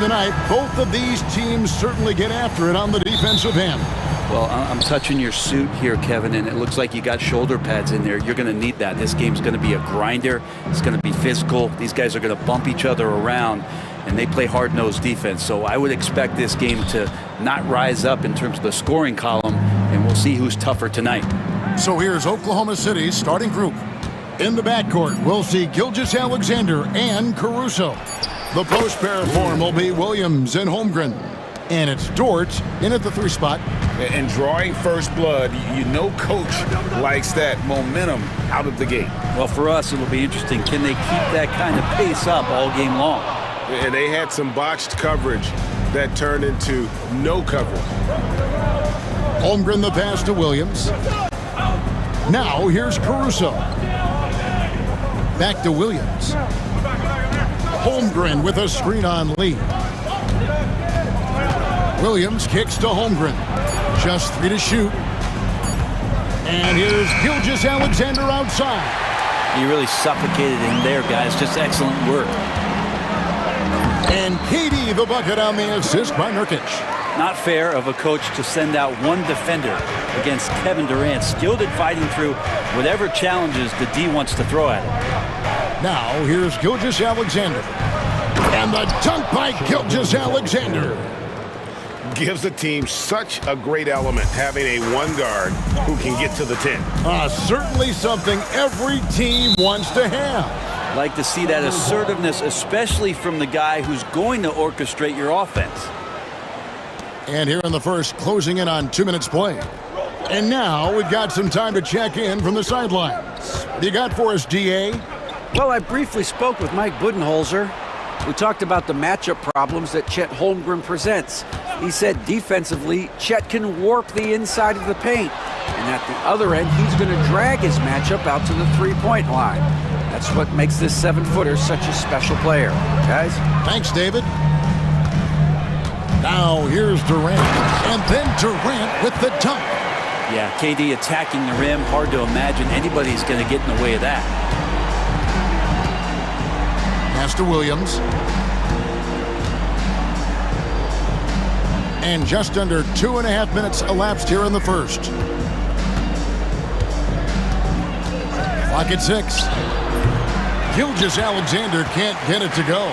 tonight, both of these teams certainly get after it on the defensive end. Well, I'm touching your suit here, Kevin, and it looks like you got shoulder pads in there. You're going to need that. This game's going to be a grinder. It's going to be physical. These guys are going to bump each other around, and they play hard-nosed defense. So I would expect this game to not rise up in terms of the scoring column, and we'll see who's tougher tonight. So here's Oklahoma City's starting group. In the backcourt, we'll see Gilgeous-Alexander and Caruso. The post pair form will be Williams and Holmgren. And it's Dort in at the 3 spot. And drawing first blood, you know coach likes that momentum out of the gate. Well, for us, it'll be interesting. Can they keep that kind of pace up all game long? And they had some botched coverage that turned into no coverage. Holmgren the pass to Williams. Now here's Caruso. Back to Williams. Holmgren with a screen on Lee. Williams kicks to Holmgren. Just 3 to shoot. And here's Gilgeous-Alexander outside. You really suffocated him there, guys. Just excellent work. And KD the bucket on the assist by Nurkic. Not fair of a coach to send out one defender against Kevin Durant, skilled at fighting through whatever challenges the D wants to throw at him. Now here's Gilgeous-Alexander. And the dunk by Gilgeous-Alexander. Gives the team such a great element having a one guard who can get to the 10. Certainly something every team wants to have. Like to see that assertiveness, especially from the guy who's going to orchestrate your offense. And here in the first, closing in on 2 minutes play. And now we've got some time to check in from the sidelines. What do you got for us, DA? Well, I briefly spoke with Mike Budenholzer. We talked about the matchup problems that Chet Holmgren presents. He said defensively, Chet can warp the inside of the paint. And at the other end, he's going to drag his matchup out to the three-point line. That's what makes this 7-footer such a special player. Guys? Thanks, David. Now here's Durant. And then Durant with the dunk. Yeah, KD attacking the rim. Hard to imagine anybody's going to get in the way of that. Pass to Williams. And just under 2.5 minutes elapsed here in the first. Clock at 6. Gilgeous-Alexander can't get it to go.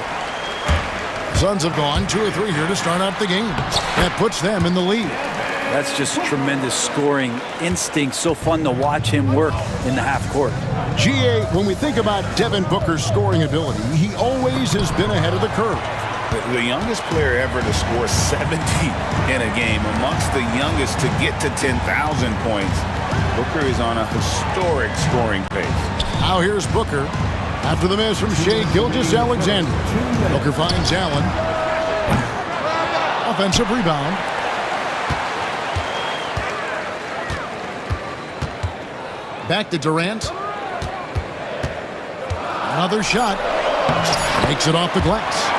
Suns have gone 2 or 3 here to start out the game. That puts them in the lead. That's just tremendous scoring instinct. So fun to watch him work in the half court. GA, when we think about Devin Booker's scoring ability, he always has been ahead of the curve. The youngest player ever to score 70 in a game, amongst the youngest to get to 10,000 points. Booker is on a historic scoring pace. Now here's Booker after the miss from Shai Gilgeous-Alexander. Booker finds Allen. Offensive rebound. Back to Durant. Another shot. Makes it off the glass.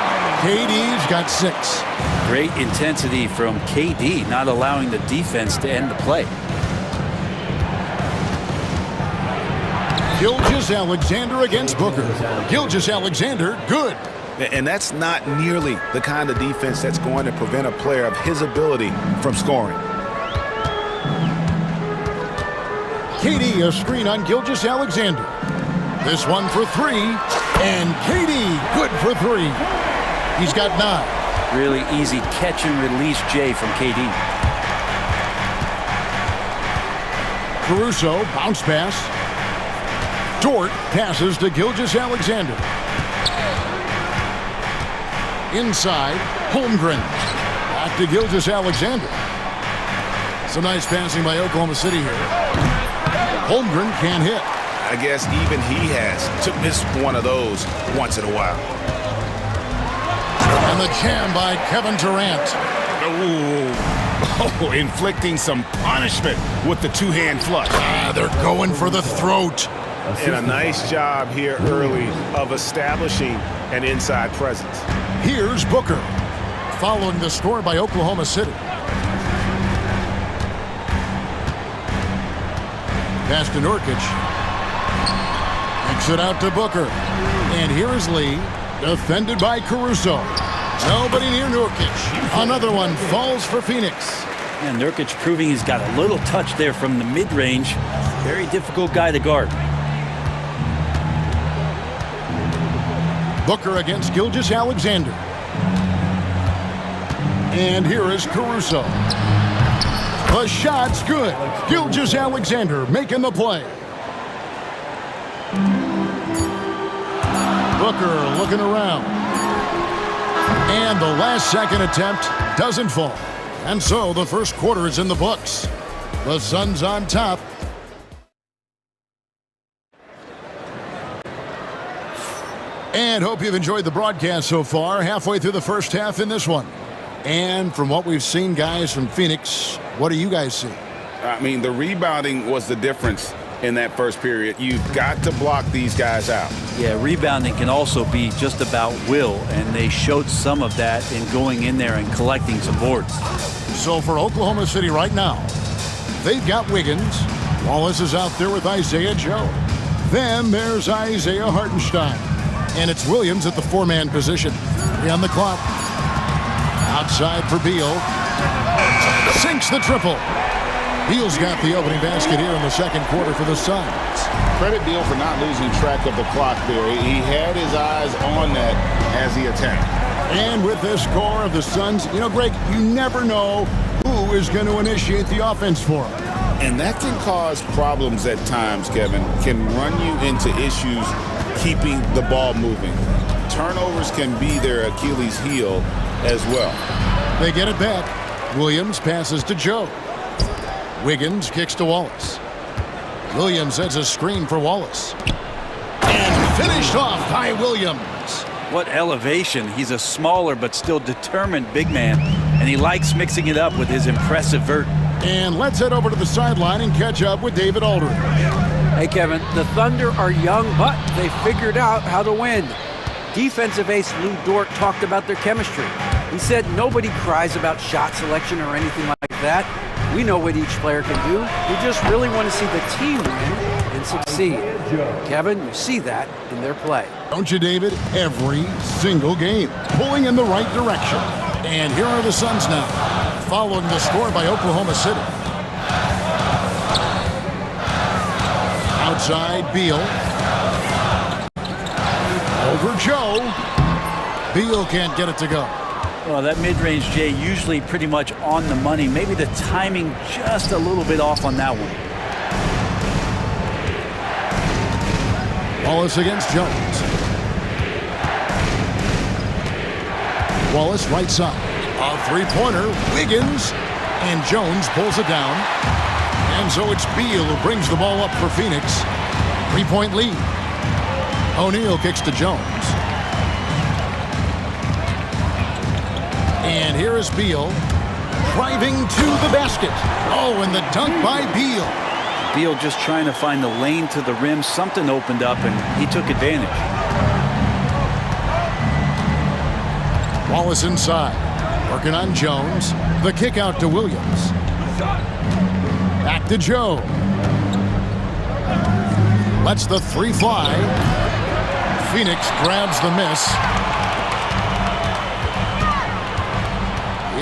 KD's got 6. Great intensity from KD, not allowing the defense to end the play. Gilgeous-Alexander against Booker. Gilgeous-Alexander, good. And that's not nearly the kind of defense that's going to prevent a player of his ability from scoring. KD, a screen on Gilgeous-Alexander. This one for 3. And KD, good for 3. He's got 9. Really easy catch and release, Jay, from KD. Caruso, bounce pass. Dort passes to Gilgeous-Alexander. Inside, Holmgren. Back to Gilgeous-Alexander. Some nice passing by Oklahoma City here. Holmgren can't hit. I guess even he has to miss one of those once in a while. And the jam by Kevin Durant. Oh, inflicting some punishment with the two-hand flush. They're going for the throat. And a nice job here early of establishing an inside presence. Here's Booker, following the score by Oklahoma City. Pass to Nurkic. Kicks it out to Booker. And here is Lee, defended by Caruso. Nobody near Nurkic. Another one falls for Phoenix. And Nurkic proving he's got a little touch there from the mid-range. Very difficult guy to guard. Booker against Gilgeous-Alexander. And here is Caruso. The shot's good. Gilgeous-Alexander making the play. Booker looking around. And the last second attempt doesn't fall. And so the first quarter is in the books. The Suns on top. And hope you've enjoyed the broadcast so far. Halfway through the first half in this one. And from what we've seen, guys, from Phoenix, what do you guys see? I mean, the rebounding was the difference in that first period. You've got to block these guys out. Yeah, rebounding can also be just about will, and they showed some of that in going in there and collecting some boards. So for Oklahoma City right now, they've got Wiggins. Wallace is out there with Isaiah Joe. Then there's Isaiah Hartenstein. And it's Williams at the four-man position. 3 on the clock. Outside for Beal. Sinks the triple. Beal's got the opening basket here in the second quarter for the Suns. Credit Beal for not losing track of the clock there. He had his eyes on that as he attacked. And with this score of the Suns, you know, Greg, you never know who is going to initiate the offense for them. And that can cause problems at times, Kevin. Can run you into issues keeping the ball moving. Turnovers can be their Achilles heel as well. They get it back. Williams passes to Joe. Wiggins kicks to Wallace. Williams sets a screen for Wallace. And finished off by Williams. What elevation. He's a smaller but still determined big man, and he likes mixing it up with his impressive vert. And let's head over to the sideline and catch up with David Aldridge. Hey, Kevin, the Thunder are young, but they figured out how to win. Defensive ace Lou Dort talked about their chemistry. He said nobody cries about shot selection or anything like that. We know what each player can do. We just really want to see the team win and succeed. Kevin, you see that in their play. Don't you, David? Every single game, pulling in the right direction. And here are the Suns now, following the score by Oklahoma City. Outside, Beal. Over Joe. Beal can't get it to go. Well, that mid-range Jay usually pretty much on the money. Maybe the timing just a little bit off on that one. Wallace against Jones. Wallace right side. A three-pointer. Wiggins. And Jones pulls it down. And so it's Beal who brings the ball up for Phoenix. 3-point lead. O'Neal kicks to Jones. And here is Beal driving to the basket. Oh, and the dunk by Beal. Beal just trying to find the lane to the rim. Something opened up, and he took advantage. Wallace inside. Working on Jones. The kick out to Williams. Back to Joe. Lets the three fly. Phoenix grabs the miss.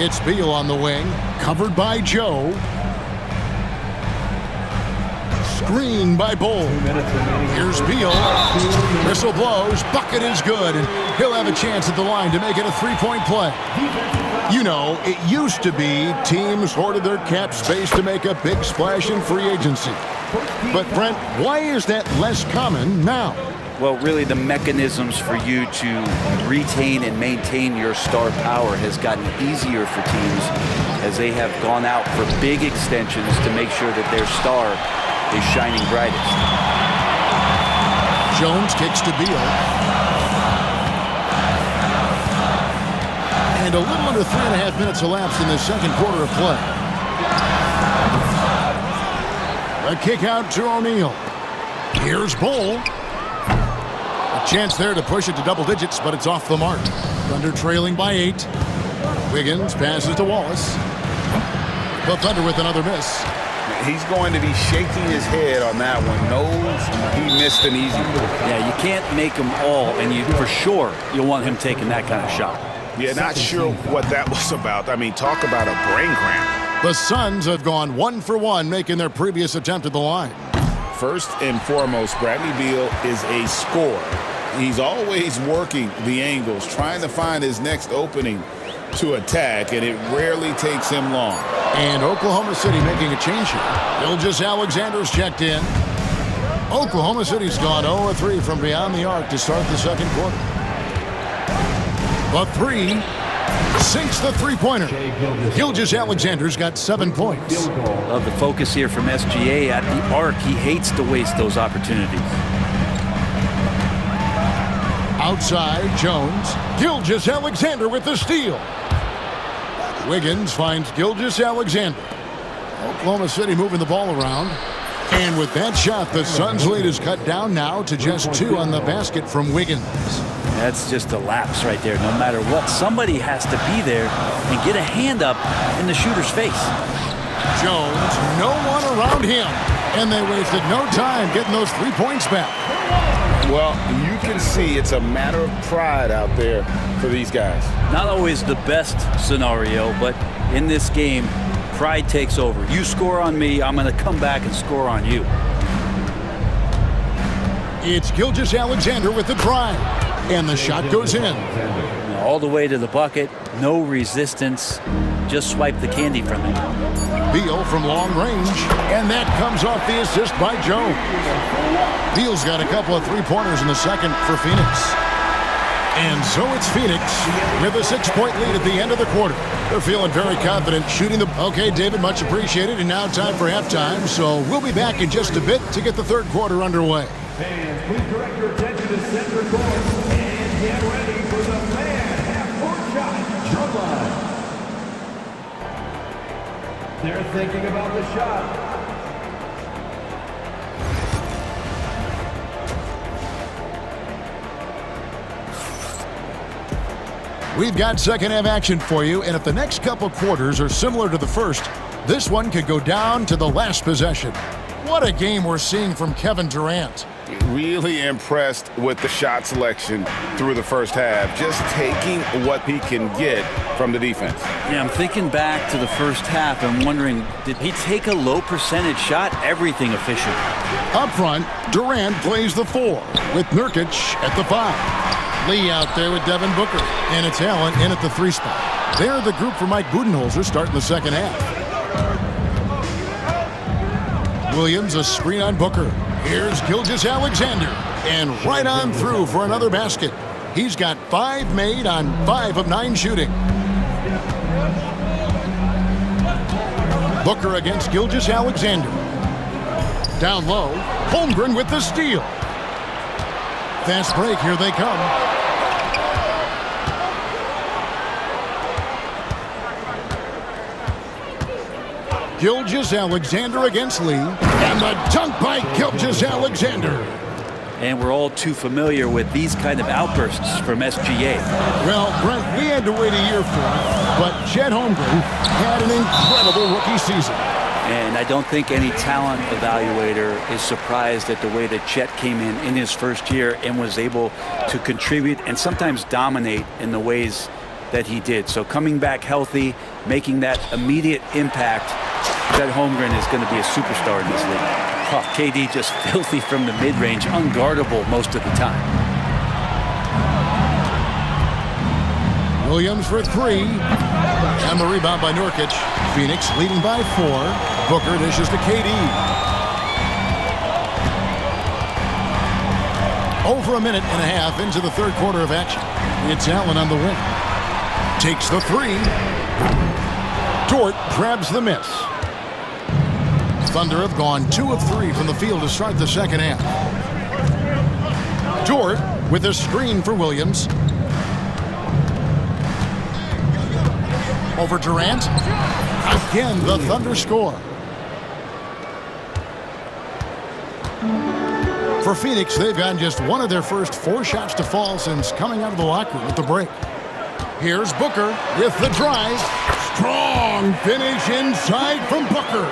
It's Beal on the wing. Covered by Joe. Screen by Bull. Here's Beal. Whistle blows. Bucket is good. And he'll have a chance at the line to make it a three-point play. You know, it used to be teams hoarded their cap space to make a big splash in free agency. But, Brent, why is that less common now? Well, really the mechanisms for you to retain and maintain your star power has gotten easier for teams as they have gone out for big extensions to make sure that their star is shining brightest. Jones kicks to Beal. And a little under 3.5 minutes elapsed in the second quarter of play. A kick out to O'Neal. Here's Bull. A chance there to push it to double digits, but it's off the mark. Thunder trailing by 8. Wiggins passes to Wallace. The Thunder with another miss. He's going to be shaking his head on that one. Knows he missed an easy one. Yeah, you can't make them all, and for sure you'll want him taking that kind of shot. Yeah, not sure what that was about. I mean, talk about a brain cramp. The Suns have gone 1 for 1, making their previous attempt at the line. First and foremost, Bradley Beal is a scorer. He's always working the angles, trying to find his next opening to attack, and it rarely takes him long. And Oklahoma City making a change here. Gilgeous-Alexander's checked in. Oklahoma City's gone 0-3 from beyond the arc to start the second quarter. The three sinks the three-pointer. Gilgeous-Alexander's got 7 points. Love the focus here from SGA at the arc. He hates to waste those opportunities. Outside, Jones. Gilgeous-Alexander with the steal. Wiggins finds Gilgeous-Alexander. Oklahoma City moving the ball around. And with that shot, the Suns' lead is cut down now to just 2 on the basket from Wiggins. That's just a lapse right there. No matter what, somebody has to be there and get a hand up in the shooter's face. Jones, no one around him. And they wasted no time getting those 3 points back. Well, you can see it's a matter of pride out there for these guys. Not always the best scenario, but in this game, pride takes over. You score on me, I'm going to come back and score on you. It's Gilgeous-Alexander with the drive. And the shot goes in. All the way to the bucket, no resistance. Just swipe the candy from him. Beal from long range, and that comes off the assist by Jones. Beal's got a couple of three-pointers in the second for Phoenix. And so it's Phoenix with a 6-point lead at the end of the quarter. They're feeling very confident shooting the... Okay, David, much appreciated. And now time for halftime. So we'll be back in just a bit to get the third quarter underway. Fans, please direct your attention to center court and get ready for the man half-court shot. Drum line. They're thinking about the shot. We've got second half action for you, and if the next couple quarters are similar to the first, this one could go down to the last possession. What a game we're seeing from Kevin Durant. Really impressed with the shot selection through the first half, just taking what he can get from the defense. Yeah, I'm thinking back to the first half and wondering, did he take a low percentage shot? Everything efficient. Up front, Durant plays the 4 with Nurkic at the 5. Lee out there with Devin Booker, and it's Allen in at the 3 spot. They're the group for Mike Budenholzer starting the second half. Williams a screen on Booker. Here's Gilgeous-Alexander, and right on through for another basket. He's got 5 made on 5 of 9 shooting. Booker against Gilgeous-Alexander. Down low, Holmgren with the steal. Fast break, here they come. Gilgeous-Alexander against Lee, and the dunk by Gilgeous-Alexander. And we're all too familiar with these kind of outbursts from SGA. Well, Brent, we had to wait a year for it, but Chet Holmgren had an incredible rookie season. And I don't think any talent evaluator is surprised at the way that Chet came in his first year and was able to contribute and sometimes dominate in the ways that he did. So coming back healthy, making that immediate impact, Chet Holmgren is going to be a superstar in this league. Oh, KD just filthy from the mid-range, unguardable most of the time. Williams for 3. And the rebound by Nurkic. Phoenix leading by 4. Booker dishes to KD. Over a minute and a half into the third quarter of action. It's Allen on the wing. Takes the 3. Dort grabs the miss. Thunder have gone 2 of 3 from the field to start the second half. Dort with a screen for Williams. Over Durant. Again, the Thunder score. For Phoenix, they've gotten just one of their first 4 shots to fall since coming out of the locker room at the break. Here's Booker with the drive. Strong finish inside from Booker.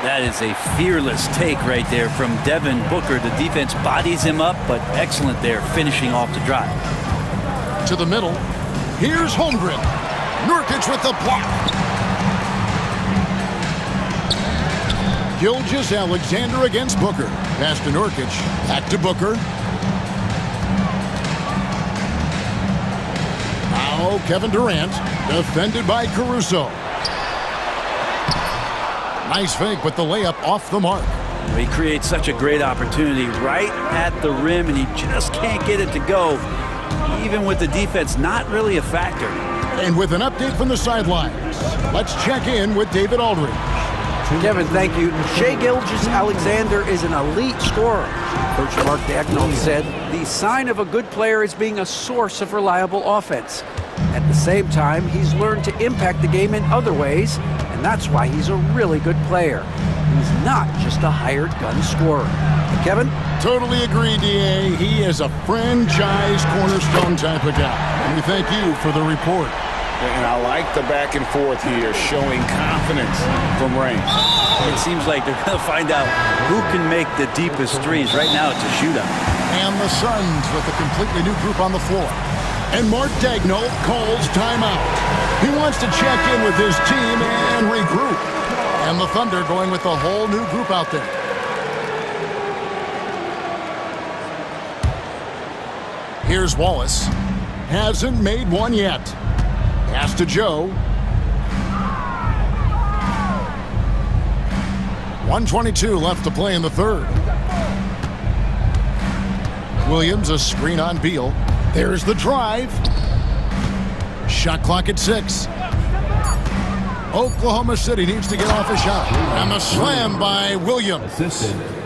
That is a fearless take right there from Devin Booker. The defense bodies him up, but excellent there, finishing off the drive. To the middle. Here's Holmgren. Nurkic with the block. Gilgeous-Alexander against Booker. Pass to Nurkic. Back to Booker. Now Kevin Durant. Defended by Caruso. Nice fake, but the layup off the mark. He creates such a great opportunity right at the rim, and he just can't get it to go. Even with the defense not really a factor. And with an update from the sidelines, let's check in with David Aldridge. Kevin, thank you. Shai Gilgeous-Alexander is an elite scorer. Coach Mark Daigneault said the sign of a good player is being a source of reliable offense. At the same time, he's learned to impact the game in other ways, and that's why he's a really good player. He's not just a hired gun scorer. Kevin? Totally agree, D.A. He is a franchise cornerstone type of guy. And we thank you for the report. And I like the back and forth here, showing confidence from range. It seems like they're going to find out who can make the deepest threes. Right now, it's a shootout. And the Suns with a completely new group on the floor. And Mark Daigneault calls timeout. He wants to check in with his team and regroup. And the Thunder going with a whole new group out there. Here's Wallace. Hasn't made one yet. Pass to Joe. 1:22 left to play in the third. Williams, a screen on Beal. There's the drive. Shot clock at 6. Oklahoma City needs to get off a shot. And the slam by Williams.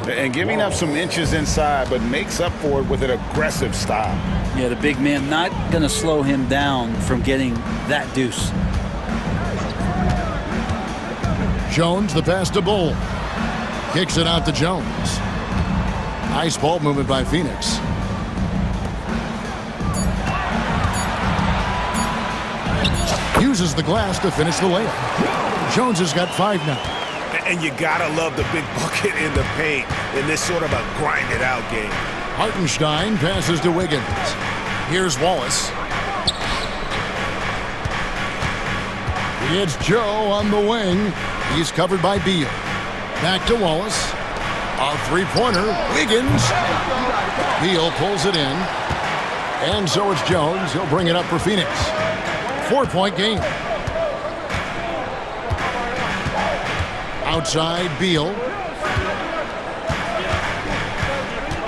And giving up some inches inside, but makes up for it with an aggressive style. Yeah, the big man not going to slow him down from getting that deuce. Jones, the pass to Bull. Kicks it out to Jones. Nice ball movement by Phoenix. Uses the glass to finish the layup. Jones has got 5 now. And you gotta love the big bucket in the paint in this sort of a grinded out game. Hartenstein passes to Wiggins. Here's Wallace. It's Joe on the wing. He's covered by Beal. Back to Wallace. A three-pointer. Wiggins. Beal pulls it in. And so it's Jones. He'll bring it up for Phoenix. 4-point game. Outside, Beal.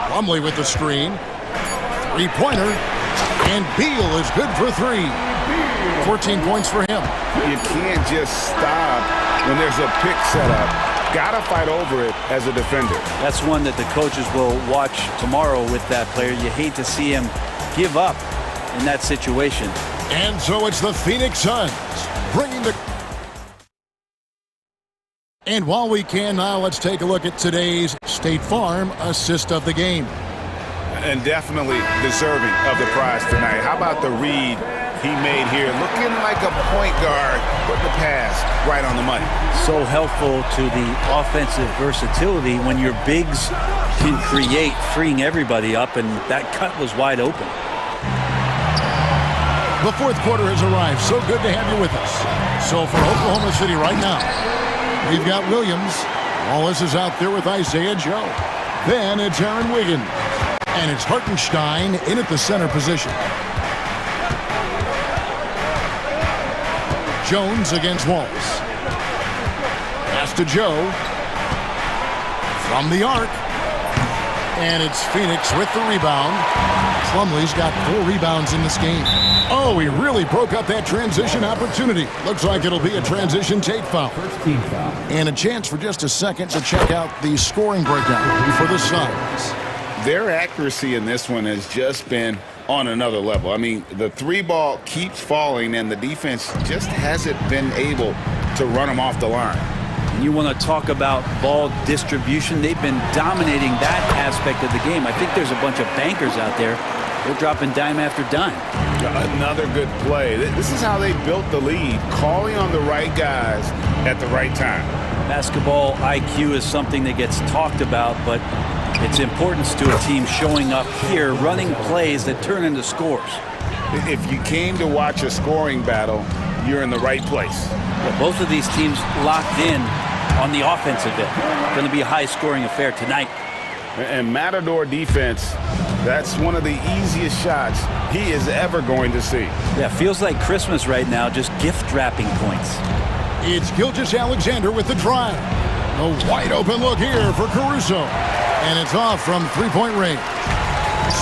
Plumlee with the screen. Three-pointer. And Beal is good for 3. 14 points for him. You can't just stop when there's a pick set up. Gotta fight over it as a defender. That's one that the coaches will watch tomorrow with that player. You hate to see him give up in that situation. And so it's the Phoenix Suns bringing the... And while we can now, let's take a look at today's State Farm assist of the game. And definitely deserving of the prize tonight. How about the read he made here? Looking like a point guard, putting the pass right on the money. So helpful to the offensive versatility when your bigs can create, freeing everybody up, and that cut was wide open. The fourth quarter has arrived. So good to have you with us. So for Oklahoma City right now, we've got Williams. Wallace is out there with Isaiah Joe. Then it's Aaron Wiggins. And it's Hartenstein in at the center position. Jones against Wallace. Pass to Joe. From the arc. And it's Phoenix with the rebound. Plumlee's got 4 rebounds in this game. Oh, he really broke up that transition opportunity. Looks like it'll be a transition take foul. First team foul. And a chance for just a second to check out the scoring breakdown for the Suns. Their accuracy in this one has just been on another level. I mean, the 3-ball keeps falling, and the defense just hasn't been able to run them off the line. And you want to talk about ball distribution. They've been dominating that aspect of the game. I think there's a bunch of bankers out there. They're dropping dime after dime. Another good play. This is how they built the lead, calling on the right guys at the right time. Basketball IQ is something that gets talked about, but its importance to a team showing up here, running plays that turn into scores. If you came to watch a scoring battle, you're in the right place. Yeah, both of these teams locked in on the offensive end. Going to be a high-scoring affair tonight. And Matador defense, that's one of the easiest shots he is ever going to see. Yeah, feels like Christmas right now, just gift-wrapping points. It's Gilgeous-Alexander with the drive. A wide-open look here for Caruso. And it's off from three-point range.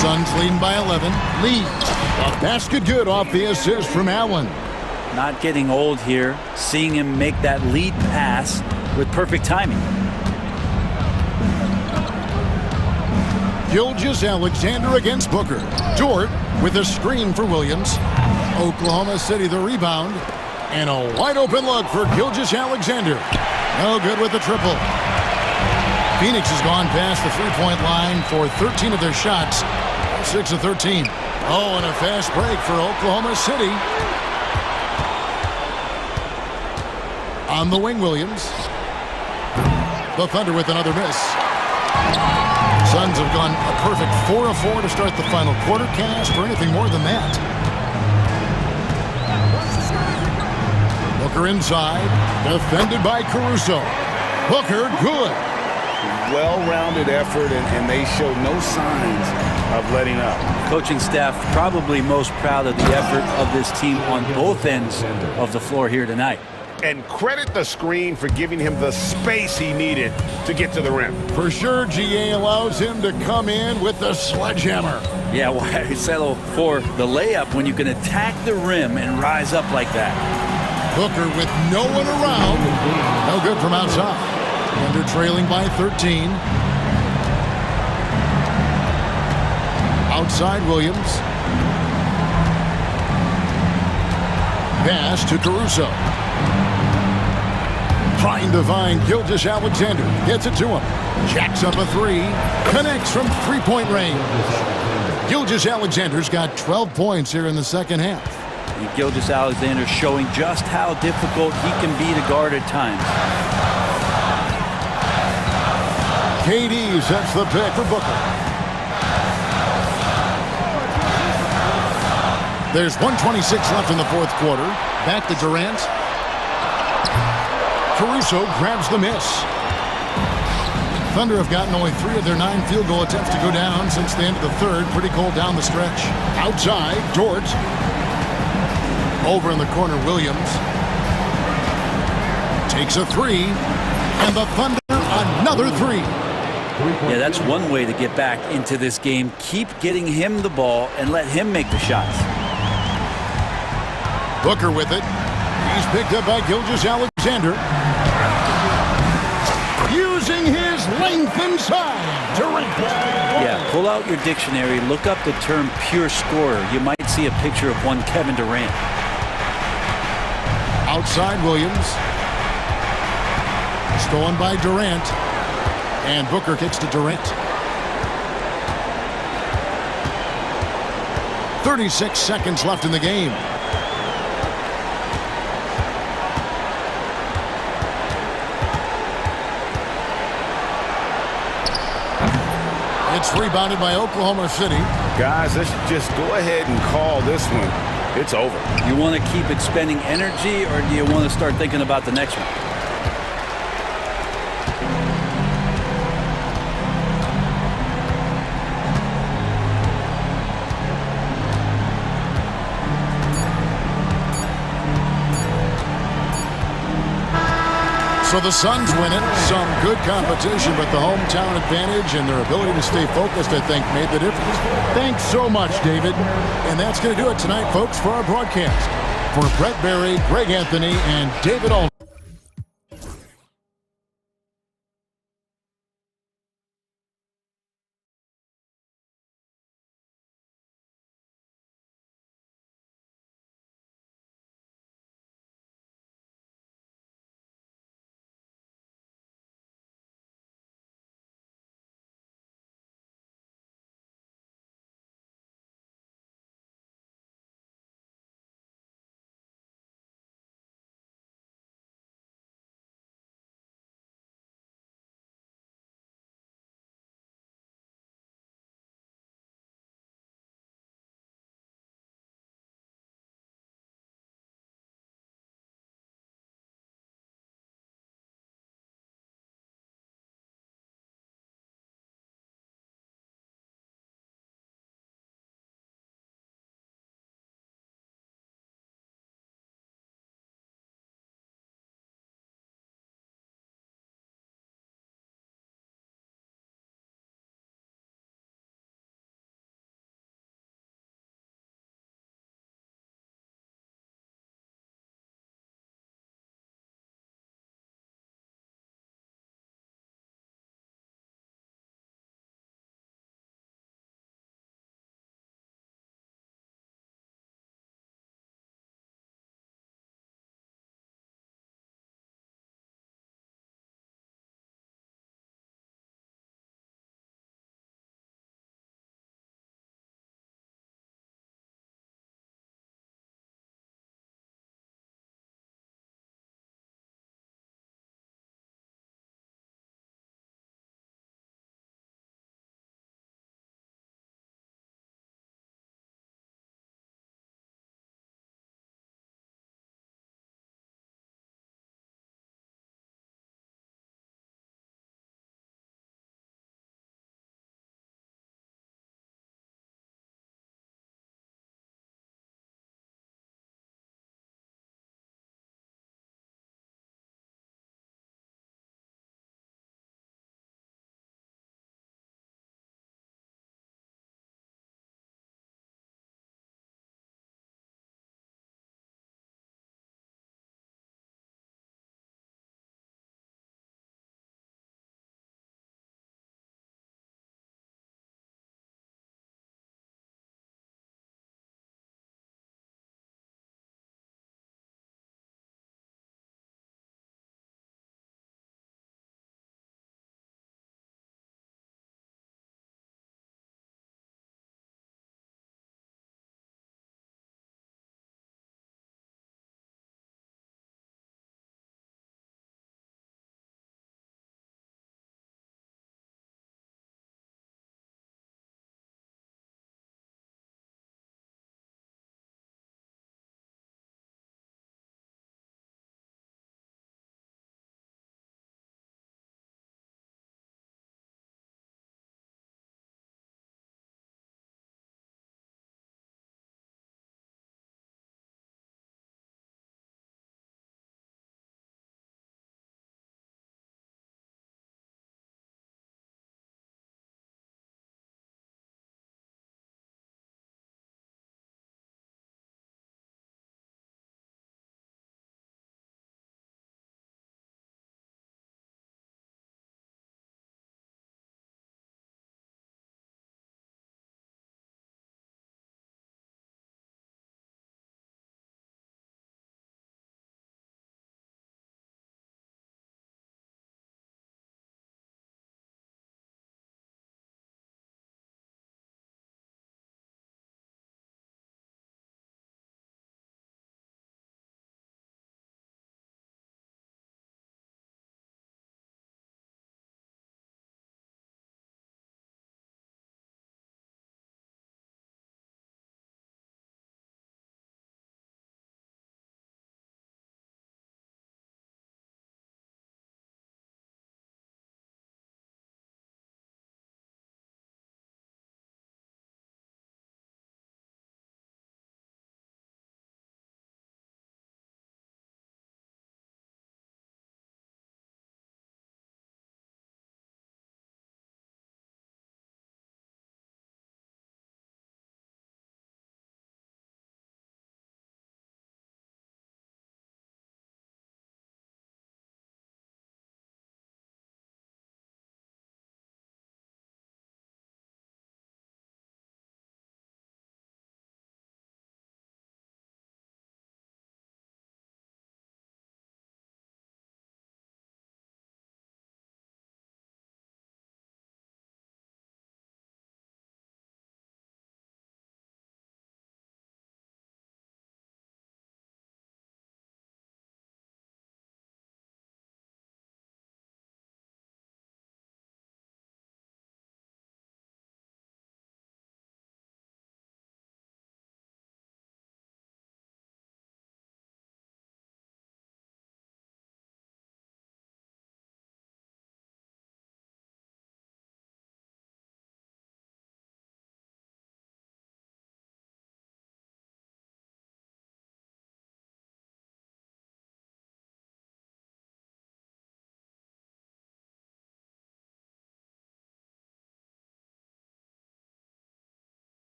Suns leading by 11. Lead. A basket good off the assist from Allen. Not getting old here, seeing him make that lead pass with perfect timing. Gilgeous-Alexander against Booker. Dort with a screen for Williams. Oklahoma City the rebound. And a wide-open look for Gilgeous-Alexander. No good with the triple. Phoenix has gone past the three-point line for 13 of their shots. 6 of 13. Oh, and a fast break for Oklahoma City. On the wing, Williams. The Thunder with another miss. Suns have gone a perfect 4 of 4 to start the final quarter. Can't ask for anything more than that. Booker inside. Defended by Caruso. Booker, good. Well-rounded effort, and they show no signs of letting up. Coaching staff probably most proud of the effort of this team on both ends of the floor here tonight. And credit the screen for giving him the space he needed to get to the rim. For sure, GA allows him to come in with the sledgehammer. Yeah, why settle for the layup when you can attack the rim and rise up like that? Booker with no one around. No good from outside. Thunder trailing by 13. Outside Williams. Pass to Caruso. Trying to find Gilgeous-Alexander. Gets it to him. Jacks up a three. Connects from three-point range. Gilgeous-Alexander's got 12 points here in the second half. And Gilgeous-Alexander showing just how difficult he can be to guard at times. KD sets the pick for Booker. There's 1:26 left in the fourth quarter. Back to Durant. Caruso grabs the miss. Thunder have gotten only 3 of their 9 field goal attempts to go down since the end of the third. Pretty cold down the stretch. Outside, Dort. Over in the corner, Williams. Takes a three. And the Thunder another three. Yeah, that's one way to get back into this game. Keep getting him the ball and let him make the shots. Booker with it. He's picked up by Gilgeous-Alexander. Using his length inside. Durant. Yeah, pull out your dictionary. Look up the term pure scorer. You might see a picture of one Kevin Durant. Outside Williams. Stolen by Durant. And Booker kicks to Durant. 36 seconds left in the game. It's rebounded by Oklahoma City. Guys, let's just go ahead and call this one. It's over. You want to keep expending energy, or do you want to start thinking about the next one? So the Suns win it. Some good competition, but the hometown advantage and their ability to stay focused, I think, made the difference. Thanks so much, David. And that's going to do it tonight, folks, for our broadcast. For Brett Berry, Greg Anthony, and David Alden.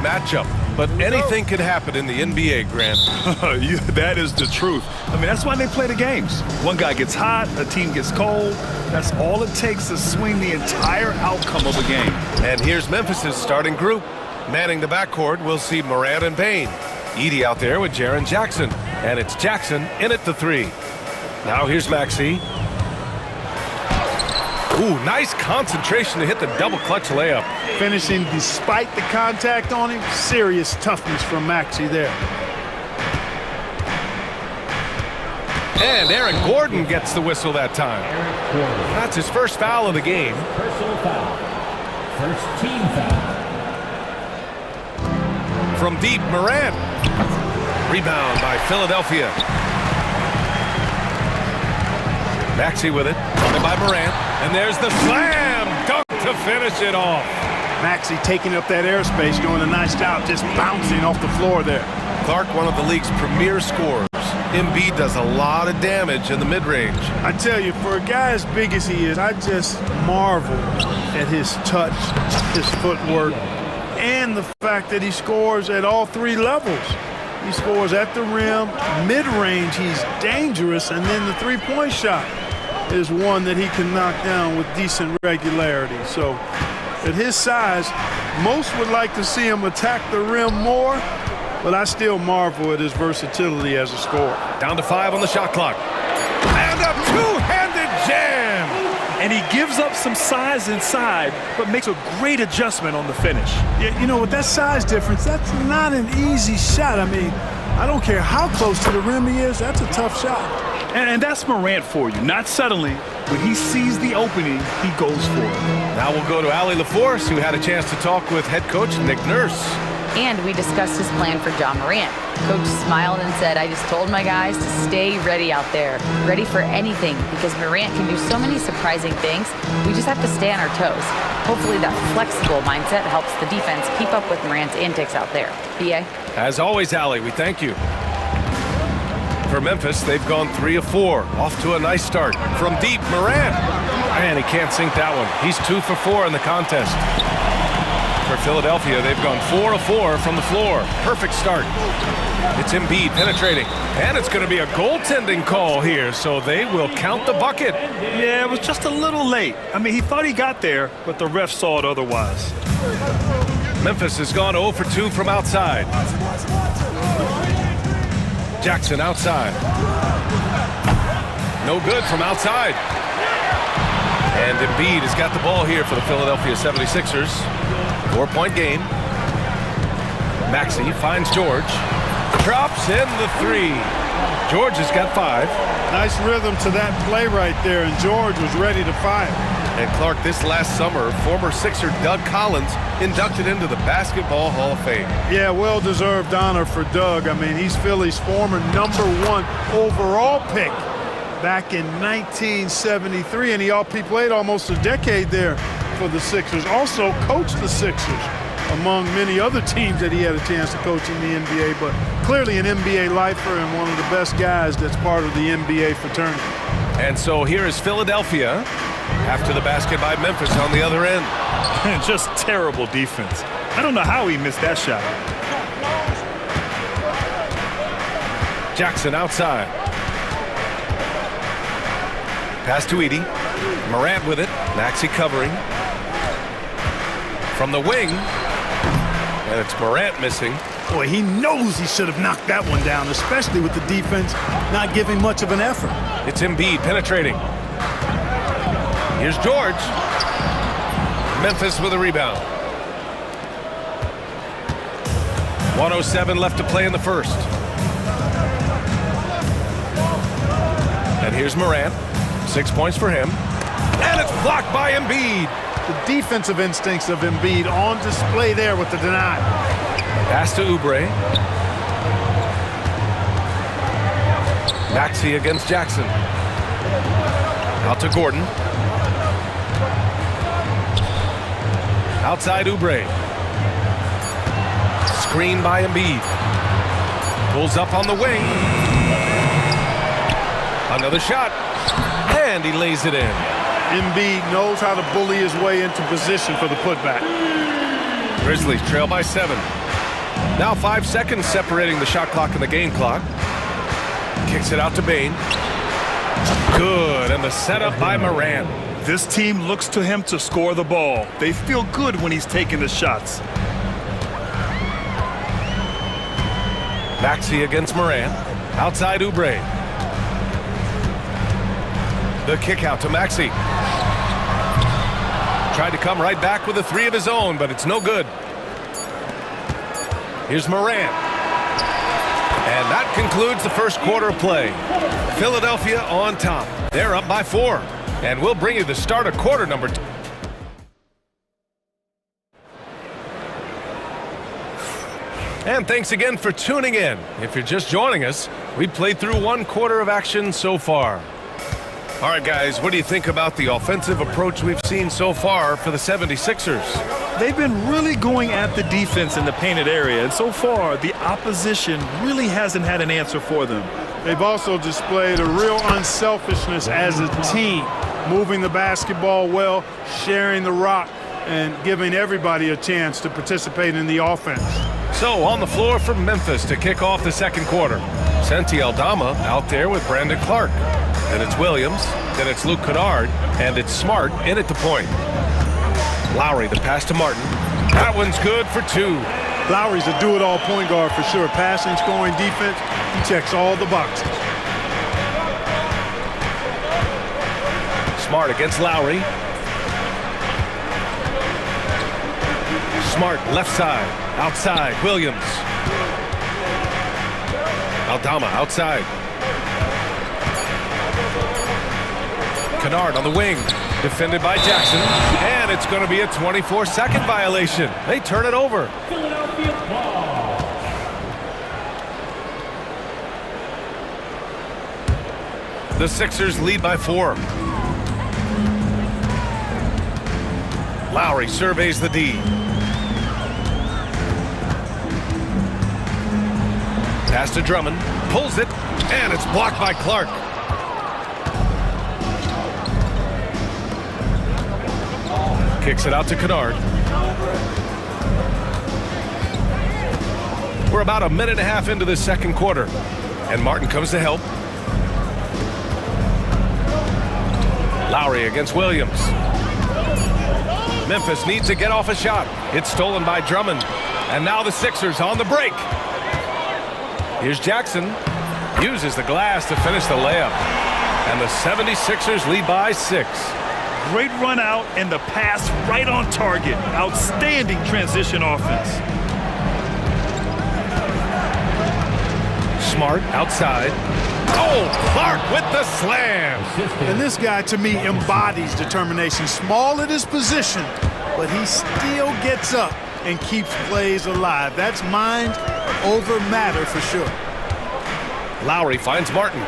matchup, but anything can happen in the NBA, Grant. That is the truth. I mean, that's why they play the games. One guy gets hot, a team gets cold. That's all it takes to swing the entire outcome of a game. And here's Memphis's starting group. Manning the backcourt, we'll see Morant and Payne. Edie out there with Jaren Jackson. And it's Jackson in at the three. Now here's Maxey. Ooh, nice concentration to hit the double clutch layup. Finishing despite the contact on him. Serious toughness from Maxey there. And Aaron Gordon gets the whistle that time. That's his first foul of the game. Personal foul. First team foul. From deep, Morant. Rebound by Philadelphia. Maxey with it. Funded by Morant. And there's the slam dunk to finish it off. Maxey taking up that airspace, doing a nice job just bouncing off the floor there. Clark, one of the league's premier scorers. Embiid does a lot of damage in the mid-range. I tell you, for a guy as big as he is, I just marvel at his touch, his footwork, and the fact that he scores at all three levels. He scores at the rim, mid-range, he's dangerous, and then the three-point shot is one that he can knock down with decent regularity. So at his size, most would like to see him attack the rim more, but I still marvel at his versatility as a scorer. Down to 5 on the shot clock. And a two-handed jam! And he gives up some size inside, but makes a great adjustment on the finish. Yeah, you know, with that size difference, that's not an easy shot. I mean, I don't care how close to the rim he is, that's a tough shot. And that's Morant for you. Not suddenly, when he sees the opening, he goes for it. Now we'll go to Allie LaForce, who had a chance to talk with head coach Nick Nurse. And we discussed his plan for John Morant. Coach smiled and said, I just told my guys to stay ready out there, ready for anything, because Morant can do so many surprising things. We just have to stay on our toes. Hopefully that flexible mindset helps the defense keep up with Morant's antics out there. BA? As always, Allie, we thank you. For Memphis, they've gone 3 of 4. Off to a nice start. From deep, Morant. Man, he can't sink that one. He's 2 for 4 in the contest. For Philadelphia, they've gone 4 of 4 from the floor. Perfect start. It's Embiid penetrating. And it's going to be a goaltending call here, so they will count the bucket. Yeah, it was just a little late. I mean, he thought he got there, but the ref saw it otherwise. Memphis has gone 0 for 2 from outside. Jackson outside. No good from outside. And Embiid has got the ball here for the Philadelphia 76ers. 4-point game. Maxey finds George. Drops in the 3. George has got 5. Nice rhythm to that play right there, and George was ready to fire. And Clark, this last summer, former Sixer Doug Collins inducted into the Basketball Hall of Fame. Yeah, well-deserved honor for Doug. I mean, he's Philly's former #1 overall pick back in 1973, and he played almost a decade there for the Sixers. Also coached the Sixers, among many other teams that he had a chance to coach in the NBA, but clearly an NBA lifer and one of the best guys that's part of the NBA fraternity. And so here is Philadelphia after the basket by Memphis on the other end. Just terrible defense. I don't know how he missed that shot. Jackson outside. Pass to Edie. Morant with it. Maxey covering. From the wing. And it's Morant missing. Boy, he knows he should have knocked that one down, especially with the defense not giving much of an effort. It's Embiid penetrating. Here's George. Memphis with a rebound. 1:07 left to play in the first. And here's Morant. 6 points for him. And it's blocked by Embiid. The defensive instincts of Embiid on display there with the deny. Pass to Oubre. Maxey against Jackson. Out to Gordon. Outside Oubre. Screen by Embiid. Pulls up on the wing. Another shot. And he lays it in. Embiid knows how to bully his way into position for the putback. Grizzlies trail by 7. Now 5 seconds separating the shot clock and the game clock. Kicks it out to Bain. Good, and the setup by Moran. This team looks to him to score the ball. They feel good when he's taking the shots. Maxey against Moran. Outside Oubre. The kick out to Maxey. Tried to come right back with a three of his own, but it's no good. Here's Moran. And that concludes the first quarter of play. Philadelphia on top. They're up by 4. And we'll bring you the start of quarter number 2. And thanks again for tuning in. If you're just joining us, we played through 1 quarter of action so far. All right, guys, what do you think about the offensive approach we've seen so far for the 76ers? They've been really going at the defense in the painted area, and so far, the opposition really hasn't had an answer for them. They've also displayed a real unselfishness as a team, moving the basketball well, sharing the rock, and giving everybody a chance to participate in the offense. So, on the floor for Memphis to kick off the second quarter. Senti Aldama out there with Brandon Clark. Then it's Williams, then it's Luke Kennard, and it's Smart in at the point. Lowry, the pass to Martin. That one's good for 2. Lowry's a do-it-all point guard for sure. Passing, scoring, defense, he checks all the boxes. Smart against Lowry. Smart left side, outside, Williams. Aldama outside. Kennard on the wing, defended by Jackson, and it's going to be a 24-second violation. They turn it over. The Sixers lead by 4. Lowry surveys the D. Pass to Drummond, pulls it, and it's blocked by Clark. Kicks it out to Kennard. We're about a minute and a half into the second quarter, and Martin comes to help. Lowry against Williams. Memphis needs to get off a shot. It's stolen by Drummond, and now the Sixers on the break. Here's Jackson. Uses the glass to finish the layup, and the 76ers lead by 6. Great run out and the pass right on target. Outstanding transition offense. Smart outside. Oh, Clark with the slam. And this guy, to me, embodies determination. Small at his position, but he still gets up and keeps plays alive. That's mind over matter for sure. Lowry finds Martin.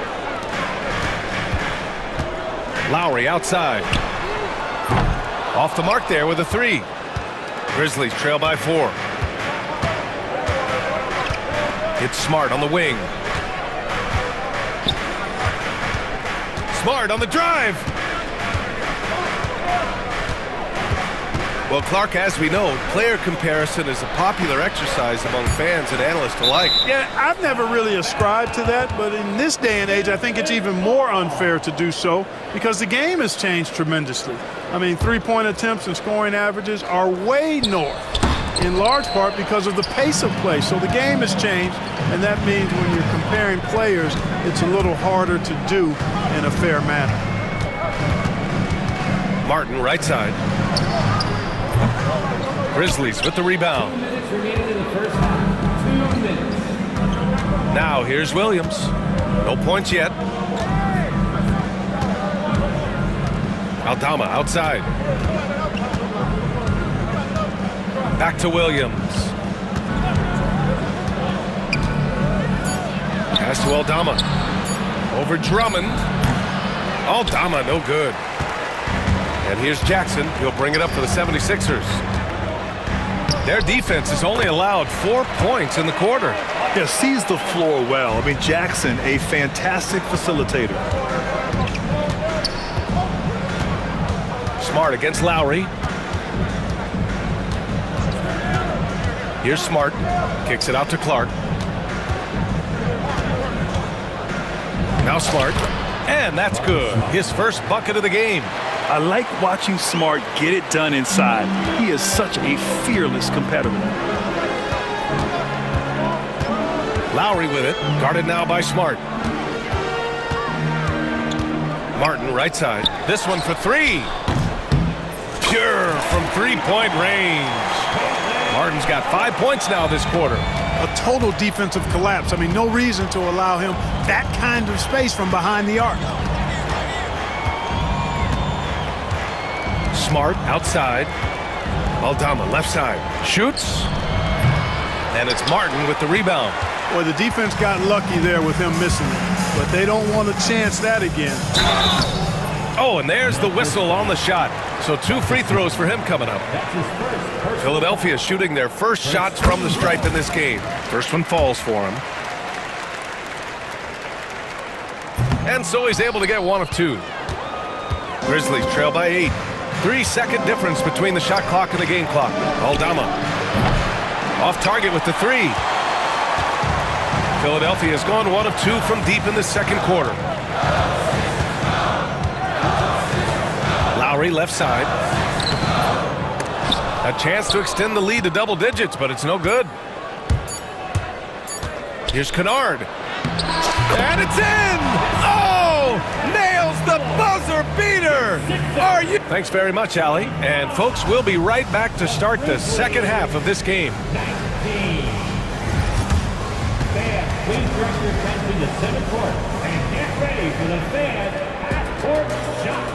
Lowry outside. Off the mark there with a 3. Grizzlies trail by 4. It's Smart on the wing. Smart on the drive. Well, Clark, as we know, player comparison is a popular exercise among fans and analysts alike. Yeah, I've never really ascribed to that, but in this day and age, I think it's even more unfair to do so because the game has changed tremendously. I mean, three-point attempts and scoring averages are way north, in large part because of the pace of play. So the game has changed, and that means when you're comparing players, it's a little harder to do in a fair manner. Martin, right side. Grizzlies with the rebound. Now here's Williams. No points yet. Aldama outside. Back to Williams. Pass to Aldama. Over Drummond. Aldama, no good. And here's Jackson. He'll bring it up for the 76ers. Their defense has only allowed 4 points in the quarter. Yeah, sees the floor well. I mean, Jackson, a fantastic facilitator. Smart against Lowry. Here's Smart. Kicks it out to Clark. Now Smart. And that's good. His first bucket of the game. I like watching Smart get it done inside. He is such a fearless competitor. Lowry with it. Guarded now by Smart. Martin, right side. This one for three. Pure from three-point range. Martin's got 5 points now this quarter. A total defensive collapse. I mean, no reason to allow him that kind of space from behind the arc. Smart outside. Aldama left side. Shoots. And it's Martin with the rebound. Well, the defense got lucky there with him missing it, but they don't want to chance that again. Oh, and there's the whistle on the shot. So 2 free throws for him coming up. Philadelphia shooting their first shots from the stripe in this game. First one falls for him. And so he's able to get 1 of 2. Grizzlies trail by 8. 3-second difference between the shot clock and the game clock. Aldama off target with the 3. Philadelphia has gone 1 of 2 from deep in the second quarter. Lowry left side. A chance to extend the lead to double digits, but it's no good. Here's Kennard. And it's in! Oh! Nails the buzzer beater! Are you? Thanks very much, Allie. And folks, we'll be right back to start the second half of this game. Fans, please direct your attention to center court and get ready for the fan half-court shot.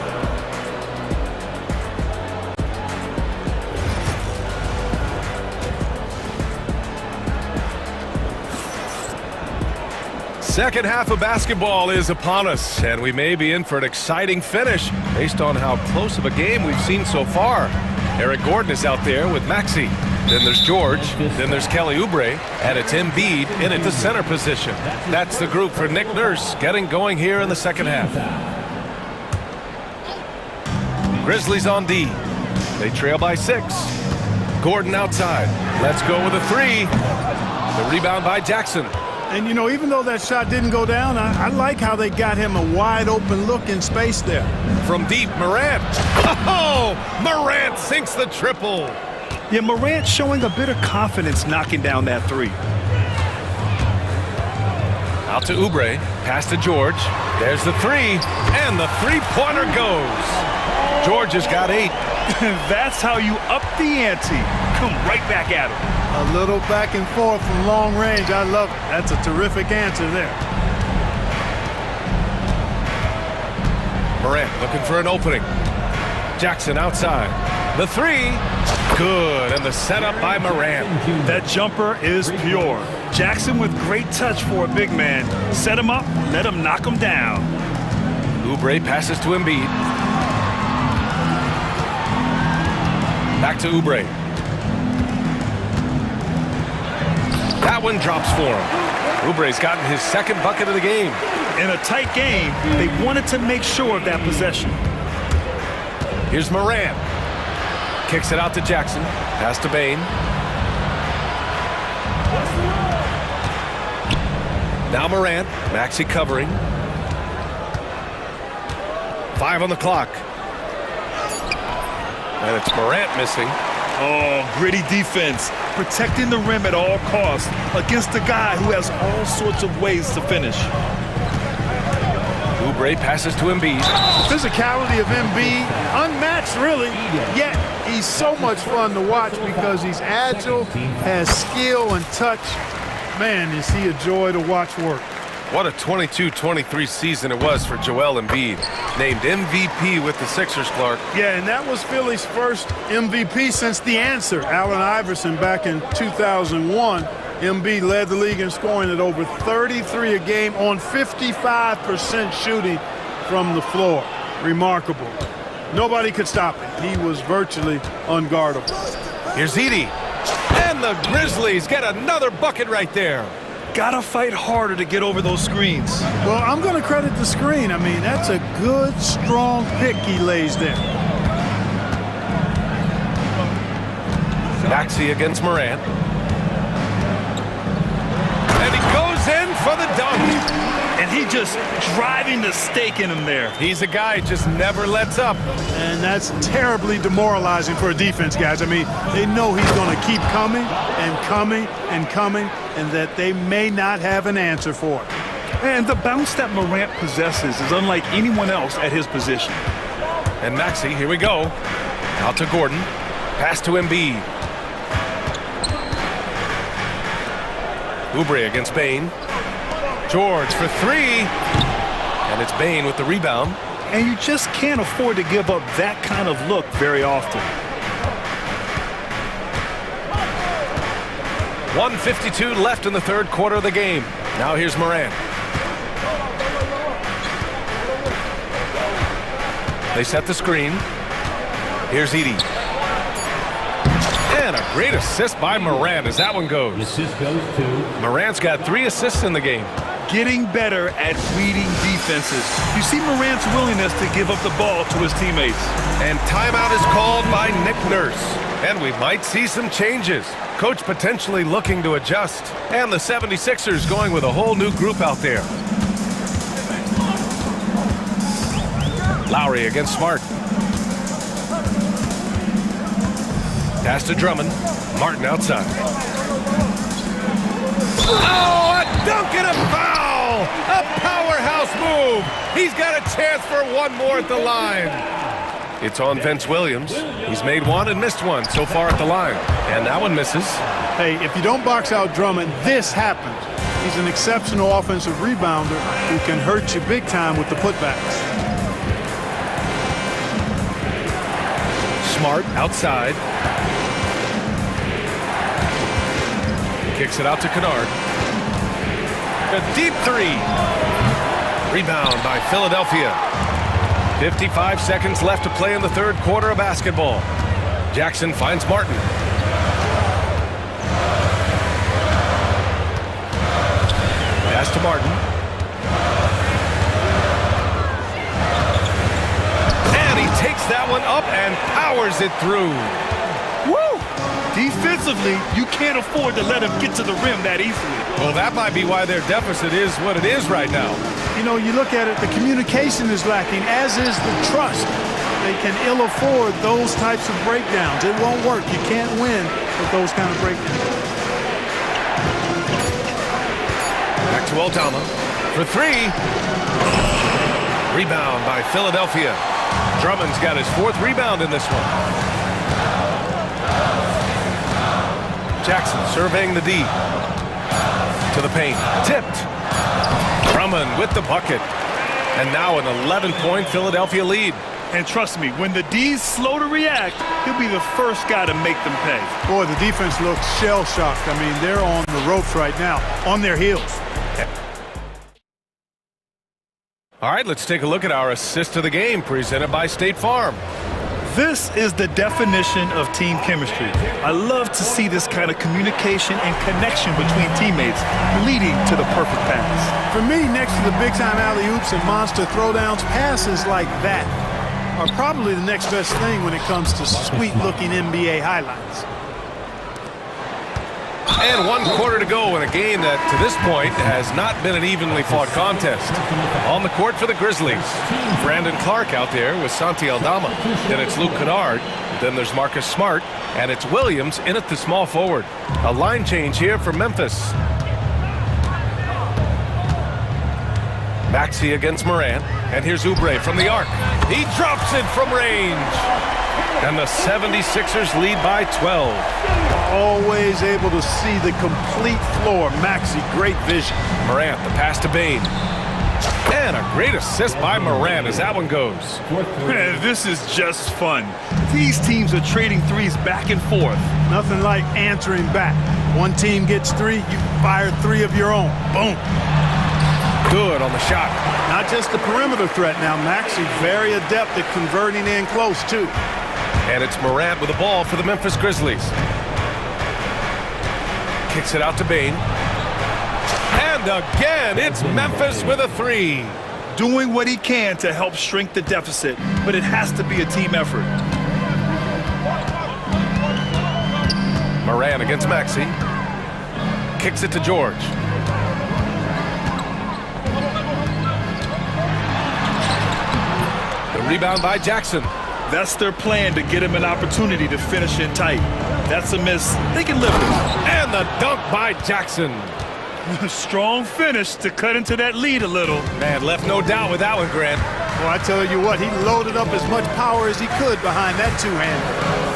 Second half of basketball is upon us, and we may be in for an exciting finish based on how close of a game we've seen so far. Eric Gordon is out there with Maxey. Then there's George. Then there's Kelly Oubre. And it's Embiid in at the center position. That's the group for Nick Nurse getting going here in the second half. Grizzlies on D. They trail by 6. Gordon outside. Let's go with a 3. The rebound by Jackson. And, you know, even though that shot didn't go down, I like how they got him a wide-open look in space there. From deep, Morant. Oh, Morant sinks the triple. Yeah, Morant showing a bit of confidence knocking down that 3. Out to Oubre. Pass to George. There's the 3. And the three-pointer goes. George has got 8. That's how you up the ante. Come right back at him. A little back and forth from long range. I love it. That's a terrific answer there. Morant looking for an opening. Jackson outside. The 3. Good. And the setup by Morant. That jumper is pure. Jackson with great touch for a big man. Set him up, let him knock him down. Oubre passes to Embiid. Back to Oubre. That one drops for him. Oubre's gotten his second bucket of the game. In a tight game, they wanted to make sure of that possession. Here's Morant. Kicks it out to Jackson. Pass to Bane. Now Morant. Maxey covering. 5 on the clock. And it's Morant missing. Oh, gritty defense. Protecting the rim at all costs against a guy who has all sorts of ways to finish. Oubre passes to Embiid. Physicality of Embiid, unmatched really, yet he's so much fun to watch because he's agile, has skill and touch. Man, is he a joy to watch work. What a 22-23 season it was for Joel Embiid. Named MVP with the Sixers, Clark. Yeah, and that was Philly's first MVP since the answer, Allen Iverson, back in 2001. Embiid led the league in scoring at over 33 a game on 55% shooting from the floor. Remarkable. Nobody could stop him. He was virtually unguardable. Here's Edey. And the Grizzlies get another bucket right there. Gotta fight harder to get over those screens. Well, I'm going to credit the screen. I mean, that's a good, strong pick he lays there. Maxey against Morant. He just driving the stake in him there. He's a guy who just never lets up. And that's terribly demoralizing for a defense, guys. I mean, they know he's going to keep coming and coming and coming, and that they may not have an answer for it. And the bounce that Morant possesses is unlike anyone else at his position. And Maxey, here we go. Out to Gordon. Pass to Embiid. Oubre against Bane. George for three. And it's Bane with the rebound. And you just can't afford to give up that kind of look very often. 1:52 left in the third quarter of the game. Now here's Morant. They set the screen. Here's Edey. And a great assist by Morant as that one goes. Assist goes to Morant's got 3 assists in the game. Getting better at reading defenses. You see Morant's willingness to give up the ball to his teammates. And timeout is called by Nick Nurse. And we might see some changes. Coach potentially looking to adjust. And the 76ers going with a whole new group out there. Lowry against Smart. Pass to Drummond. Martin outside. Oh, a dunk and a foul! A powerhouse move! He's got a chance for one more at the line. It's on Vince Williams. He's made one and missed one so far at the line. And that one misses. Hey, if you don't box out Drummond, this happens. He's an exceptional offensive rebounder who can hurt you big time with the putbacks. Smart outside. Kicks it out to Kennard. A deep three. Rebound by Philadelphia. 55 seconds left to play in the third quarter of basketball. Jackson finds Martin. Pass to Martin. And he takes that one up and powers it through. Woo! Defensively, you can't afford to let him get to the rim that easily. Well, that might be why their deficit is what it is right now. You know, you look at it, the communication is lacking, as is the trust. They can ill afford those types of breakdowns. It won't work. You can't win with those kind of breakdowns. Back to Aldama for three. Rebound by Philadelphia. Drummond's got his 4th rebound in this one. Jackson surveying the D. To the paint. Tipped. Drummond with the bucket. And now an 11-point Philadelphia lead. And trust me, when the D's slow to react, he'll be the first guy to make them pay. Boy, the defense looks shell-shocked. I mean, they're on the ropes right now, on their heels. All right, let's take a look at our assist of the game presented by State Farm. This is the definition of team chemistry. I love to see this kind of communication and connection between teammates leading to the perfect pass. For me, next to the big-time alley-oops and monster throwdowns, passes like that are probably the next best thing when it comes to sweet-looking NBA highlights. And 1 quarter to go in a game that, to this point, has not been an evenly fought contest. On the court for the Grizzlies, Brandon Clark out there with Santi Aldama. Then it's Luke Kennard. Then there's Marcus Smart. And it's Williams in at the small forward. A line change here for Memphis. Maxey against Morant. And here's Oubre from the arc. He drops it from range. And the 76ers lead by 12. Always able to see the complete floor. Maxey, great vision. Morant, the pass to Bane. And a great assist by Morant as that one goes. Man, this is just fun. These teams are trading threes back and forth. Nothing like answering back. One team gets 3, you fire 3 of your own. Boom. Good on the shot. Not just the perimeter threat now. Maxey very adept at converting in close, too. And it's Morant with the ball for the Memphis Grizzlies. Kicks it out to Bane. And again, it's Memphis with a 3. Doing what he can to help shrink the deficit, but it has to be a team effort. Morant against Maxey. Kicks it to George. rebound by Jackson. That's their plan, to get him an opportunity to finish in tight. That's a miss. They can live with it. And the dunk by Jackson. Strong finish to cut into that lead a little. Man, left no doubt with that one, Grant. Well, I tell you what, he loaded up as much power as he could behind that two-hander.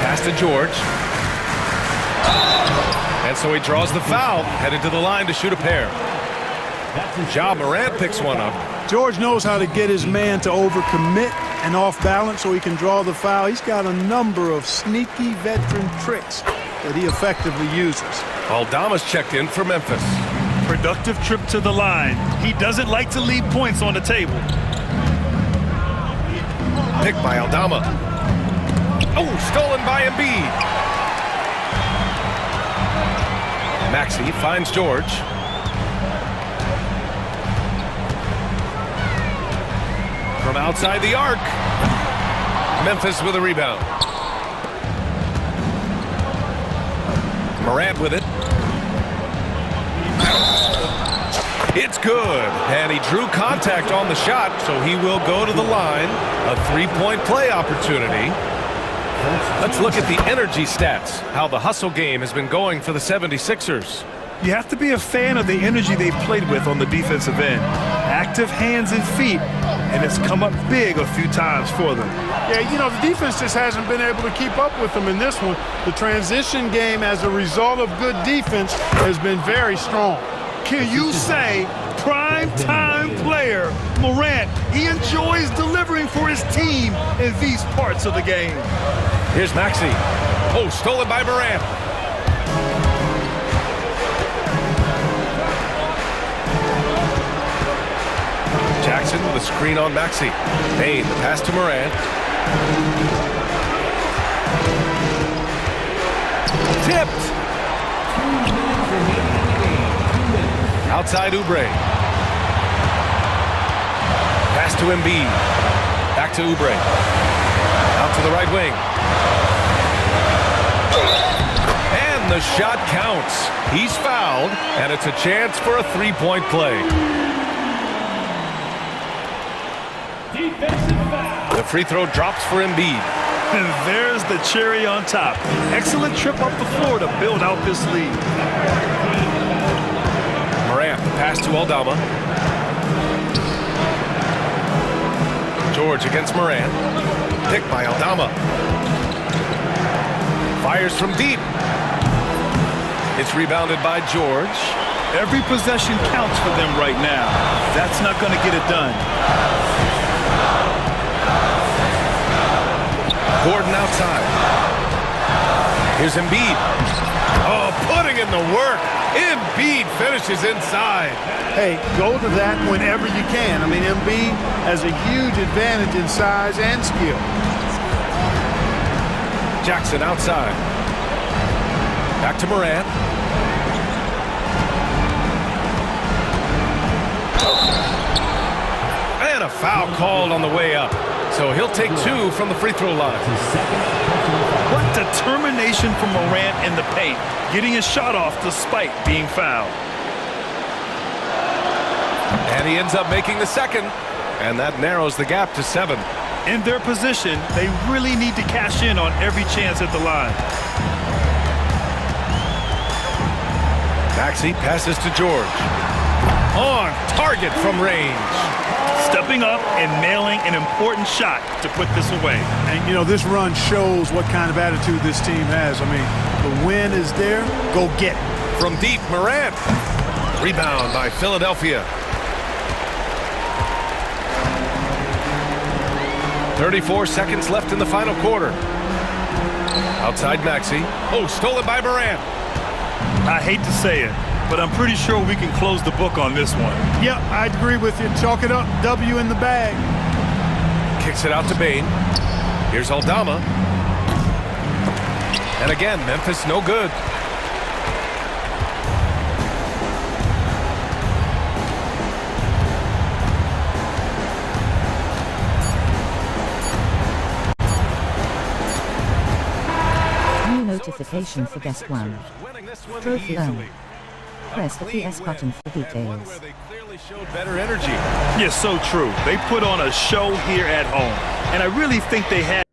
Pass to George. And so he draws the foul, headed to the line to shoot a pair. Ja Morant picks one up. George knows how to get his man to overcommit and off balance so he can draw the foul. He's got a number of sneaky veteran tricks that he effectively uses. Aldama's checked in for Memphis. Productive trip to the line. He doesn't like to leave points on the table. Picked by Aldama. Oh, stolen by Embiid. Maxey finds George. From outside the arc. Memphis with a rebound. Morant with it. It's good. And he drew contact on the shot, so he will go to the line. A three-point play opportunity. Let's look at the energy stats, how the hustle game has been going for the 76ers. You have to be a fan of the energy they've played with on the defensive end. Active hands and feet, and it's come up big a few times for them. Yeah, you know, the defense just hasn't been able to keep up with them in this one. The transition game, as a result of good defense, has been very strong. Can you say prime-time player Morant, he enjoys delivering for his team in these parts of the game? Here's Maxey. Oh, stolen by Morant. Jackson with a screen on Maxey. Payne, the pass to Morant. Tipped. Outside Oubre. Pass to Embiid. Back to Oubre. Out to the right wing. And the shot counts. He's fouled, and it's a chance for a three-point play. The free throw drops for Embiid. And there's the cherry on top. Excellent trip up the floor to build out this lead. Morant, pass to Aldama. George against Morant. Picked by Aldama. Fires from deep. It's rebounded by George. Every possession counts for them right now. That's not going to get it done. Gordon outside. Here's Embiid. Oh, putting in the work. Embiid finishes inside. Hey, go to that whenever you can. I mean, Embiid has a huge advantage in size and skill. Jackson outside. Back to Morant. And a foul called on the way up. So he'll take two from the free throw line. What determination from Morant in the paint, getting his shot off despite being fouled. And he ends up making the second, and that narrows the gap to 7. In their position, they really need to cash in on every chance at the line. Maxey passes to George. On target from range. Stepping up and nailing an important shot to put this away. And, you know, this run shows what kind of attitude this team has. I mean, the win is there. Go get it. From deep, Morant. Rebound by Philadelphia. 34 seconds left in the final quarter. Outside Maxey. Oh, stolen by Morant. I hate to say it, but I'm pretty sure we can close the book on this one. Yep, I'd agree with you. Chalk it up. W in the bag. Kicks it out to Bane. Here's Aldama. And again, Memphis no good. New notification for guest one. Trophy earned. Press the PS button for details. They clearly showed better energy. Yeah, so true. They put on a show here at home, and I really think they had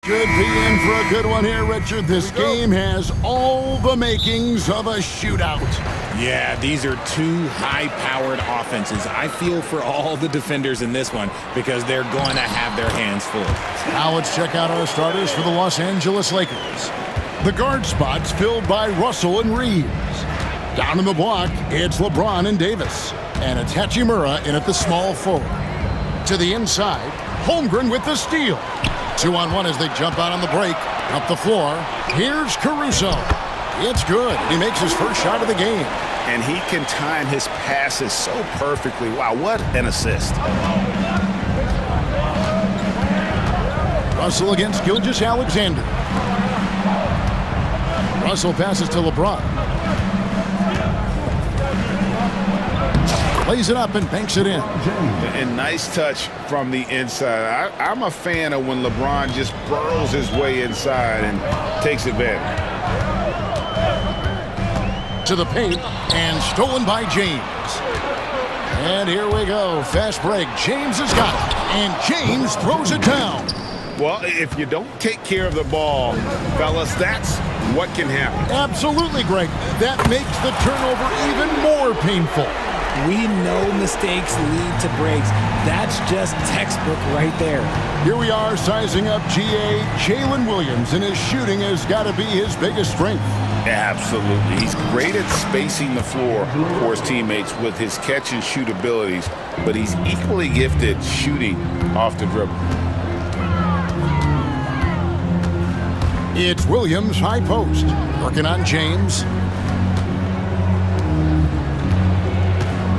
Should be in for a good one here, Richard. This game has all the makings of a shootout. Yeah, these are two high-powered offenses. I feel for all the defenders in this one because they're going to have their hands full. Now let's check out our starters for the Los Angeles Lakers. The guard spots filled by Russell and Reeves. Down in the block, it's LeBron and Davis. And it's Hachimura in at the small forward. To the inside, Holmgren with the steal. 2-on-1 as they jump out on the break. Up the floor, here's Caruso. It's good. He makes his first shot of the game. And he can time his passes so perfectly. Wow, what an assist. Russell against Gilgeous-Alexander. Russell passes to LeBron. Lays it up and banks it in. And nice touch from the inside. I'm a fan of when LeBron just burrows his way inside and takes advantage. To the paint and stolen by James. And here we go. Fast break. James has got it. And James throws it down. Well, if you don't take care of the ball, fellas, that's what can happen. Absolutely, Greg. That makes the turnover even more painful. We know mistakes lead to breaks. That's just textbook right there. Here we are sizing up GA Jalen Williams, and his shooting has got to be his biggest strength. Absolutely. He's great at spacing the floor for his teammates with his catch and shoot abilities, but he's equally gifted shooting off the dribble. It's Williams high post, working on James.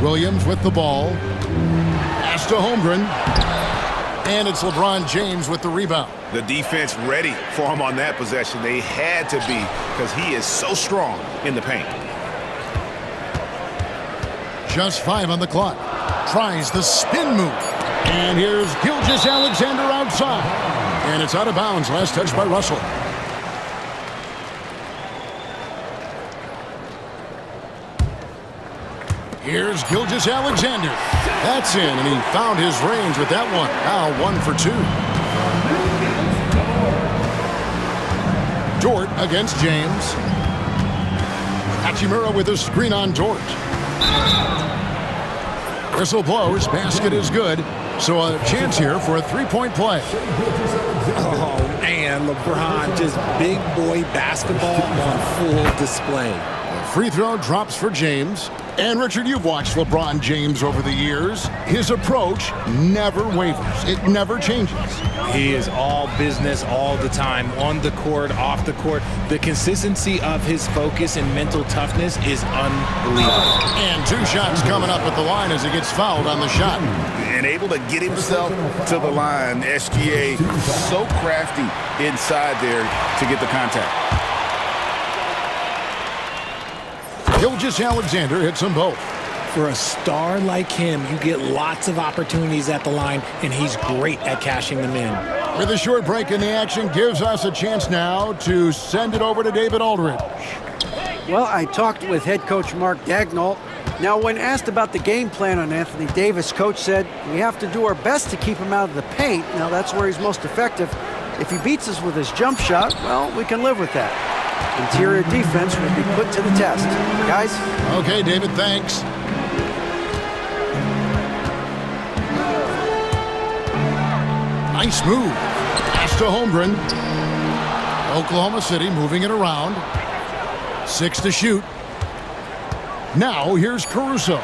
Williams with the ball. Pass to Holmgren. And it's LeBron James with the rebound. The defense ready for him on that possession. They had to be because he is so strong in the paint. Just 5 on the clock. Tries the spin move. And here's Gilgeous-Alexander outside. And it's out of bounds. Last touch by Russell. Here's Gilgeous-Alexander. That's in, and he found his range with that one. Now 1 for 2. Dort against James. Hachimura with a screen on Dort. Whistle blows. Basket is good. So a chance here for a three-point play. Oh, man, LeBron, just big boy basketball on full display. The free throw drops for James. And Richard, you've watched LeBron James over the years. His approach never wavers. It never changes. He is all business all the time, on the court, off the court. The consistency of his focus and mental toughness is unbelievable. And 2 shots coming up at the line as he gets fouled on the shot. And able to get himself to the line. SGA so crafty inside there to get the contact. Gilgeous-Alexander hits them both. For a star like him, you get lots of opportunities at the line, and he's great at cashing them in. With a short break in the action, gives us a chance now to send it over to David Aldridge. Well, I talked with head coach Mark Dagnall. Now, when asked about the game plan on Anthony Davis, coach said, we have to do our best to keep him out of the paint. Now, that's where he's most effective. If he beats us with his jump shot, well, we can live with that. Interior defense will be put to the test. Guys? Okay, David, thanks. Nice move. Pass to Holmgren. Oklahoma City moving it around. 6 to shoot. Now here's Caruso.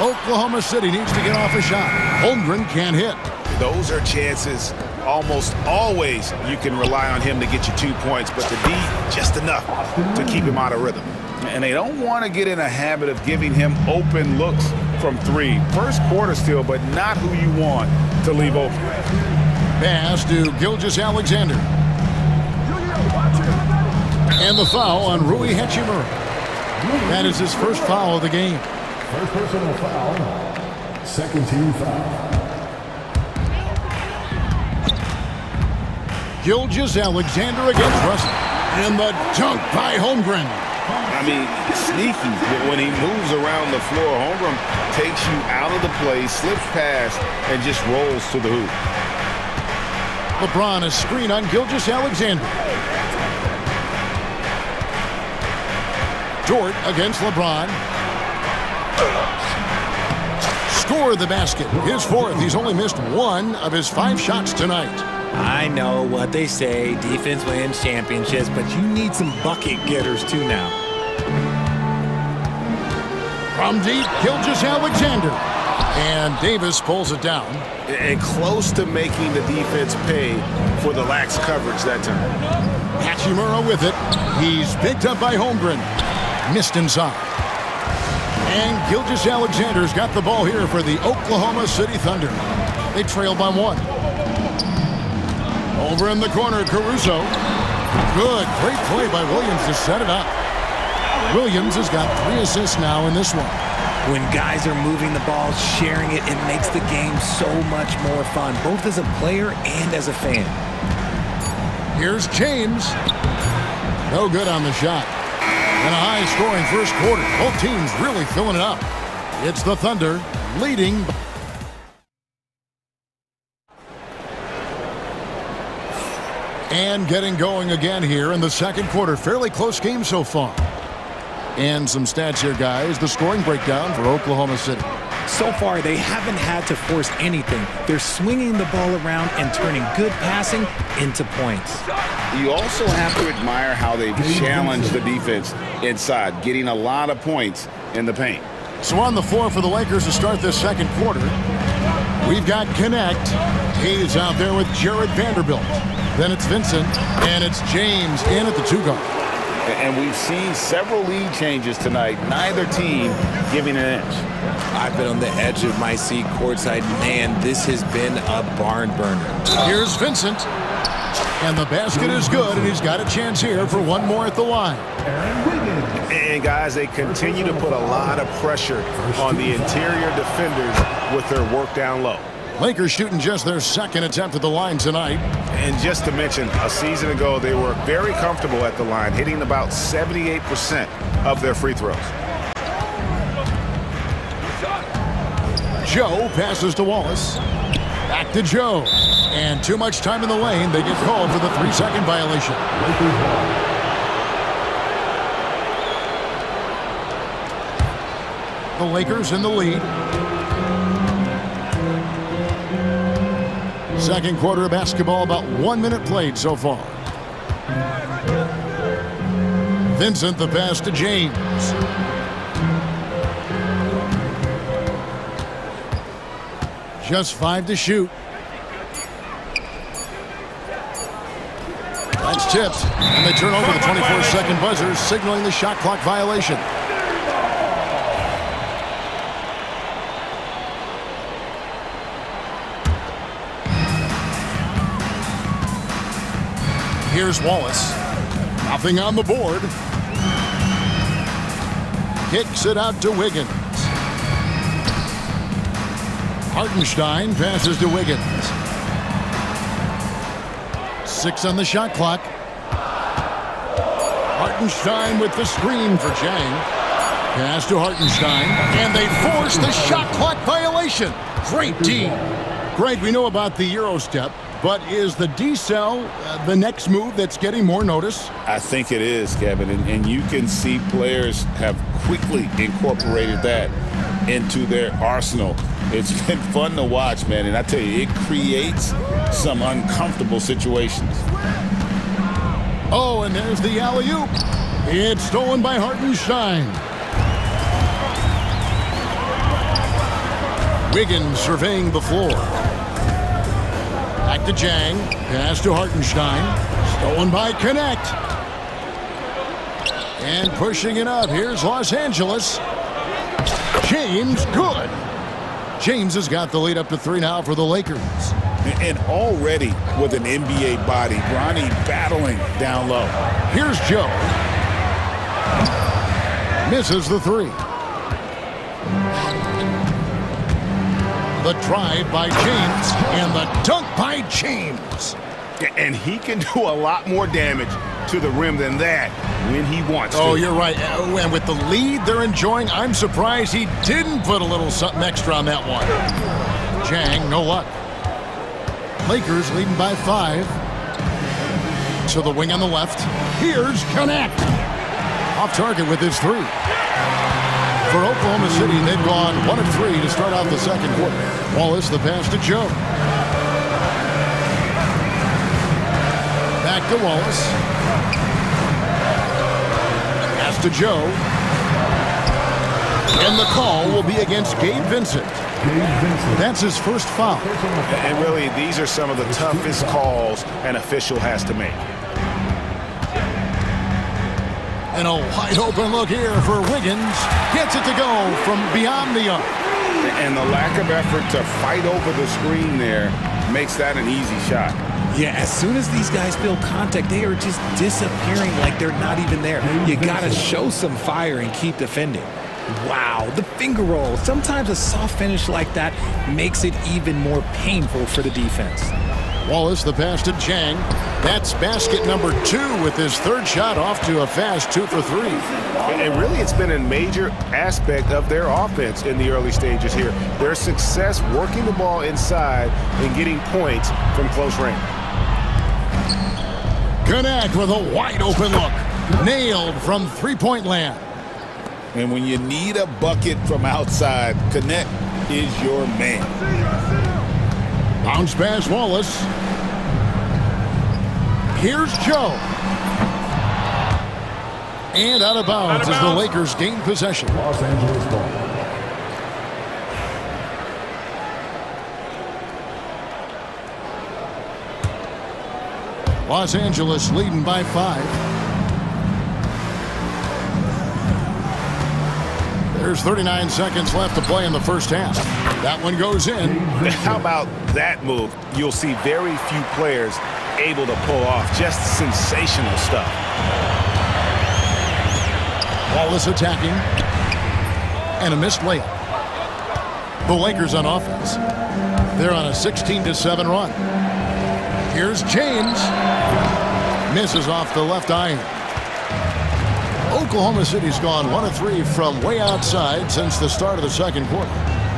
Oklahoma City needs to get off a shot. Holmgren can't hit. Those are chances. Almost always you can rely on him to get you 2 points, but the D just enough to keep him out of rhythm. And they don't want to get in a habit of giving him open looks from 3. First quarter still, but not who you want to leave open. Pass to Gilgeous-Alexander. And the foul on Rui Hachimura. That is his first foul of the game. First personal foul. Second team foul. Gilgeous-Alexander against Russell. And the dunk by Holmgren. I mean, sneaky, but when he moves around the floor, Holmgren takes you out of the play, slips past, and just rolls to the hoop. LeBron a screen on Gilgeous-Alexander. Dort against LeBron. Score the basket. His fourth. He's only missed one of his 5 shots tonight. I know what they say, defense wins championships, but you need some bucket getters too now. From deep, Gilgeous-Alexander. And Davis pulls it down. And close to making the defense pay for the lax coverage that time. Hachimura with it. He's picked up by Holmgren. Missed inside. And Gilgeous-Alexander's got the ball here for the Oklahoma City Thunder. They trail by 1. Over in the corner, Caruso. Good, great play by Williams to set it up. Williams has got 3 assists now in this one. When guys are moving the ball, sharing it, it makes the game so much more fun, both as a player and as a fan. Here's James. No good on the shot. And a high-scoring first quarter. Both teams really filling it up. It's the Thunder leading. And getting going again here in the second quarter. Fairly close game so far. And some stats here, guys. The scoring breakdown for Oklahoma City. So far, they haven't had to force anything. They're swinging the ball around and turning good passing into points. You also have to admire how they've challenged the defense inside, getting a lot of points in the paint. So on the floor for the Lakers to start this second quarter, we've got Connect. He's out there with Jared Vanderbilt. Then it's Vincent, and it's James in at the 2-guard. And we've seen several lead changes tonight, neither team giving an inch. I've been on the edge of my seat courtside. Man, this has been a barn burner. Here's Vincent. And the basket is good, and he's got a chance here for one more at the line. And guys, they continue to put a lot of pressure on the interior defenders with their work down low. Lakers shooting just their second attempt at the line tonight. And just to mention, a season ago, they were very comfortable at the line, hitting about 78% of their free throws. Joe passes to Wallace. Back to Joe. And too much time in the lane. They get called for the 3-second violation. The Lakers in the lead. Second quarter of basketball, about 1 minute played so far. Vincent, the pass to James. Just 5 to shoot. That's tipped, and they turn over the 24-second buzzer, signaling the shot clock violation. Here's Wallace. Nothing on the board. Kicks it out to Wiggins. Hartenstein passes to Wiggins. 6 on the shot clock. Hartenstein with the screen for Chang. Pass to Hartenstein. And they force the shot clock violation. Great D. Greg, we know about the Euro step, but is the decel the next move that's getting more notice? I think it is, Kevin, and you can see players have quickly incorporated that into their arsenal. It's been fun to watch, man, and I tell you, it creates some uncomfortable situations. Oh, and there's the alley-oop. It's stolen by Hartenstein. Wiggins surveying the floor. Back to Jang. Pass to Hartenstein. Stolen by Connect. And pushing it up. Here's Los Angeles. James, good. James has got the lead up to 3 now for the Lakers. And already with an NBA body, Bronny battling down low. Here's Joe. Misses the 3. The drive by James and the dunk by James. And he can do a lot more damage to the rim than that when he wants to. Oh, you're right. And with the lead they're enjoying, I'm surprised he didn't put a little something extra on that one. Jang, no luck. Lakers leading by 5. To the wing on the left. Here's Connect. Off target with his 3. For Oklahoma City, they've gone 1 of 3 to start out the second quarter. Wallace, the pass to Joe. Back to Wallace. Pass to Joe. And the call will be against Gabe Vincent. That's his first foul. And really, these are some of the toughest calls an official has to make. And a wide open look here for Wiggins. Gets it to go from beyond the arc. And the lack of effort to fight over the screen there makes that an easy shot. Yeah, as soon as these guys feel contact, they are just disappearing like they're not even there. You got to show some fire and keep defending. Wow, the finger roll. Sometimes a soft finish like that makes it even more painful for the defense. Wallace, the pass to Chang. That's basket number 2 with his third shot off to a fast 2 for 3. And really, it's been a major aspect of their offense in the early stages here. Their success working the ball inside and getting points from close range. Connect with a wide open look. Nailed from three-point land. And when you need a bucket from outside, Connect is your man. Bounce pass Wallace. Here's Joe. And out of bounds as the Lakers gain possession. Los Angeles ball. Los Angeles leading by 5. There's 39 seconds left to play in the first half. That one goes in. How about that move? You'll see very few players able to pull off. Just sensational stuff. Wallace attacking. And a missed layup. The Lakers on offense. They're on a 16-7 run. Here's James. Misses off the left iron. Oklahoma City's gone 1 of 3 from way outside since the start of the second quarter.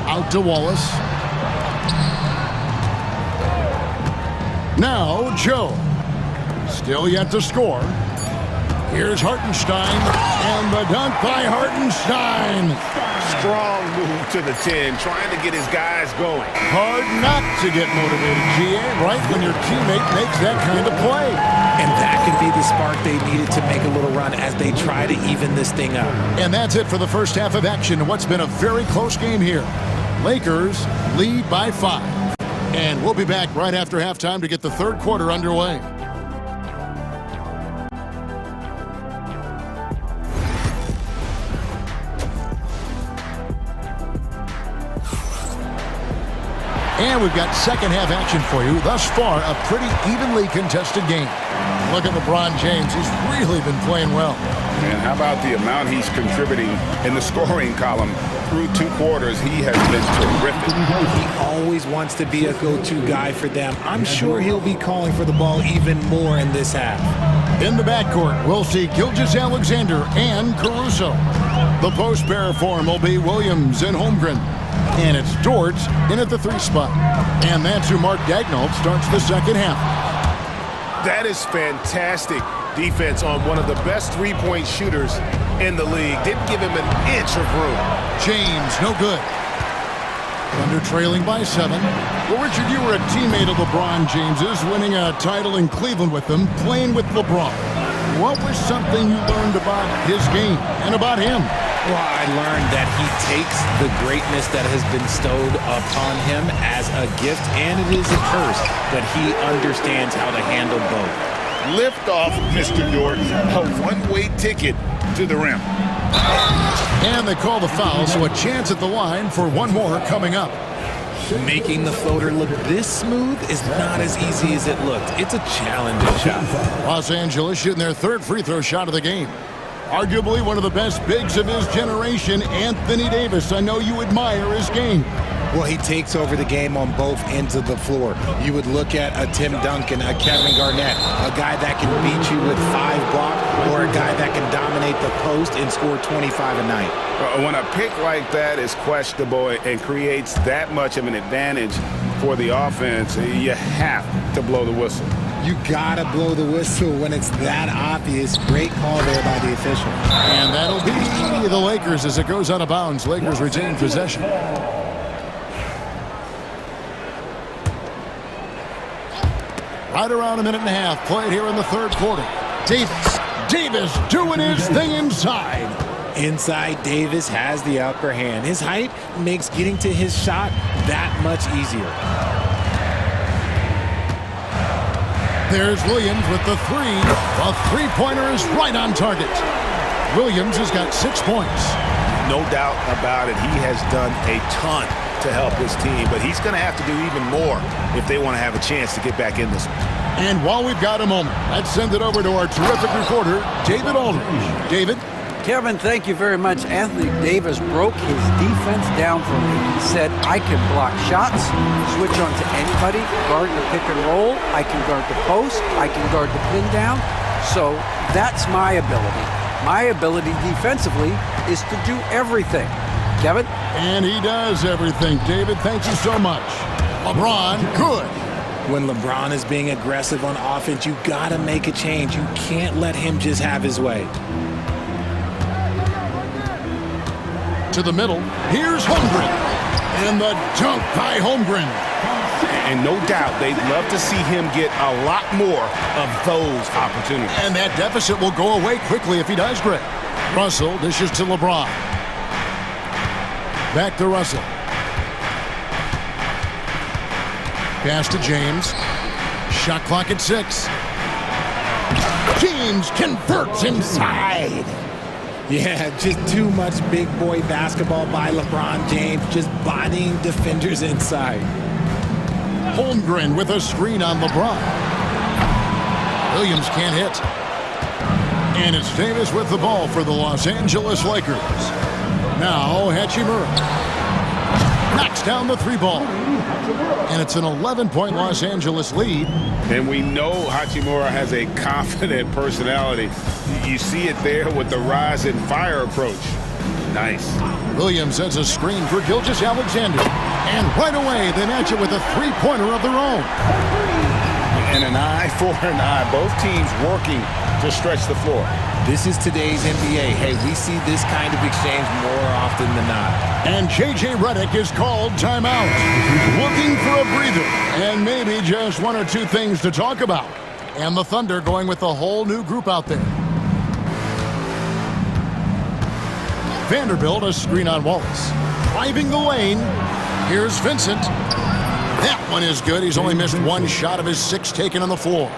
Out to Wallace. Now Joe. Still yet to score. Here's Hartenstein. And the dunk by Hartenstein. Strong move to the 10, trying to get his guys going. Hard not to get motivated, GA, right when your teammate makes that kind of play. And that could be the spark they needed to make a little run as they try to even this thing up. And that's it for the first half of action in what's been a very close game here. Lakers lead by 5. And we'll be back right after halftime to get the third quarter underway. And we've got second half action for you. Thus far, a pretty evenly contested game. Look at LeBron James. He's really been playing well. And how about the amount he's contributing in the scoring column? Through 2 quarters, he has been terrific. He always wants to be a go-to guy for them. I'm sure he'll be calling for the ball even more in this half. In the backcourt, we'll see Gilgeous-Alexander and Caruso. The post pair form will be Williams and Holmgren. And it's Dort in at the 3 spot. And that's who Mark Daigneault starts the second half. That is fantastic defense on one of the best three-point shooters in the league. Didn't give him an inch of room. James, no good. Thunder trailing by 7. Well, Richard, you were a teammate of LeBron James's, winning a title in Cleveland with him, playing with LeBron. What was something you learned about his game and about him? Well, I learned that he takes the greatness that has been bestowed upon him as a gift, and it is a curse, but he understands how to handle both. Lift off, Mr. Dort. A one-way ticket to the rim. And they call the foul, so a chance at the line for one more coming up. Making the floater look this smooth is not as easy as it looked. It's a challenging shot. Los Angeles shooting their third free throw shot of the game. Arguably one of the best bigs of his generation, Anthony Davis. I know you admire his game. Well, he takes over the game on both ends of the floor. You would look at a Tim Duncan, a Kevin Garnett, a guy that can beat you with 5 blocks, or a guy that can dominate the post and score 25 a night. When a pick like that is questionable and creates that much of an advantage, for the offense, you have to blow the whistle. You gotta blow the whistle when it's that obvious. Great call there by the official. And that'll be the Lakers as it goes out of bounds. Lakers retain possession. Right around a minute and a half played here in the third quarter. Davis doing his thing inside. Inside, Davis has the upper hand. His height makes getting to his shot that much easier. There's Williams with the three. The three-pointer is right on target. Williams has got 6 points. No doubt about it. He has done a ton to help his team, but he's going to have to do even more if they want to have a chance to get back in this one. And while we've got a moment, let's send it over to our terrific reporter, David Aldridge. David? Kevin, thank you very much. Anthony Davis broke his defense down for me. He said, I can block shots, switch on to anybody, guard the pick and roll, I can guard the post, I can guard the pin down. So that's my ability. My ability defensively is to do everything. Kevin? And he does everything. David, thank you so much. LeBron, good. When LeBron is being aggressive on offense, you gotta make a change. You can't let him just have his way. To the middle, here's Holmgren. And the dunk by Holmgren. And no doubt, they'd love to see him get a lot more of those opportunities. And that deficit will go away quickly if he does, Greg. Russell dishes to LeBron. Back to Russell. Pass to James. Shot clock at 6. James converts inside. Yeah, just too much big boy basketball by LeBron James, just bodying defenders inside. Holmgren with a screen on LeBron. Williams can't hit. And it's Davis with the ball for the Los Angeles Lakers. Now Hachimura knocks down the three ball. And it's an 11-point Los Angeles lead. And we know Hachimura has a confident personality. You see it there with the rise and fire approach. Nice. Williams sends a screen for Gilgeous-Alexander. And right away, they match it with a three-pointer of their own. And an eye for an eye. Both teams working to stretch the floor. This is today's NBA. Hey, we see this kind of exchange more often than not. And J.J. Redick is called timeout. Looking for a breather. And maybe just one or two things to talk about. And the Thunder going with a whole new group out there. Vanderbilt, a screen on Wallace. Driving the lane. Here's Vincent. That one is good. He's only missed one shot of his 6 taken on the floor.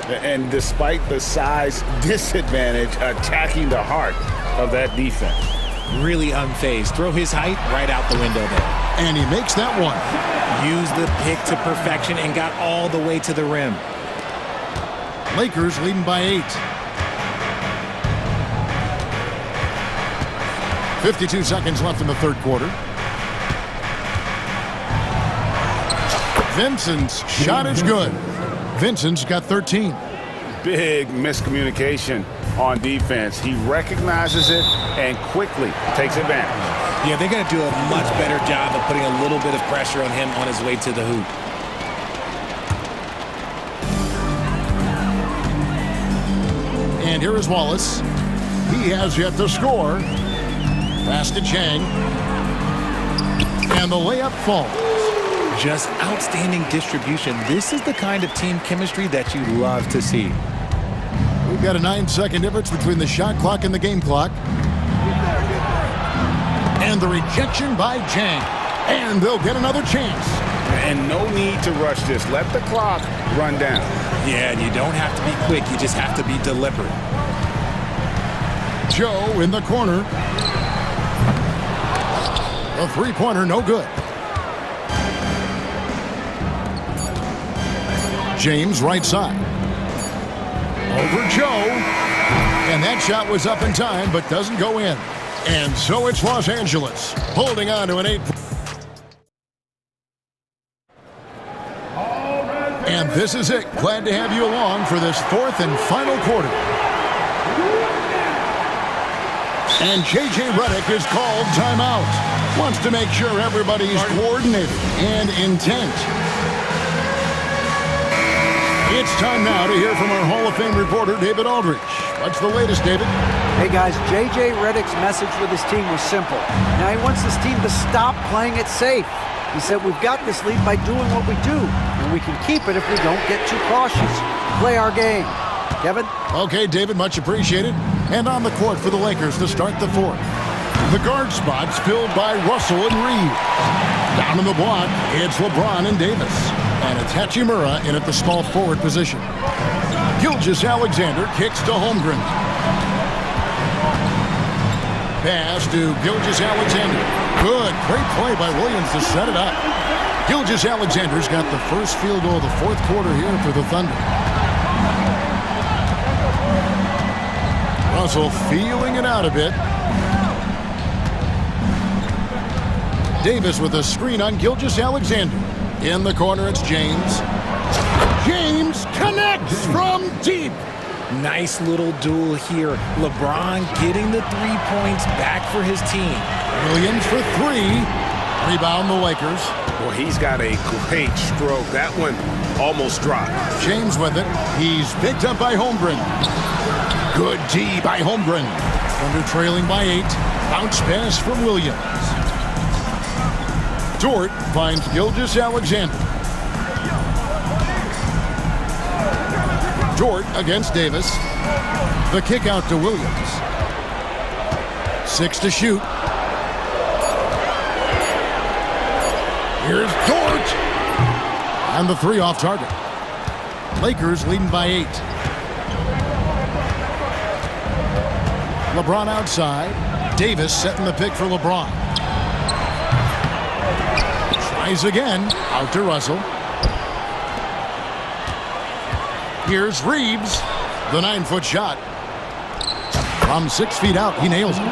And despite the size disadvantage, attacking the heart of that defense. Really unfazed. Throw his height right out the window there. And he makes that one. Used the pick to perfection and got all the way to the rim. Lakers leading by 8. 52 seconds left in the third quarter. Vincent's shot is good. Vincent's got 13. Big miscommunication on defense. He recognizes it and quickly takes advantage. Yeah, they're going to do a much better job of putting a little bit of pressure on him on his way to the hoop. And here is Wallace. He has yet to score. Pass to Chang. And the layup falls. Just outstanding distribution. This is the kind of team chemistry that you love to see. We've got a 9-second difference between the shot clock and the game clock. And the rejection by Chang. And they'll get another chance. And no need to rush this. Let the clock run down. Yeah, and you don't have to be quick. You just have to be deliberate. Joe in the corner. A three-pointer, no good. James right side. Over Joe. And that shot was up in time, but doesn't go in. And so it's Los Angeles holding on to an 8. And this is it. Glad to have you along for this fourth and final quarter. And J.J. Redick is called timeout. Wants to make sure everybody's coordinated and intent. It's time now to hear from our Hall of Fame reporter, David Aldrich. What's the latest, David? Hey guys, J.J. Redick's message with his team was simple. Now he wants this team to stop playing it safe. He said, we've got this lead by doing what we do, and we can keep it if we don't get too cautious. Play our game. Kevin? Okay, David, much appreciated. And on the court for the Lakers to start the fourth. The guard spots filled by Russell and Reeves. Down in the block, it's LeBron and Davis. And it's Hachimura in at the small forward position. Gilgeous-Alexander kicks to Holmgren. Pass to Gilgeous-Alexander. Good, great play by Williams to set it up. Gilgeous-Alexander's got the first field goal of the fourth quarter here for the Thunder. Russell feeling it out a bit. Davis with a screen on Gilgeous-Alexander. In the corner, it's James. James connects from deep. Nice little duel here. LeBron getting the 3 points back for his team. Williams for three. Rebound the Lakers. Well, he's got a great stroke. That one almost dropped. James with it. He's picked up by Holmgren. Good D by Holmgren. Thunder trailing by 8. Bounce pass from Williams. Dort finds Gilgeous-Alexander. Dort against Davis. The kick out to Williams. 6 to shoot. Here's Dort. And the 3 off target. Lakers leading by 8. LeBron outside. Davis setting the pick for LeBron. Tries again. Out to Russell. Here's Reeves. The 9-foot shot. From 6 feet out, he nails it.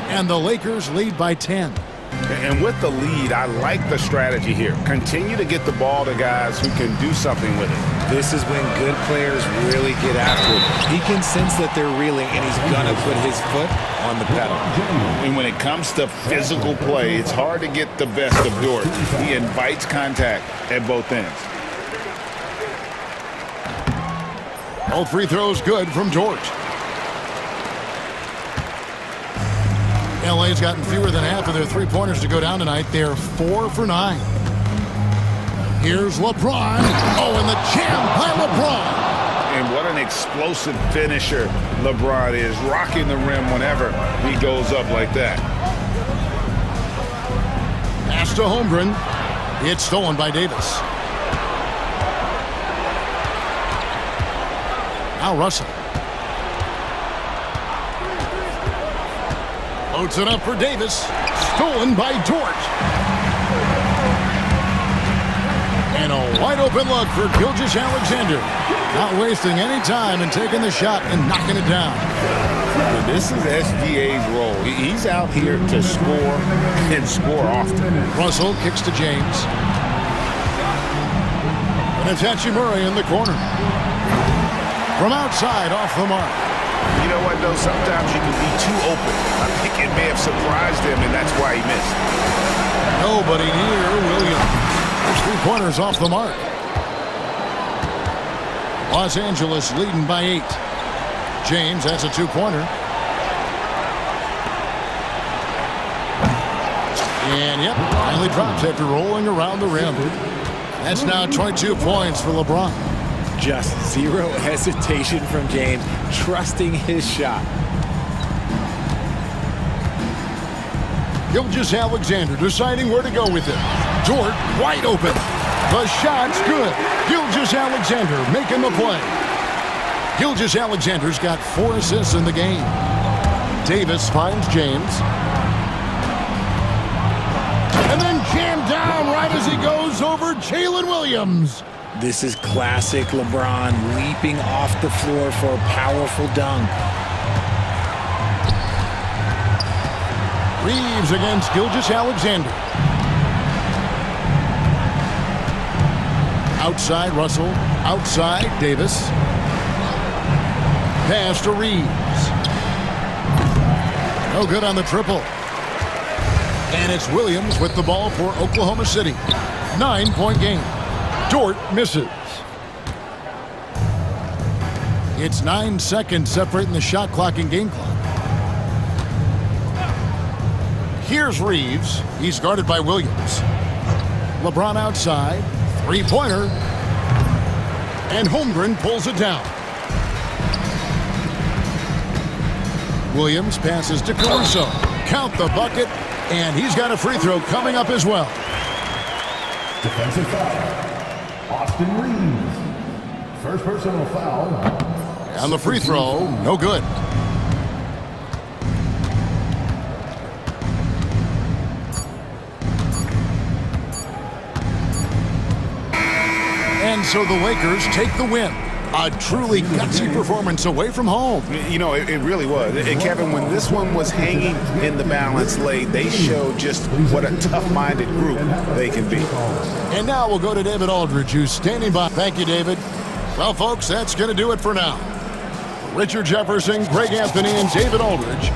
And the Lakers lead by 10. And with the lead, I like the strategy here. Continue to get the ball to guys who can do something with it. This is when good players really get after it. He can sense that they're reeling, and he's going to put his foot on the pedal. And when it comes to physical play, it's hard to get the best of Dort. He invites contact at both ends. All free throws good from Dort. LA's gotten fewer than half of their three-pointers to go down tonight. They're 4 for 9. Here's LeBron. Oh, and the jam by LeBron. And what an explosive finisher LeBron is, rocking the rim whenever he goes up like that. Pass to Holmgren. It's stolen by Davis. Now Russell. Loads it up for Davis. Stolen by Dort. And a wide open look for Gilgeous-Alexander. Not wasting any time and taking the shot and knocking it down. Well, this is SGA's role. He's out here to score and score often. Russell kicks to James. And it's Hachimura in the corner. From outside, off the mark. You know what, though? Sometimes you can be too open. I think it may have surprised him, and that's why he missed. Nobody near Williams. There's 3 pointers off the mark. Los Angeles leading by 8. James, that's a 2-pointer. And, yep, finally drops after rolling around the rim. That's now 22 points for LeBron. Just zero hesitation from James, trusting his shot. Gilgeous-Alexander deciding where to go with it. Dort wide open. The shot's good. Gilgeous-Alexander making the play. Gilgeous-Alexander's got 4 assists in the game. Davis finds James. And then jammed down right as he goes over Jalen Williams. This is classic LeBron leaping off the floor for a powerful dunk. Reeves against Gilgeous-Alexander. Outside Russell. Outside Davis. Pass to Reeves. No good on the triple. And it's Williams with the ball for Oklahoma City. 9-point game. Dort misses. It's 9 seconds separating the shot clock and game clock. Here's Reeves. He's guarded by Williams. LeBron outside. Three-pointer. And Holmgren pulls it down. Williams passes to Caruso. Count the bucket. And he's got a free throw coming up as well. Defensive foul. Austin Reeves. First personal foul. And the free throw, no good. And so the Lakers take the win. A truly gutsy performance away from home. You know, it really was. And Kevin, when this one was hanging in the balance late, they showed just what a tough-minded group they can be. And now we'll go to David Aldridge, who's standing by. Thank you, David. Well, folks, that's going to do it for now. Richard Jefferson, Greg Anthony, and David Aldridge.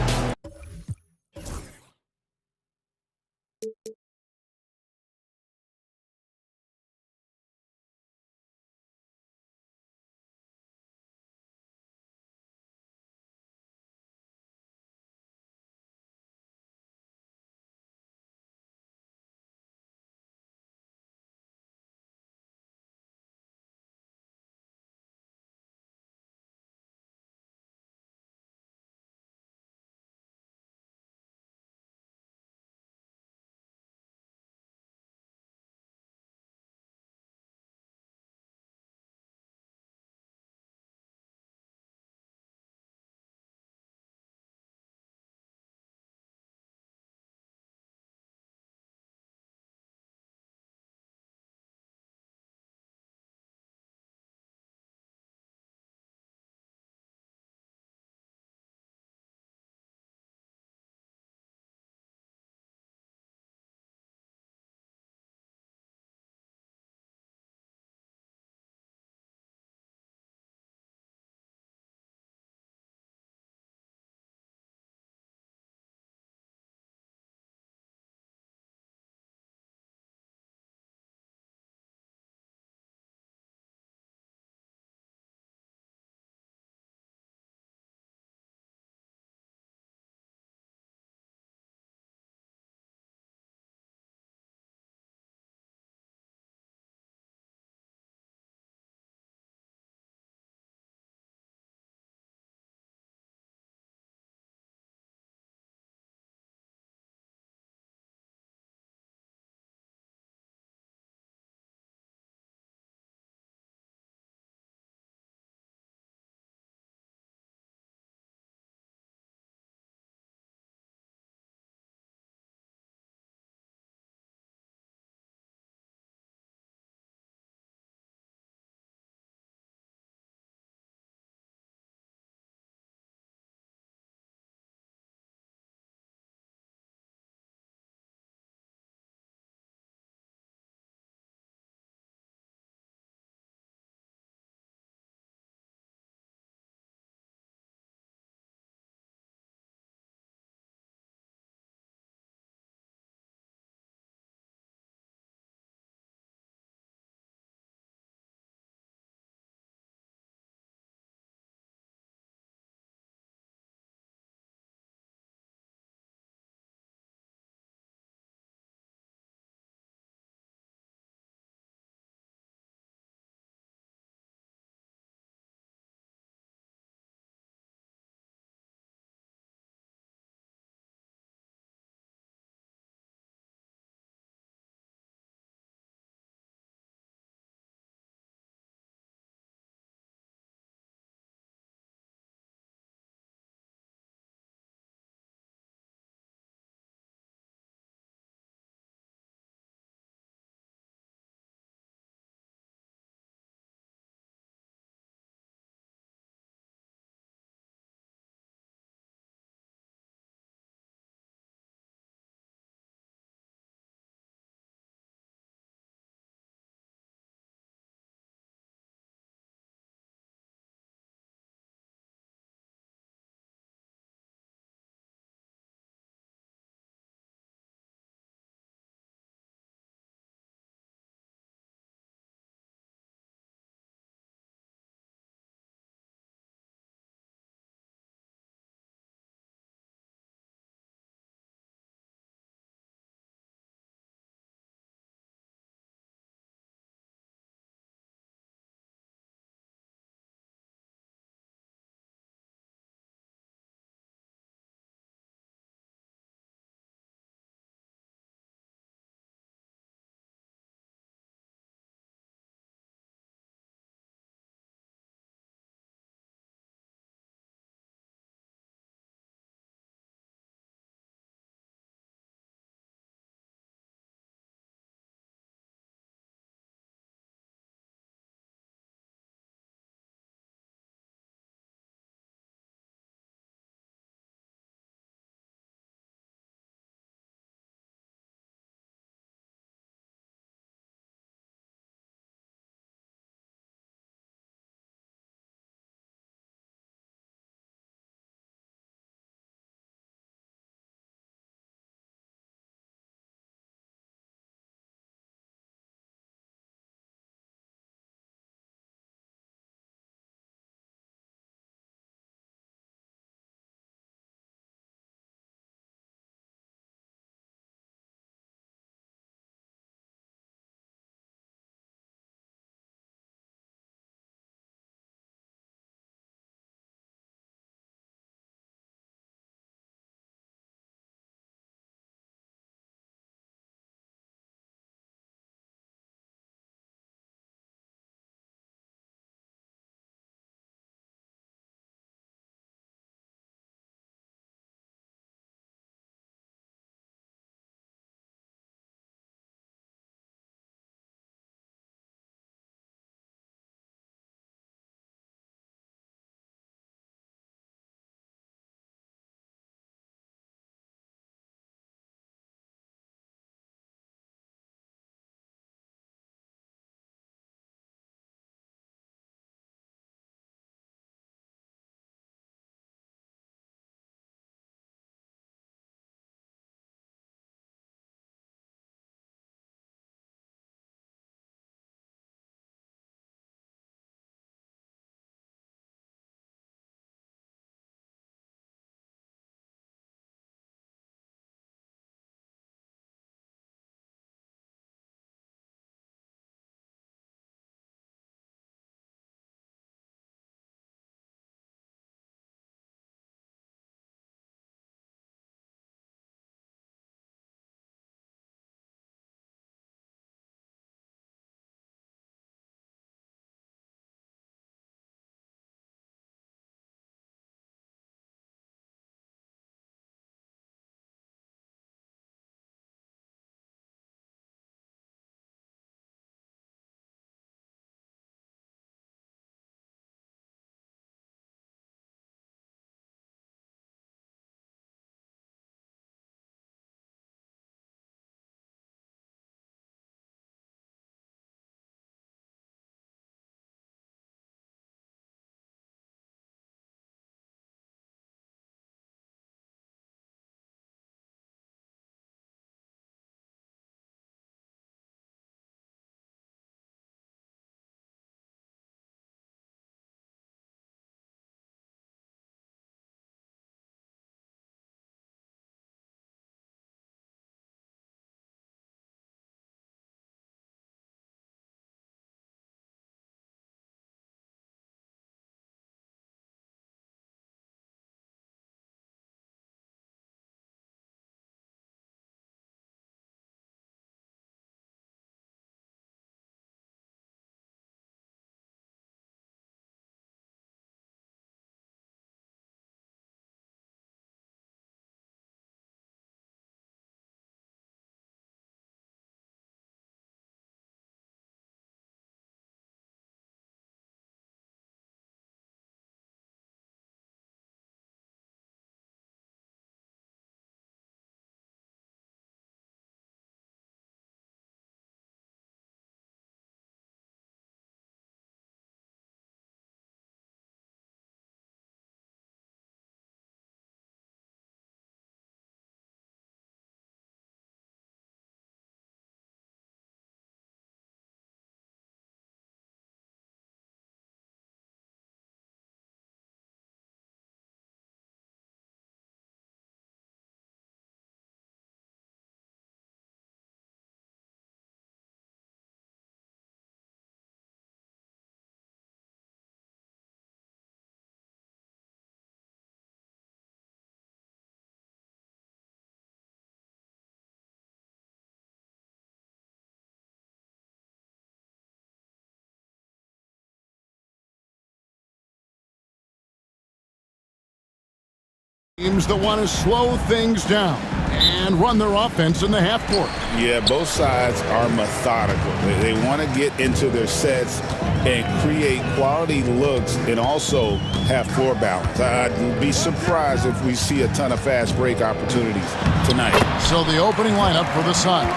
Teams that want to slow things down and run their offense in the half court. Yeah, both sides are methodical. They want to get into their sets and create quality looks and also have floor balance. I'd be surprised if we see a ton of fast break opportunities tonight. So the opening lineup for the Suns.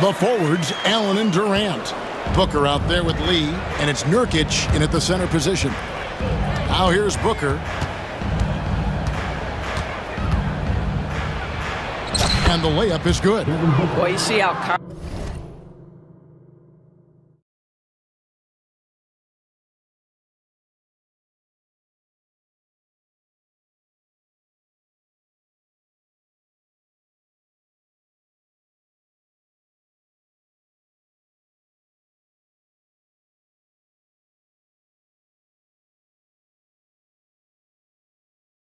The forwards, Allen and Durant. Booker out there with Lee, and it's Nurkic in at the center position. Now here's Booker. And the layup is good. Boy, you see how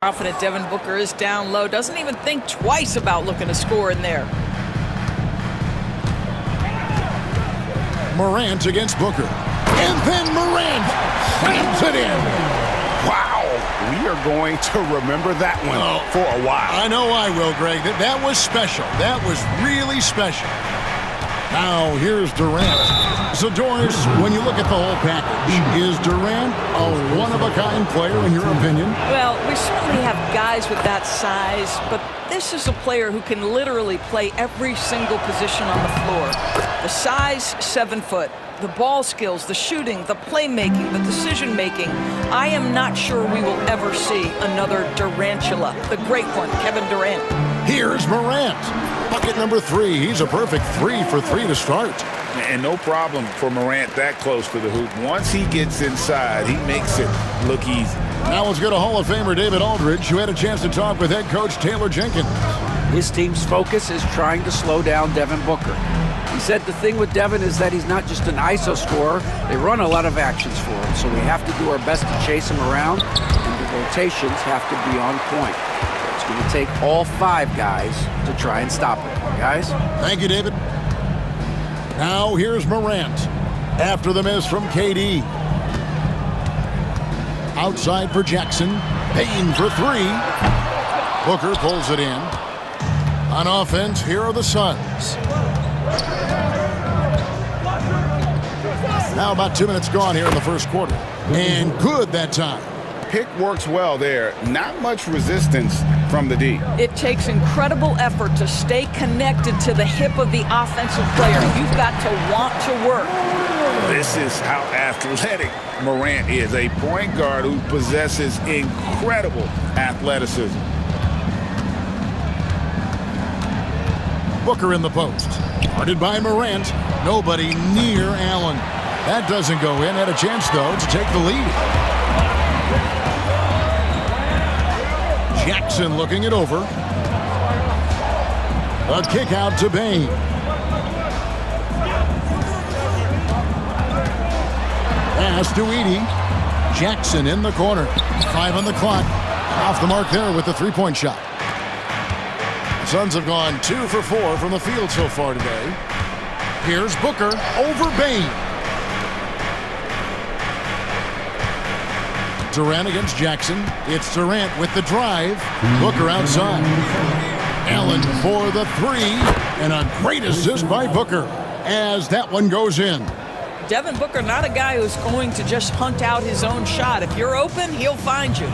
confident Devin Booker is down low. Doesn't even think twice about looking to score in there. Morant against Booker. And then Morant slams it in. Wow, we are going to remember that one for a while. I know I will, Greg. That was special. That was really special. Now here's Durant. So Doris, when you look at the whole package, is Durant a one-of-a-kind player in your opinion? Well, we certainly have guys with that size, but this is a player who can literally play every single position on the floor. The size, 7 foot. The ball skills, the shooting, the playmaking, the decision-making. I am not sure we will ever see another Durantula, the great one, Kevin Durant. Here's Morant. Bucket number 3. He's a perfect 3 for 3 to start. And no problem for Morant that close to the hoop. Once he gets inside, he makes it look easy. Now let's go to Hall of Famer David Aldridge, who had a chance to talk with head coach Taylor Jenkins. His team's focus is trying to slow down Devin Booker. He said the thing with Devin is that he's not just an ISO scorer. They run a lot of actions for him, so we have to do our best to chase him around, and the rotations have to be on point. It's going to take all 5 guys to try and stop him. Guys? Thank you, David. Now here's Morant. After the miss from KD. Outside for Jackson. Payne for 3. Booker pulls it in. On offense, here are the Suns. Now about 2 minutes gone here in the first quarter. And good that time. Pick works well there. Not much resistance from the D. It takes incredible effort to stay connected to the hip of the offensive player. You've got to want to work. This is how athletic Morant is. A point guard who possesses incredible athleticism. Booker in the post. Guarded by Morant. Nobody near Allen. That doesn't go in. Had a chance, though, to take the lead. Jackson looking it over. A kick out to Payne. Pass to Edey. Jackson in the corner. 5 on the clock. Off the mark there with the 3-point shot. The Suns have gone 2 for 4 from the field so far today. Here's Booker over Payne. Durant against Jackson. It's Durant with the drive. Booker outside. Allen for the 3. And a great assist by Booker as that one goes in. Devin Booker, not a guy who's going to just hunt out his own shot. If you're open, he'll find you.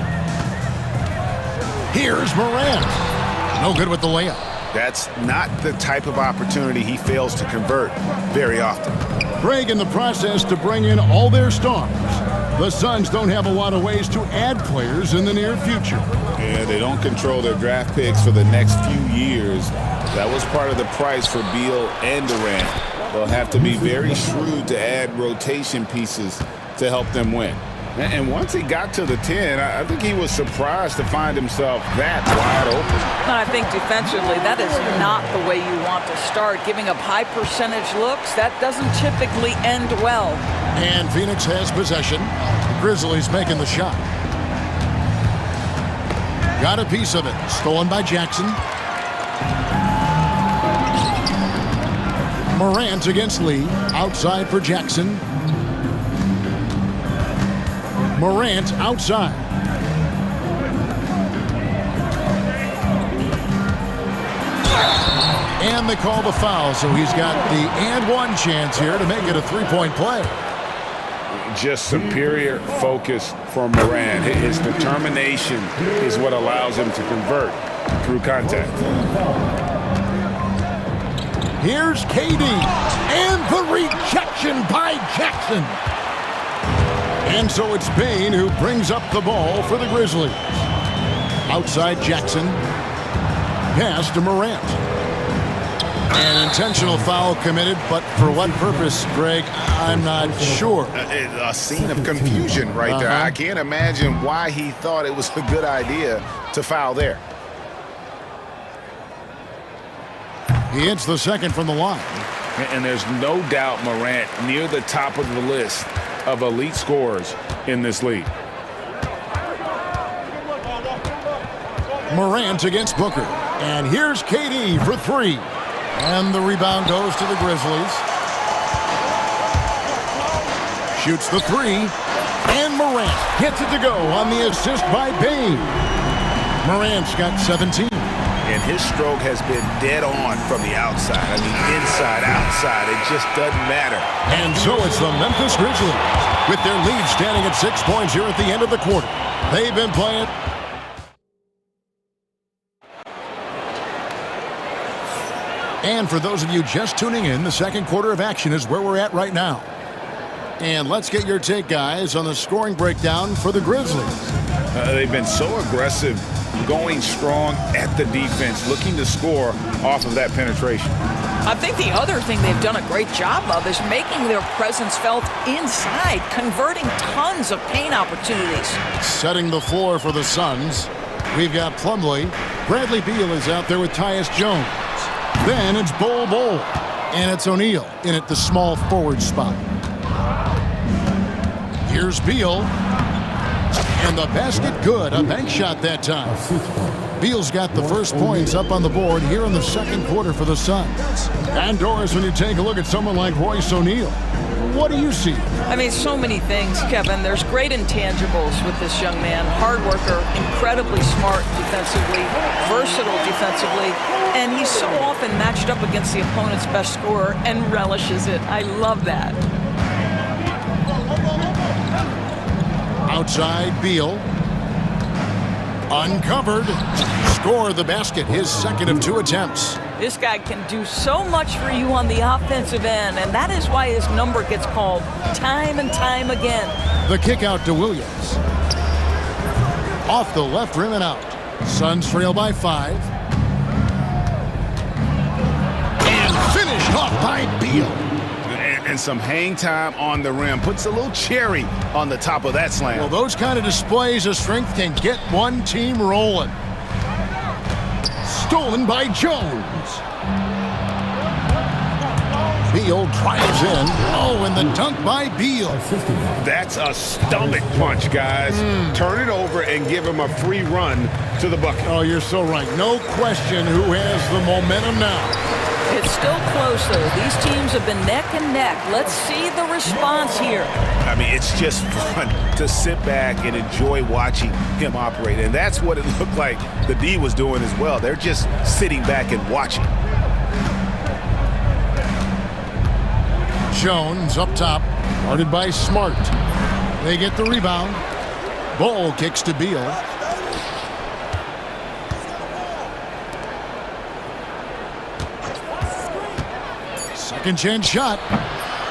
Here's Morant. No good with the layup. That's not the type of opportunity he fails to convert very often. Greg in the process to bring in all their stars. The Suns don't have a lot of ways to add players in the near future. Yeah, they don't control their draft picks for the next few years. That was part of the price for Beal and Durant. They'll have to be very shrewd to add rotation pieces to help them win. And once he got to the 10, I think he was surprised to find himself that wide open. I think defensively, that is not the way you want to start. Giving up high percentage looks, that doesn't typically end well. And Phoenix has possession. The Grizzlies making the shot. Got a piece of it. Stolen by Jackson. Morant against Lee. Outside for Jackson. Morant outside. And they call the foul, so he's got the and one chance here to make it a three-point play. Just superior focus from Morant. His determination is what allows him to convert through contact. Here's KD, and the rejection by Jackson. And so it's Bain who brings up the ball for the Grizzlies. Outside Jackson, pass to Morant. An intentional foul committed, but for what purpose, Greg, I'm not sure. A scene of confusion right there. I can't imagine why he thought it was a good idea to foul there. He hits the second from the line. And there's no doubt Morant near the top of the list of elite scorers in this league. Morant against Booker. And here's KD for three. And the rebound goes to the Grizzlies. Shoots the three. And Morant gets it to go on the assist by Bain. Morant's got 17. And his stroke has been dead on from the outside. I mean, inside, outside, it just doesn't matter. And so it's the Memphis Grizzlies with their lead standing at 6 points here at the end of the quarter. They've been playing. And for those of you just tuning in, the second quarter of action is where we're at right now. And let's get your take, guys, on the scoring breakdown for the Grizzlies. They've been so aggressive, going strong at the defense, looking to score off of that penetration. I think the other thing they've done a great job of is making their presence felt inside, converting tons of paint opportunities. Setting the floor for the Suns, we've got Plumlee. Bradley Beal is out there with Tyus Jones. Then it's Bol, and it's O'Neal in at the small forward spot. Here's Beal, and the basket good, a bank shot that time. Beal's got the first points up on the board here in the second quarter for the Suns. And Doris, when you take a look at someone like Royce O'Neal, what do you see? I mean, so many things, Kevin. There's great intangibles with this young man. Hard worker, incredibly smart defensively, versatile defensively, and he's so often matched up against the opponent's best scorer and relishes it. I love that. Outside Beal. Uncovered. Score the basket, his second of 2 attempts. This guy can do so much for you on the offensive end, and that is why his number gets called time and time again. The kick out to Williams. Off the left rim and out. Suns trail by 5. And finished off by Beal. And some hang time on the rim. Puts a little cherry on the top of that slam. Well, those kind of displays of strength can get one team rolling. Stolen by Jones. Beal drives in. Oh, and the dunk by Beal. That's a stomach punch, guys. Turn it over and give him a free run to the bucket. Oh, you're so right. No question who has the momentum now. It's still close, though. These teams have been neck and neck. Let's see the response here. I mean, it's just fun to sit back and enjoy watching him operate. And that's what it looked like the D was doing as well. They're just sitting back and watching. Jones up top, guarded by Smart. They get the rebound. Bol kicks to Beal. Second chance shot.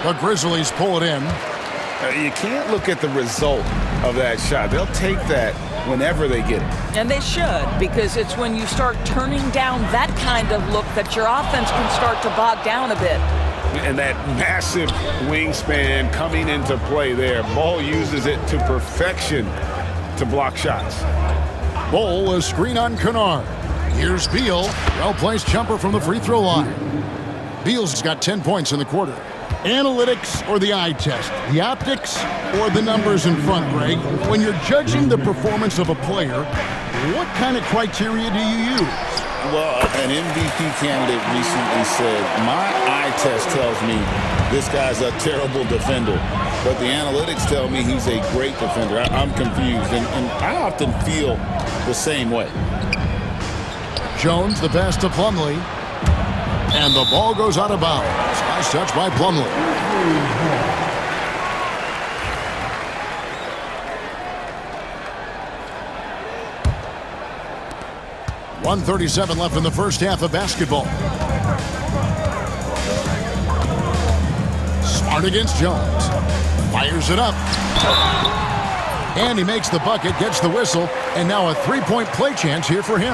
The Grizzlies pull it in. You can't look at the result of that shot. They'll take that whenever they get it. And they should, because it's when you start turning down that kind of look that your offense can start to bog down a bit. And that massive wingspan coming into play there. Ball uses it to perfection to block shots. Bol, a screen on Kennard. Here's Beal. Well-placed jumper from the free throw line. Beal's got 10 points in the quarter. Analytics or the eye test? The optics or the numbers in front, Greg? When you're judging the performance of a player, what kind of criteria do you use? Well, an MVP candidate recently said, my eye test tells me this guy's a terrible defender, but the analytics tell me he's a great defender. I'm confused, and I often feel the same way. Jones, the pass to Plumlee. And the ball goes out of bounds. Nice touch by Plumlee. .137 left in the first half of basketball. Smart against Jones. Fires it up. And he makes the bucket, gets the whistle, and now a three-point play chance here for him.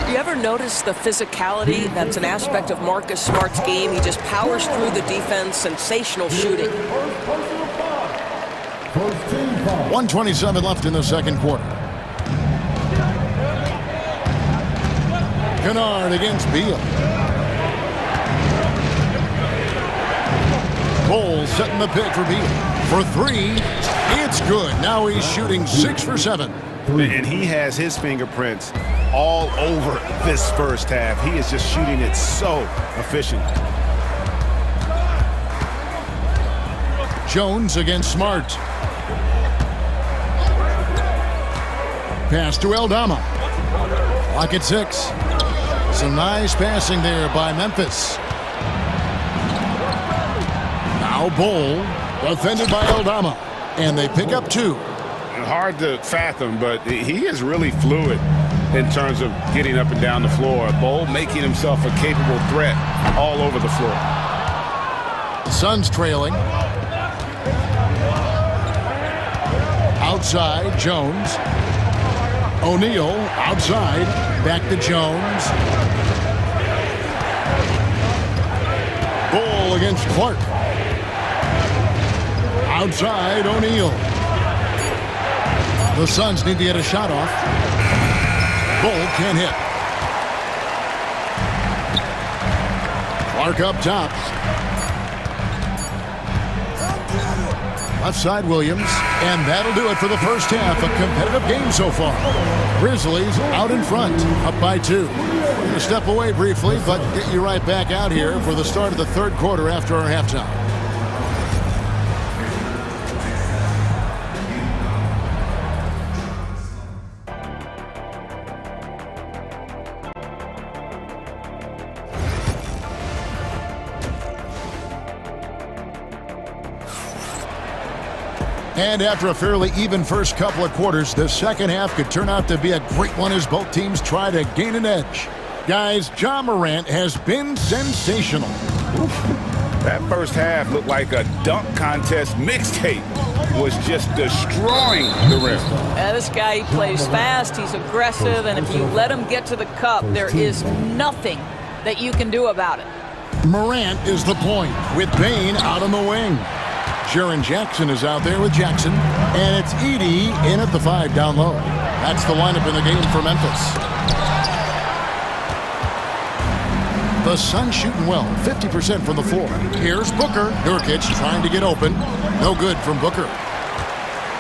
You ever notice the physicality that's an aspect of Marcus Smart's game? He just powers through the defense, sensational shooting. 1:27 left in the second quarter. Kennard against Beal. Cole setting the pick for Beal. For three, it's good. Now he's shooting 6 for 7. And he has his fingerprints all over this first half. He is just shooting it so efficient. Jones against Smart. Pass to Eldama. Lock at 6. Some nice passing there by Memphis. Now Bol, defended by Eldama. And they pick up 2. Hard to fathom, but he is really fluid in terms of getting up and down the floor. Bol making himself a capable threat all over the floor. The Suns trailing. Outside, Jones. O'Neal outside. Back to Jones. Bol against Clark. Outside, O'Neal. The Suns need to get a shot off. Bol can't hit. Clark up top. Left side, Williams. And that'll do it for the first half. A competitive game so far. Grizzlies out in front, up by 2. We're going to step away briefly, but get you right back out here for the start of the third quarter after our halftime. And after a fairly even first couple of quarters, the second half could turn out to be a great one as both teams try to gain an edge. Guys, Ja Morant has been sensational. That first half looked like a dunk contest mixtape. Was just destroying the rim. This guy, he plays fast, he's aggressive, and if you let him get to the cup, there is nothing that you can do about it. Morant is the point, with Bane out on the wing. Jaren Jackson is out there with Jackson, and it's Edey in at the 5 down low. That's the lineup in the game for Memphis. The Suns shooting well, 50% from the floor. Here's Booker. Nurkic trying to get open. No good from Booker.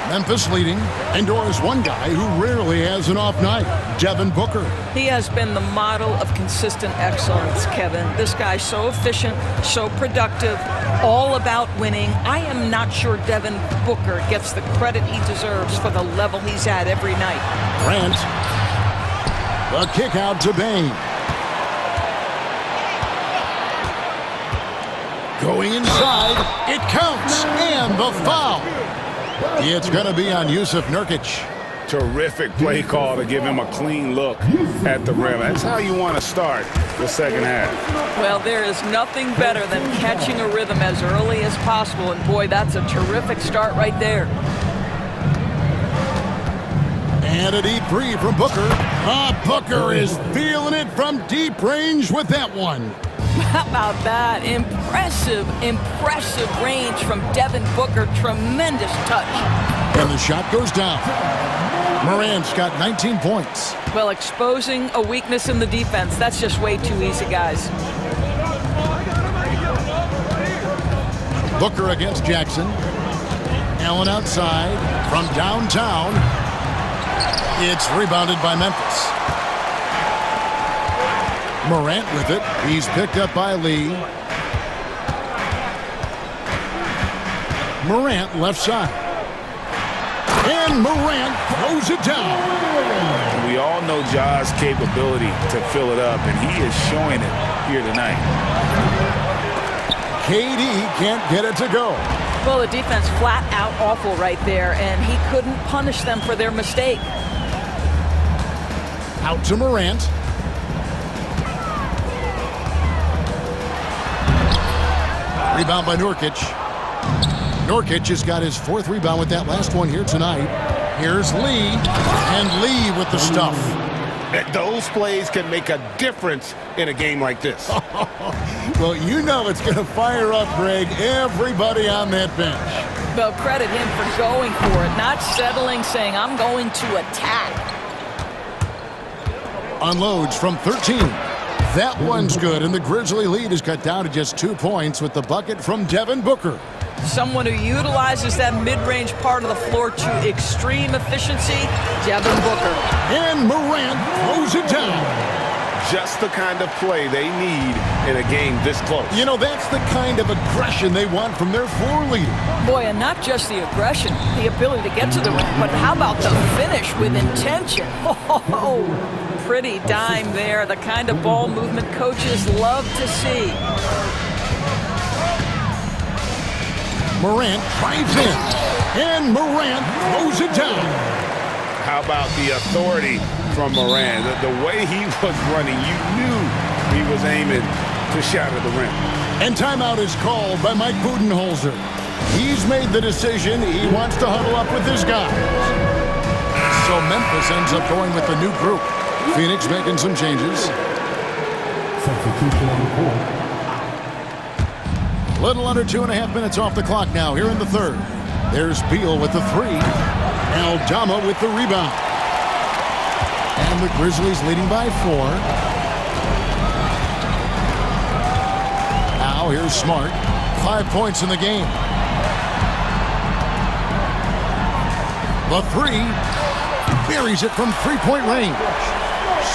Memphis leading. Indoors one guy who rarely has an off night, Devin Booker. He has been the model of consistent excellence, Kevin. This guy's so efficient, so productive, all about winning. I am not sure Devin Booker gets the credit he deserves for the level he's at every night. Grant. The kick out to Bane. Going inside, it counts, and the foul. It's going to be on Jusuf Nurkic. Terrific play call to give him a clean look at the rim. That's how you want to start the second half. Well, there is nothing better than catching a rhythm as early as possible, and boy, that's a terrific start right there. And a deep 3 from Booker. Booker is feeling it from deep range with that one. How about that? Impressive range from Devin Booker. Tremendous touch. And the shot goes down. Morant's got 19 points. Well, exposing a weakness in the defense, that's just way too easy, guys. Booker against Jackson. Allen outside from downtown. It's rebounded by Memphis. Morant with it. He's picked up by Lee. Morant left side. And Morant throws it down. We all know Ja's capability to fill it up, and he is showing it here tonight. KD can't get it to go. Well, the defense flat out awful right there, and he couldn't punish them for their mistake. Out to Morant. Rebound by Nurkic. Nurkic has got his 4th rebound with that last one here tonight. Here's Lee, and Lee with the stuff. Those plays can make a difference in a game like this. Well, you know it's going to fire up, Greg, everybody on that bench. Well, credit him for going for it, not settling, saying, I'm going to attack. Unloads from 13. That one's good, and the Grizzly lead is cut down to just 2 points with the bucket from Devin Booker. Someone who utilizes that mid-range part of the floor to extreme efficiency, Devin Booker. And Morant throws it down. Just the kind of play they need in a game this close. You know, that's the kind of aggression they want from their floor leader. Boy, and not just the aggression, the ability to get to the rim, but how about the finish with intention? Oh, pretty dime there, the kind of ball movement coaches love to see. Morant drives in, and Morant throws it down. How about the authority from Morant? The way he was running, you knew he was aiming to shatter the rim. And timeout is called by Mike Budenholzer. He's made the decision. He wants to huddle up with his guys. So Memphis ends up going with the new group. Phoenix making some changes. Substitution on the court. Little under 2.5 minutes off the clock now here in the 3rd. There's Beal with the 3. Aldama with the rebound. And the Grizzlies leading by 4. Now here's Smart. 5 points in the game. The 3 buries it from 3-point range.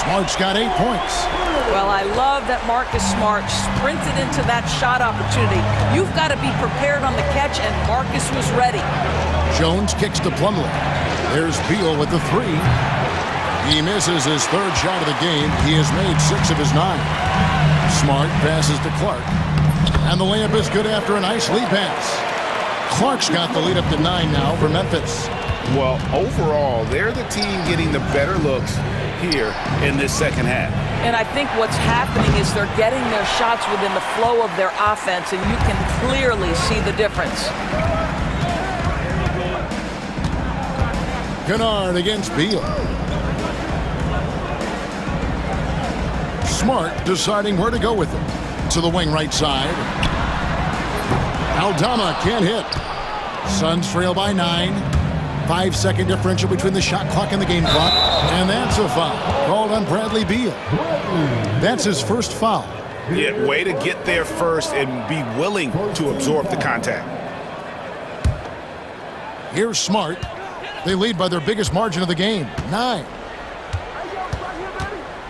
Smart's got 8 points. Well, I love that Marcus Smart sprinted into that shot opportunity. You've got to be prepared on the catch, and Marcus was ready. Jones kicks to Plumlee. There's Beal with the 3. He misses his 3rd shot of the game. He has made 6 of his 9. Smart passes to Clark. And the layup is good after a nice lead pass. Clark's got the lead up to 9 now for Memphis. Well, overall, they're the team getting the better looks here in this second half. And I think what's happening is they're getting their shots within the flow of their offense, and you can clearly see the difference. Kennard against Beal. Smart deciding where to go with it. To the wing right side. Aldama can't hit. Suns trail by 9. 5-second differential between the shot clock and the game clock. And that's a foul called on Bradley Beal. That's his first foul. Yeah, way to get there first and be willing to absorb the contact. Here's Smart. They lead by their biggest margin of the game, 9.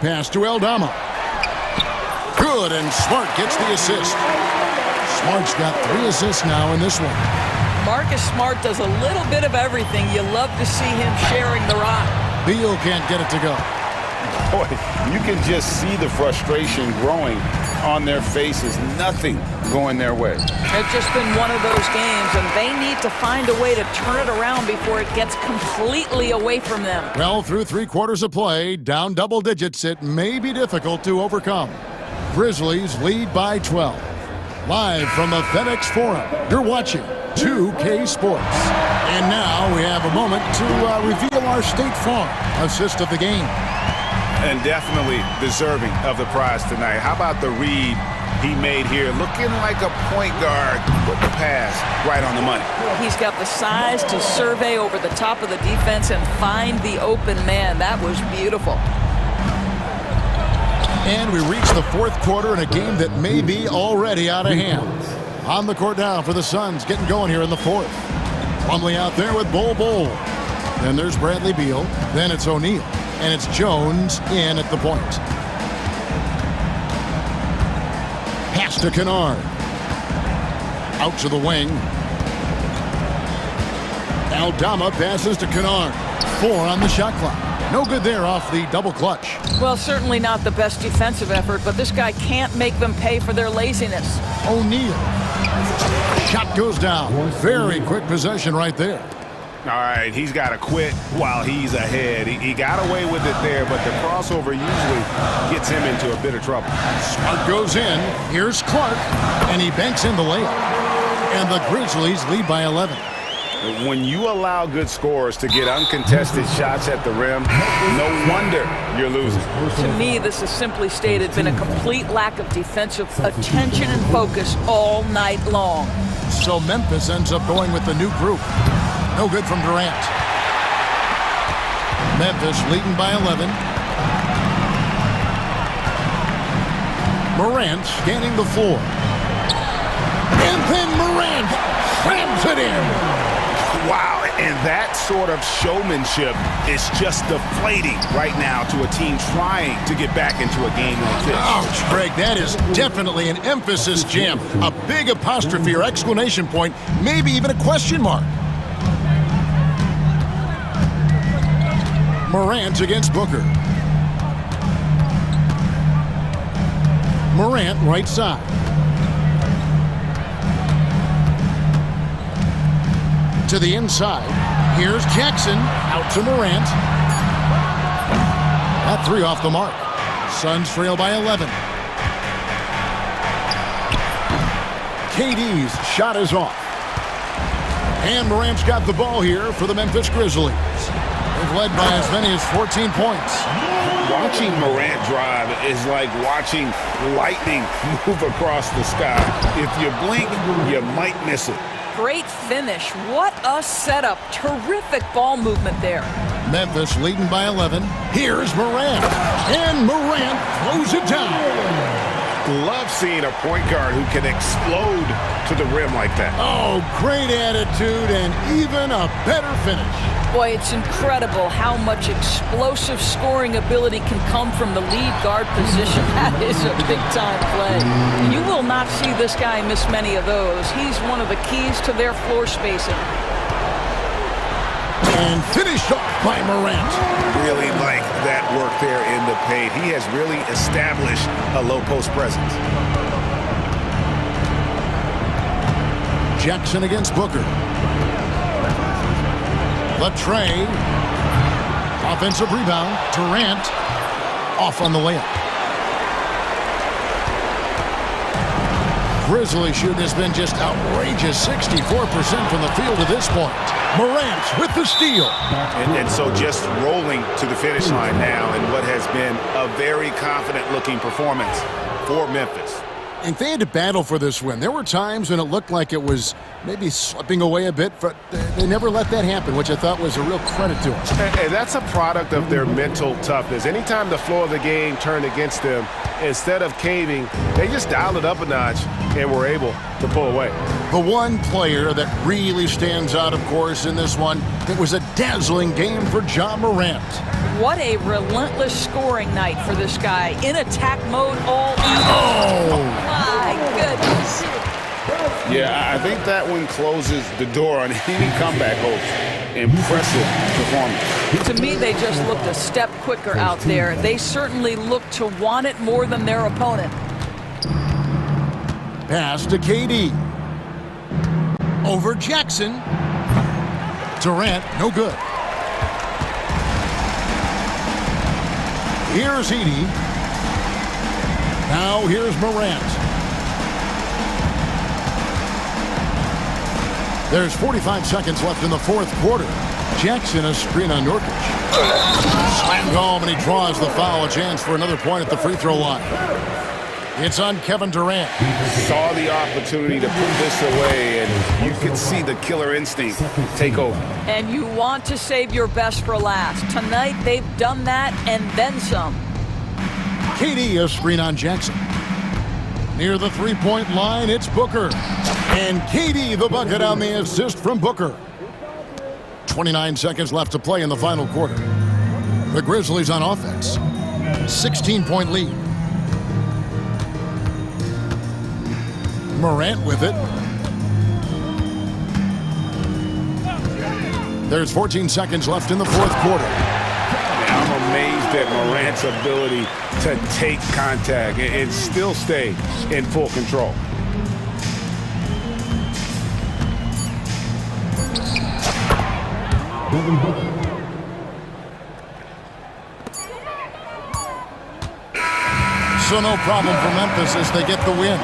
Pass to Aldama. Good, and Smart gets the assist. Smart's got 3 assists now in this one. Marcus Smart does a little bit of everything. You love to see him sharing the rock. Beal can't get it to go. Boy, you can just see the frustration growing on their faces. Nothing going their way. It's just been one of those games, and they need to find a way to turn it around before it gets completely away from them. Well, through 3 quarters of play, down double digits, it may be difficult to overcome. Grizzlies lead by 12. Live from the FedEx Forum, you're watching 2K Sports. And now we have a moment to reveal our State Farm assist of the game. And definitely deserving of the prize tonight. How about the read he made here? Looking like a point guard with the pass right on the money. He's got the size to survey over the top of the defense and find the open man. That was beautiful. And we reach the 4th quarter in a game that may be already out of hand. On the court now for the Suns, getting going here in the 4th. Plumlee out there with Bol. Then there's Bradley Beal. Then it's O'Neal. And it's Jones in at the point. Pass to Kennard. Out to the wing. Aldama passes to Kennard. 4 on the shot clock. No good there off the double clutch. Well, certainly not the best defensive effort, but this guy can't make them pay for their laziness. O'Neal. Shot goes down. Very quick possession right there. All right, he's got to quit while he's ahead. He got away with it there, but the crossover usually gets him into a bit of trouble. Smart goes in. Here's Clark, and he banks in the layup. And the Grizzlies lead by 11. When you allow good scorers to get uncontested shots at the rim, no wonder you're losing. To me, this has simply stated been a complete lack of defensive attention and focus all night long. So Memphis ends up going with the new group. No good from Durant. Memphis leading by 11. Morant scanning the floor. And then Morant slams it in. Wow, and that sort of showmanship is just deflating right now to a team trying to get back into a game like this. Ouch, Greg, that is definitely an emphasis jam. A big apostrophe or exclamation point, maybe even a question mark. Morant against Booker. Morant right side. To the inside. Here's Jackson. Out to Morant. That three off the mark. Suns trail by 11. KD's shot is off. And Morant's got the ball here for the Memphis Grizzlies. They've led by as many as 14 points. Watching Morant drive is like watching lightning move across the sky. If you blink, you might miss it. Great finish. What a setup. Terrific ball movement there. Memphis leading by 11. Here's Morant. And Morant throws it down. Love seeing a point guard who can explode to the rim like that. Oh, great attitude and even a better finish. Boy, it's incredible how much explosive scoring ability can come from the lead guard position. That is a big-time play. You will not see this guy miss many of those. He's one of the keys to their floor spacing. And finished off by Morant. Really like that work there in the paint. He has really established a low post presence. Jackson against Booker. The tray. Offensive rebound. Durant off on the layup. Grizzly shooting has been just outrageous. 64% from the field to this point. Morant with the steal. And so just rolling to the finish line now in what has been a very confident-looking performance for Memphis. And they had to battle for this win. There were times when it looked like it was maybe slipping away a bit, but they never let that happen, which I thought was a real credit to them. And that's a product of their mental toughness. Anytime the floor of the game turned against them, instead of caving, they just dialed it up a notch and were able to pull away. The one player that really stands out, of course, in this one, it was a dazzling game for Ja Morant. What a relentless scoring night for this guy. In attack mode all evening. Oh! My goodness. Yeah, I think that one closes the door on any comeback hopes. Impressive performance. To me, they just looked a step quicker out there. They certainly looked to want it more than their opponent. Pass to KD. Over Jackson. Durant, no good. Here's Edey. Now here's Morant. There's 45 seconds left in the fourth quarter. Jackson a screen on Nurkic. Slammed home and he draws the foul. A chance for another point at the free throw line. It's on Kevin Durant. Saw the opportunity to put this away, and you could see the killer instinct take over. And you want to save your best for last. Tonight, they've done that and then some. KD a screen on Jackson. Near the three-point line, it's Booker. And KD the bucket on the assist from Booker. 29 seconds left to play in the final quarter. The Grizzlies on offense. 16-point lead. Morant with it. There's 14 seconds left in the fourth quarter. Now amazed at Morant's ability to take contact and still stay in full control. So no problem for Memphis as they get the win.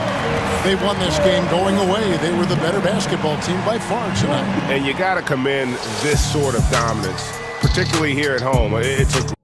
They won this game going away. They were the better basketball team by far tonight. And you got to commend this sort of dominance, particularly here at home. It's a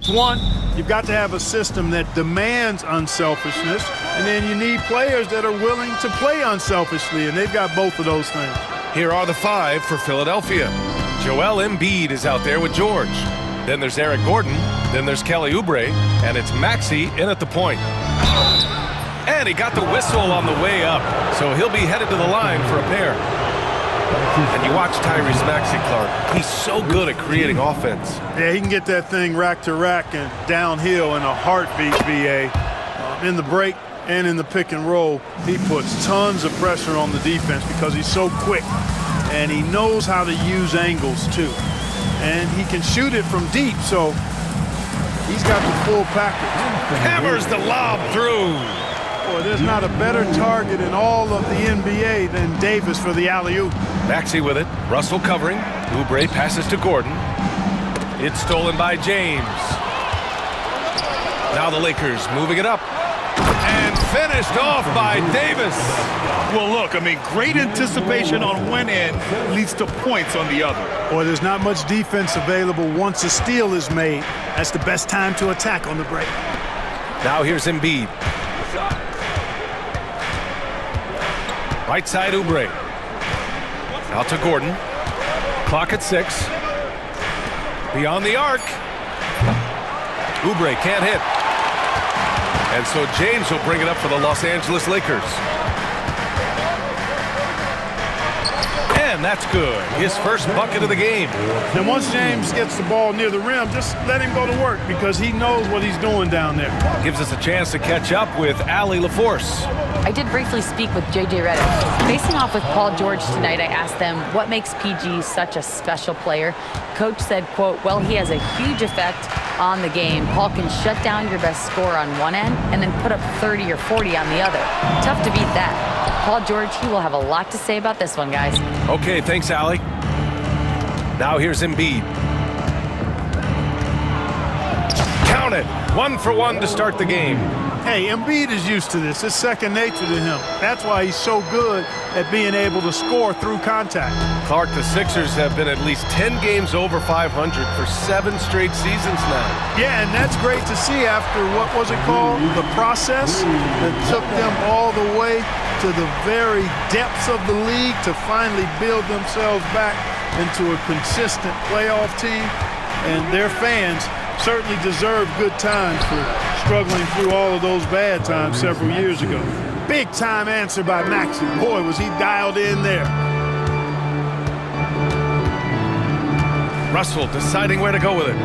One, you've got to have a system that demands unselfishness, and then you need players that are willing to play unselfishly, and they've got both of those things. Here are the 5 for Philadelphia. Joel Embiid is out there with George. Then there's Eric Gordon. Then there's Kelly Oubre. And it's Maxey in at the point. And he got the whistle on the way up. So he'll be headed to the line for a pair. And you watch Tyrese Maxey, Clark. He's so good at creating offense. Yeah, he can get that thing rack to rack and downhill in a heartbeat, BA. In the break and in the pick and roll, he puts tons of pressure on the defense because he's so quick. And he knows how to use angles, too. And he can shoot it from deep, so he's got the full package. Hammers the lob through. Boy, there's not a better target in all of the NBA than Davis for the alley-oop. Maxey with it. Russell covering. Oubre passes to Gordon. It's stolen by James. Now the Lakers moving it up. And finished off by Davis. Well, look, I mean, great anticipation on one end leads to points on the other. Boy, there's not much defense available once a steal is made. That's the best time to attack on the break. Now here's Embiid. Right side Oubre. Out to Gordon. Clock at 6. Beyond the arc. Oubre can't hit. And so James will bring it up for the Los Angeles Lakers. And that's good. His first bucket of the game. And once James gets the ball near the rim, just let him go to work because he knows what he's doing down there. Gives us a chance to catch up with Allie LaForce. I did briefly speak with J.J. Redick. Facing off with Paul George tonight, I asked them what makes PG such a special player. Coach said, quote, well, he has a huge effect on the game. Paul can shut down your best scorer on one end and then put up 30 or 40 on the other. Tough to beat that. Paul George, he will have a lot to say about this one, guys. Okay, thanks, Allie. Now here's Embiid. Count it. 1 for 1 to start the game. Hey, Embiid is used to this. It's second nature to him. That's why he's so good at being able to score through contact. Clark, the Sixers have been at least 10 games over 500 for 7 straight seasons now. Yeah, and that's great to see after, what was it called? The process that took them all the way to the very depths of the league to finally build themselves back into a consistent playoff team. And their fans certainly deserve good times for struggling through all of those bad times several years ago. Big time answer by Maxey. Boy, was he dialed in there. Russell deciding where to go with it.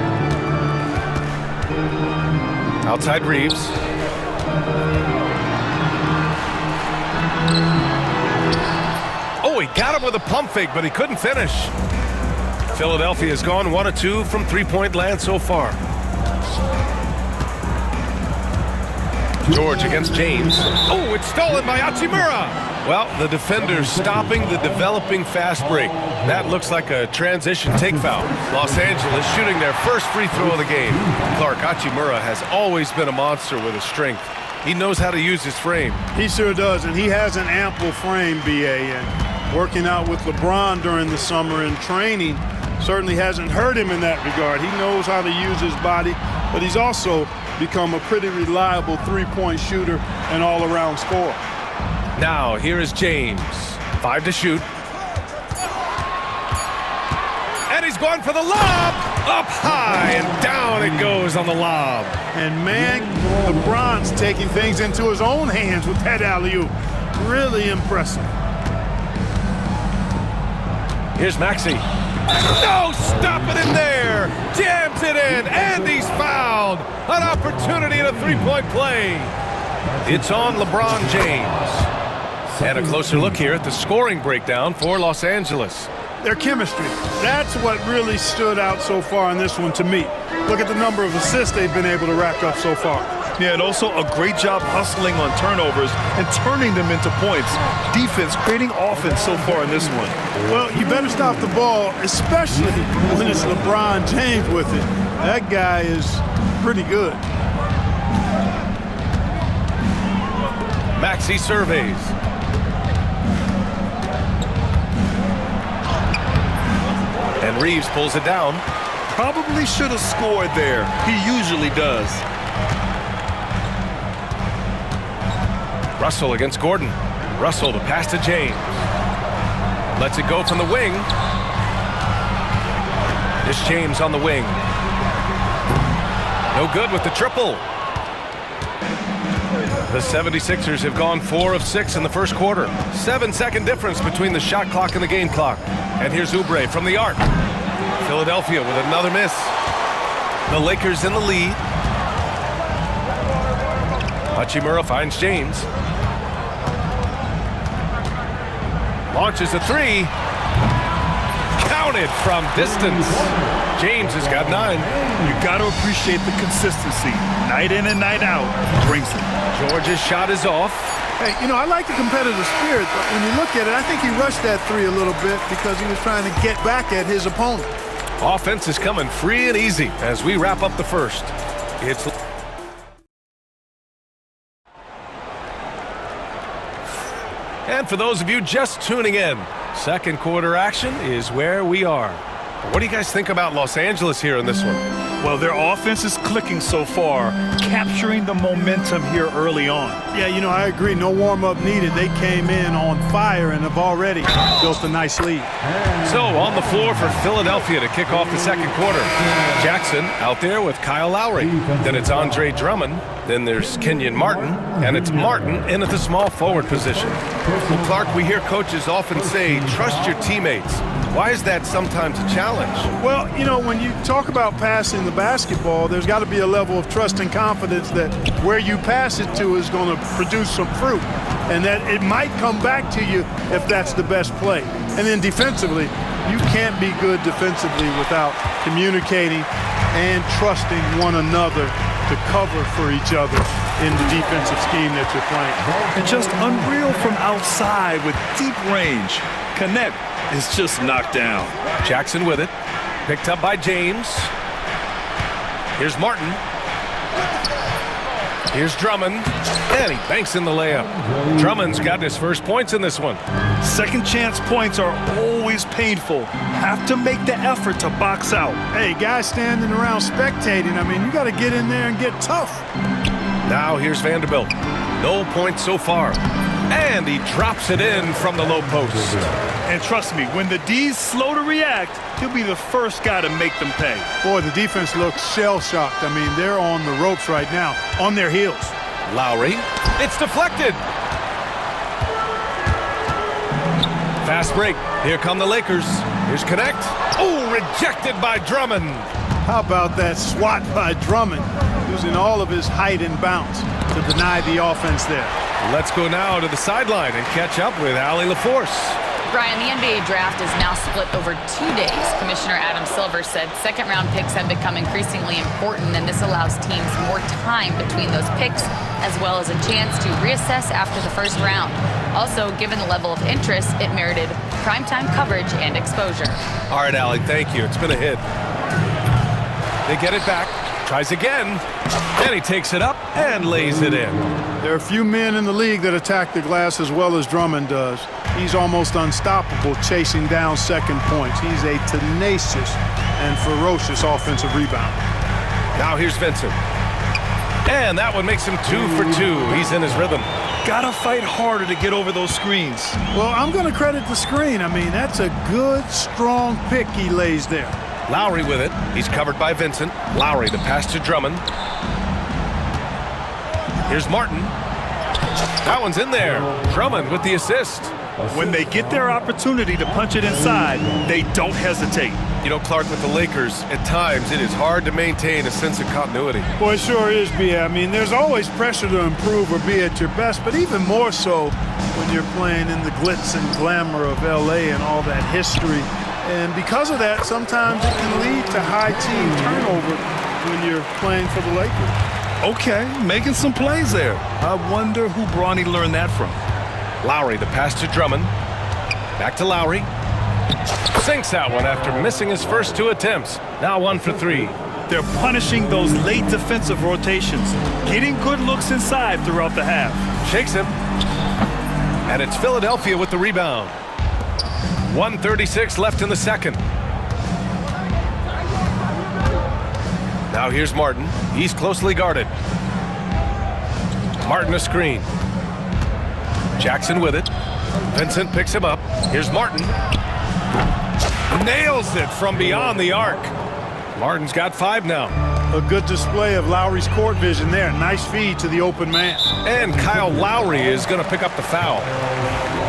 Outside Reeves. Oh, he got him with a pump fake, but he couldn't finish. Philadelphia has gone 1 of 2 from three-point land so far. George against James. Oh, it's stolen by Hachimura. Well, the defender's stopping the developing fast break. That looks like a transition take foul. Los Angeles shooting their first free throw of the game. Clark, Hachimura has always been a monster with his strength. He knows how to use his frame. He sure does, and he has an ample frame, BA. And working out with LeBron during the summer and training certainly hasn't hurt him in that regard. He knows how to use his body, but he's also become a pretty reliable three-point shooter and all-around scorer. Now, here is James. 5 to shoot. And he's going for the lob! Up high, and down it goes on the lob. And man, LeBron's taking things into his own hands with that alley-oop. Really impressive. Here's Maxey. No, stop it in there! Jams it in, and he's fouled! An opportunity in a three-point play. It's on LeBron James. And a closer look here at the scoring breakdown for Los Angeles. Their chemistry. That's what really stood out so far in this one to me. Look at the number of assists they've been able to rack up so far. Yeah, and also a great job hustling on turnovers and turning them into points. Defense creating offense so far in this one. Well, you better stop the ball, especially when it's LeBron James with it. That guy is pretty good. Maxey surveys. And Reeves pulls it down. Probably should have scored there. He usually does. Russell against Gordon. Russell to pass to James. Lets it go from the wing. It's James on the wing. No good with the triple. The 76ers have gone 4 of 6 in the first quarter. 7-second difference between the shot clock and the game clock. And here's Oubre from the arc. Philadelphia with another miss. The Lakers in the lead. Hachimura finds James. Launches a three. Counted from distance. James has got 9. You got to appreciate the consistency. Night in and night out brings it. George's shot is off. Hey, you know, I like the competitive spirit, but when you look at it, I think he rushed that three a little bit because he was trying to get back at his opponent. Offense is coming free and easy as we wrap up the first. It's... And for those of you just tuning in, second quarter action is where we are. What do you guys think about Los Angeles here in this one? Well, their offense is clicking so far, capturing the momentum here early on. Yeah, you know, I agree. No warm-up needed. They came in on fire and have already built a nice lead. So on the floor for Philadelphia to kick off the second quarter. Jackson out there with Kyle Lowry. Then it's Andre Drummond. Then there's Kenyon Martin. And it's Martin in at the small forward position. Well, Clark, we hear coaches often say, trust your teammates. Why is that sometimes a challenge? Well, you know, when you talk about passing the basketball, there's got to be a level of trust and confidence that where you pass it to is going to produce some fruit, and that it might come back to you if that's the best play. And then defensively, you can't be good defensively without communicating and trusting one another to cover for each other in the defensive scheme that you're playing. And just unreal from outside with deep range. Connect is just knocked down. Jackson with it. Picked up by James. Here's Martin. Here's Drummond. And he banks in the layup. Drummond's got his first points in this one. Second chance points are always painful. Have to make the effort to box out. Hey, guys standing around spectating, I mean, you got to get in there and get tough. Now here's Vanderbilt. No points so far. And he drops it in from the low post. And trust me, when the D's slow to react, he'll be the first guy to make them pay. Boy, the defense looks shell-shocked. I mean, they're on the ropes right now, on their heels. Lowry. It's deflected. Fast break. Here come the Lakers. Here's Connect. Oh, rejected by Drummond. How about that swat by Drummond, using all of his height and bounce to deny the offense there. Let's go now to the sideline and catch up with Allie LaForce. Brian, the NBA draft is now split over 2 days. Commissioner Adam Silver said second-round picks have become increasingly important, and this allows teams more time between those picks, as well as a chance to reassess after the first round. Also, given the level of interest, it merited primetime coverage and exposure. All right, Allie, thank you. It's been a hit. They get it back. Tries again. Then he takes it up and lays it in. There are a few men in the league that attack the glass as well as Drummond does. He's almost unstoppable chasing down second points. He's a tenacious and ferocious offensive rebounder. Now here's Vincent. And that one makes him 2 for 2. He's in his rhythm. Gotta fight harder to get over those screens. Well, I'm going to credit the screen. I mean, that's a good, strong pick he lays there. Lowry with it. He's covered by Vincent. Lowry, the pass to Drummond. Here's Martin. That one's in there. Drummond with the assist. When they get their opportunity to punch it inside, they don't hesitate. You know, Clark, with the Lakers, at times it is hard to maintain a sense of continuity. Well, it sure is, B.A. I mean, there's always pressure to improve or be at your best, but even more so when you're playing in the glitz and glamour of L.A. and all that history. And because of that, sometimes it can lead to high team turnover when you're playing for the Lakers. Okay, making some plays there. I wonder who Bronny learned that from. Lowry, the pass to Drummond. Back to Lowry. Sinks that one after missing his first 2 attempts. Now 1 for 3. They're punishing those late defensive rotations, getting good looks inside throughout the half. Shakes him. And it's Philadelphia with the rebound. 1:36 left in the second. Now here's Martin. He's closely guarded. Martin a screen. Jackson with it. Vincent picks him up. Here's Martin. Nails it from beyond the arc. Martin's got 5 now. A good display of Lowry's court vision there. Nice feed to the open man. And Kyle Lowry is going to pick up the foul.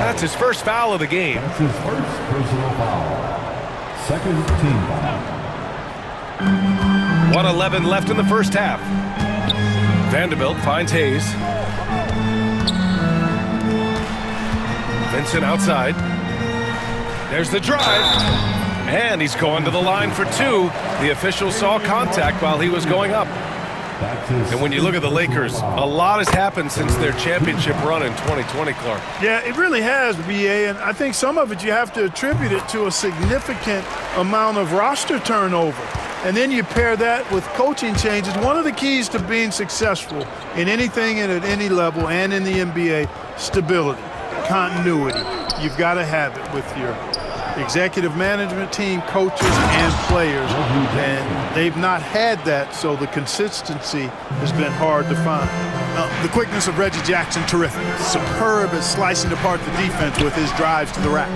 That's his first foul of the game. That's his first personal foul. Second team foul. 1:11 left in the first half. Vanderbilt finds Hayes. Vincent outside. There's the drive. And he's going to the line for 2. The official saw contact while he was going up. And when you look at the Lakers, a lot has happened since their championship run in 2020, Clark. Yeah, it really has, BA, and I think some of it you have to attribute it to a significant amount of roster turnover. And then you pair that with coaching changes. One of the keys to being successful in anything and at any level and in the NBA, stability, continuity. You've got to have it with your executive management team, coaches, and players, and they've not had that, so the consistency has been hard to find. The quickness of Reggie Jackson, terrific. Superb at slicing apart the defense with his drives to the rack.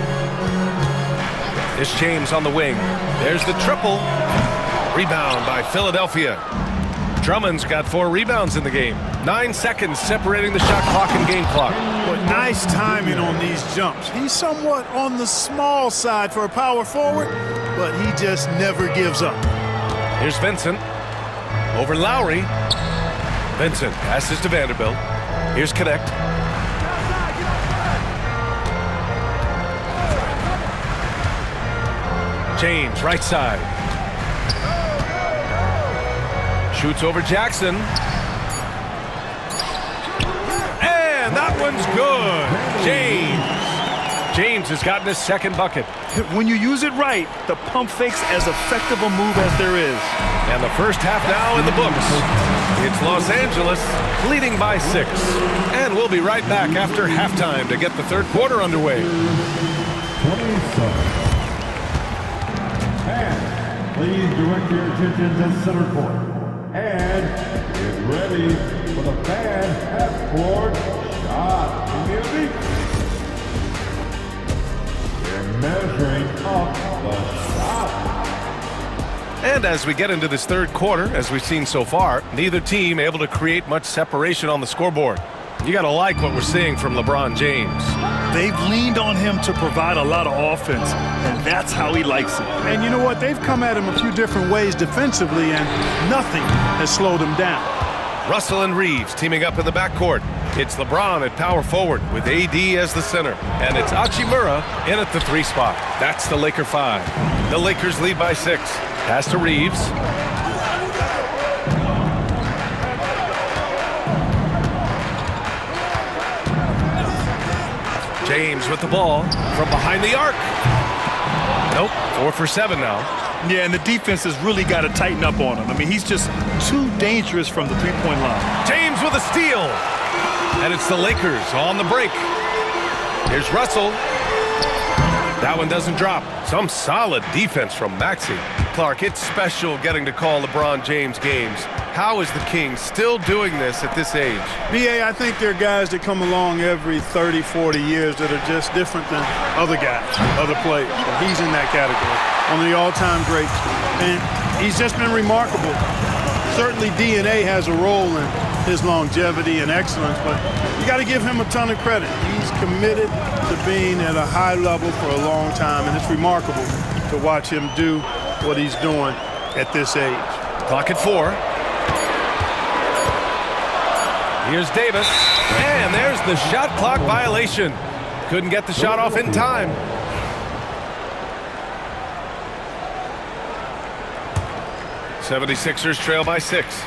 There's James on the wing. There's the triple. Rebound by Philadelphia. Drummond's got 4 rebounds in the game. 9 seconds separating the shot clock and game clock. But nice timing on these jumps. He's somewhat on the small side for a power forward, but he just never gives up. Here's Vincent. Over Lowry. Vincent passes to Vanderbilt. Here's Connect. James, right side. Shoots over Jackson. And that one's good. James has gotten his second bucket. When you use it right, the pump fake's as effective a move as there is. And the first half now in the books. It's Los Angeles leading by 6. And we'll be right back after halftime to get the third quarter underway. 27. And please direct your attention to center court. And get ready for the fan half-court shot. Community. They're measuring up the shot. And as we get into this third quarter, as we've seen so far, neither team able to create much separation on the scoreboard. You got to like what we're seeing from LeBron James. They've leaned on him to provide a lot of offense, and that's how he likes it. And you know what? They've come at him a few different ways defensively, and nothing has slowed him down. Russell and Reeves teaming up in the backcourt. It's LeBron at power forward with AD as the center. And it's Hachimura in at the 3 spot. That's the Laker 5. The Lakers lead by 6. Pass to Reeves. James with the ball from behind the arc. Nope, 4 for 7 now. Yeah, and the defense has really got to tighten up on him. I mean, he's just too dangerous from the three-point line. James with a steal. And it's the Lakers on the break. Here's Russell. That one doesn't drop. Some solid defense from Maxey. Clark, it's special getting to call LeBron James games. How is the King still doing this at this age? BA, I think there are guys that come along every 30, 40 years that are just different than other guys, other players. But he's in that category, one of the all-time greats. And he's just been remarkable. Certainly DNA has a role in his longevity and excellence, but you got to give him a ton of credit. He's committed to being at a high level for a long time, and it's remarkable to watch him do what he's doing at this age. Clock at 4. Here's Davis, and there's the shot clock violation. Couldn't get the shot off in time. '76ers trail by 6.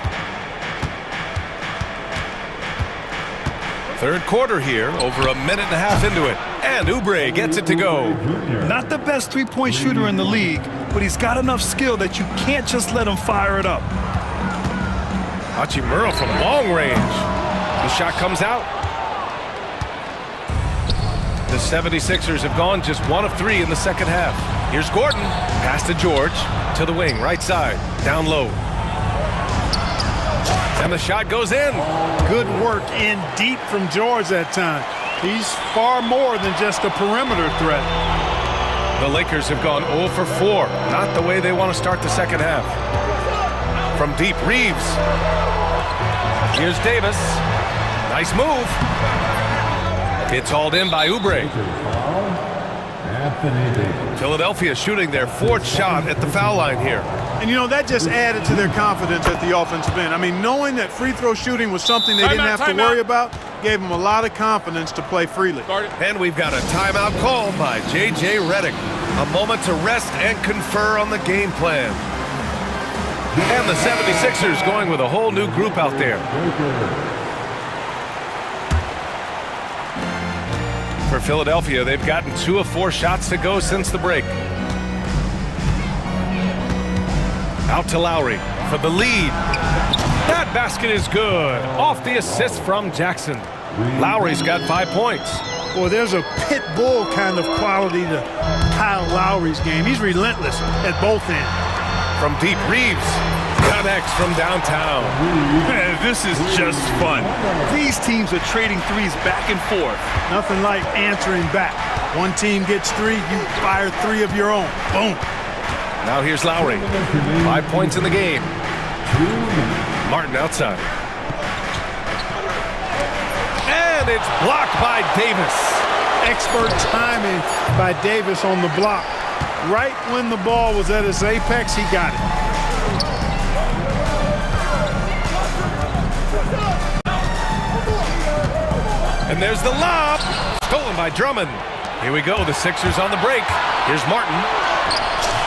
Third quarter here, over a minute and a half into it. And Oubre gets it to go. Not the best three-point shooter in the league, but he's got enough skill that you can't just let him fire it up. Hachimura from long range. The shot comes out. The 76ers have gone just 1 of 3 in the second half. Here's Gordon. Pass to George. To the wing, right side. Down low. And the shot goes in. Good work in deep from George that time. He's far more than just a perimeter threat. The Lakers have gone 0 for 4. Not the way they want to start the second half. From deep, Reeves. Here's Davis. Nice move. It's hauled in by Oubre. Philadelphia shooting their 4th shot at the foul line here. And, you know, that just added to their confidence at the offensive end. I mean, knowing that free throw shooting was something they didn't have to worry about gave them a lot of confidence to play freely. And we've got a timeout call by J.J. Redick. A moment to rest and confer on the game plan. And the 76ers going with a whole new group out there. For Philadelphia, they've gotten 2 of 4 shots to go since the break. Out to Lowry for the lead. That basket is good. Off the assist from Jackson. Lowry's got 5 points. Boy, there's a pit bull kind of quality to Kyle Lowry's game. He's relentless at both ends. From deep, Reeves connects from downtown. Man, this is just fun. These teams are trading threes back and forth. Nothing like answering back. One team gets 3, you fire 3 of your own. Boom. Now here's Lowry. 5 points in the game. Martin outside. And it's blocked by Davis. Expert timing by Davis on the block. Right when the ball was at its apex, he got it. And there's the lob. Stolen by Drummond. Here we go. The Sixers on the break. Here's Martin.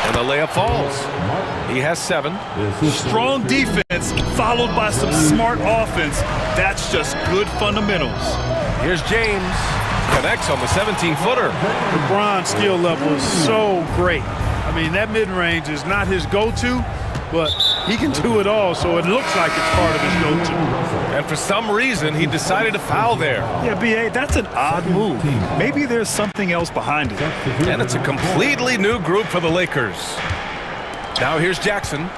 And the layup falls. He has 7. Strong defense followed by some smart offense. That's just good fundamentals. Here's James. Connects on the 17-footer. LeBron's skill level is so great. I mean, that mid-range is not his go-to, but he can do it all, so it looks like it's part of his go-to. And for some reason, he decided to foul there. Yeah, B.A., that's an odd move. Maybe there's something else behind it. And it's a completely new group for the Lakers. Now here's Jackson.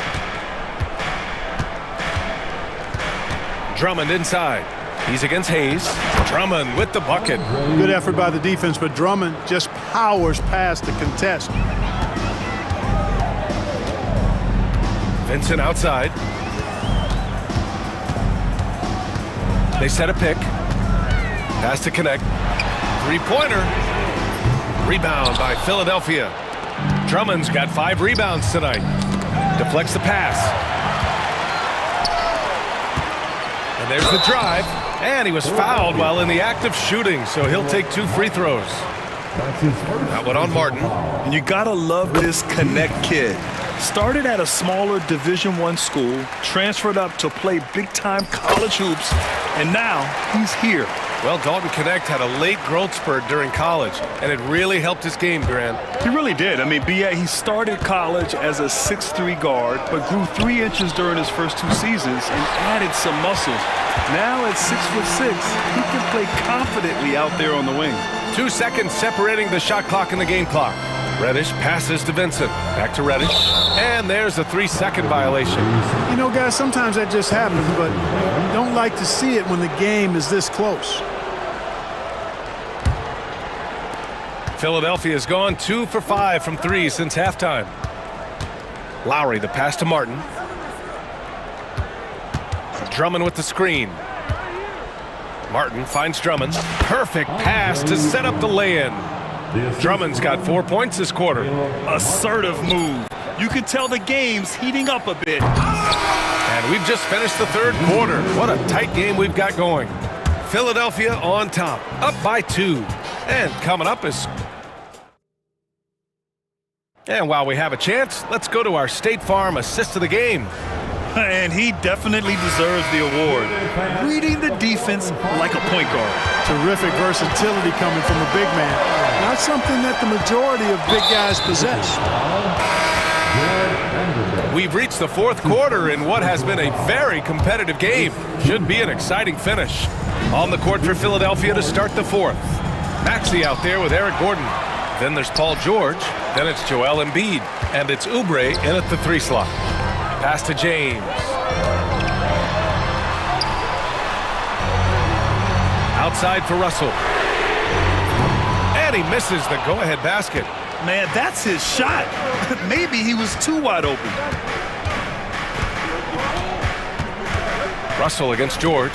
Drummond inside. He's against Hayes. Drummond with the bucket. Good effort by the defense, but Drummond just powers past the contest. Vincent outside. They set a pick. Pass to connect. 3-pointer. Rebound by Philadelphia. Drummond's got 5 rebounds tonight. Deflects the pass. And there's the drive. And he was fouled while in the act of shooting, so he'll take 2 free throws. That one on Martin. And you gotta love this Connect kid. Started at a smaller Division I school, transferred up to play big-time college hoops, and now he's here. Well, Dalton Connect had a late growth spurt during college, and it really helped his game, Grant. He really did. I mean, B.A., he started college as a 6'3" guard, but grew 3 inches during his first 2 seasons and added some muscle. Now at 6'6", he can play confidently out there on the wing. 2 seconds separating the shot clock and the game clock. Reddish passes to Vincent. Back to Reddish. And there's a 3-second violation. You know, guys, sometimes that just happens, but you don't like to see it when the game is this close. Philadelphia has gone 2 for 5 from 3 since halftime. Lowry, the pass to Martin. Drummond with the screen. Martin finds Drummond. Perfect pass to set up the lay-in. Drummond's got 4 points this quarter. Assertive move. You can tell the game's heating up a bit. And we've just finished the 3rd quarter. What a tight game we've got going. Philadelphia on top, up by 2. And coming up is... And while we have a chance, let's go to our State Farm assist of the game. And he definitely deserves the award. Reading the defense like a point guard. Terrific versatility coming from a big man. Not something that the majority of big guys possess. We've reached the 4th quarter in what has been a very competitive game. Should be an exciting finish. On the court for Philadelphia to start the 4th. Maxey out there with Eric Gordon. Then there's Paul George. Then it's Joel Embiid. And it's Oubre in at the 3 slot. Pass to James. Outside for Russell. And he misses the go-ahead basket. Man, that's his shot. Maybe he was too wide open. Russell against George.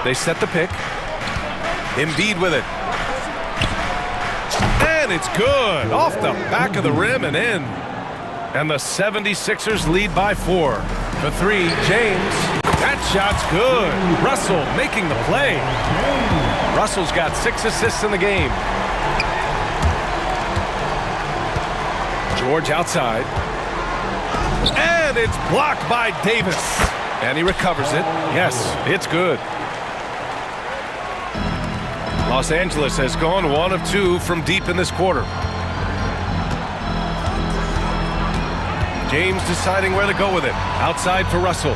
They set the pick. Embiid with it. And it's good. Off the back of the rim and in. And the 76ers lead by 4. For 3, James. That shot's good. Russell making the play. Russell's got 6 assists in the game. George outside. And it's blocked by Davis. And he recovers it. Yes, it's good. Los Angeles has gone 1 of 2 from deep in this quarter. James deciding where to go with it. Outside for Russell.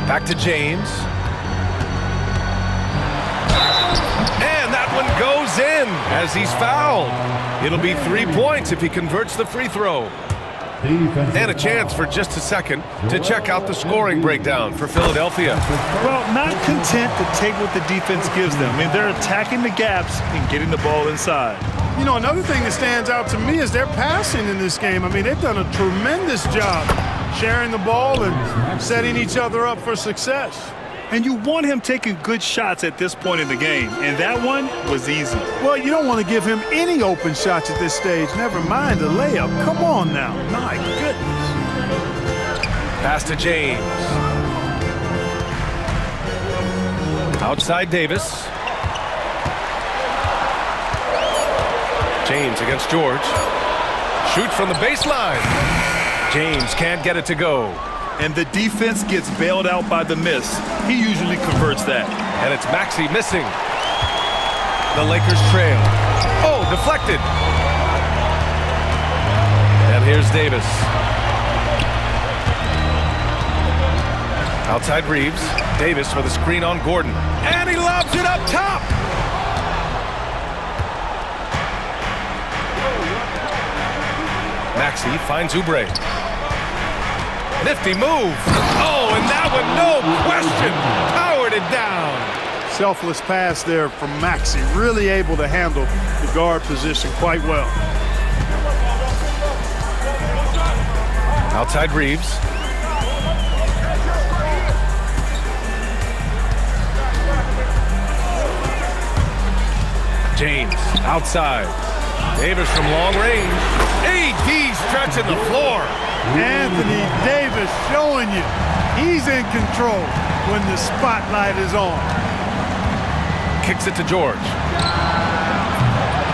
Back to James. And that one goes in as he's fouled. It'll be 3 points if he converts the free throw. And a chance for just a second to check out the scoring breakdown for Philadelphia. Well, not content to take what the defense gives them. I mean, they're attacking the gaps and getting the ball inside. You know, another thing that stands out to me is their passing in this game. I mean, they've done a tremendous job sharing the ball and setting each other up for success. And you want him taking good shots at this point in the game, and that one was easy. Well, you don't want to give him any open shots at this stage, never mind a layup. Come on now. My goodness. Pass to James. Outside Davis. James against George. Shoots from the baseline. James can't get it to go. And the defense gets bailed out by the miss. He usually converts that. And it's Maxey missing. The Lakers trail. Oh, deflected. And here's Davis. Outside Reeves. Davis with a screen on Gordon. And he lobs it up top. Maxey finds Oubre. Nifty move. Oh, and that one, no question, powered it down. Selfless pass there from Maxey. Really able to handle the guard position quite well. Outside Reeves. James outside. Davis from long range. AD stretching the floor. Anthony Davis showing you he's in control when the spotlight is on. Kicks it to George.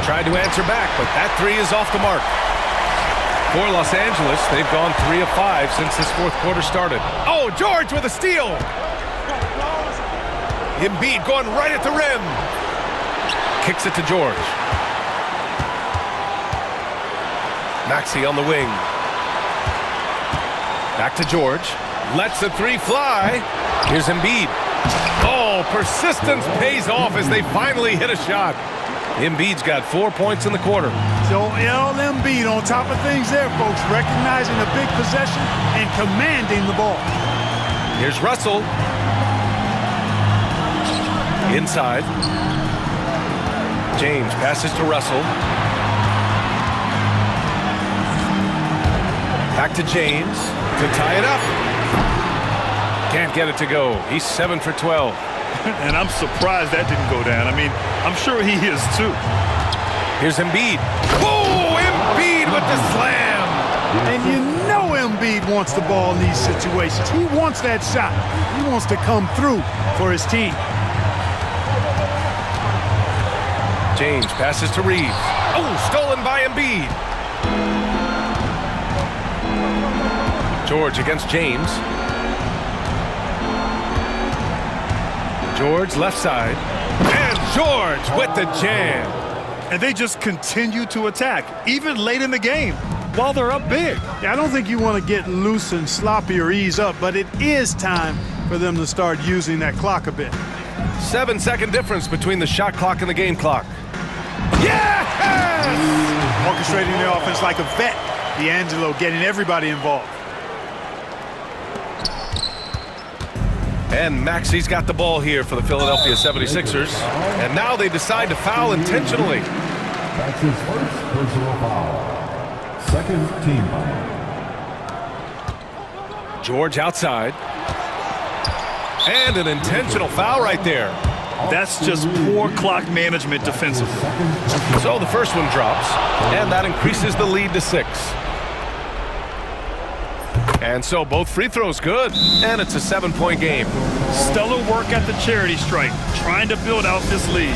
Tried to answer back, but that 3 is off the mark. For Los Angeles, they've gone 3 of 5 since this fourth quarter started. Oh, George with a steal. Embiid going right at the rim. Kicks it to George. Maxey on the wing. Back to George. Lets the 3 fly. Here's Embiid. Oh, persistence pays off as they finally hit a shot. Embiid's got 4 points in the quarter. So Embiid on top of things there, folks, recognizing a big possession and commanding the ball. Here's Russell. Inside. James passes to Russell. Back to James to tie it up. Can't get it to go. He's 7 for 12. And I'm surprised that didn't go down. I mean, I'm sure he is too. Here's Embiid. Oh, Embiid with the slam. And you know Embiid wants the ball in these situations. He wants that shot. He wants to come through for his team. James passes to Reeves. Oh, stolen by Embiid. George against James. George left side. And George with the jam. And they just continue to attack, even late in the game, while they're up big. Yeah, I don't think you want to get loose and sloppy or ease up, but it is time for them to start using that clock a bit. 7-second difference between the shot clock and the game clock. Yes! Orchestrating the offense like a vet. D'Angelo getting everybody involved. And Maxi's got the ball here for the Philadelphia 76ers. And now they decide to foul intentionally. That's his first personal foul. Second team foul. George outside. And an intentional foul right there. That's just poor clock management defensively. So the first one drops, and that increases the lead to 6. And so both free throws good, and it's a 7-point game. Stellar work at the charity stripe, trying to build out this lead.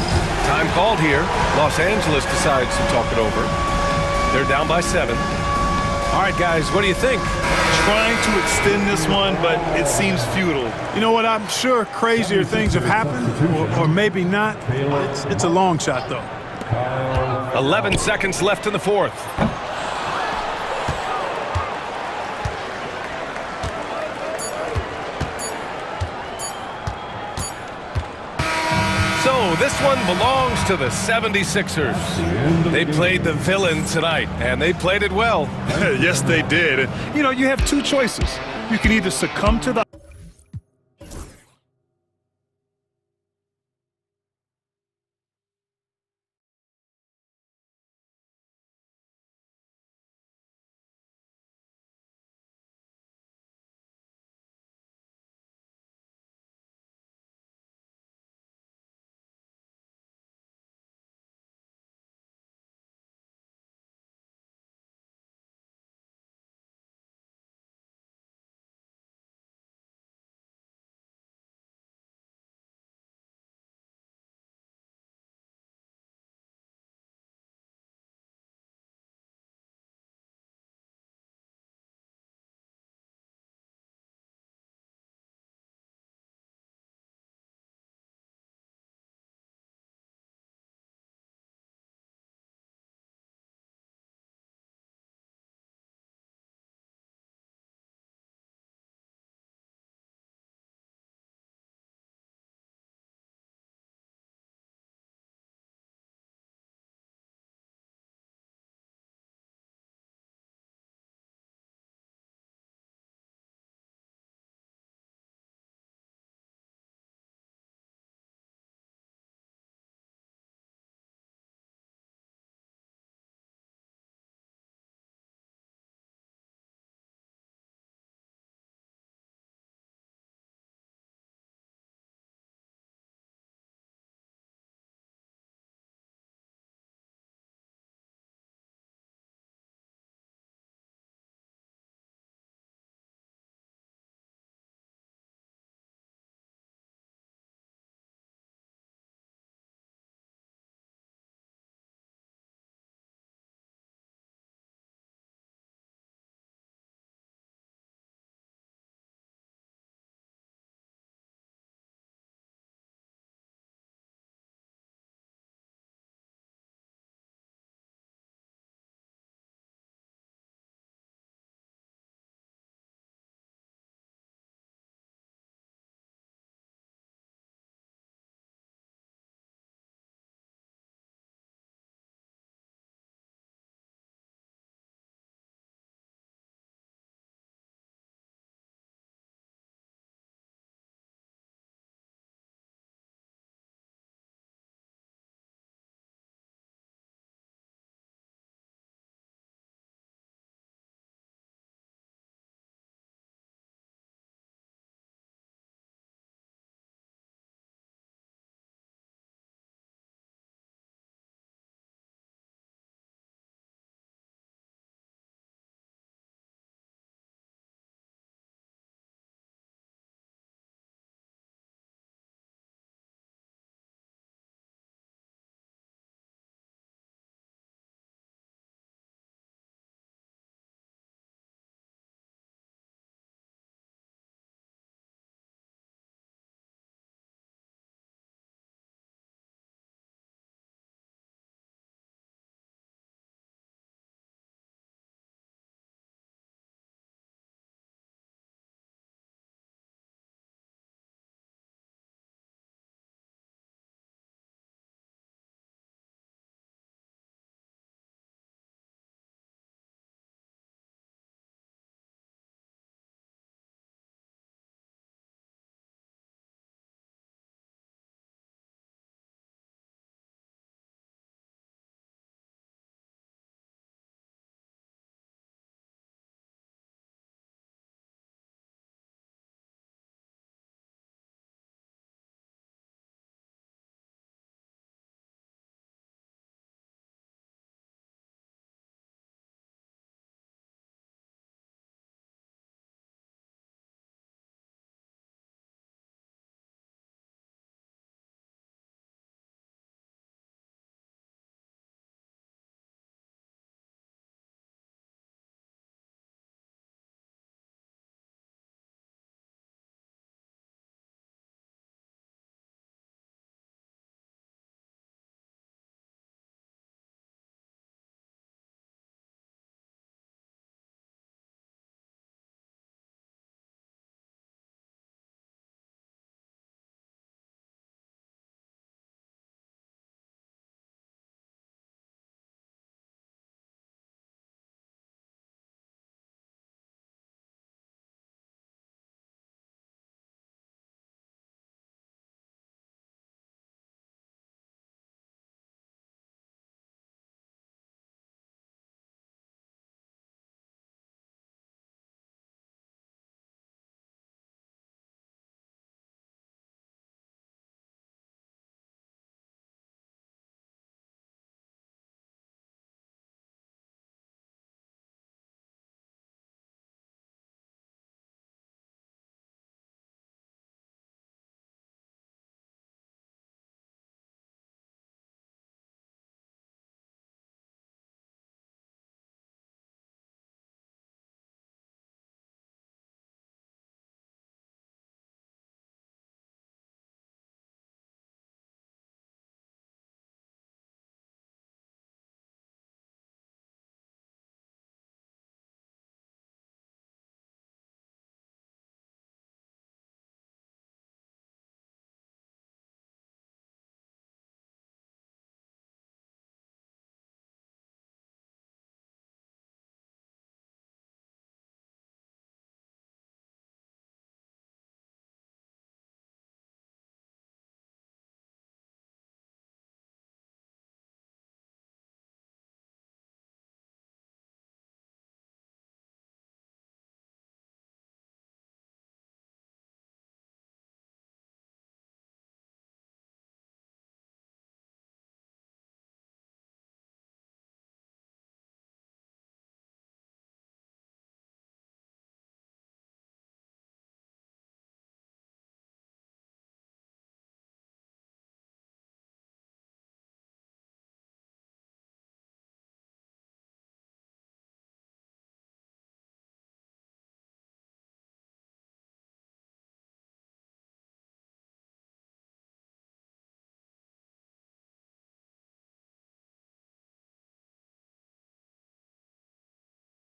Time called here. Los Angeles decides to talk it over. They're down by 7. All right, guys, what do you think? Trying to extend this one, but it seems futile. You know what? I'm sure crazier things have happened, or maybe not. It's a long shot, though. 11 seconds left in the fourth. So this one belongs to the 76ers. They played the villain tonight, and they played it well. Yes, they did. And, you know, you have two choices. You can either succumb to the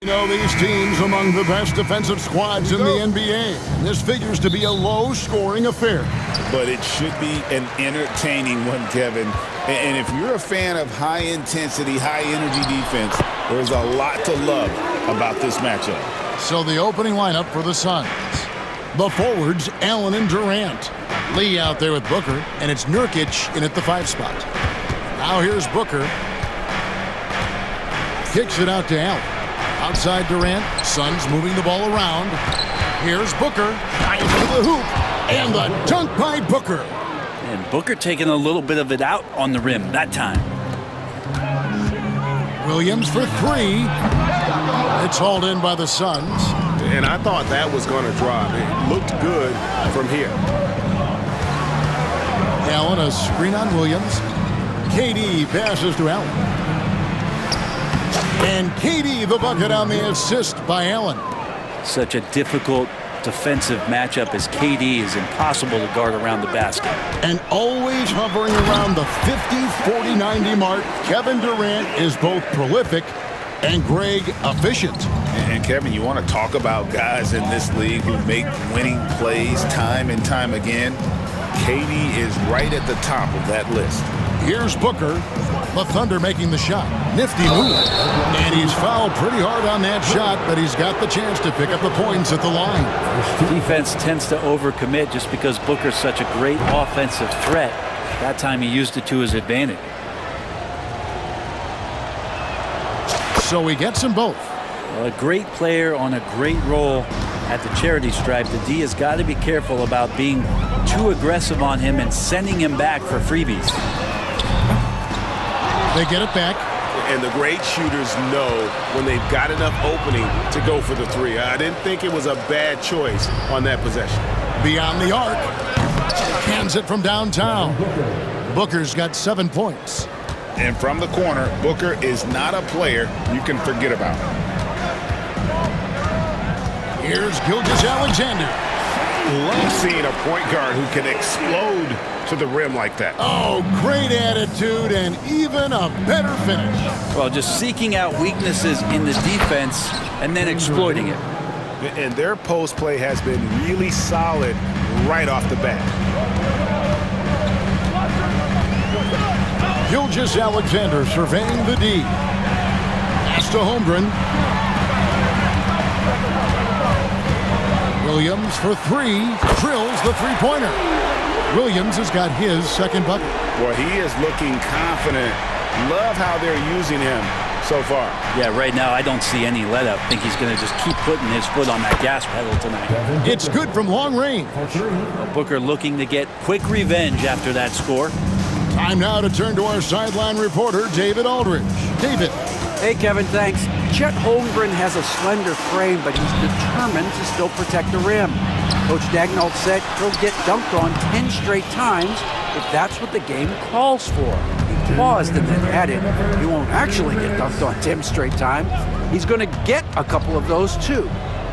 You know, these teams among the best defensive squads in the NBA. This figures to be a low-scoring affair. But it should be an entertaining one, Kevin. And if you're a fan of high-intensity, high-energy defense, there's a lot to love about this matchup. So the opening lineup for the Suns. The forwards, Allen and Durant. Lee out there with Booker, and it's Nurkic in at the 5 spot. Now here's Booker. Kicks it out to Allen. Outside Durant, Suns moving the ball around. Here's Booker, trying for the hoop, and the dunk by Booker. And Booker taking a little bit of it out on the rim that time. Williams for 3. It's hauled in by the Suns. And I thought that was going to drop. It looked good from here. Allen, a screen on Williams. KD passes to Allen. And KD the bucket on the assist by Allen. Such a difficult defensive matchup as KD is impossible to guard around the basket. And always hovering around the 50, 40, 90 mark, Kevin Durant is both prolific and Greg efficient. And Kevin, you want to talk about guys in this league who make winning plays time and time again? KD is right at the top of that list. Here's Booker. The Thunder making the shot. Nifty move. And he's fouled pretty hard on that shot, but he's got the chance to pick up the points at the line. Defense tends to overcommit just because Booker's such a great offensive threat. That time he used it to his advantage. So he gets them both. Well, a great player on a great role at the charity stripe. The D has got to be careful about being too aggressive on him and sending him back for freebies. They get it back. And the great shooters know when they've got enough opening to go for the 3. I didn't think it was a bad choice on that possession. Beyond the arc. Cans it from downtown. Booker's got 7 points. And from the corner, Booker is not a player you can forget about. Here's Gilgeous-Alexander. Love seeing a point guard who can explode to the rim like that. Oh, great attitude and even a better finish. Well, just seeking out weaknesses in the defense and then exploiting it. And their post play has been really solid right off the bat. Gilgeous-Alexander surveying the D. Pass to Holmgren. Williams for 3. Drills the three-pointer. Williams has got his second bucket. Boy, he is looking confident. Love how they're using him so far. Yeah, right now I don't see any let up. I think he's going to just keep putting his foot on that gas pedal tonight. It's good from long range. Booker looking to get quick revenge after that score. Time now to turn to our sideline reporter, David Aldridge. David. Hey, Kevin, thanks. Chet Holmgren has a slender frame, but he's determined to still protect the rim. Coach Dagnall said he'll get dunked on 10 straight times if that's what the game calls for. He paused and then added, he won't actually get dunked on 10 straight times. He's going to get a couple of those too.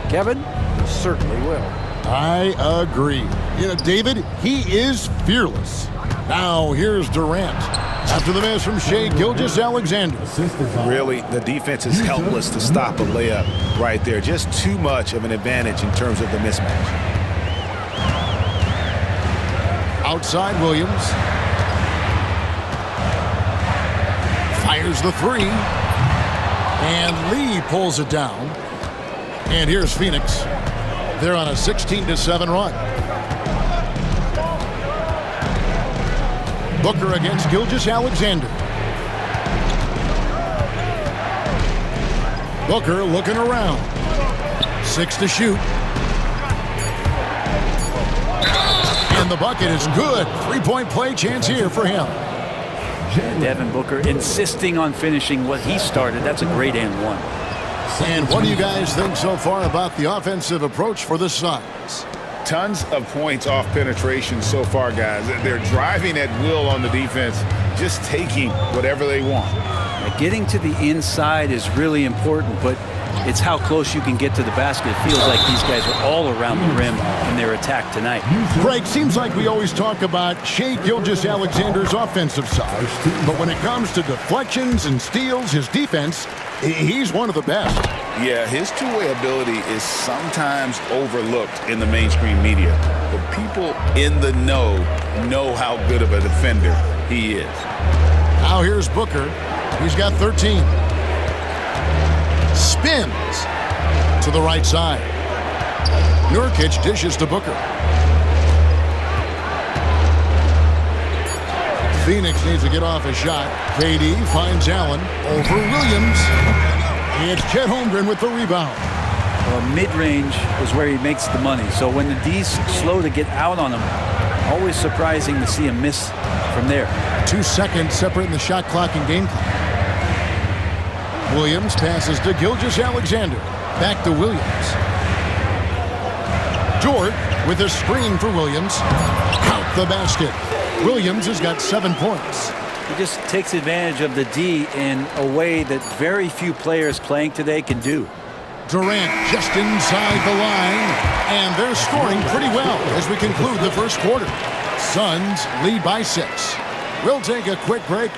Kevin, he certainly will. I agree. You know, David, he is fearless. Now here's Durant. After the miss from Shai Gilgeous-Alexander. Really, the defense is helpless to stop a layup right there. Just too much of an advantage in terms of the mismatch. Outside Williams. Fires the 3. And Lee pulls it down. And here's Phoenix. They're on a 16-7 run. Booker against Gilgeous-Alexander. Booker looking around. 6 to shoot. And the bucket is good. 3-point play chance here for him. Devin Booker insisting on finishing what he started. That's a great and one. And what do you guys think so far about the offensive approach for the Suns? Tons of points off penetration so far, guys. They're driving at will on the defense, just taking whatever they want. Getting to the inside is really important, but it's how close you can get to the basket. It feels like these guys are all around the rim in their attack tonight. Greg, seems like we always talk about Shai Gilgeous-Alexander's offensive side, but when it comes to deflections and steals, his defense, he's one of the best. Yeah, his two-way ability is sometimes overlooked in the mainstream media. But people in the know how good of a defender he is. Now here's Booker. He's got 13. Spins to the right side. Nurkic dishes to Booker. Phoenix needs to get off a shot. KD finds Allen over Williams. It's Chet Holmgren with the rebound. Well, mid-range is where he makes the money. So when the D's slow to get out on him, always surprising to see him miss from there. 2 seconds separating the shot clock and game clock. Williams passes to Gilgeous-Alexander. Back to Williams. Dort with a screen for Williams. Count the basket. Williams has got 7 points. He just takes advantage of the D in a way that very few players playing today can do. Durant just inside the line, and they're scoring pretty well as we conclude the first quarter. Suns lead by 6. We'll take a quick break.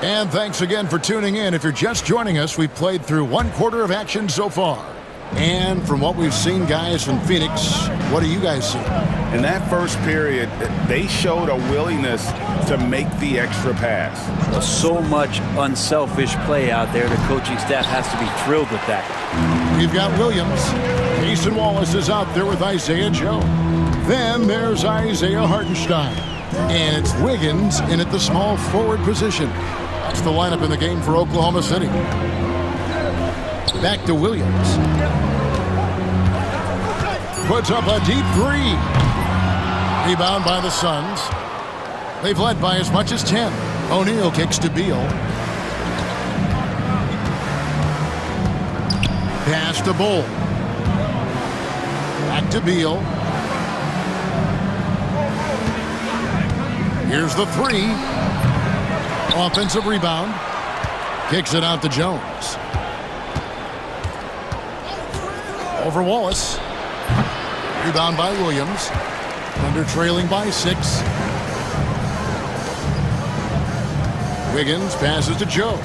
And thanks again for tuning in. If you're just joining us, we've played through 1 quarter of action so far. And from what we've seen, guys, from Phoenix, what do you guys see? In that first period, they showed a willingness to make the extra pass. So much unselfish play out there. The coaching staff has to be thrilled with that. We've got Williams. Mason Wallace is out there with Isaiah Joe. Then there's Isaiah Hartenstein. And it's Wiggins in at the small forward position. That's the lineup in the game for Oklahoma City. Back to Williams. Puts up a deep 3. Rebound by the Suns. They've led by as much as 10. O'Neal kicks to Beal. Pass to Bull. Back to Beal. Here's the 3. Offensive rebound. Kicks it out to Jones. Over Wallace. Rebound by Williams. Thunder trailing by 6. Wiggins passes to Joe.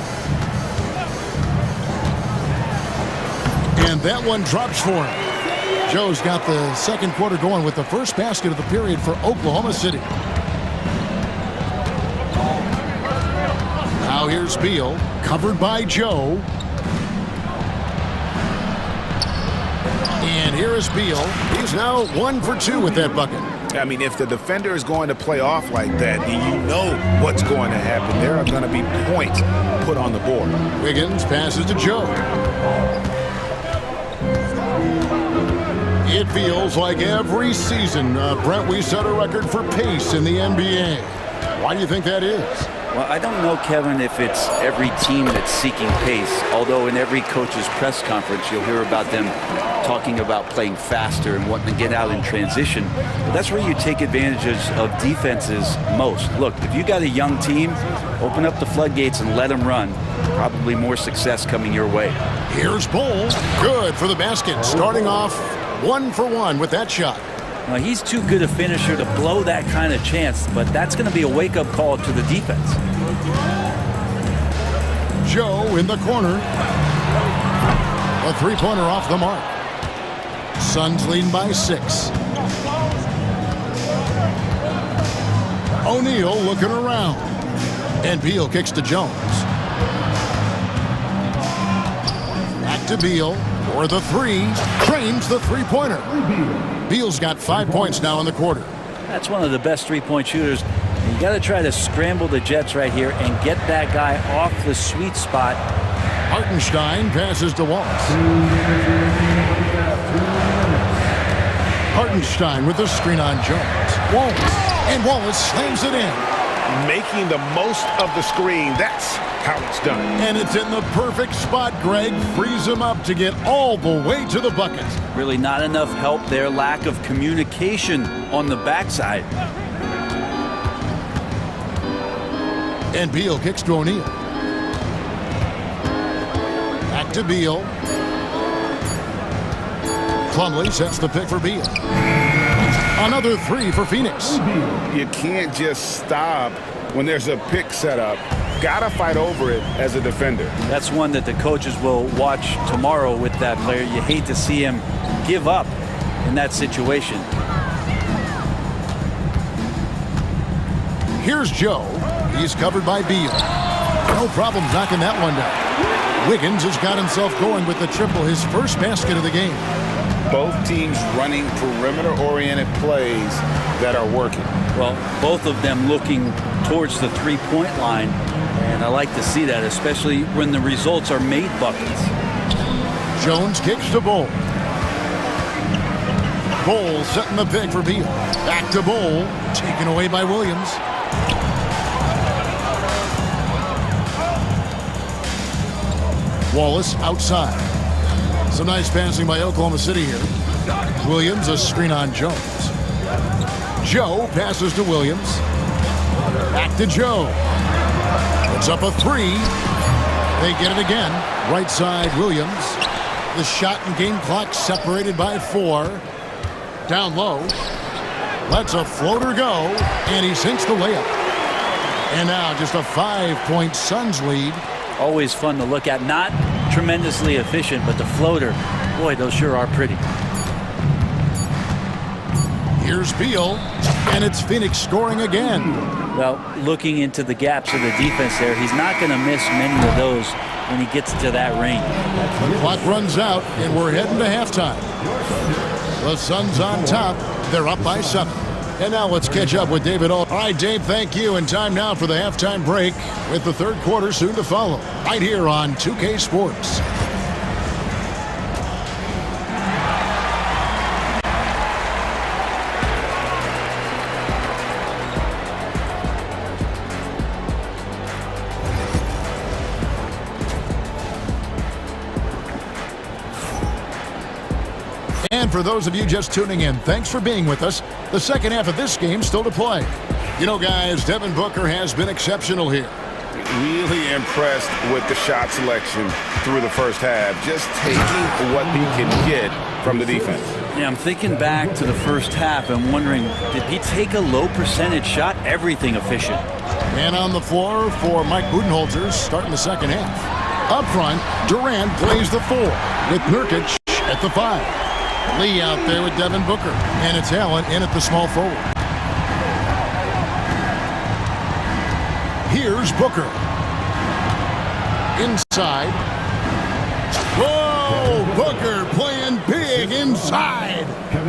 And that one drops for him. Joe's got the second quarter going with the first basket of the period for Oklahoma City. Now here's Beal, covered by Joe. And here is Beal. He's now 1 for 2 with that bucket. I mean, if the defender is going to play off like that, then you know what's going to happen. There are going to be points put on the board. Wiggins passes to Joe. It feels like every season, Brent, we set a record for pace in the NBA. Why do you think that is? Well, I don't know, Kevin, if it's every team that's seeking pace, although in every coach's press conference you'll hear about them talking about playing faster and wanting to get out in transition. But that's where you take advantages of defenses most. Look, if you got a young team, open up the floodgates and let them run. Probably more success coming your way. Here's Bull. Good for the basket. Starting off 1 for 1 with that shot. Now, he's too good a finisher to blow that kind of chance, but that's going to be a wake-up call to the defense. Joe in the corner. A three-pointer off the mark. Suns leading by 6. O'Neal looking around. And Beal kicks to Jones. Back to Beal for the 3. Trains the three-pointer. Beal's got 5 points now in the quarter. That's one of the best three-point shooters. You got to try to scramble the Jets right here and get that guy off the sweet spot. Hartenstein passes to Wallace. Hartenstein with the screen on Jones. Wallace. And Wallace slams it in. Making the most of the screen. That's how it's done. And it's in the perfect spot. Greg frees him up to get all the way to the bucket. Really not enough help there. Lack of communication on the backside. And Beal kicks to O'Neal. Back to Beal. Plumlee sets the pick for Beal. Another 3 for Phoenix. You can't just stop when there's a pick set up, gotta fight over it as a defender. That's one that the coaches will watch tomorrow with that player. You hate to see him give up in that situation. Here's Joe. He's covered by Beal. No problem knocking that one down. Wiggins has got himself going with the triple, his first basket of the game. Both teams running perimeter-oriented plays that are working. Well, both of them looking towards the three-point line, and I like to see that, especially when the results are made buckets. Jones kicks to Bull. Bull setting the pick for Beal. Back to Bull, taken away by Williams. Wallace outside. Some nice passing by Oklahoma City here. Williams, a screen on Jones. Joe passes to Williams. Back to Joe. Puts up a three. They get it again. Right side, Williams. The shot and game clock separated by 4. Down low. Lets a floater go, and he sinks the layup. And now just a 5-point Suns lead. Always fun to look at. Not tremendously efficient, but the floater, boy, those sure are pretty. Here's Beal, and it's Phoenix scoring again. Well, looking into the gaps of the defense there, he's not going to miss many of those when he gets to that range. The clock runs out, and we're heading to halftime. The Suns on top. They're up by 7. And now let's catch up with David All right, Dave, thank you. And time now for the halftime break with the third quarter soon to follow. Right here on 2K Sports. And for those of you just tuning in, thanks for being with us. The second half of this game still to play. You know, guys, Devin Booker has been exceptional here. Really impressed with the shot selection through the first half. Just taking what he can get from the defense. Yeah, I'm thinking back to the first half and wondering, did he take a low percentage shot? Everything efficient. And on the floor for Mike Budenholzer starting the second half. Up front, Durant plays the 4 with Nurkic at the 5. Lee out there with Devin Booker, and it's Allen in at the small forward. Here's Booker. Inside. Whoa! Booker playing big inside.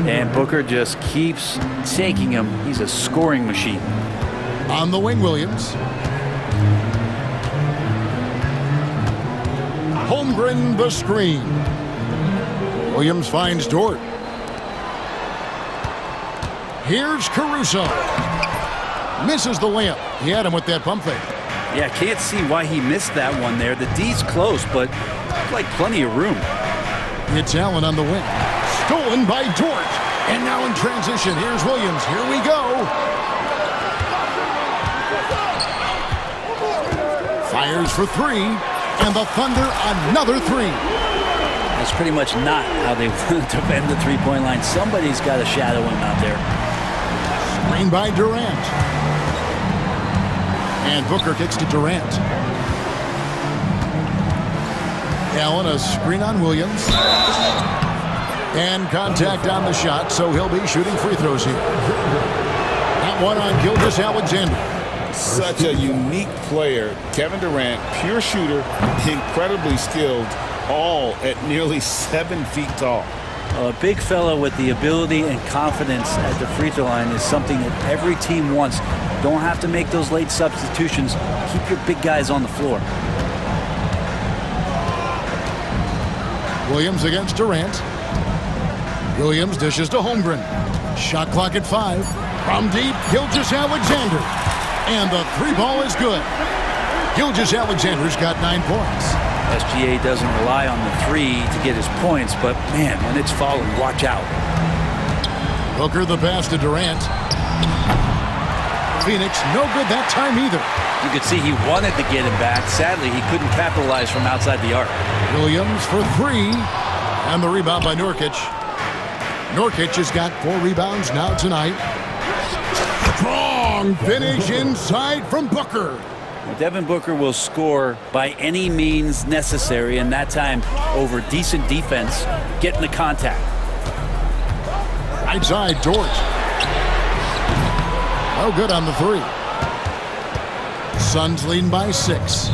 And Booker just keeps taking him. He's a scoring machine. On the wing, Williams. Holmgren the screen. Williams finds Dort. Here's Caruso. Misses the layup. He had him with that pump fake. Yeah, can't see why he missed that one there. The D's close, but like plenty of room. It's Allen on the wing. Stolen by Dort. And now in transition, here's Williams. Here we go. Fires for 3. And the Thunder another 3. That's pretty much not how they want to defend the three-point line. Somebody's got to shadow him out there. Screen by Durant. And Booker kicks to Durant. Allen, a screen on Williams. And contact on the shot, so he'll be shooting free throws here. That one on Gilgeous-Alexander. Such a unique player. Kevin Durant, pure shooter, incredibly skilled, all at nearly 7 feet tall. A big fella with the ability and confidence at the free throw line is something that every team wants. Don't have to make those late substitutions. Keep your big guys on the floor. Williams against Durant. Williams dishes to Holmgren. Shot clock at 5. From deep, Gilgeous-Alexander. And the 3-ball is good. Gilgeous-Alexander's got 9 points. SGA doesn't rely on the 3 to get his points, but man, when it's falling, watch out. Booker the pass to Durant. Phoenix no good that time either. You could see he wanted to get him back. Sadly, he couldn't capitalize from outside the arc. Williams for 3. And the rebound by Nurkic. Nurkic has got 4 rebounds now tonight. Strong Rebound finish inside from Booker. Devin Booker will score by any means necessary, and that time over decent defense, getting the contact. Right side, Dort. No good on the three. Suns leading by 6.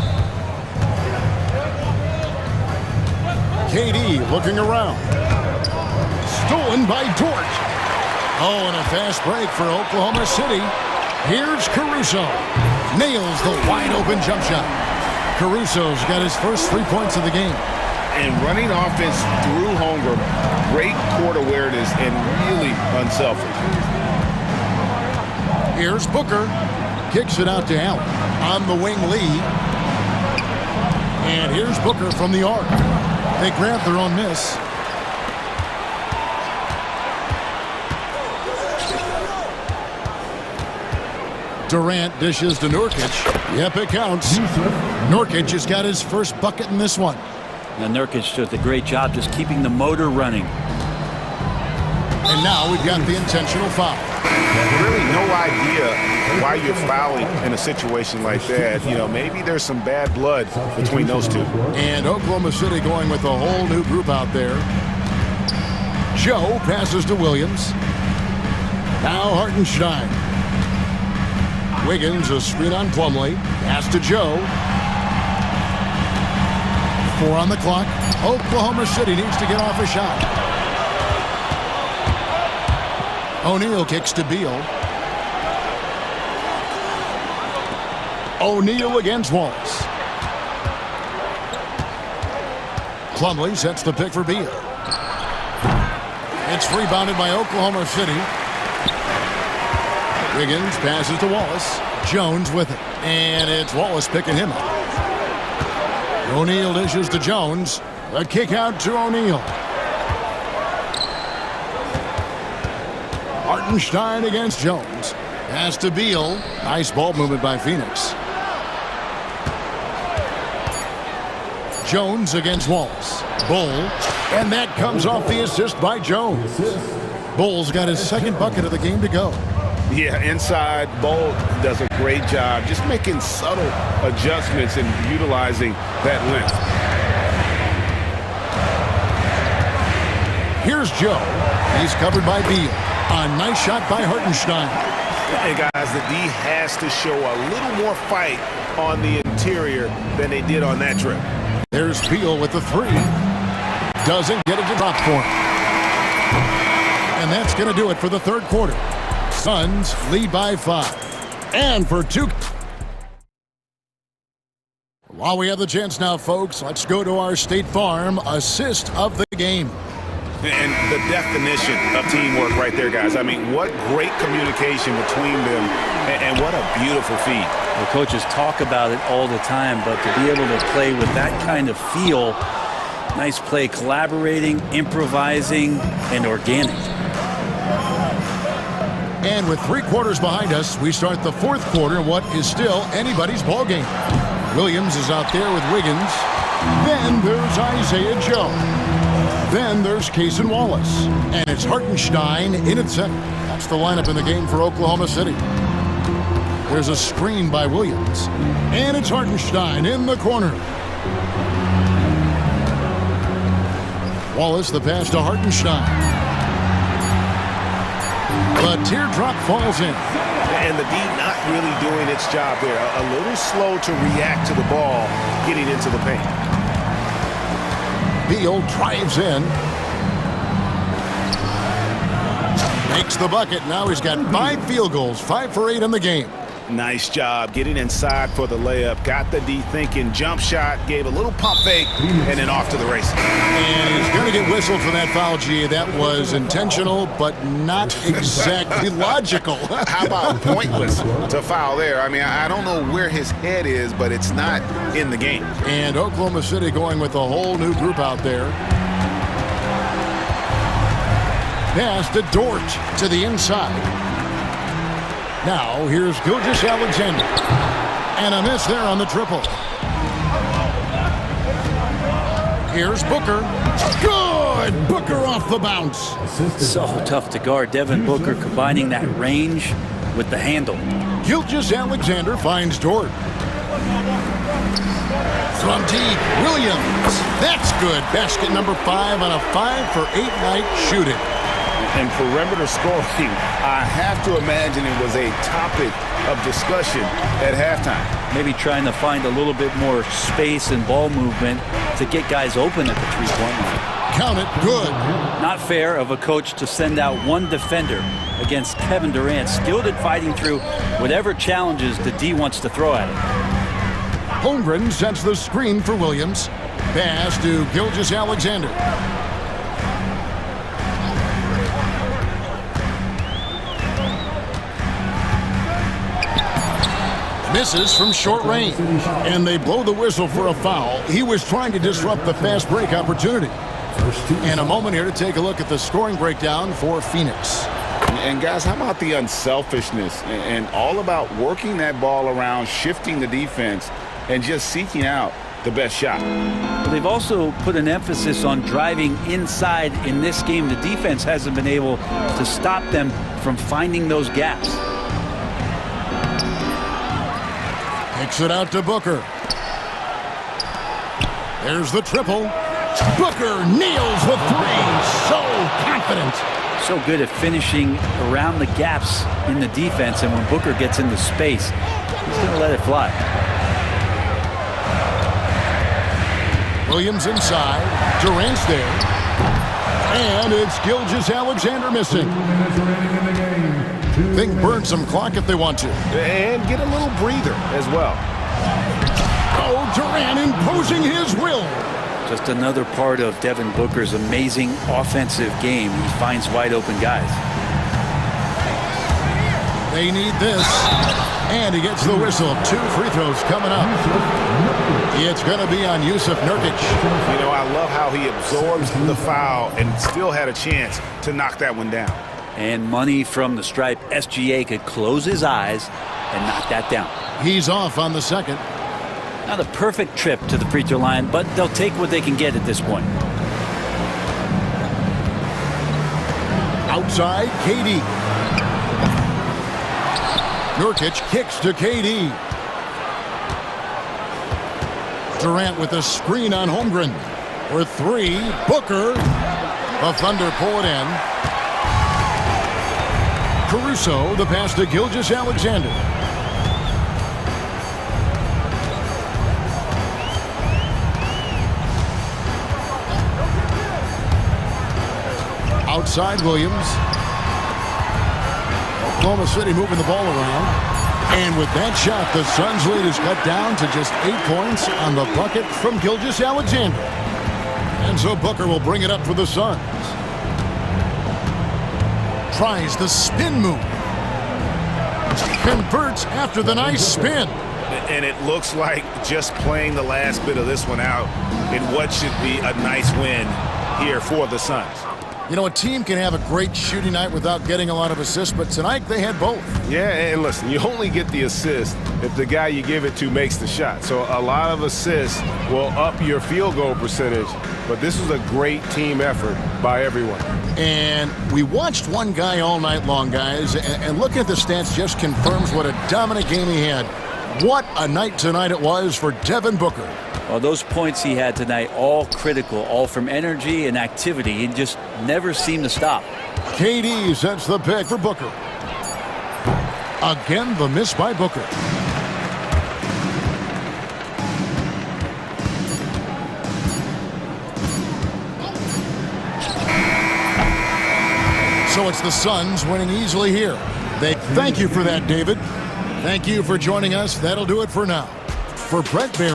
KD looking around. Stolen by Dort. Oh, and a fast break for Oklahoma City. Here's Caruso. Nails the wide-open jump shot. Caruso's got his first 3 points of the game. And running offense through Holmgren, great court awareness and really unselfish. Here's Booker. Kicks it out to Allen. On the wing, Lee. And here's Booker from the arc. They grab their own miss. Durant dishes to Nurkic. Yep, it counts. Nurkic has got his first bucket in this one. Now Nurkic does a great job just keeping the motor running. And now we've got the intentional foul. Really no idea why you're fouling in a situation like that. You know, maybe there's some bad blood between those two. And Oklahoma City going with a whole new group out there. Joe passes to Williams. Now Hartenstein. Wiggins, a screen on Plumlee. Pass to Joe. 4 on the clock. Oklahoma City needs to get off a shot. O'Neal kicks to Beal. O'Neal against Wallace. Plumlee sets the pick for Beal. It's rebounded by Oklahoma City. Wiggins passes to Wallace. Jones with it. And it's Wallace picking him up. O'Neal dishes to Jones. A kick out to O'Neal. Hartenstein against Jones. Pass to Beal. Nice ball movement by Phoenix. Jones against Wallace. Bull. And that comes off the assist by Jones. Bull's got his second bucket of the game to go. Yeah, inside, Bull does a great job just making subtle adjustments and utilizing that length. Here's Joe. He's covered by Beal. A nice shot by Hartenstein. Hey, guys, the D has to show a little more fight on the interior than they did on that trip. There's Beal with the 3. Doesn't get it to drop for him. And that's going to do it for the third quarter. Suns lead by 5. And for 2. While we have the chance now, folks, let's go to our State Farm assist of the game. And the definition of teamwork right there, guys. I mean, what great communication between them, and what a beautiful feed. The coaches talk about it all the time, but to be able to play with that kind of feel, nice play, collaborating, improvising, and organic. And with 3 quarters behind us, we start the fourth quarter in what is still anybody's ball game. Williams is out there with Wiggins. Then there's Isaiah Joe. Then there's Cason Wallace. And it's Hartenstein in at center. That's the lineup in the game for Oklahoma City. There's a screen by Williams. And it's Hartenstein in the corner. Wallace, the pass to Hartenstein. The teardrop falls in. And the D not really doing its job there. A little slow to react to the ball getting into the paint. Beal drives in. Makes the bucket. Now he's got 5 field goals, 5 for 8 in the game. Nice job getting inside for the layup. Got the D thinking, jump shot, gave a little pump fake, and then off to the races. And he's going to get whistled for that foul, G. That was intentional, but not exactly logical. How about pointless to foul there? I mean, I don't know where his head is, but it's not in the game. And Oklahoma City going with a whole new group out there. Pass to Dort to the inside. Now, here's Gilgeous-Alexander. And a miss there on the triple. Here's Booker. Good! Booker off the bounce. So tough to guard. Devin Booker combining that range with the handle. Gilgeous Alexander finds Dort. From deep, Williams. That's good. Basket number 5 on a 5-for-8 night shooting. And perimeter scoring, I have to imagine it was a topic of discussion at halftime. Maybe trying to find a little bit more space and ball movement to get guys open at the three-point line. Count it, good. Not fair of a coach to send out one defender against Kevin Durant, skilled at fighting through whatever challenges the D wants to throw at him. Holmgren sets the screen for Williams. Pass to Gilgeous Alexander. Misses from short range. And they blow the whistle for a foul. He was trying to disrupt the fast break opportunity. And a moment here to take a look at the scoring breakdown for Phoenix. And guys, how about the unselfishness and all about working that ball around, shifting the defense, and just seeking out the best shot. They've also put an emphasis on driving inside in this game. The defense hasn't been able to stop them from finding those gaps. Kicks it out to Booker. There's the triple. Booker nails the three. So confident. So good at finishing around the gaps in the defense, and when Booker gets into space, he's going to let it fly. Williams inside. Durant's there. And it's Gilgeous Alexander missing. Think burn some clock if they want to. And get a little breather as well. Oh, Durant imposing his will. Just another part of Devin Booker's amazing offensive game. He finds wide open guys. They need this. And he gets the whistle. 2 free throws coming up. It's going to be on Yusuf Nurkic. You know, I love how he absorbs the foul and still had a chance to knock that one down. And money from the stripe. SGA could close his eyes and knock that down. He's off on the second. Not a perfect trip to the free throw line, but they'll take what they can get at this point. Outside, KD. Nurkic kicks to KD. Durant with a screen on Holmgren. For 3, Booker. The Thunder pull it in. Caruso, the pass to Gilgeous Alexander. Outside Williams. Oklahoma City moving the ball around. And with that shot, the Suns' lead is cut down to just 8 points on the bucket from Gilgeous Alexander. And so Booker will bring it up for the Suns. Tries the spin move. Converts after the nice spin. And it looks like just playing the last bit of this one out in what should be a nice win here for the Suns. You know, a team can have a great shooting night without getting a lot of assists, but tonight they had both. Yeah, and listen, you only get the assist if the guy you give it to makes the shot. So a lot of assists will up your field goal percentage, but this was a great team effort by everyone. And we watched one guy all night long, guys, and looking at the stats just confirms what a dominant game he had. What a night tonight it was for Devin Booker. Well, those points he had tonight, all critical, all from energy and activity. He just never seemed to stop. KD sets the pick for Booker. Again, the miss by Booker. So it's the Suns winning easily here. Thank you for that, David. Thank you for joining us. That'll do it for now. For Brett Barry.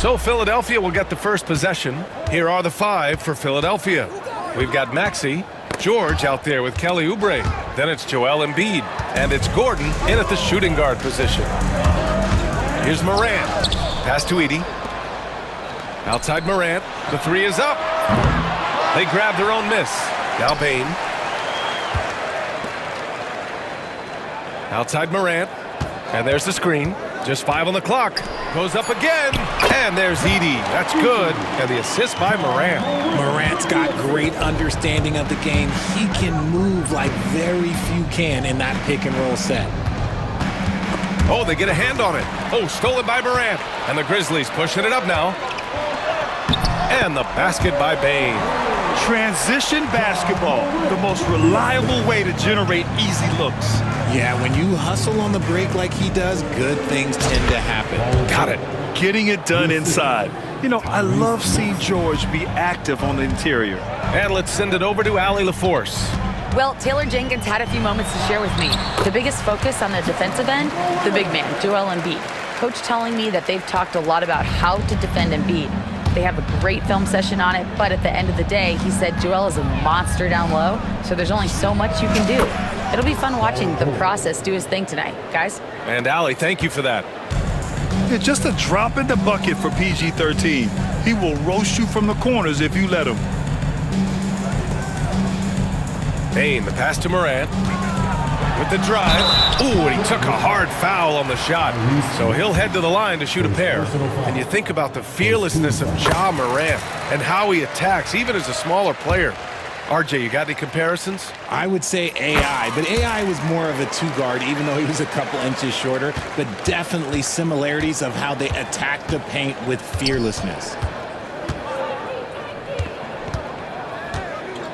So Philadelphia will get the first possession. Here are the 5 for Philadelphia. We've got Maxey, George out there with Kelly Oubre. Then it's Joel Embiid. And it's Gordon in at the shooting guard position. Here's Morant. Pass to Edey. Outside Morant. The 3 is up. They grab their own miss. Now Bane. Outside Morant. And there's the screen. Just 5 on the clock. Goes up again. And there's Edey. That's good. And the assist by Morant. Morant's got great understanding of the game. He can move like very few can in that pick and roll set. Oh, they get a hand on it. Oh, stolen by Morant. And the Grizzlies pushing it up now. And the basket by Bane. Transition basketball, the most reliable way to generate easy looks. Yeah, when you hustle on the break like he does, good things tend to happen. Got it. Getting it done inside. You know, I love seeing George be active on the interior. And let's send it over to Allie LaForce. Well, Taylor Jenkins had a few moments to share with me. The biggest focus on the defensive end, the big man, Joel Embiid. Coach telling me that they've talked a lot about how to defend Embiid. They have a great film session on it, but at the end of the day, he said Joel is a monster down low, so there's only so much you can do. It'll be fun watching the process do his thing tonight, guys. And Allie, thank you for that. Yeah, just a drop in the bucket for PG-13. He will roast you from the corners if you let him. Bane, the pass to Morant. With the drive. Ooh, and he took a hard foul on the shot. So he'll head to the line to shoot a pair. And you think about the fearlessness of Ja Morant and how he attacks, even as a smaller player. RJ, you got any comparisons? I would say AI, but AI was more of a 2-guard, even though he was a couple inches shorter, but definitely similarities of how they attack the paint with fearlessness.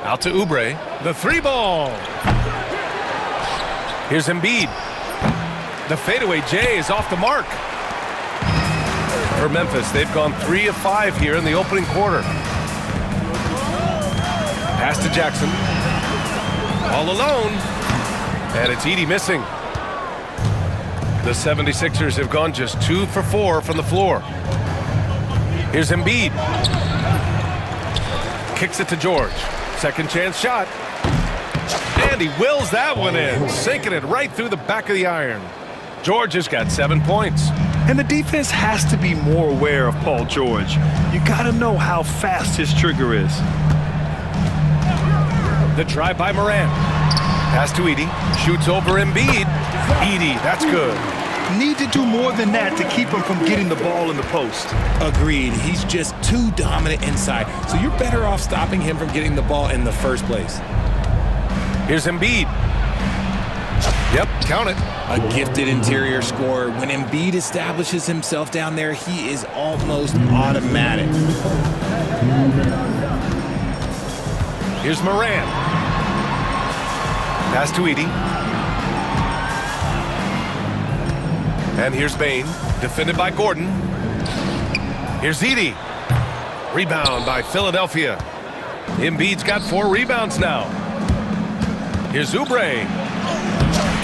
Out to Oubre. The 3-ball. Here's Embiid. The fadeaway J is off the mark. For Memphis, they've gone 3 of 5 here in the opening quarter. Pass to Jackson. All alone. And it's Edey missing. The 76ers have gone just 2 for 4 from the floor. Here's Embiid. Kicks it to George. Second chance shot. And he wills that one in, sinking it right through the back of the iron. George has got 7 points. And the defense has to be more aware of Paul George. You got to know how fast his trigger is. The drive by Morant. Pass to Edey. Shoots over Embiid. Edey, that's good. Need to do more than that to keep him from getting the ball in the post. Agreed. He's just too dominant inside. So you're better off stopping him from getting the ball in the first place. Here's Embiid. Yep, count it. A gifted interior scorer. When Embiid establishes himself down there, he is almost automatic. Here's Morant. Pass to Edey. And here's Bane, defended by Gordon. Here's Edey. Rebound by Philadelphia. Embiid's got 4 rebounds now. Here's Oubre.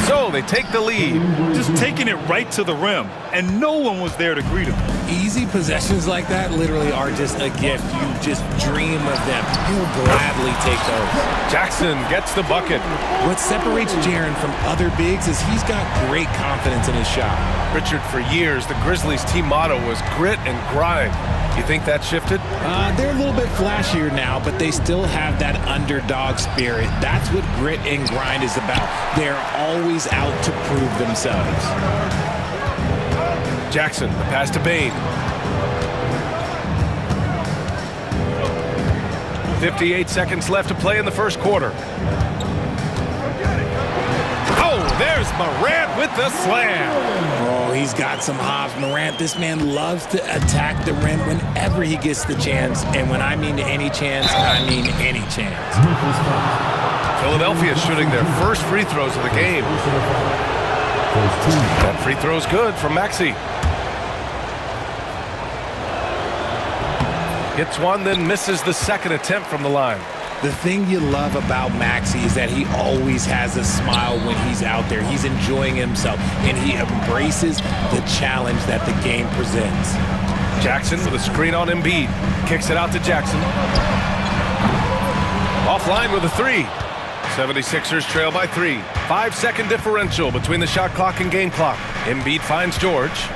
So they take the lead. Just taking it right to the rim, and no one was there to greet him. Easy possessions like that literally are just a gift. You just dream of them. He'll gladly take those. Jackson gets the bucket. What separates Jaren from other bigs is he's got great confidence in his shot. Richard, for years, the Grizzlies' team motto was grit and grind. You think that shifted? They're a little bit flashier now, but they still have that underdog spirit. That's what grit and grind is about. They're always out to prove themselves. Jackson, the pass to Bane. 58 seconds left to play in the first quarter. Oh, there's Morant with the slam. Oh, he's got some hops. Morant, this man loves to attack the rim whenever he gets the chance. And when I mean any chance, I mean any chance. Philadelphia shooting their first free throws of the game. That free throw's good from Maxey. Hits one, then misses the second attempt from the line. The thing you love about Maxey is that he always has a smile when he's out there. He's enjoying himself, and he embraces the challenge that the game presents. Jackson with a screen on Embiid. Kicks it out to Jackson. Offline with a three. 76ers trail by 3. 5-second differential between the shot clock and game clock. Embiid finds George.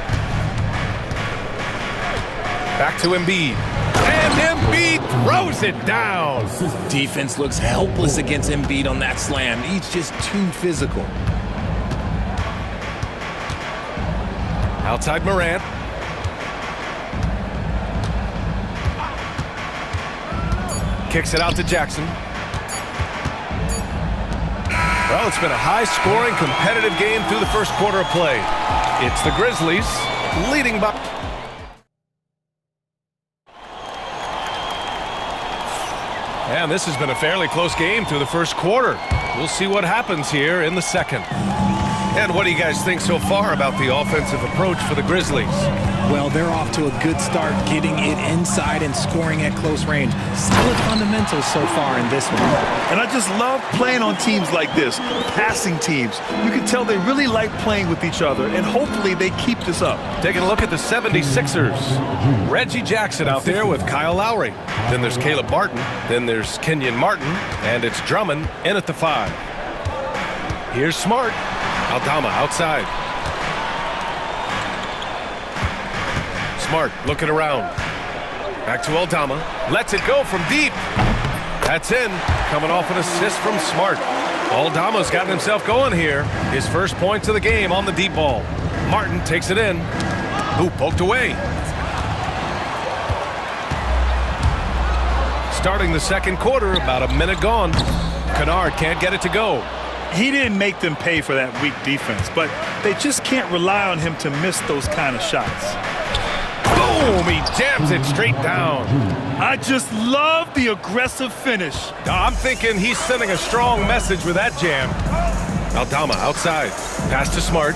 Back to Embiid. And Embiid throws it down. Defense looks helpless against Embiid on that slam. He's just too physical. Outside Morant. Kicks it out to Jackson. Well, it's been a high-scoring, competitive game through the first quarter of play. It's the Grizzlies leading by... And this has been a fairly close game through the first quarter. We'll see what happens here in the second. And what do you guys think so far about the offensive approach for the Grizzlies? Well, they're off to a good start getting it inside and scoring at close range. Solid fundamentals so far in this one. And I just love playing on teams like this, passing teams. You can tell they really like playing with each other, and hopefully they keep this up. Taking a look at the 76ers. Reggie Jackson out there with Kyle Lowry. Then there's Caleb Martin. Then there's Kenyon Martin. And it's Drummond in at the 5. Here's Smart. Aldama outside. Smart looking around. Back to Aldama. Lets it go from deep. That's in. Coming off an assist from Smart. Aldama's gotten himself going here. His first points of the game on the deep ball. Martin takes it in. Ooh, poked away. Starting the second quarter, about a minute gone. Kennard can't get it to go. He didn't make them pay for that weak defense, but they just can't rely on him to miss those kind of shots. Boom! He jams it straight down. I just love the aggressive finish. I'm thinking he's sending a strong message with that jam. Aldama outside. Pass to Smart.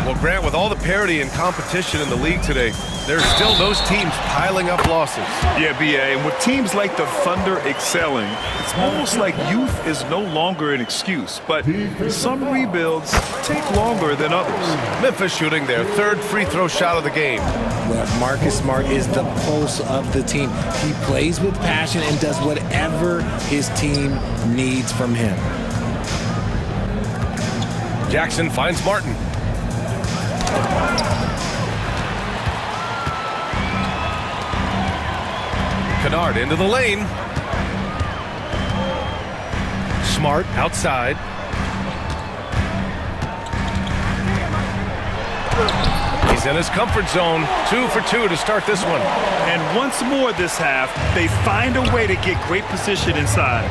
Well, Grant, with all the parity and competition in the league today, there's still those teams piling up losses. Yeah, B.A., and with teams like the Thunder excelling, it's almost like youth is no longer an excuse. But some rebuilds take longer than others. Memphis shooting their third free throw shot of the game. Well, Marcus Smart is the pulse of the team. He plays with passion and does whatever his team needs from him. Jackson finds Martin. Kennard into the lane. Smart outside. He's in his comfort zone. 2 for 2 to start this one. And once more this half, they find a way to get great position inside.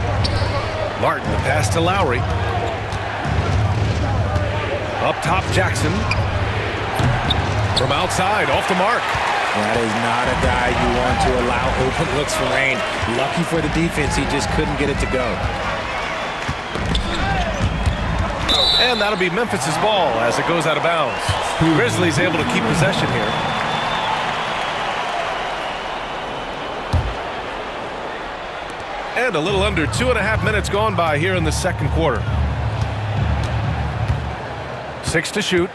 Martin, the pass to Lowry. Up top, Jackson. From outside, off the mark. That is not a guy you want to allow open looks for rain. Lucky for the defense, he just couldn't get it to go. And that'll be Memphis's ball as it goes out of bounds. Grizzlies able to keep possession here. And a little under 2.5 minutes gone by here in the second quarter. 6 to shoot.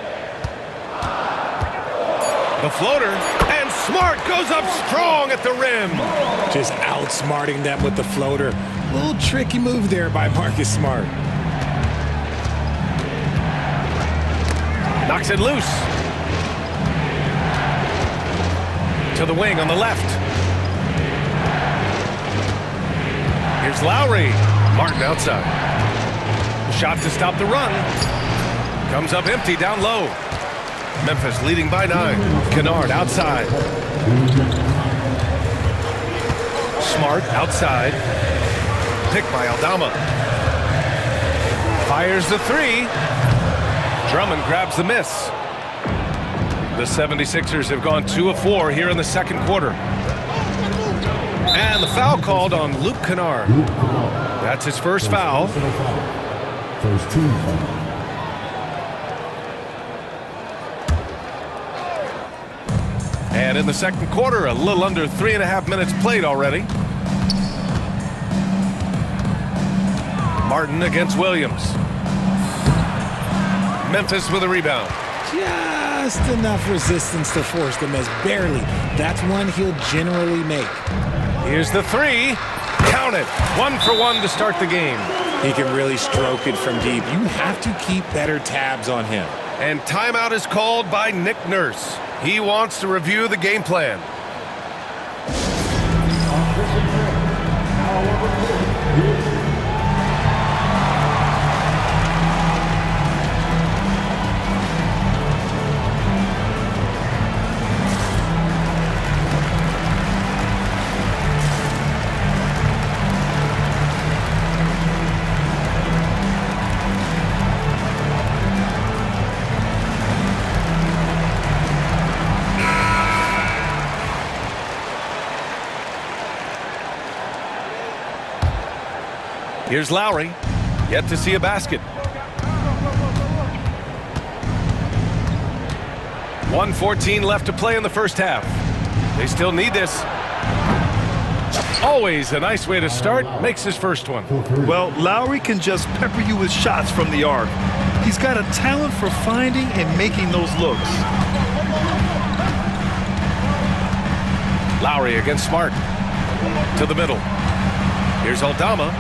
The floater, and Smart goes up strong at the rim. Just outsmarting them with the floater. A little tricky move there by Marcus Smart. Knocks it loose. To the wing on the left. Here's Lowry. Martin outside. Shot to stop the run. Comes up empty down low. Memphis leading by 9. Kennard outside. Smart outside. Picked by Aldama. Fires the 3. Drummond grabs the miss. The 76ers have gone 2 of 4 here in the second quarter. And the foul called on Luke Kennard. That's his first foul. First team. And in the second quarter, a little under 3.5 minutes played already. Martin against Williams. Memphis with a rebound. just enough resistance to force the miss. Barely. That's one he'll generally make. Here's the three. Count it. 1 for 1 to start the game. He can really stroke it from deep. You have to keep better tabs on him. And timeout is called by Nick Nurse. He wants to review the game plan. Here's Lowry, yet to see a basket. 1:14 left to play in the first half. They still need this. Always a nice way to start, makes his first one. Well, Lowry can just pepper you with shots from the arc. He's got a talent for finding and making those looks. Lowry against Smart. To the middle. Here's Aldama.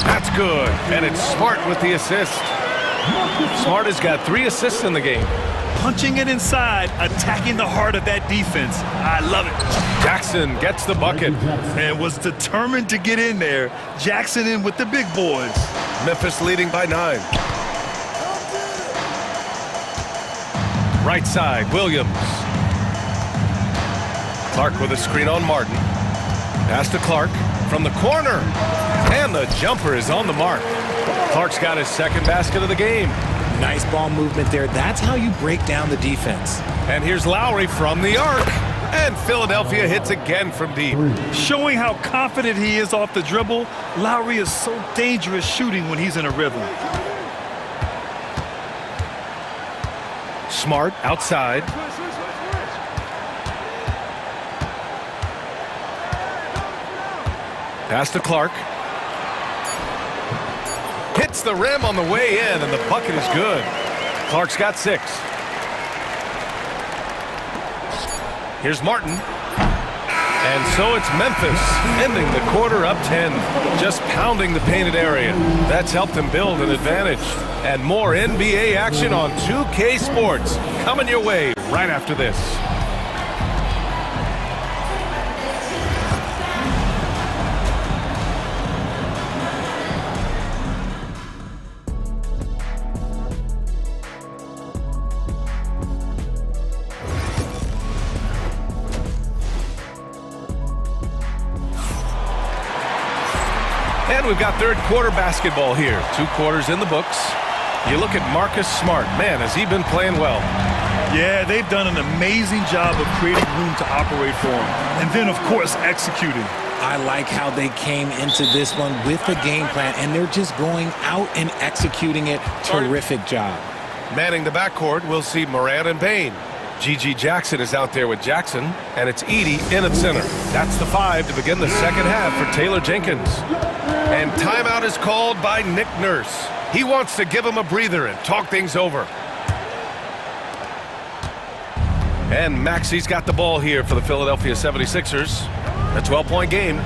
That's good, and it's Smart with the assist. Smart has got 3 assists in the game. Punching it inside, attacking the heart of that defense. I love it. Jackson gets the bucket. And was determined to get in there. Jackson in with the big boys. Memphis leading by 9. Right side, Williams. Clark with a screen on Martin. Pass to Clark from the corner. And the jumper is on the mark. Clark's got his second basket of the game. Nice ball movement there. That's how you break down the defense. And here's Lowry from the arc. And Philadelphia hits again from deep. Showing how confident he is off the dribble, Lowry is so dangerous shooting when he's in a rhythm. Smart outside. Pass to Clark. Hits the rim on the way in, and the bucket is good. Clark's got 6. Here's Martin. And so it's Memphis, ending the quarter up 10, just pounding the painted area. That's helped them build an advantage. And more NBA action on 2K Sports coming your way right after this. And we've got third quarter basketball here. 2 quarters in the books. You look at Marcus Smart. Man, has he been playing well. Yeah, they've done an amazing job of creating room to operate for him. And then, of course, executing. I like how they came into this one with a game plan, and they're just going out and executing it. Terrific job. Manning the backcourt, we'll see Moran and Bain. G.G. Jackson is out there with Jackson, and it's Edey in at center. That's the 5 to begin the second half for Taylor Jenkins. And timeout is called by Nick Nurse. He wants to give him a breather and talk things over. And Maxi's got the ball here for the Philadelphia 76ers. A 12-point game.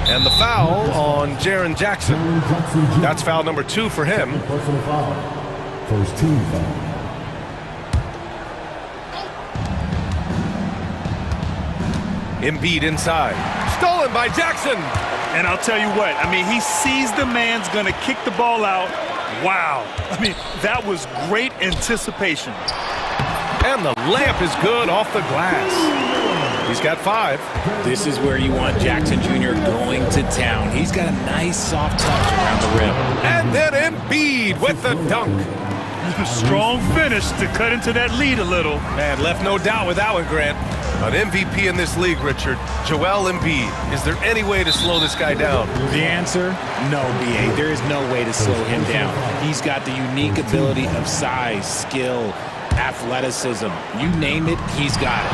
And the foul on Jaren Jackson. That's foul number 2 for him. First team foul. Embiid inside. Stolen by Jackson. And I'll tell you what, I mean, he sees the man's going to kick the ball out. Wow. I mean, that was great anticipation. And the layup is good off the glass. He's got 5. This is where you want Jackson Jr. going to town. He's got a nice soft touch around the rim. And then Embiid with the dunk. Strong finish to cut into that lead a little. Man, left no doubt with that one, Grant. An MVP in this league, Richard. Joel Embiid. Is there any way to slow this guy down? The answer, no, B.A. There is no way to slow him down. He's got the unique ability of size, skill, athleticism. You name it, he's got it.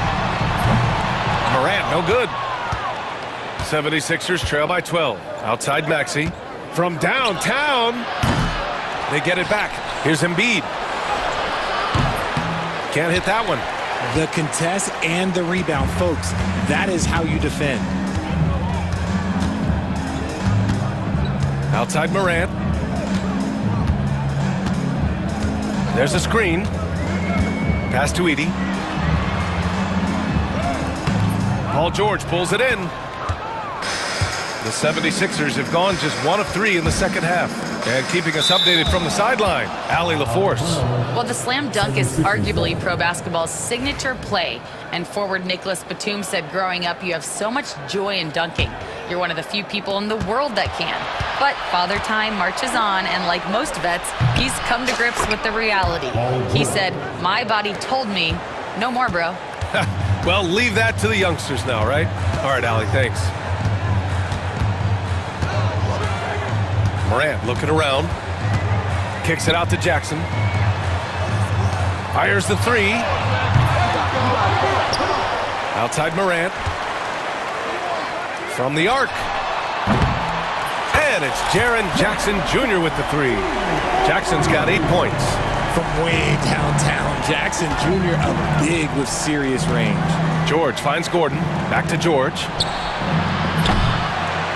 Morant, no good. 76ers trail by 12. Outside Maxey. From downtown. They get it back. Here's Embiid. Can't hit that one. The contest and the rebound, folks. That is how you defend. Outside Morant. There's a screen. Pass to Edey. Paul George pulls it in. The 76ers have gone just 1 of 3 in the second half. And keeping us updated from the sideline, Allie LaForce. Well, the slam dunk is arguably pro basketball's signature play. And forward Nicholas Batum said growing up, you have so much joy in dunking. You're one of the few people in the world that can. But Father Time marches on, and like most vets, he's come to grips with the reality. He said, my body told me, no more, bro. Well, leave that to the youngsters now, right? All right, Allie, thanks. Morant looking around. Kicks it out to Jackson. Fires the three. Outside Morant. From the arc. And it's Jaren Jackson Jr. with the three. Jackson's got 8 points. From way downtown, Jackson Jr. up big with serious range. George finds Gordon. Back to George.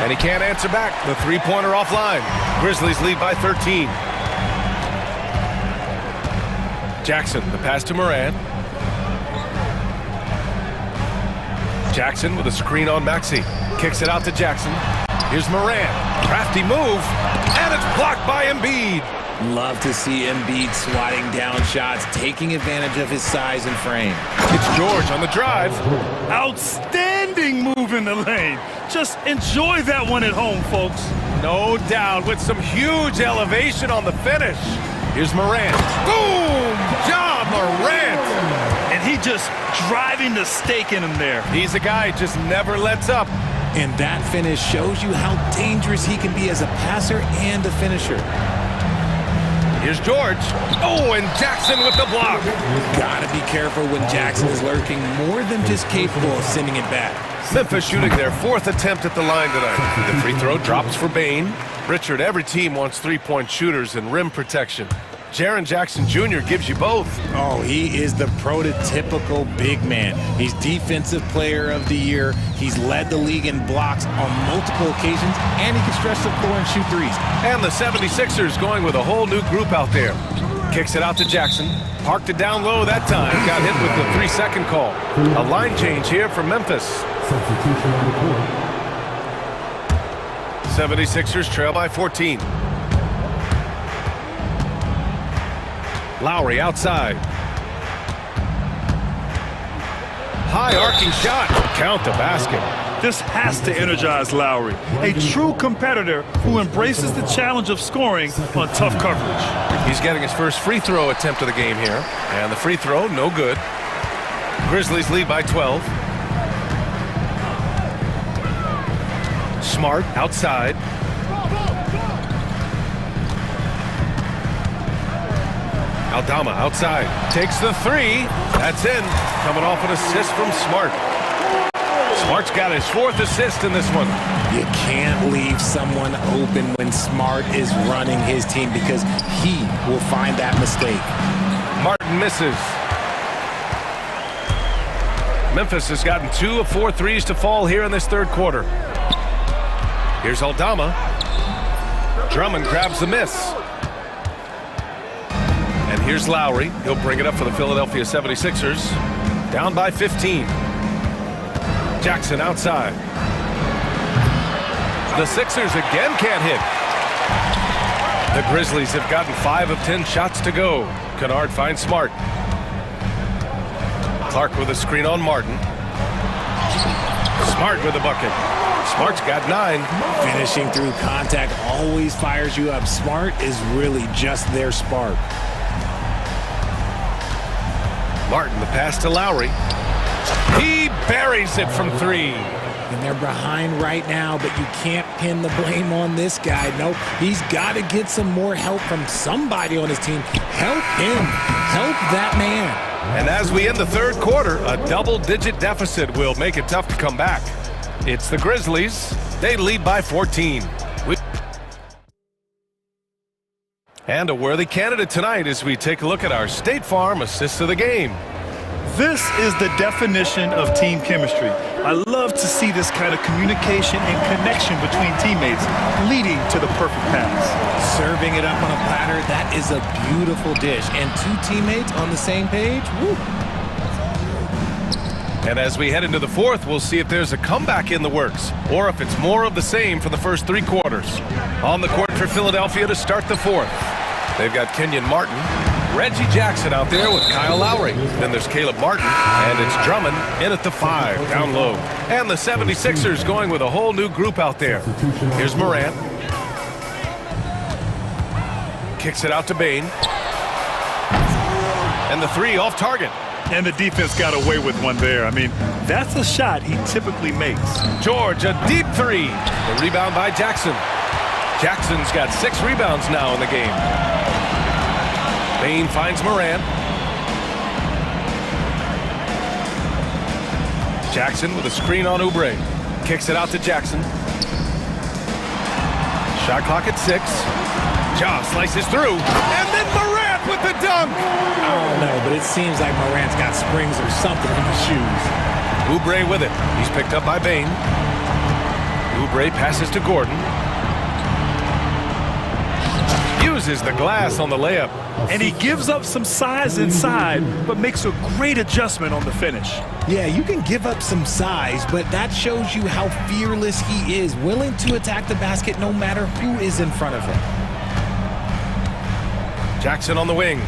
And he can't answer back. The three-pointer offline. Grizzlies lead by 13. Jackson, the pass to Morant. Jackson with a screen on Maxey. Kicks it out to Jackson. Here's Morant. Crafty move. And it's blocked by Embiid. Love to see Embiid swatting down shots, taking advantage of his size and frame. It's George on the drive. Outstanding move in the lane. Just enjoy that one at home, folks. No doubt, with some huge elevation on the finish. Here's Morant. Boom! Ja Morant! And he just driving the stake in him there. He's a guy who just never lets up. And that finish shows you how dangerous he can be as a passer and a finisher. Here's George. Oh, and Jackson with the block. Gotta be careful when Jackson is lurking, more than just capable of sending it back. Memphis shooting their 4th attempt at the line tonight. The free throw drops for Bane. Richard, every team wants three-point shooters and rim protection. Jaren Jackson Jr. gives you both. Oh, he is the prototypical big man. He's Defensive Player of the Year. He's led the league in blocks on multiple occasions, and he can stretch the floor and shoot threes. And the 76ers going with a whole new group out there. Kicks it out to Jackson. Parked it down low that time. Got hit with the 3-second call. A line change here for Memphis. Substitution on the court. 76ers trail by 14. Lowry outside. High arcing shot. Count the basket. This has to energize Lowry, a true competitor who embraces the challenge of scoring on tough coverage. He's getting his first free throw attempt of the game here. And the free throw, no good. Grizzlies lead by 12. Smart outside. Aldama outside. Takes the three. That's in. Coming off an assist from Smart. Smart's got his 4th assist in this one. You can't leave someone open when Smart is running his team because he will find that mistake. Martin misses. Memphis has gotten 2 of 4 threes to fall here in this third quarter. Here's Aldama. Drummond grabs the miss. And here's Lowry. He'll bring it up for the Philadelphia 76ers. Down by 15. Jackson outside. The Sixers again can't hit. The Grizzlies have gotten 5 of 10 shots to go. Kennard finds Smart. Clark with a screen on Martin. Smart with a bucket. Smart's got 9. Finishing through contact always fires you up. Smart is really just their spark. Martin, the pass to Lowry. He buries it from 3. And they're behind right now, but you can't pin the blame on this guy. Nope, he's got to get some more help from somebody on his team. Help him. Help that man. And as we end the third quarter, a double-digit deficit will make it tough to come back. It's the Grizzlies. They lead by 14. And a worthy candidate tonight as we take a look at our State Farm assist of the game. This is the definition of team chemistry. I love to see this kind of communication and connection between teammates leading to the perfect pass. Serving it up on a platter, that is a beautiful dish. And two teammates on the same page, woo. And as we head into the fourth, we'll see if there's a comeback in the works or if it's more of the same for the first 3 quarters. On the court for Philadelphia to start the fourth. They've got Kenyon Martin, Reggie Jackson out there with Kyle Lowry. Then there's Caleb Martin, and it's Drummond in at the 5, down low. And the 76ers going with a whole new group out there. Here's Morant. Kicks it out to Bain. And the 3 off target. And the defense got away with one there. I mean, that's a shot he typically makes. George, a deep 3. The rebound by Jackson. Jackson's got 6 rebounds now in the game. Bain finds Morant. Jackson with a screen on Oubre. Kicks it out to Jackson. Shot clock at 6. Ja slices through. And then Morant with the dunk. I don't know, but it seems like Morant's got springs or something in his shoes. Oubre with it. He's picked up by Bain. Oubre passes to Gordon. Uses the glass on the layup. And he gives up some size inside, but makes a great adjustment on the finish. Yeah, you can give up some size, but that shows you how fearless he is, willing to attack the basket no matter who is in front of him. Jackson on the wing.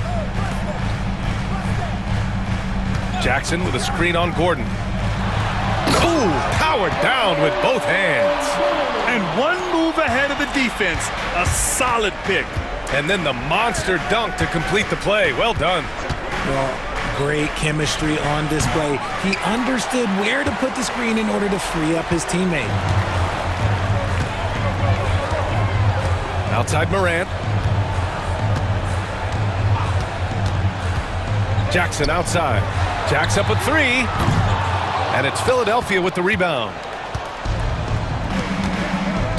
Jackson with a screen on Gordon. Ooh, powered down with both hands. And one move ahead of the defense. A solid pick. And then the monster dunk to complete the play. Well done. Well, great chemistry on display. He understood where to put the screen in order to free up his teammate. Outside Morant. Jackson outside. Jack's up a 3. And it's Philadelphia with the rebound.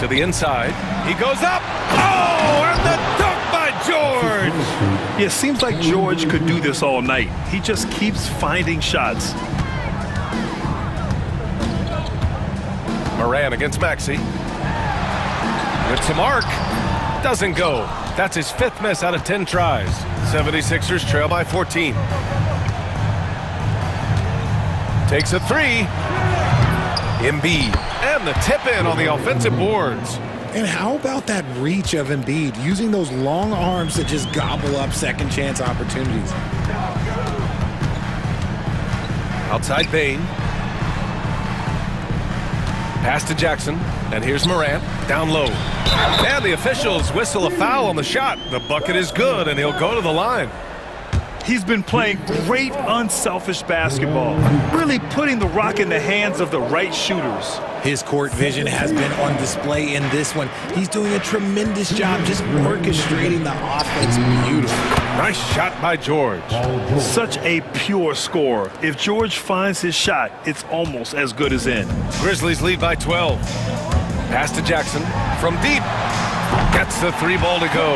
To the inside. He goes up. Oh, and the dunk by George. Yeah, it seems like George could do this all night. He just keeps finding shots. Moran against Maxey. With some arc. Doesn't go. That's his 5th miss out of 10 tries. 76ers trail by 14. Takes a 3. Embiid. And the tip in on the offensive boards. And how about that reach of Embiid, using those long arms to just gobble up second chance opportunities. Outside Bain. Pass to Jackson. And here's Morant. Down low. And the officials whistle a foul on the shot. The bucket is good, and he'll go to the line. He's been playing great unselfish basketball, really putting the rock in the hands of the right shooters. His court vision has been on display in this one. He's doing a tremendous job just orchestrating the offense beautifully. Nice shot by George. Such a pure score. If George finds his shot, it's almost as good as in. Grizzlies lead by 12. Pass to Jackson from deep. Gets the 3 ball to go.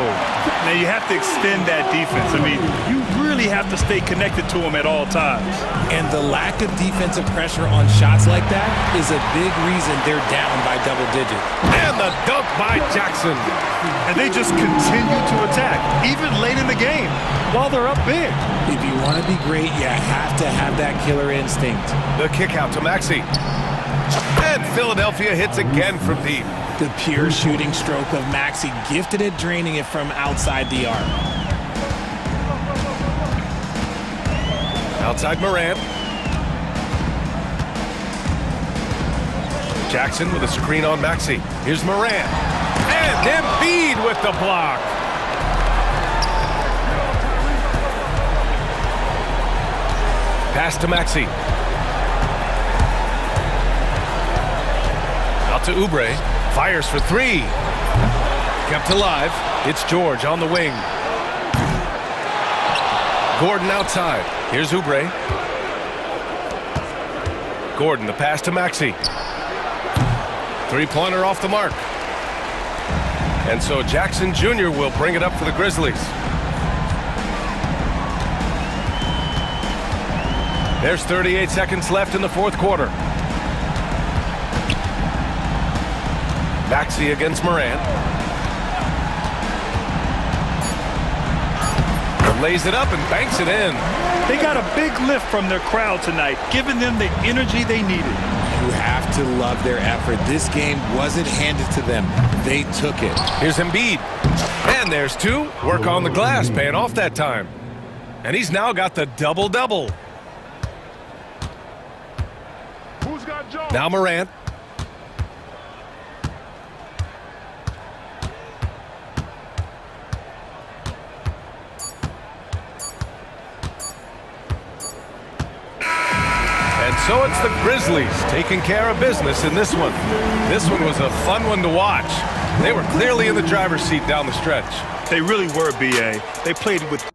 Now you have to extend that defense. I mean, you really have to stay connected to him at all times. And the lack of defensive pressure on shots like that is a big reason they're down by double digits. And the dunk by Jackson. And they just continue to attack, even late in the game, while they're up big. If you want to be great, you have to have that killer instinct. The kick out to Maxey. And Philadelphia hits again from deep. The pure shooting stroke of Maxey, gifted at draining it from outside the arc. Outside Morant. Jackson with a screen on Maxey. Here's Morant. And Embiid with the block. Pass to Maxey. Out to Oubre. Fires for 3. Kept alive. It's George on the wing. Gordon outside. Here's Oubre. Gordon, the pass to Maxey. 3-pointer off the mark. And so Jackson Jr. will bring it up for the Grizzlies. There's 38 seconds left in the fourth quarter. Maxey against Morant. Lays it up and banks it in. They got a big lift from their crowd tonight, giving them the energy they needed. You have to love their effort. This game wasn't handed to them. They took it. Here's Embiid. And there's two. Work on the glass, paying off that time. And he's now got the double-double. Now Morant. And so it's the Grizzlies taking care of business in this one. This one was a fun one to watch. They were clearly in the driver's seat down the stretch. They really were, B.A. They played with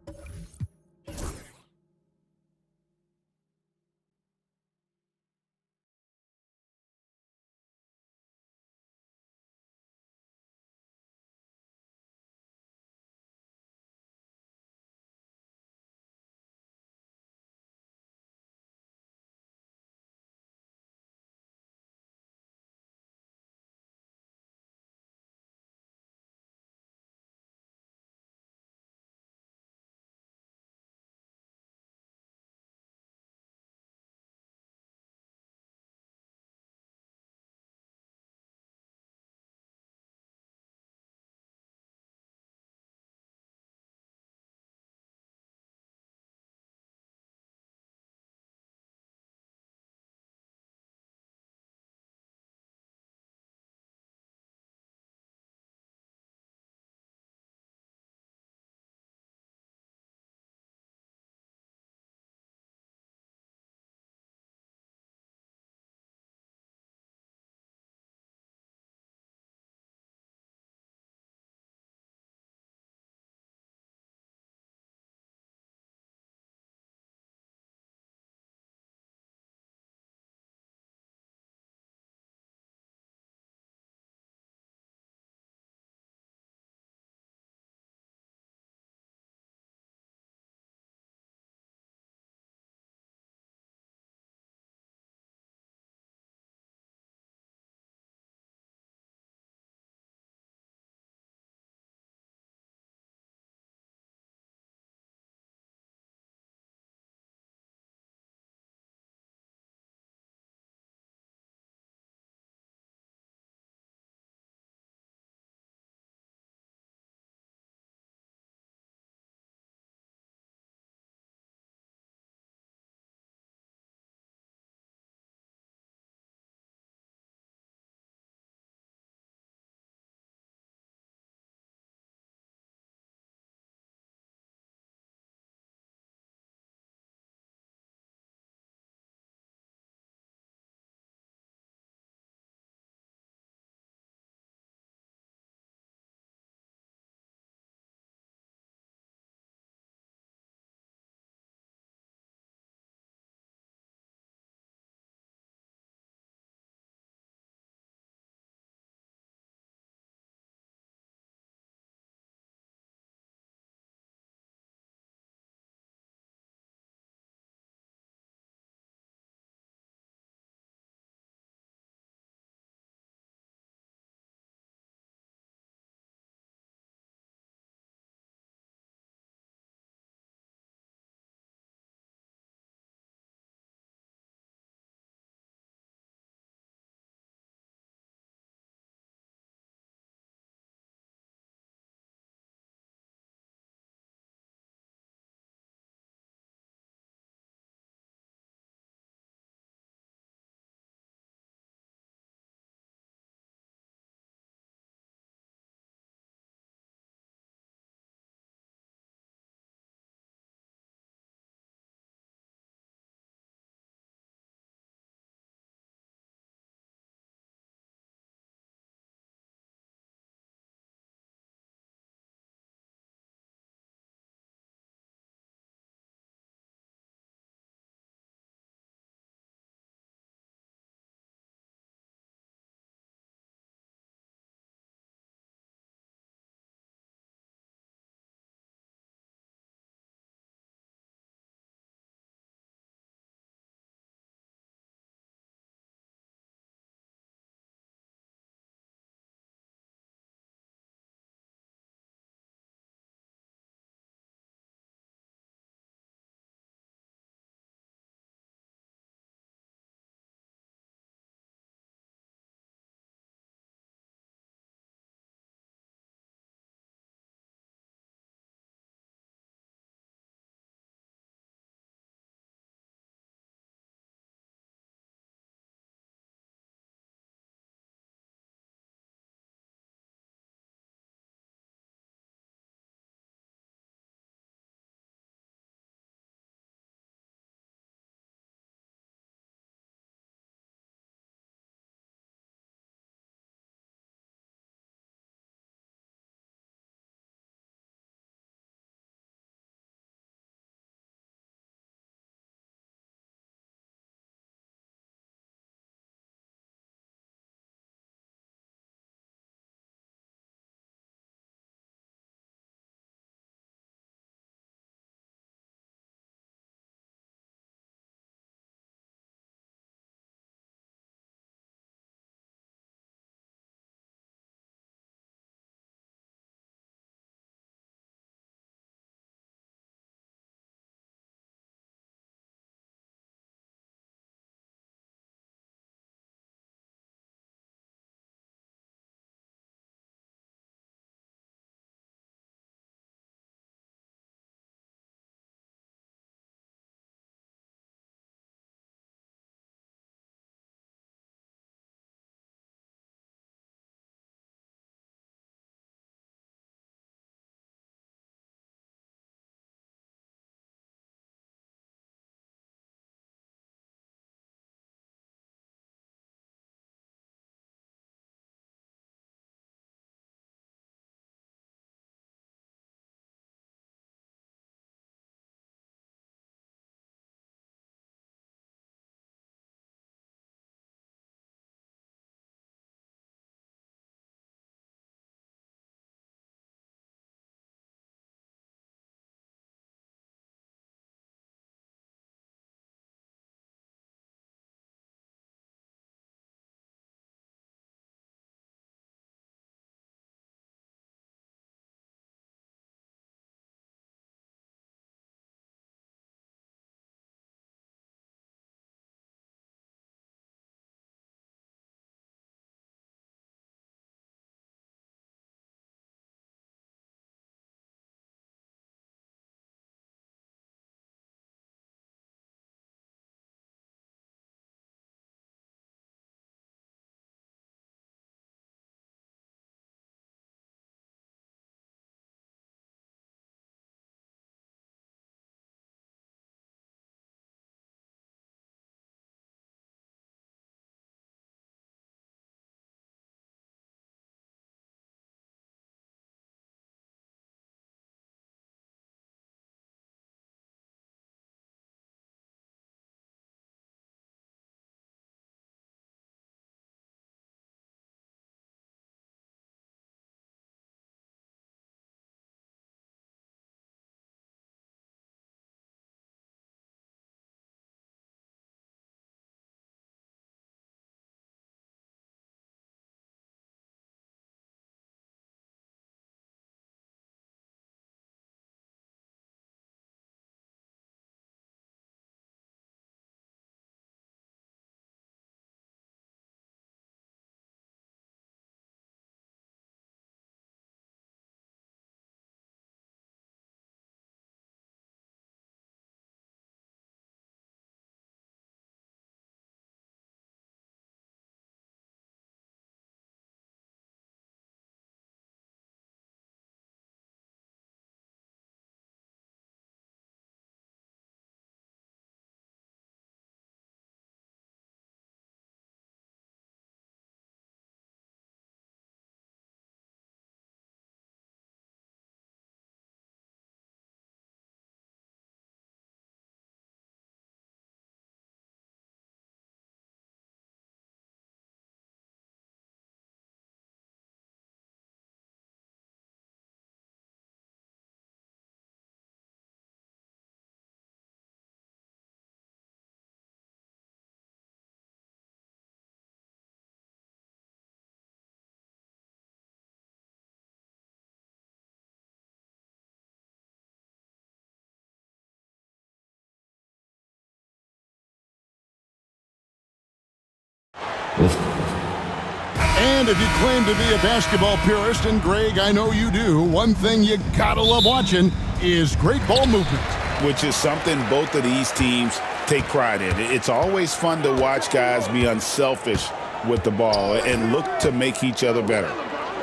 And if you claim to be a basketball purist, and Greg, I know you do, one thing you gotta love watching is great ball movement. Which is something both of these teams take pride in. It's always fun to watch guys be unselfish with the ball and look to make each other better.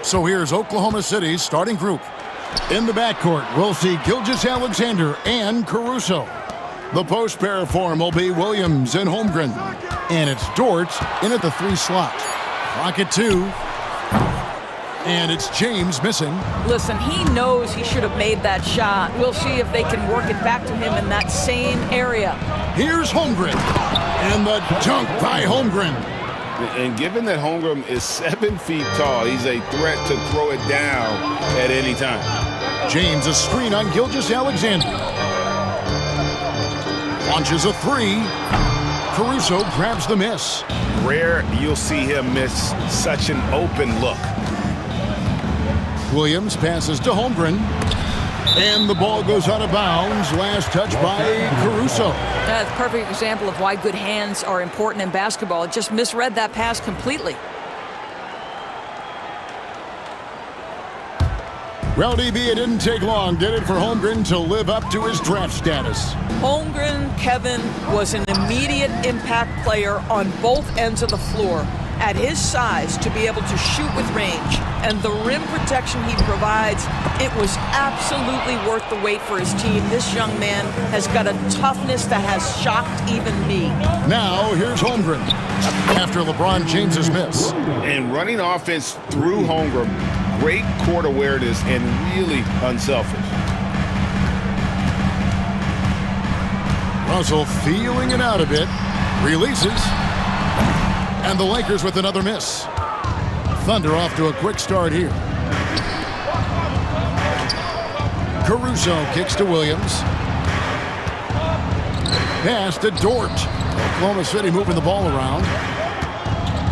So here's Oklahoma City's starting group. In the backcourt, we'll see Gilgeous-Alexander and Caruso. The post pair form will be Williams and Holmgren. And it's Dort in at the 3 slot. Clock at 2. And it's James missing. Listen, he knows he should have made that shot. We'll see if they can work it back to him in that same area. Here's Holmgren. And the dunk by Holmgren. And given that Holmgren is 7 feet tall, he's a threat to throw it down at any time. James a screen on Gilgeous-Alexander. Launches a 3. Caruso grabs the miss. Rare you'll see him miss such an open look. Williams passes to Holmgren. And the ball goes out of bounds. Last touch by Caruso. That's a perfect example of why good hands are important in basketball. It just misread that pass completely. Well, DB, it didn't take long, did it, for Holmgren to live up to his draft status? Holmgren, Kevin, was an immediate impact player on both ends of the floor. At his size, to be able to shoot with range and the rim protection he provides, it was absolutely worth the wait for his team. This young man has got a toughness that has shocked even me. Now, here's Holmgren after LeBron James's miss. And running offense through Holmgren, great court awareness and really unselfish. Russell feeling it out a bit. Releases. And the Lakers with another miss. Thunder off to a quick start here. Caruso kicks to Williams. Pass to Dort. Oklahoma City moving the ball around.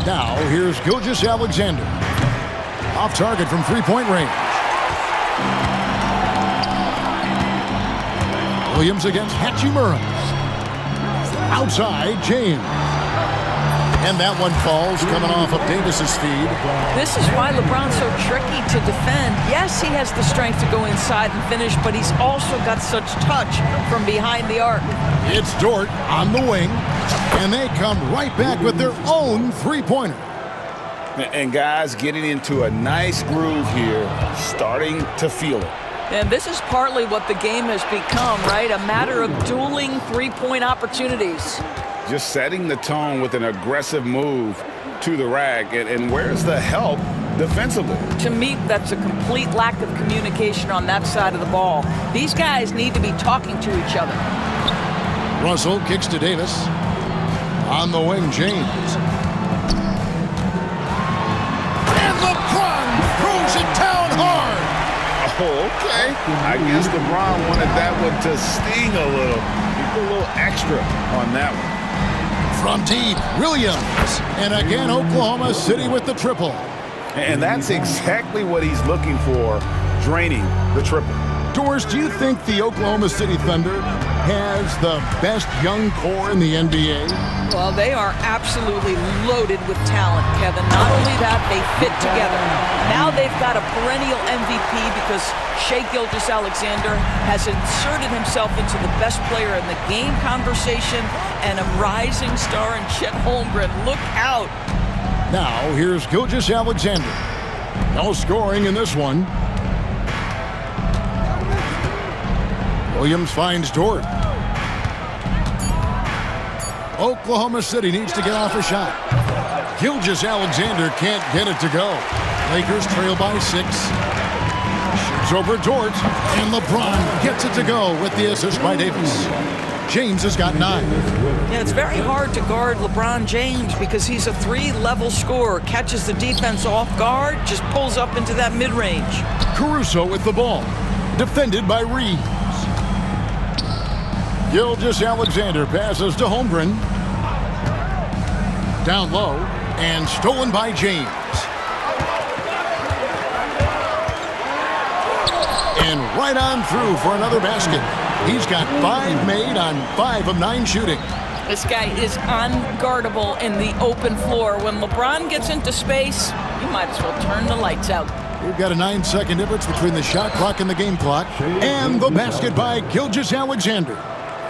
Now here's Gilgeous-Alexander. Off target from 3-point range. Williams against Hachimura. Outside, James. And that one falls, coming off of Davis's feed. This is why LeBron's so tricky to defend. Yes, he has the strength to go inside and finish, but he's also got such touch from behind the arc. It's Dort on the wing, and they come right back with their own three-pointer. And guys getting into a nice groove here, starting to feel it. And this is partly what the game has become, right? A matter of dueling three-point opportunities. Just setting the tone with an aggressive move to the rack. And where's the help defensively? To me, that's a complete lack of communication on that side of the ball. These guys need to be talking to each other. Russell kicks to Davis. On the wing, James. And LeBron throws it down hard. Oh, okay. I guess LeBron wanted that one to sting a little. He put a little extra on that one. From deep, Williams. And again, Oklahoma City with the triple. And that's exactly what he's looking for, draining the triple. Doris, do you think the Oklahoma City Thunder has the best young core in the NBA? Well, they are absolutely loaded with talent, Kevin. Not only that, they fit together. Now they've got a perennial MVP because Shai Gilgeous-Alexander has inserted himself into the best player in the game conversation and a rising star in Chet Holmgren. Look out. Now, here's Gilgeous-Alexander. No scoring in this one. Williams finds Dort. Oklahoma City needs to get off a shot. Gilgeous-Alexander can't get it to go. Lakers trail by 6. Shoots over Dort, and LeBron gets it to go with the assist by Davis. James has got 9. Yeah, it's very hard to guard LeBron James because he's a 3-level scorer. Catches the defense off guard, just pulls up into that mid-range. Caruso with the ball. Defended by Reeves. Gilgeous-Alexander passes to Holmgren. Down low, and stolen by James. And right on through for another basket. He's got 5 made on 5 of 9 shooting. This guy is unguardable in the open floor. When LeBron gets into space, you might as well turn the lights out. We've got a 9-second difference between the shot clock and the game clock. And the basket by Gilgeous-Alexander.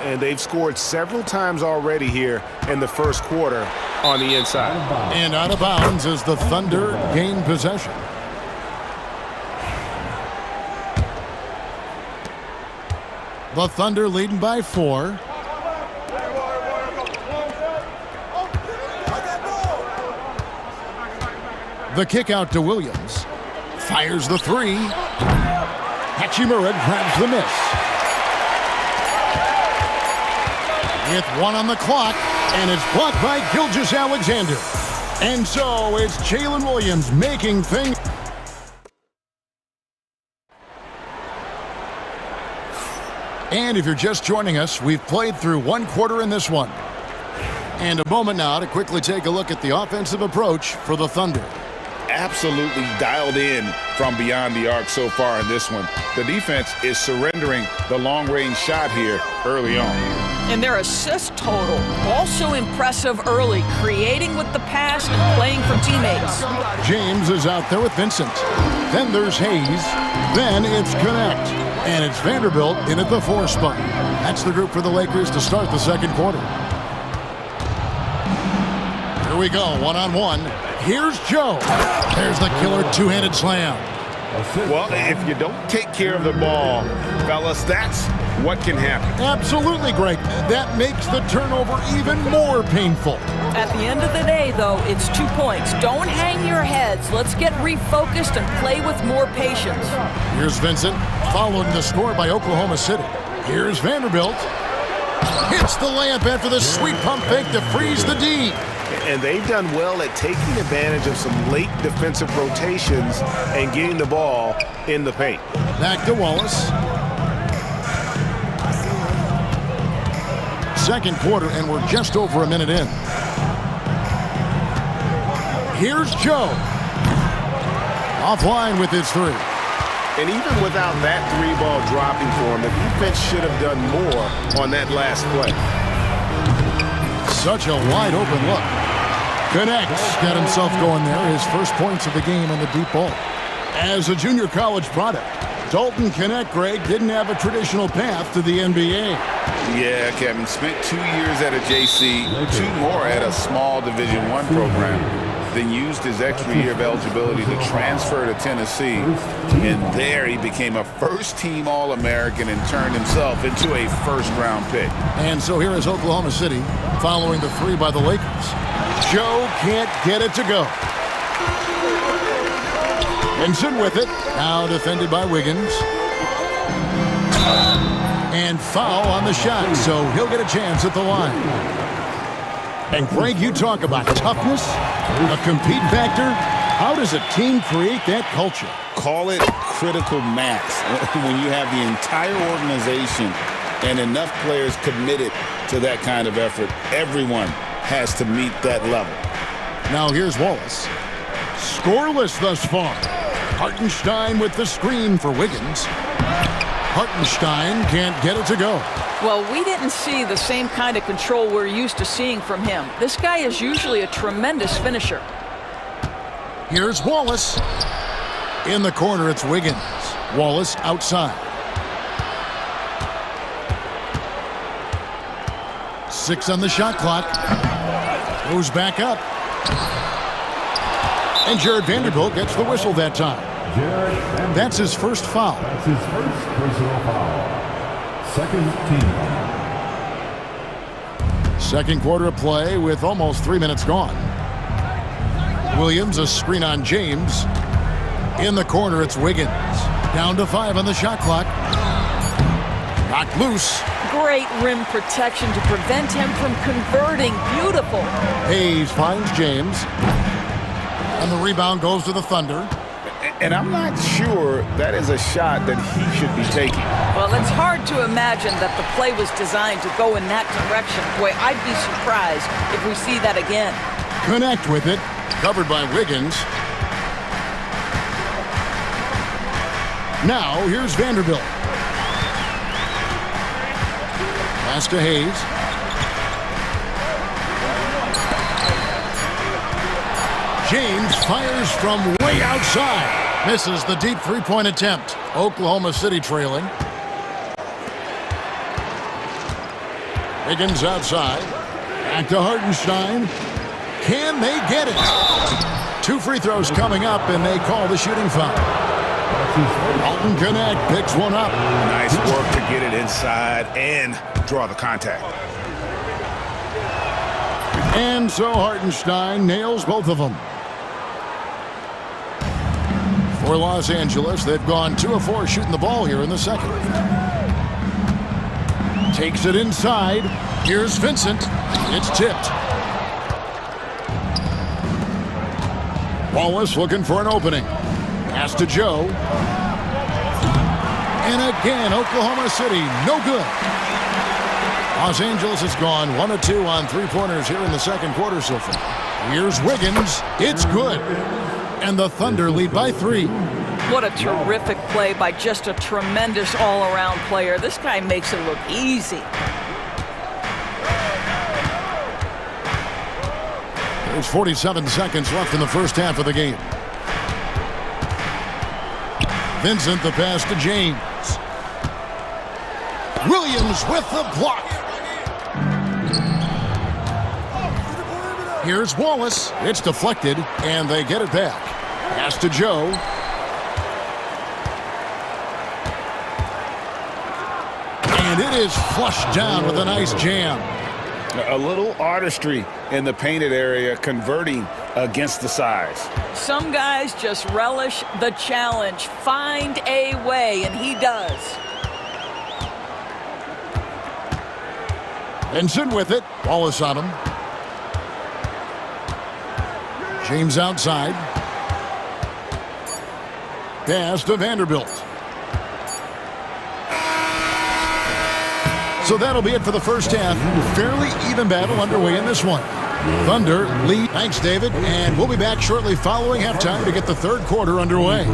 And they've scored several times already here in the first quarter on the inside. And out of bounds as the Thunder gain possession. The Thunder leading by 4. The kick out to Williams. Fires the 3. Hachimura grabs the miss. With 1 on the clock, and it's blocked by Gilgeous-Alexander. And so it's Jalen Williams making things. And if you're just joining us, we've played through 1 quarter in this one. And a moment now to quickly take a look at the offensive approach for the Thunder. Absolutely dialed in from beyond the arc so far in this one. The defense is surrendering the long-range shot here early on. And their assist total, also impressive early, creating with the pass and playing for teammates. James is out there with Vincent. Then there's Hayes. Then it's Connect. And it's Vanderbilt in at the 4 spot. That's the group for the Lakers to start the second quarter. Here we go, 1-on-1. Here's Joe. There's the killer 2-handed slam. Well, if you don't take care of the ball, fellas, that's what can happen. Absolutely, Greg. That makes the turnover even more painful. At the end of the day, though, it's 2 points. Don't hang your heads. Let's get refocused and play with more patience. Here's Vincent, following the score by Oklahoma City. Here's Vanderbilt. Hits the layup after the sweet pump fake to freeze the D. And they've done well at taking advantage of some late defensive rotations and getting the ball in the paint. Back to Wallace. Second quarter, and we're just over a minute in. Here's Joe. Offline with his 3. And even without that 3-ball dropping for him, the defense should have done more on that last play. Such a wide open look. Connects, got himself going there. His first points of the game on the deep ball. As a junior college product, Dalton Connect, Greg, didn't have a traditional path to the NBA. Yeah, Kevin, spent 2 years at a JC, 2 more at a small Division I program, then used his extra year of eligibility to transfer to Tennessee, and there he became a first-team All-American and turned himself into a first-round pick. And so here is Oklahoma City following the 3 by the Lakers. Joe can't get it to go. Vincent with it, now defended by Wiggins. And foul on the shot, so he'll get a chance at the line. And Greg, you talk about toughness, a compete factor. How does a team create that culture? Call it critical mass. When you have the entire organization and enough players committed to that kind of effort, everyone has to meet that level. Now here's Wallace. Scoreless thus far. Hartenstein with the screen for Wiggins. Hartenstein can't get it to go. Well, we didn't see the same kind of control we're used to seeing from him. This guy is usually a tremendous finisher. Here's Wallace. In the corner, it's Wiggins. Wallace outside. 6 on the shot clock. Goes back up. And Jared Vanderbilt gets the whistle that time. That's his first foul. That's his first personal foul. Second team. Second quarter of play with almost 3 minutes gone. Williams, a screen on James. In the corner, it's Wiggins. Down to 5 on the shot clock. Knocked loose. Great rim protection to prevent him from converting. Beautiful. Hayes finds James. And the rebound goes to the Thunder. And I'm not sure that is a shot that he should be taking. Well, it's hard to imagine that the play was designed to go in that direction. Boy, I'd be surprised if we see that again. Connect with it. Covered by Wiggins. Now, here's Vanderbilt. Pass to Hayes. James fires from way outside. Misses the deep three-point attempt. Oklahoma City trailing. Higgins outside. Back to Hartenstein. Can they get it? 2 free throws coming up, and they call the shooting foul. Alton Connect picks one up. Nice work to get it inside and draw the contact. And so Hartenstein nails both of them. For Los Angeles, they've gone 2 of 4 shooting the ball here in the second. Takes it inside. Here's Vincent. It's tipped. Wallace looking for an opening. Pass to Joe. And again, Oklahoma City, no good. Los Angeles has gone 1 of 2 on three-pointers here in the second quarter so far. Here's Wiggins. It's good. And the Thunder lead by 3. What a terrific play by just a tremendous all-around player. This guy makes it look easy. There's 47 seconds left in the first half of the game. Vincent, the pass to James. Williams with the block. Here's Wallace. It's deflected, and they get it back. Pass to Joe. And it is flushed down with a nice jam. A little artistry in the painted area, converting against the size. Some guys just relish the challenge. Find a way, and he does. Vincent with it. Wallace on him. James outside. Pass to Vanderbilt. So that'll be it for the first half. Fairly even battle underway in this one. Thunder lead. Thanks, David. And we'll be back shortly following halftime to get the third quarter underway.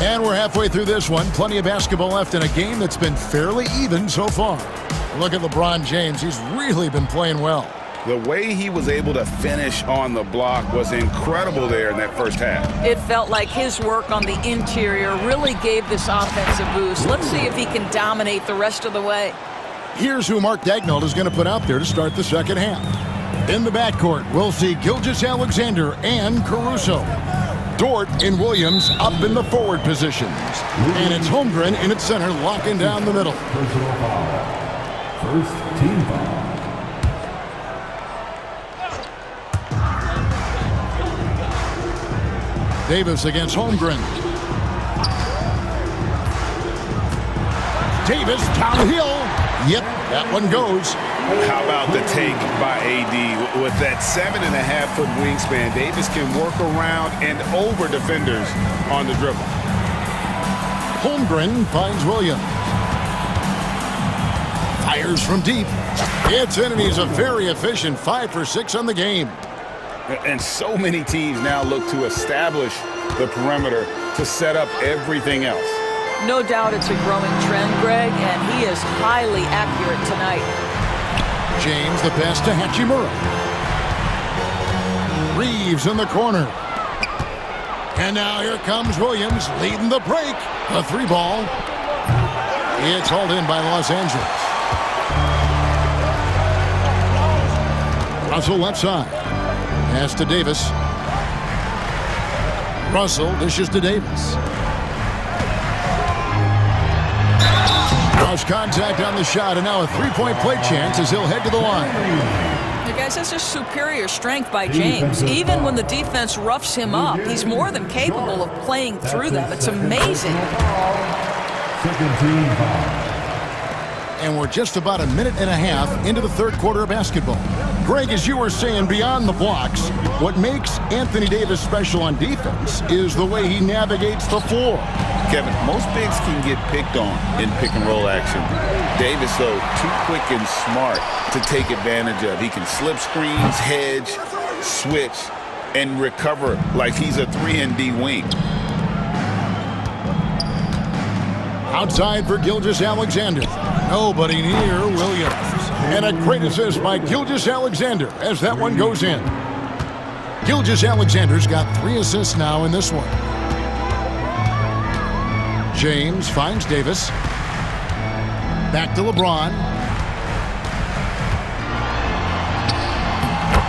And we're halfway through this one. Plenty of basketball left in a game that's been fairly even so far. Look at LeBron James. He's really been playing well. The way he was able to finish on the block was incredible there in that first half. It felt like his work on the interior really gave this offense a boost. Let's see if he can dominate the rest of the way. Here's who Mark Daigneault is going to put out there to start the second half. In the backcourt, we'll see Gilgeous-Alexander and Caruso. Dort and Williams up in the forward positions. And it's Holmgren in its center, locking down the middle. Personal foul. First team foul. Davis against Holmgren. Davis downhill. Yep, that one goes. How about the take by AD? With that 7.5-foot wingspan, Davis can work around and over defenders on the dribble. Holmgren finds Williams. Fires from deep. It's in, and he's a very efficient 5 for 6 on the game. And so many teams now look to establish the perimeter to set up everything else. No doubt it's a growing trend, Greg, and he is highly accurate tonight. James, the pass to Hachimura. Reeves in the corner. And now here comes Williams leading the break. A 3-ball. It's hauled in by Los Angeles. Russell left side. Pass to Davis. Russell dishes to Davis. Cross contact on the shot, and now a 3-point play chance as he'll head to the line. You guys, that's just superior strength by James. Even when the defense roughs him up, he's more than capable of playing through them. It's amazing. Second team foul. And we're just about a minute and a half into the third quarter of basketball. Greg, as you were saying, beyond the blocks, what makes Anthony Davis special on defense is the way he navigates the floor. Kevin, most bigs can get picked on in pick and roll action. Davis, though, too quick and smart to take advantage of. He can slip screens, hedge, switch, and recover like he's a 3-and-D wing. Outside for Gilgeous-Alexander. Nobody near Williams. And a great assist by Gilgeous-Alexander as that one goes in. Gilgeous-Alexander's got 3 assists now in this one. James finds Davis. Back to LeBron.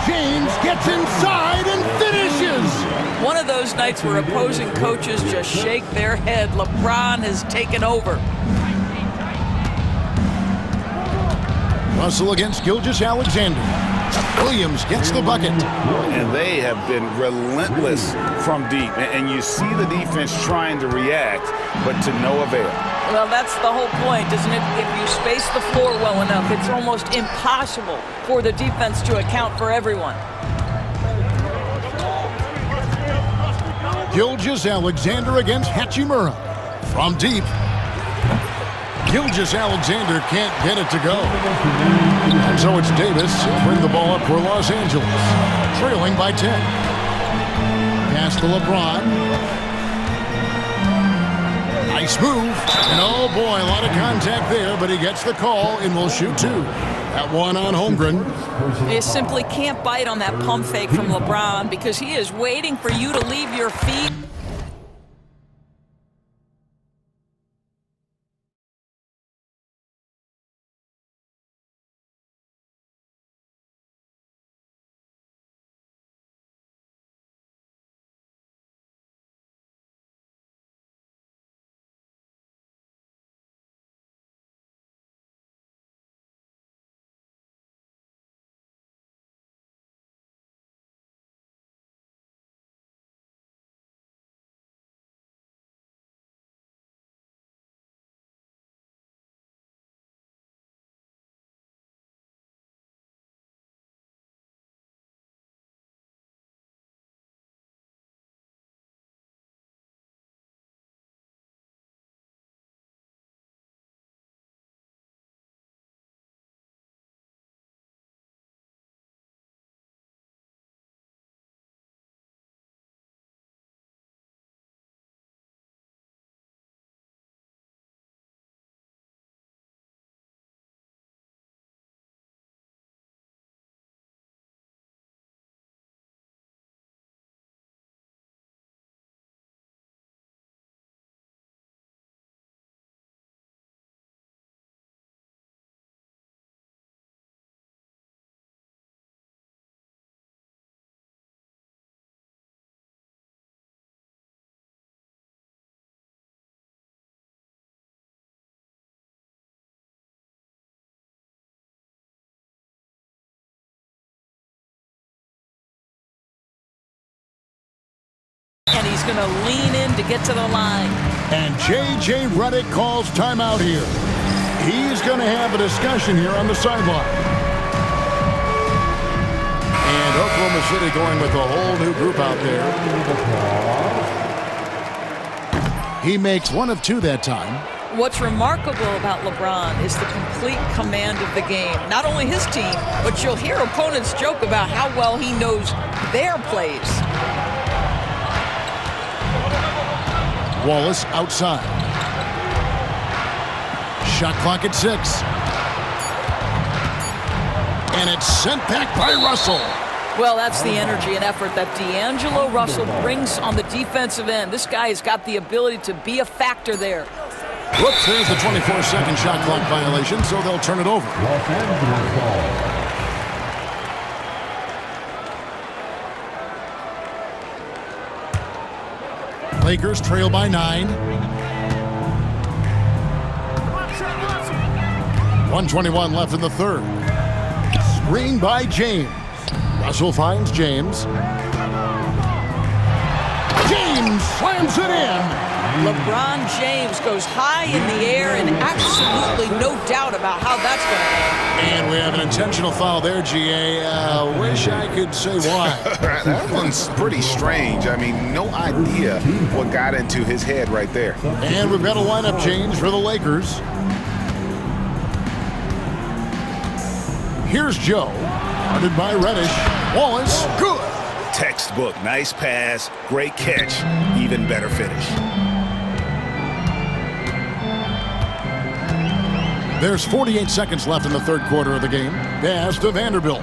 James gets inside and finishes! One of those nights where opposing coaches just shake their head. LeBron has taken over. Russell against Gilgeous-Alexander. Williams gets the bucket. And they have been relentless from deep. And you see the defense trying to react, but to no avail. Well, that's the whole point, isn't it? If you space the floor well enough, it's almost impossible for the defense to account for everyone. Gilgeous-Alexander against Hachimura. From deep. Gilgeous-Alexander can't get it to go. And so it's Davis who'll bring the ball up for Los Angeles, trailing by 10. Pass to LeBron. Nice move. And oh boy, a lot of contact there, but he gets the call and will shoot 2. That one on Holmgren. You simply can't bite on that pump fake from LeBron because he is waiting for you to leave your feet. And he's going to lean in to get to the line. And J.J. Redick calls timeout here. He's going to have a discussion here on the sideline. And Oklahoma City going with a whole new group out there. He makes 1 of 2 that time. What's remarkable about LeBron is the complete command of the game. Not only his team, but you'll hear opponents joke about how well he knows their plays. Wallace outside. Shot clock at 6. And it's sent back by Russell. Well, that's the energy and effort that D'Angelo Russell brings on the defensive end. This guy has got the ability to be a factor there. Whoops, there's the 24-second shot clock violation, so they'll turn it over. Los Angeles ball. Lakers trail by 9. 1:21 left in the third. Screen by James. Russell finds James. James slams it in. LeBron James goes high in the air, and absolutely no doubt about how that's going to end. And we have an intentional foul there, GA. Wish I could say why. That one's pretty strange. I mean, no idea what got into his head right there. And we've got a lineup change for the Lakers. Here's Joe, guarded by Reddish. Wallace, good. Textbook, nice pass, great catch, even better finish. There's 48 seconds left in the third quarter of the game. Pass to Vanderbilt.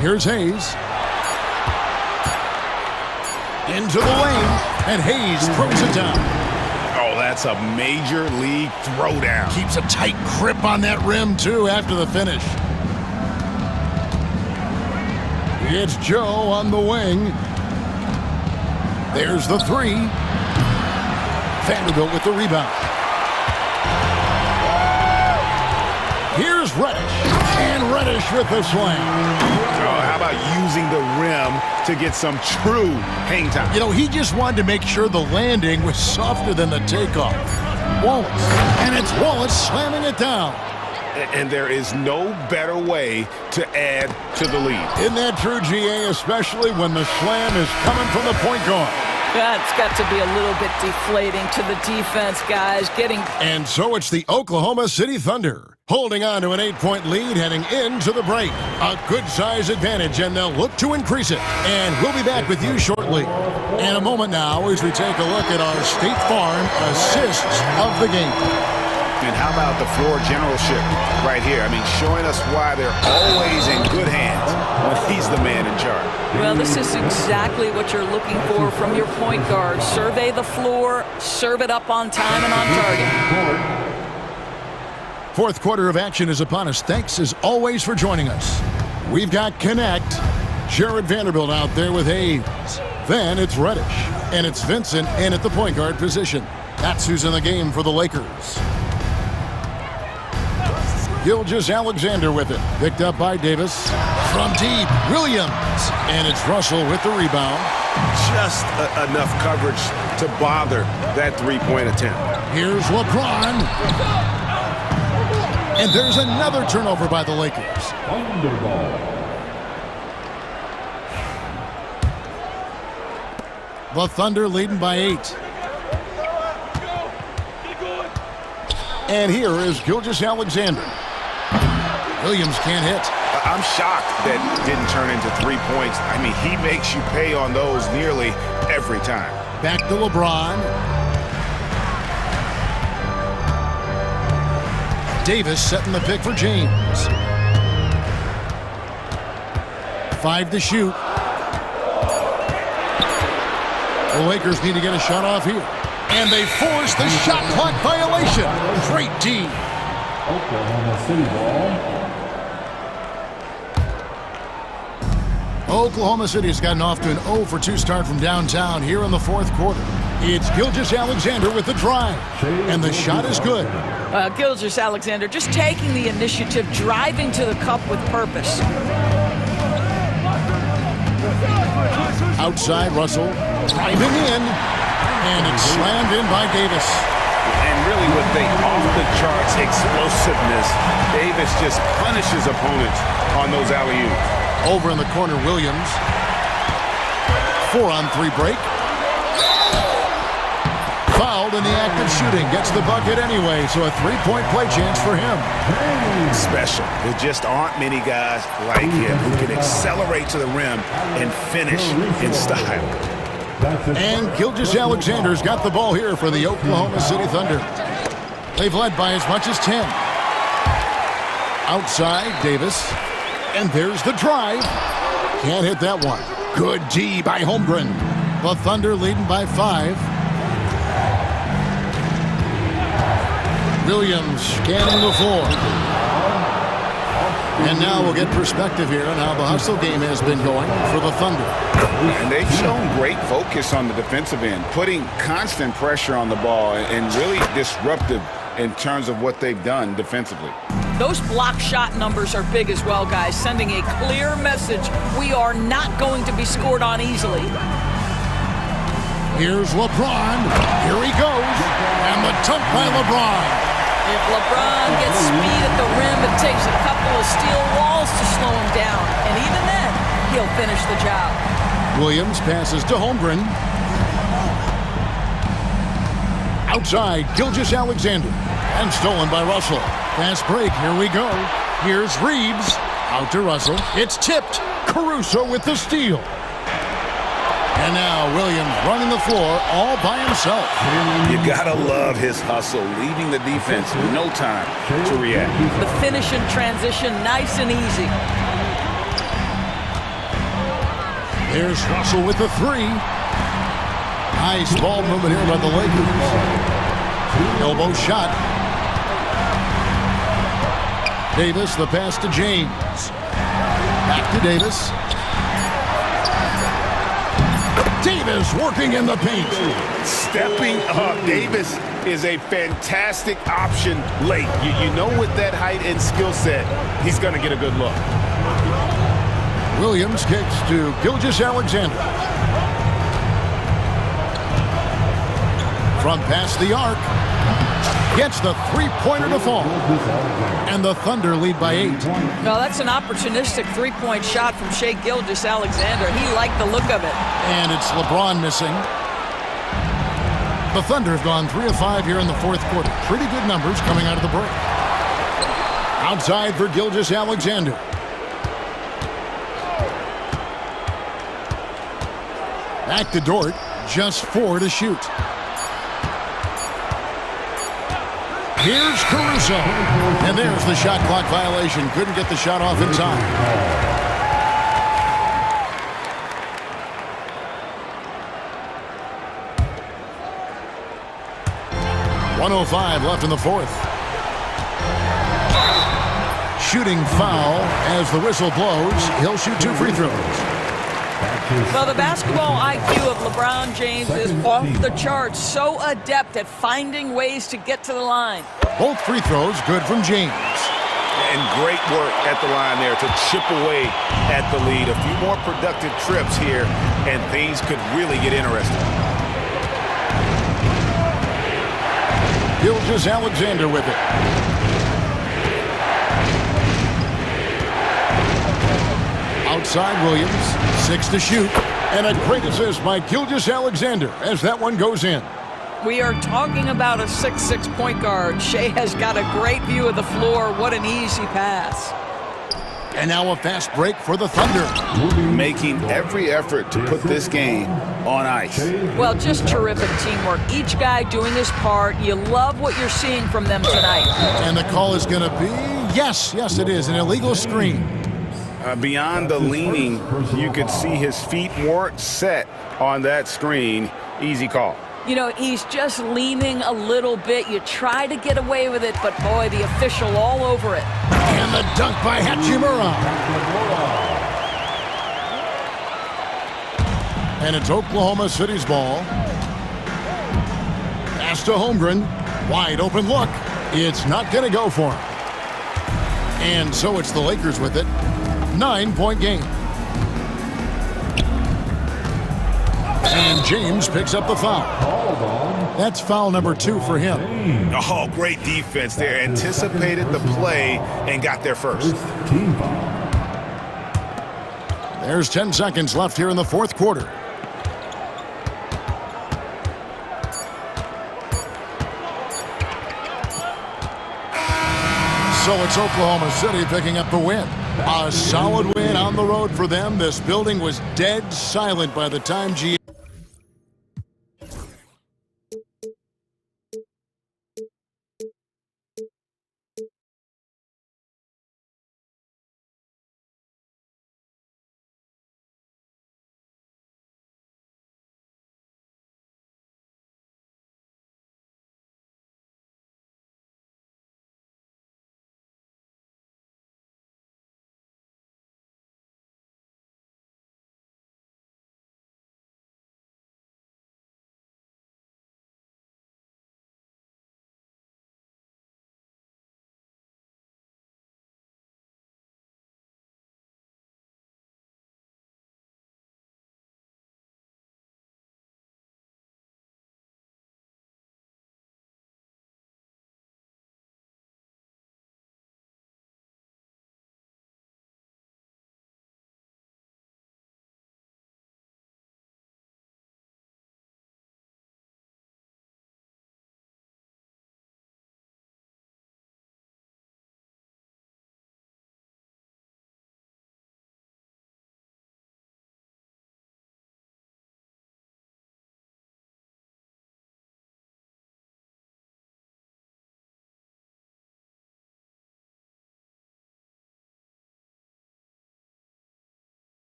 Here's Hayes. Into the lane, and Hayes throws it down. Oh, that's a major league throwdown. Keeps a tight grip on that rim, too, after the finish. It's Joe on the wing. There's the three. Vanderbilt with the rebound. Here's Reddish. And Reddish with the slam. Oh, how about using the rim to get some true hang time? You know, he just wanted to make sure the landing was softer than the takeoff. Wallace. And it's Wallace slamming it down. And there is no better way to add to the lead. Isn't that true, GA, especially when the slam is coming from the point guard? That's got to be a little bit deflating to the defense, guys. And so it's the Oklahoma City Thunder, holding on to an 8-point lead heading into the break. A good size advantage, and they'll look to increase it. And we'll be back with you shortly. In a moment now, as we take a look at our State Farm assists of the game. And how about the floor generalship right here? I mean, showing us why they're always in good hands when he's the man in charge. Well, this is exactly what you're looking for from your point guard. Survey the floor, serve it up on time and on target. Fourth quarter of action is upon us. Thanks, as always, for joining us. We've got Connect. Jared Vanderbilt out there with Hayes. Then it's Reddish. And it's Vincent in at the point guard position. That's who's in the game for the Lakers. Gilgeous-Alexander with it. Picked up by Davis. From deep, Williams. And it's Russell with the rebound. Just enough coverage to bother that three-point attempt. Here's LeBron. And there's another turnover by the Lakers. The Thunder leading by 8. And here is Gilgeous-Alexander. Williams can't hit. I'm shocked that didn't turn into 3 points. I mean, he makes you pay on those nearly every time. Back to LeBron. Davis setting the pick for James. 5 to shoot. The Lakers need to get a shot off here. And they force the shot clock violation. Great D. Oklahoma City ball. Oklahoma City has gotten off to an 0 for 2 start from downtown here in the fourth quarter. It's Gilgeous-Alexander with the drive. And the shot is good. Gilgeous-Alexander just taking the initiative, driving to the cup with purpose. Outside, Russell driving in. And it's slammed in by Davis. And really with the off-the-charts explosiveness, Davis just punishes opponents on those alley-oops. Over in the corner, Williams. 4-on-3 break. Fouled in the act of shooting. Gets the bucket anyway, so a 3-point play chance for him. Special. There just aren't many guys like him who can accelerate to the rim and finish in style. And Gilgeous-Alexander's got the ball here for the Oklahoma City Thunder. They've led by as much as 10. Outside, Davis. And there's the drive. Can't hit that one. Good D by Holmgren. The Thunder leading by 5. Williams scanning the floor. And now we'll get perspective here on how the hustle game has been going for the Thunder. And they've shown great focus on the defensive end, putting constant pressure on the ball and really disruptive in terms of what they've done defensively. Those block shot numbers are big as well, guys, sending a clear message. We are not going to be scored on easily. Here's LeBron. Here he goes. And the dunk by LeBron. If LeBron gets speed at the rim, it takes a couple of steel walls to slow him down. And even then, he'll finish the job. Williams passes to Holmgren. Outside, Gilgeous-Alexander. And stolen by Russell. Fast break, here we go. Here's Reeves. Out to Russell. It's tipped. Caruso with the steal. And now Williams running the floor all by himself. You gotta love his hustle, leaving the defense no time to react. The finish in transition, nice and easy. There's Russell with the three. Nice ball movement here by the Lakers. Elbow shot. Davis, the pass to James. Back to Davis. Davis working in the paint. Stepping up. Davis is a fantastic option late. You know with that height and skill set, he's going to get a good look. Williams kicks to Gilgeous-Alexander. From past the arc. Gets the three-pointer to fall. And the Thunder lead by 8. No, that's an opportunistic three-point shot from Shai Gilgeous-Alexander. He liked the look of it. And it's LeBron missing. The Thunder have gone 3 of 5 here in the fourth quarter. Pretty good numbers coming out of the break. Outside for Gilgeous-Alexander. Back to Dort. Just 4 to shoot. Here's Caruso. And there's the shot clock violation. Couldn't get the shot off in time. .105 left in the fourth. Shooting foul as the whistle blows. He'll shoot 2 free throws. Well, the basketball IQ of LeBron James is off the charts. So adept at finding ways to get to the line. Both free throws good from James. And great work at the line there to chip away at the lead. A few more productive trips here, and things could really get interesting. Gilgeous-Alexander with it. Outside Williams, 6 to shoot. And a great assist by Gilgeous-Alexander as that one goes in. We are talking about a 6'6" point guard. Shai has got a great view of the floor. What an easy pass. And now a fast break for the Thunder. Making every effort to put this game on ice. Well, just terrific teamwork. Each guy doing his part. You love what you're seeing from them tonight. And the call is going to be, yes, it is, an illegal screen. Beyond the leaning, you could see his feet weren't set on that screen. Easy call. You know, he's just leaning a little bit. You try to get away with it, but boy, the official all over it. And the dunk by Hachimura. And it's Oklahoma City's ball. Pass to Holmgren. Wide open look. It's not going to go for him. And so it's the Lakers with it. 9-point game. And James picks up the foul. That's foul number 2 for him. Oh, great defense there. Anticipated the play and got there first. There's 10 seconds left here in the fourth quarter. So it's Oklahoma City picking up the win. A solid win on the road for them. This building was dead silent by the time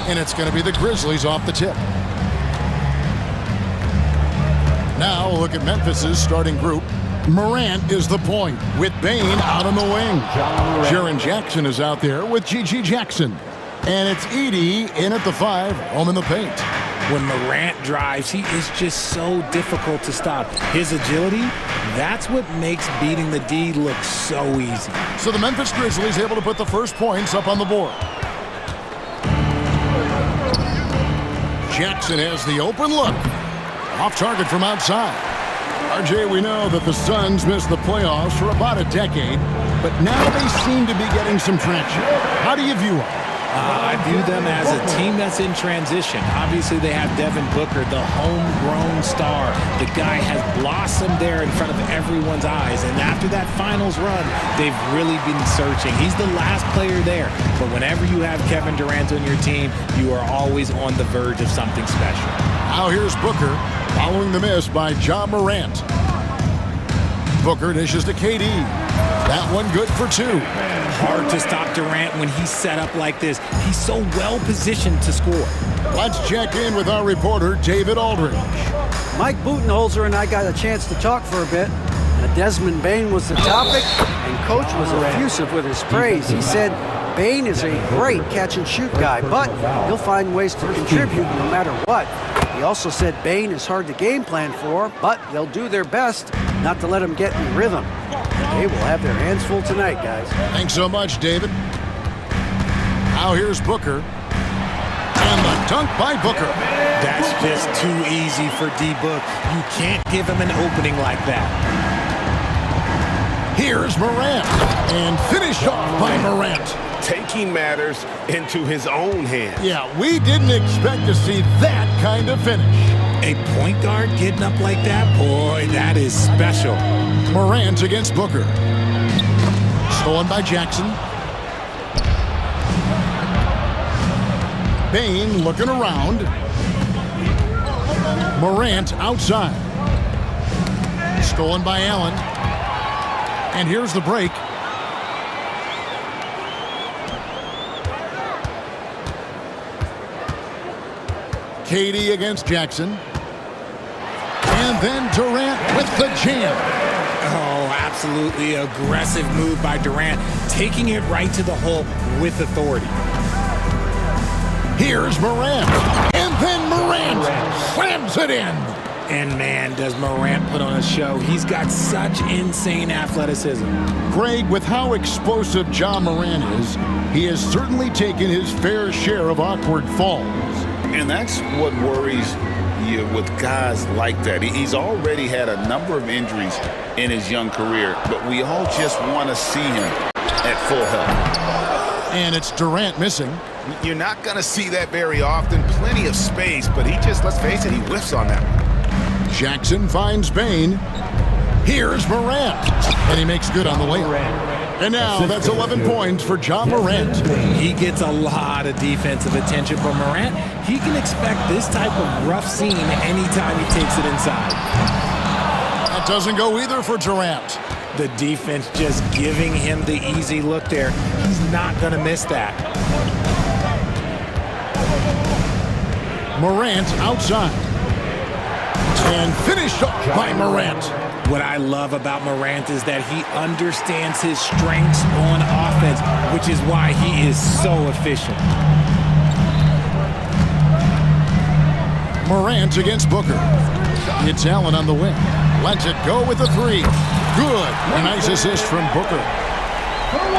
And it's going to be the Grizzlies off the tip. Now look at Memphis's starting group. Morant is the point with Bane out on the wing. Jaren Jackson is out there with G.G. Jackson. And it's Edey in at the 5, home in the paint. When Morant drives, he is just so difficult to stop. His agility, that's what makes beating the D look so easy. So the Memphis Grizzlies able to put the first points up on the board. Jackson has the open look. Off target from outside. RJ, we know that the Suns missed the playoffs for about a decade, but now they seem to be getting some traction. How do you view them? I view them as a team that's in transition. Obviously, they have Devin Booker, the homegrown star. The guy has blossomed there in front of everyone's eyes. And after that finals run, they've really been searching. He's the last player there. But whenever you have Kevin Durant on your team, you are always on the verge of something special. Now here's Booker following the miss by Ja Morant. Booker dishes to KD. That one good for 2. Hard to stop Durant when he's set up like this. He's so well positioned to score. Let's check in with our reporter, David Aldridge. Mike Budenholzer and I got a chance to talk for a bit. Desmond Bane was the topic, and Coach was effusive with his praise. He said Bane is a great catch-and-shoot guy, but he'll find ways to contribute no matter what. He also said Bane is hard to game plan for, but they'll do their best not to let him get in rhythm. They will have their hands full tonight, guys. Thanks so much, David. Now here's Booker. And the dunk by Booker. That's just too easy for D-Book. You can't give him an opening like that. Here's Morant. And finished off by Morant. Taking matters into his own hands. Yeah, we didn't expect to see that kind of finish. A point guard getting up like that? Boy, that is special. Morant against Booker. Stolen by Jackson. Bane looking around. Morant outside. Stolen by Allen. And here's the break. KD against Jackson. And then Durant with the jam. Oh, absolutely aggressive move by Durant, taking it right to the hole with authority. Here's Morant. And then Morant slams it in. And man, does Morant put on a show. He's got such insane athleticism. Greg, with how explosive Ja Morant is, he has certainly taken his fair share of awkward falls. And that's what worries you with guys like that. He's already had a number of injuries in his young career, but we all just want to see him at full health. And it's Durant missing. You're not going to see that very often. Plenty of space, but he just, let's face it, he whiffs on that one. Jackson finds Bane. Here's Morant. And he makes good on the layup. And now that's 11 points for Ja Morant. He gets a lot of defensive attention from Morant. He can expect this type of rough scene anytime he takes it inside. That doesn't go either for Durant. The defense just giving him the easy look there. He's not going to miss that. Morant outside. And finished off by Morant. What I love about Morant is that he understands his strengths on offense, which is why he is so efficient. Morant against Booker. It's Allen on the wing. Lets it go with a 3. Good. A nice assist from Booker.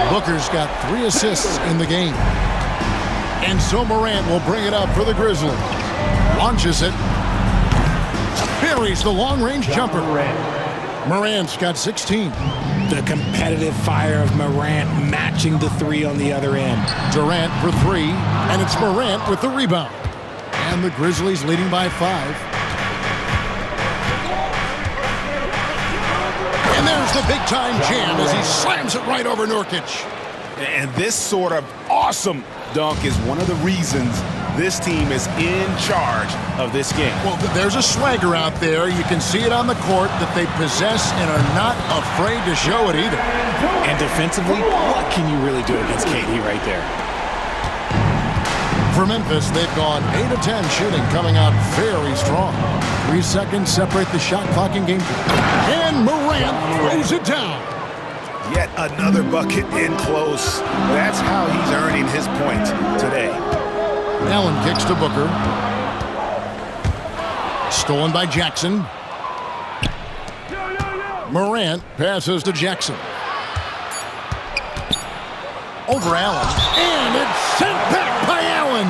Booker's got 3 assists in the game. And so Morant will bring it up for the Grizzlies. Launches it. Buries the long-range jumper. Morant's got 16. The competitive fire of Morant matching the 3 on the other end. Durant for 3, and it's Morant with the rebound. And the Grizzlies leading by 5. And there's the big-time jam as he slams it right over Nurkic. And this sort of awesome dunk is one of the reasons this team is in charge of this game. Well, there's a swagger out there. You can see it on the court that they possess and are not afraid to show it either. And defensively, what can you really do against KD right there? For Memphis, they've gone 8 of 10 shooting, coming out very strong. 3 seconds separate the shot clock in game 3. And Morant throws it down. Yet another bucket in close. That's how he's earning his points today. Allen kicks to Booker. Stolen by Jackson. Morant passes to Jackson. Over Allen. And it's sent back by Allen.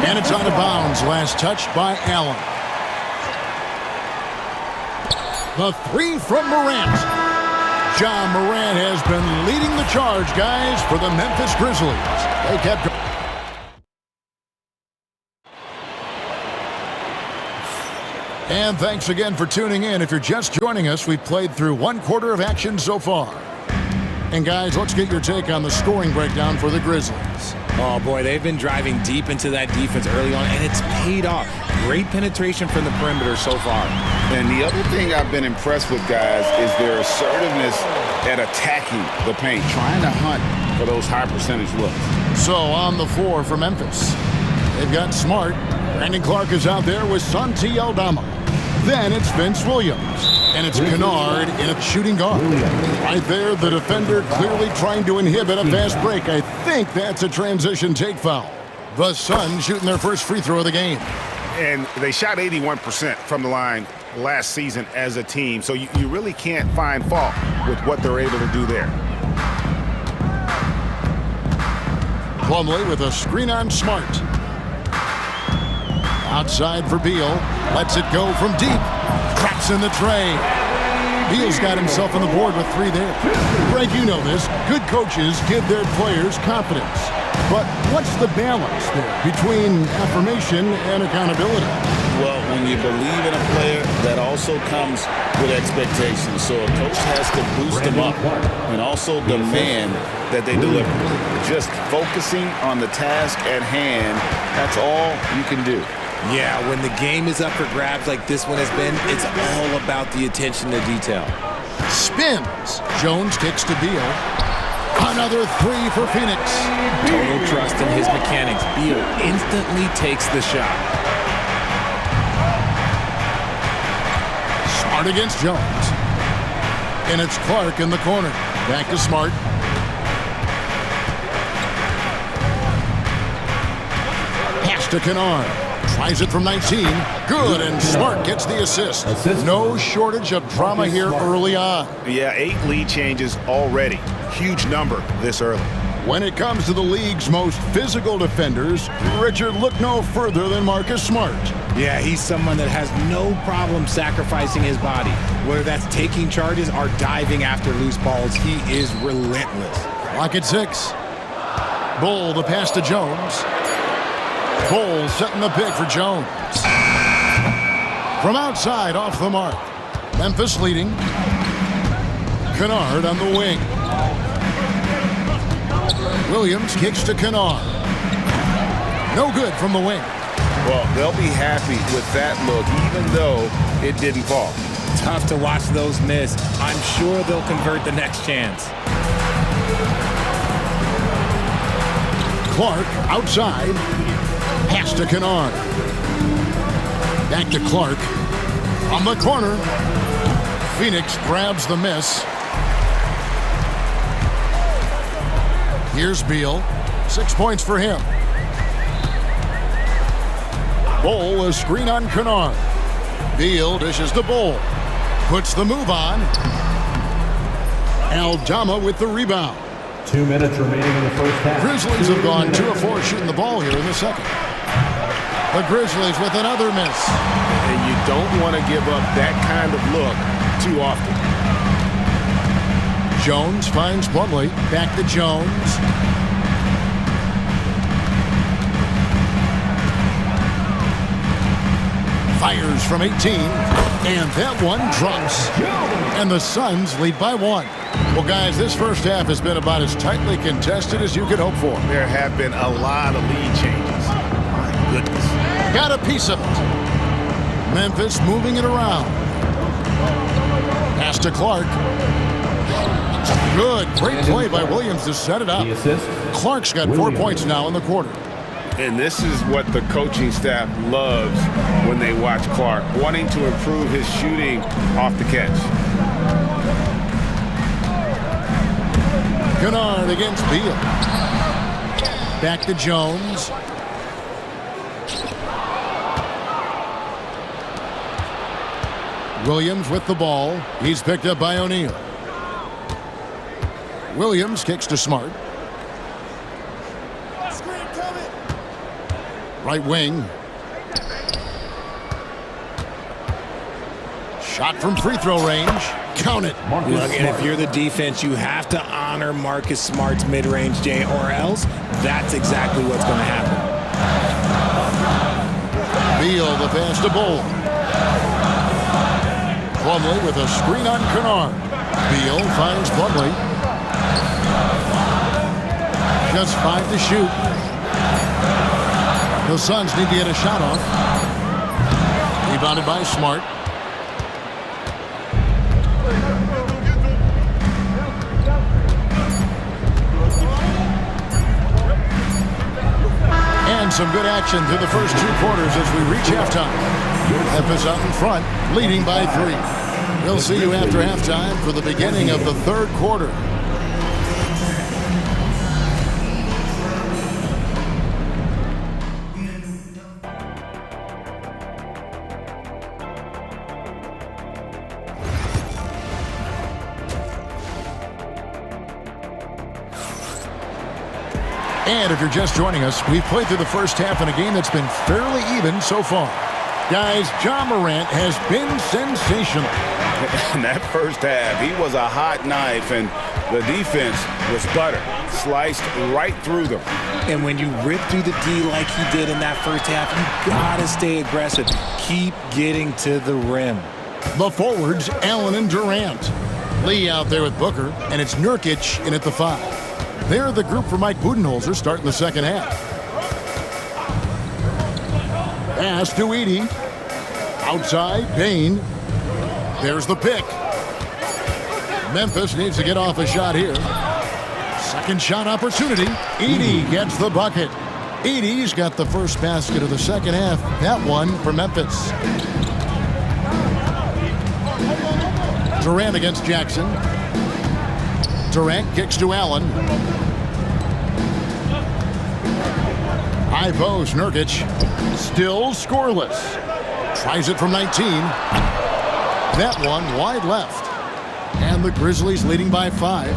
And it's out of bounds. Last touch by Allen. The three from Morant. John Morant has been leading the charge, guys, for the Memphis Grizzlies. They kept going. And thanks again for tuning in. If you're just joining us, we've played through 1/4 of action so far. And guys, let's get your take on the scoring breakdown for the Grizzlies. Oh boy, they've been driving deep into that defense early on, and it's paid off. Great penetration from the perimeter so far. And the other thing I've been impressed with, guys, is their assertiveness at attacking the paint, trying to hunt for those high percentage looks. So on the floor for Memphis, they've got Smart. Brandon Clark is out there with Santi Aldama. Then it's Vince Williams. And it's Kennard in a shooting guard. Right there, the defender clearly trying to inhibit a fast break. I think that's a transition take foul. The Suns shooting their first free throw of the game. And they shot 81% from the line last season as a team. So you really can't find fault with what they're able to do there. Plumlee with a screen on Smart. Outside for Beal. Lets it go from deep. Drops in the tray. Beal's got himself on the board with 3 there. Greg, you know this. Good coaches give their players confidence. But what's the balance there between affirmation and accountability? Well, when you believe in a player, that also comes with expectations. So a coach has to boost them up and also demand that they deliver. Just focusing on the task at hand, that's all you can do. Yeah, when the game is up for grabs like this one has been, it's all about the attention to detail. Spins. Jones kicks to Beal. Another 3 for Phoenix. Total trust in his mechanics. Beal instantly takes the shot. Smart against Jones. And it's Clark in the corner. Back to Smart. Pass to Kennard. Tries it from 19. Good, and Smart gets the assist. No shortage of drama here early on. Yeah, 8 lead changes already. Huge number this early. When it comes to the league's most physical defenders, Richard, look no further than Marcus Smart. Yeah, he's someone that has no problem sacrificing his body. Whether that's taking charges or diving after loose balls, he is relentless. Clock at 6. Bull, the pass to Jones. Bull setting the pick for Jones. From outside, off the mark. Memphis leading. Kennard on the wing. Williams kicks to Kennard. No good from the wing. Well, they'll be happy with that look, even though it didn't fall. Tough to watch those miss. I'm sure they'll convert the next chance. Clark outside. Pass to Kennard. Back to Clark. On the corner. Phoenix grabs the miss. Here's Beal. 6 points for him. Bull, a screen on Kennard. Beal dishes to Bull. Puts the move on. Aldama with the rebound. 2 minutes remaining in the first half. Grizzlies have gone 2 of 4 shooting the ball here in the second. The Grizzlies with another miss. And you don't want to give up that kind of look too often. Jones finds Plumlee. Back to Jones. Fires from 18. And that one drops. And the Suns lead by 1. Well, guys, this first half has been about as tightly contested as you could hope for. There have been a lot of lead changes. My goodness. Got a piece of it. Memphis moving it around. Pass to Clark. Good. Great play by Williams to set it up. Clark's got 4 points now in the quarter. And this is what the coaching staff loves when they watch Clark, wanting to improve his shooting off the catch. Kennard against Beal. Back to Jones. Williams with the ball. He's picked up by O'Neal. Williams kicks to Smart. Right wing. Shot from free throw range. Count it. Look, and if you're the defense, you have to honor Marcus Smart's mid-range, Jay, or else that's exactly what's going to happen. Beal the pass to Bull. Plumlee with a screen on Kennard. Beal finds Plumlee. Just 5 to shoot. The Suns need to get a shot off. Rebounded by Smart. And some good action through the first 2 quarters as we reach halftime. Memphis out in front, leading by 3. We'll see you after halftime for the beginning of the 3rd quarter. And if you're just joining us, we've played through the first half in a game that's been fairly even so far. Guys, Ja Morant has been sensational. In that first half, he was a hot knife, and the defense was butter, sliced right through them. And when you rip through the D like he did in that first half, you gotta stay aggressive. Keep getting to the rim. The forwards, Allen and Durant. Lee out there with Booker, and it's Nurkic in at the 5. They're the group for Mike Budenholzer starting the second half. Pass to Edey. Outside, Payne. There's the pick. Memphis needs to get off a shot here. Second shot opportunity. Edey gets the bucket. Edey's got the first basket of the second half. That one for Memphis. Durant against Jackson. Durant kicks to Allen. High post, Nurkic. Still scoreless. Tries it from 19. That one wide left. And the Grizzlies leading by 5.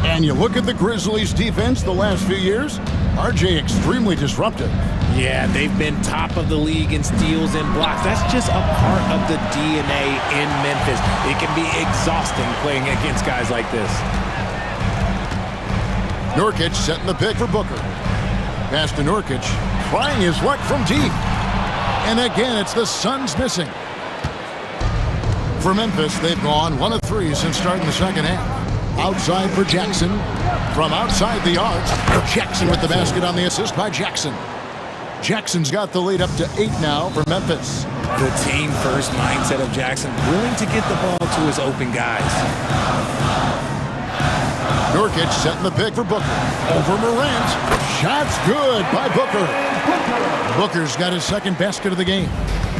And you look at the Grizzlies defense the last few years, RJ extremely disruptive. Yeah, they've been top of the league in steals and blocks. That's just a part of the DNA in Memphis. It can be exhausting playing against guys like this. Nurkic setting the pick for Booker. Pass to Nurkic, trying his luck from deep. And again, it's the Suns missing. For Memphis, they've gone 1 of 3 since starting the second half. Outside for Jackson. From outside the arc, Jackson with the basket on the assist by Jackson. Jackson's got the lead up to 8 now for Memphis. The team-first mindset of Jackson, willing to get the ball to his open guys. Nurkic setting the pick for Booker. Over Morant. Shot's good by Booker. Booker's got his second basket of the game.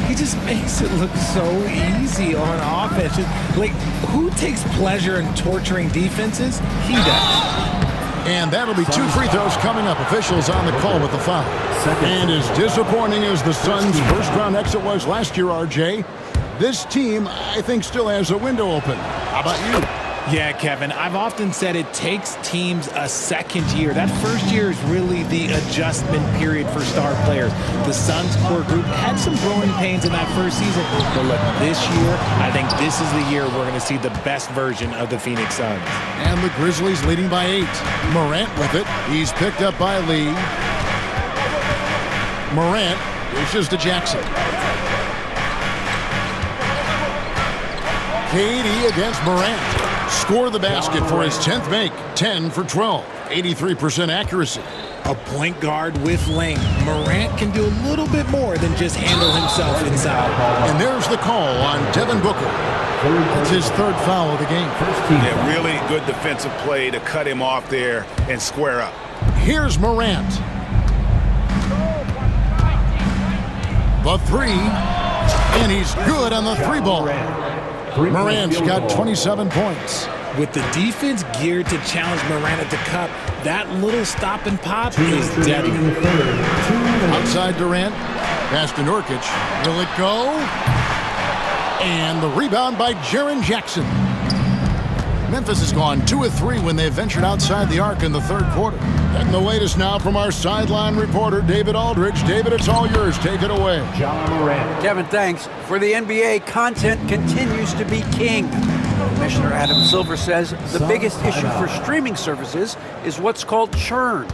He just makes it look so easy on offense. Like, who takes pleasure in torturing defenses? He does. And that'll be 2 free throws coming up. Officials on the call with the foul. And as disappointing as the Suns' first-round exit was last year, RJ, this team, I think, still has a window open. How about you? Yeah, Kevin, I've often said it takes teams a second year. That first year is really the adjustment period for star players. The Suns core group had some growing pains in that first season, but look, this year, I think this is the year we're going to see the best version of the Phoenix Suns. And the Grizzlies leading by 8. Morant with it. He's picked up by Lee. Morant dishes to Jackson. KD against Morant. Score the basket for his 10th make. 10 for 12. 83% accuracy. A point guard with length. Morant can do a little bit more than just handle himself inside. And there's the call on Devin Booker. That's his 3rd foul of the game. Yeah, really good defensive play to cut him off there and square up. Here's Morant. The three, and he's good on the three ball. Morant's got 27 points. With the defense geared to challenge Morant at the cup, that little stop and pop is deadly. Outside Durant, pass to Nurkic. Will it go? And the rebound by Jaren Jackson. Memphis has gone 2 of 3 when they ventured outside the arc in the third quarter. And the latest now from our sideline reporter, David Aldridge. David, it's all yours. Take it away. Kevin, thanks. For the NBA, content continues to be king. Commissioner Adam Silver says the biggest issue for streaming services is what's called churn.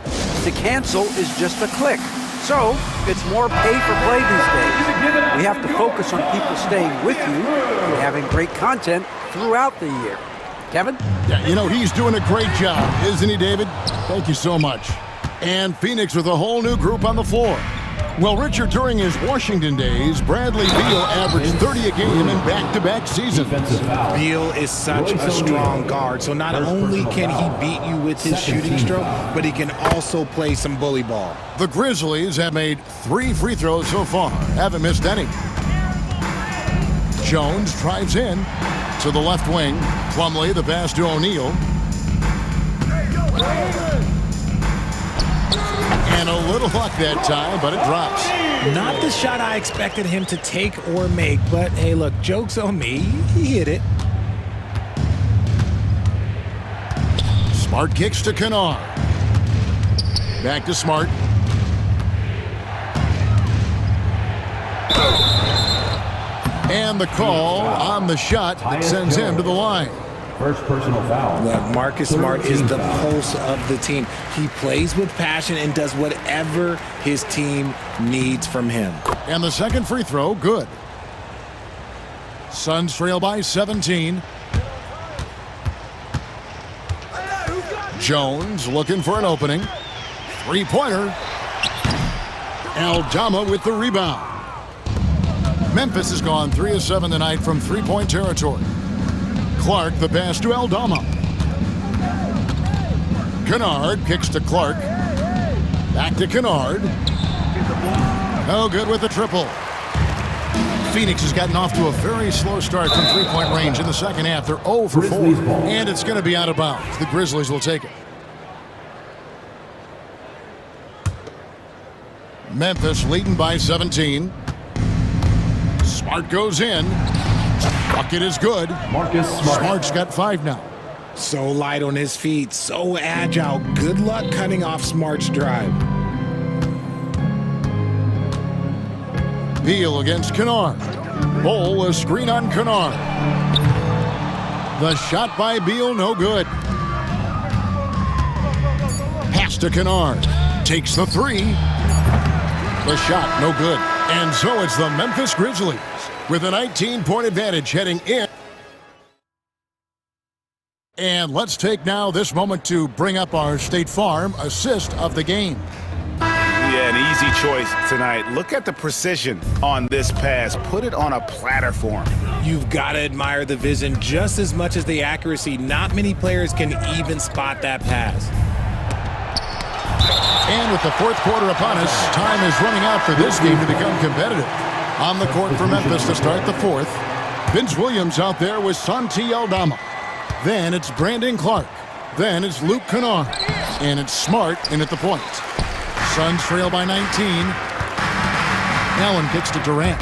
To cancel is just a click. So it's more pay for play these days. We have to focus on people staying with you and having great content throughout the year. Kevin? Yeah, you know, he's doing a great job, isn't he, David? Thank you so much. And Phoenix with a whole new group on the floor. Well, Richard, during his Washington days, Bradley Beal averaged 30 a game in back-to-back seasons. Beal is such a strong guard, so not only can he beat you with his shooting stroke, but he can also play some bully ball. The Grizzlies have made 3 free throws so far, haven't missed any. Jones drives in to the left wing. Plumlee, the pass to O'Neal. And a little luck that time, but it drops. Not the shot I expected him to take or make, but hey, look, joke's on me. He hit it. Smart kicks to Kennard. Back to Smart. And the call on the shot that sends him to the line. First personal foul. Look, Marcus Smart is the pulse of the team. He plays with passion and does whatever his team needs from him. And the second free throw, good. Suns trail by 17. Jones looking for an opening. Three-pointer. Aldama with the rebound. Memphis has gone 3 of 7 tonight from three-point territory. Clark, the pass to Aldama. Kennard kicks to Clark. Back to Kennard. No good with the triple. Phoenix has gotten off to a very slow start from three-point range in the second half. They're 0 for 4, and it's going to be out of bounds. The Grizzlies will take it. Memphis leading by 17. Smart goes in. Bucket is good. Marcus Smart. Smart's got 5 now. So light on his feet, so agile. Good luck cutting off Smart's drive. Beal against Kennard. Bowl, a screen on Kennard. The shot by Beal, no good. Pass to Kennard. Takes the 3. The shot, no good. And so it's the Memphis Grizzlies with a 19-point advantage heading in. And let's take now this moment to bring up our State Farm assist of the game. Yeah, an easy choice tonight. Look at the precision on this pass. Put it on a platform. You've got to admire the vision just as much as the accuracy. Not many players can even spot that pass. And with the fourth quarter upon us, time is running out for this game to become competitive. On the court for Memphis to start the fourth. Vince Williams out there with Santi Aldama. Then it's Brandon Clark. Then it's Luke Kennard. And it's Smart in at the point. Suns trail by 19. Allen kicks to Durant.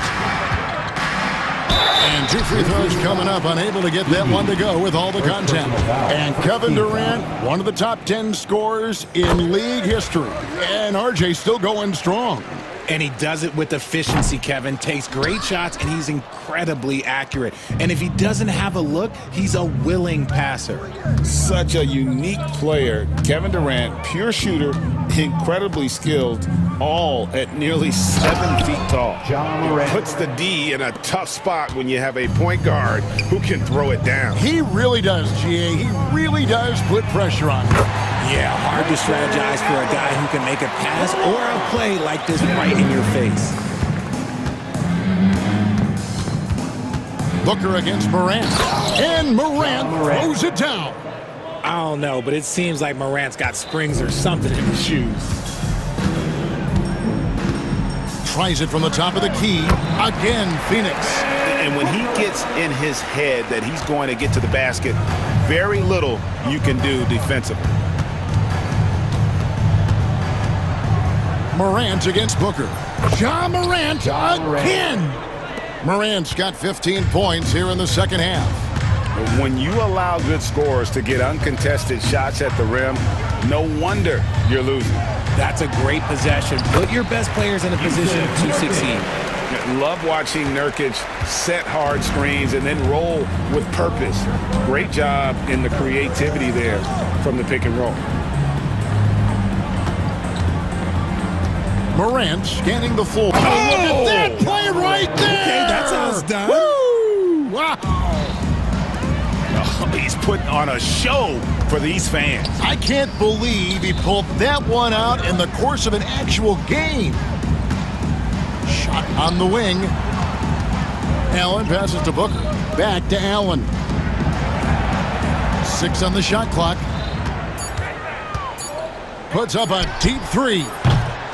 And 2 free throws coming up, unable to get that one to go with all the contact. And Kevin Durant, one of the top 10 scorers in league history. And RJ still going strong. And he does it with efficiency, Kevin. Takes great shots, and he's incredibly accurate. And if he doesn't have a look, he's a willing passer. Such a unique player. Kevin Durant, pure shooter, incredibly skilled, all at nearly 7 feet tall. It puts the D in a tough spot when you have a point guard who can throw it down. He really does, GA. He really does put pressure on him. Yeah, hard to strategize for a guy who can make a pass or a play like this right in your face. Booker against Morant. And Morant throws it down. I don't know, but it seems like Morant's got springs or something in his shoes. tries it from the top of the key. Again, Phoenix. And when he gets in his head that he's going to get to the basket, very little you can do defensively. Morant against Booker. Ja Morant again. Morant's got 15 points here in the second half. When you allow good scorers to get uncontested shots at the rim, no wonder you're losing. That's a great possession. Put your best players in a position to succeed. Love watching Nurkic set hard screens and then roll with purpose. Great job in the creativity there from the pick and roll. Morant scanning the floor. Oh, look at that play right there! Okay, that's how it's done. Woo! Wow! Oh, he's putting on a show for these fans. I can't believe he pulled that one out in the course of an actual game. Shot on the wing. Allen passes to Booker. Back to Allen. 6 on the shot clock. Puts up a deep three.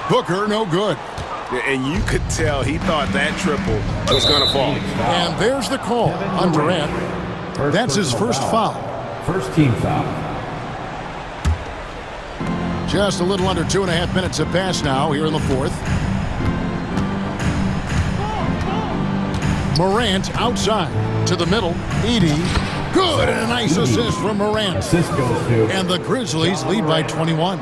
Booker, no good. And you could tell he thought that triple was going to fall. And there's the call on Durant. That's his first foul. First team foul. Just a little under 2.5 minutes have passed now here in the fourth. Morant outside to the middle. Edey. Good, and a nice assist from Morant. Assist goes to. And the Grizzlies lead by 21.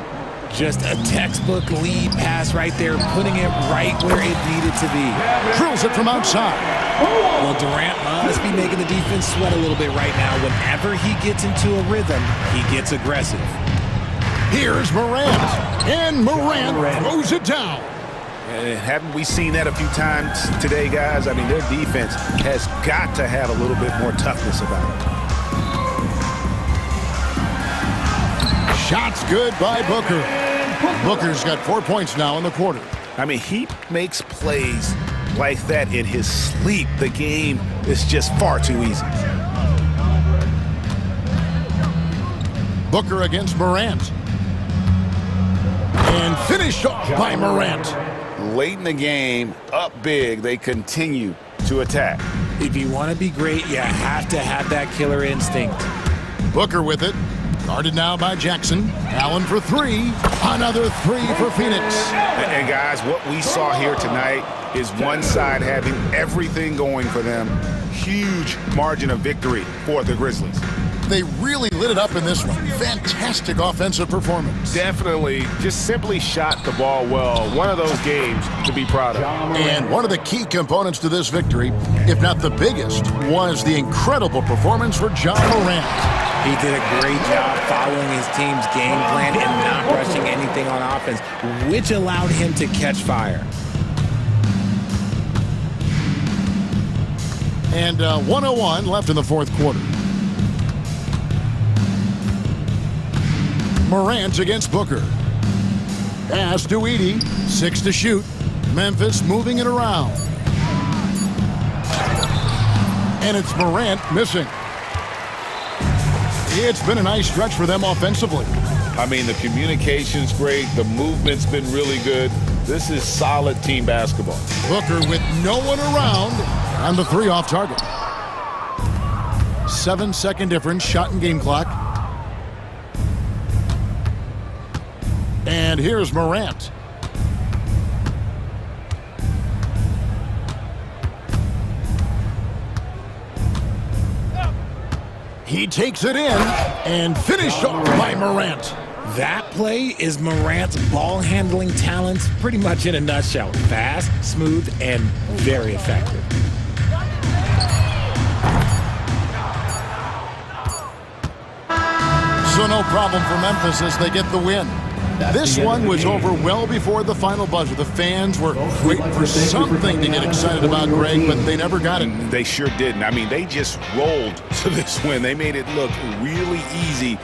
Just a textbook lead pass right there, putting it right where it needed to be. Drills it from outside. Well, Durant must be making the defense sweat a little bit right now. Whenever he gets into a rhythm, he gets aggressive. Here's Morant. And Morant throws it down. Haven't we seen that a few times today, guys? I mean, their defense has got to have a little bit more toughness about it. Shots good by Booker. Booker's got 4 points now in the quarter. I mean, he makes plays like that in his sleep. The game is just far too easy. Booker against Morant. And finished off by Morant. Late in the game, up big, they continue to attack. If you want to be great, you have to have that killer instinct. Booker with it. Guarded now by Jackson. Allen for three. Another three for Phoenix. And guys, what we saw here tonight is one side having everything going for them. Huge margin of victory for the Grizzlies. They really lit it up in this one. Fantastic offensive performance. Definitely just simply shot the ball well. One of those games to be proud of. And one of the key components to this victory, if not the biggest, was the incredible performance for Ja Morant. He did a great job following his team's game plan and not rushing anything on offense, which allowed him to catch fire. And 1:01 left in the fourth quarter. Morant against Booker. Pass to Edey. 6 to shoot. Memphis moving it around. And it's Morant missing. It's been a nice stretch for them offensively. I mean, the communication's great. The movement's been really good. This is solid team basketball. Booker with no one around on the three off target. 7-second difference, shot and game clock. And here's Morant. He takes it in and finished off by Morant. That play is Morant's ball handling talents pretty much in a nutshell. Fast, smooth, and very effective. So no problem for Memphis as they get the win. This one was over well before the final buzzer. The fans were waiting for something to get excited about, Greg, but they never got it. They sure didn't. I mean, they just rolled to this win. They made it look really easy.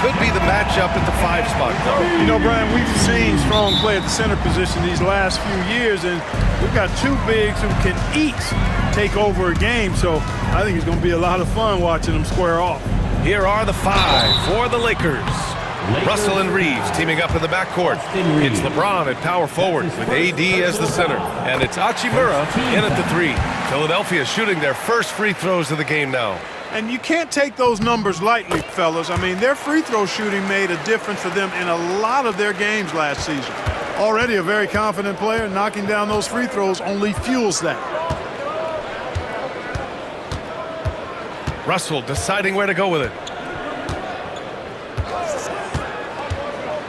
could be the matchup at the 5 spot, Clark. You know, Brian, we've seen strong play at the center position these last few years, and we've got two bigs who can each take over a game, so I think it's going to be a lot of fun watching them square off. Here are the 5 for the Lakers. Russell and Reeves teaming up in the backcourt. It's LeBron at power forward with AD as the center. And it's Hachimura in at the 3. Philadelphia shooting their first free throws of the game now. And you can't take those numbers lightly, fellas. I mean, their free throw shooting made a difference for them in a lot of their games last season. Already a very confident player, knocking down those free throws only fuels that. Russell deciding where to go with it.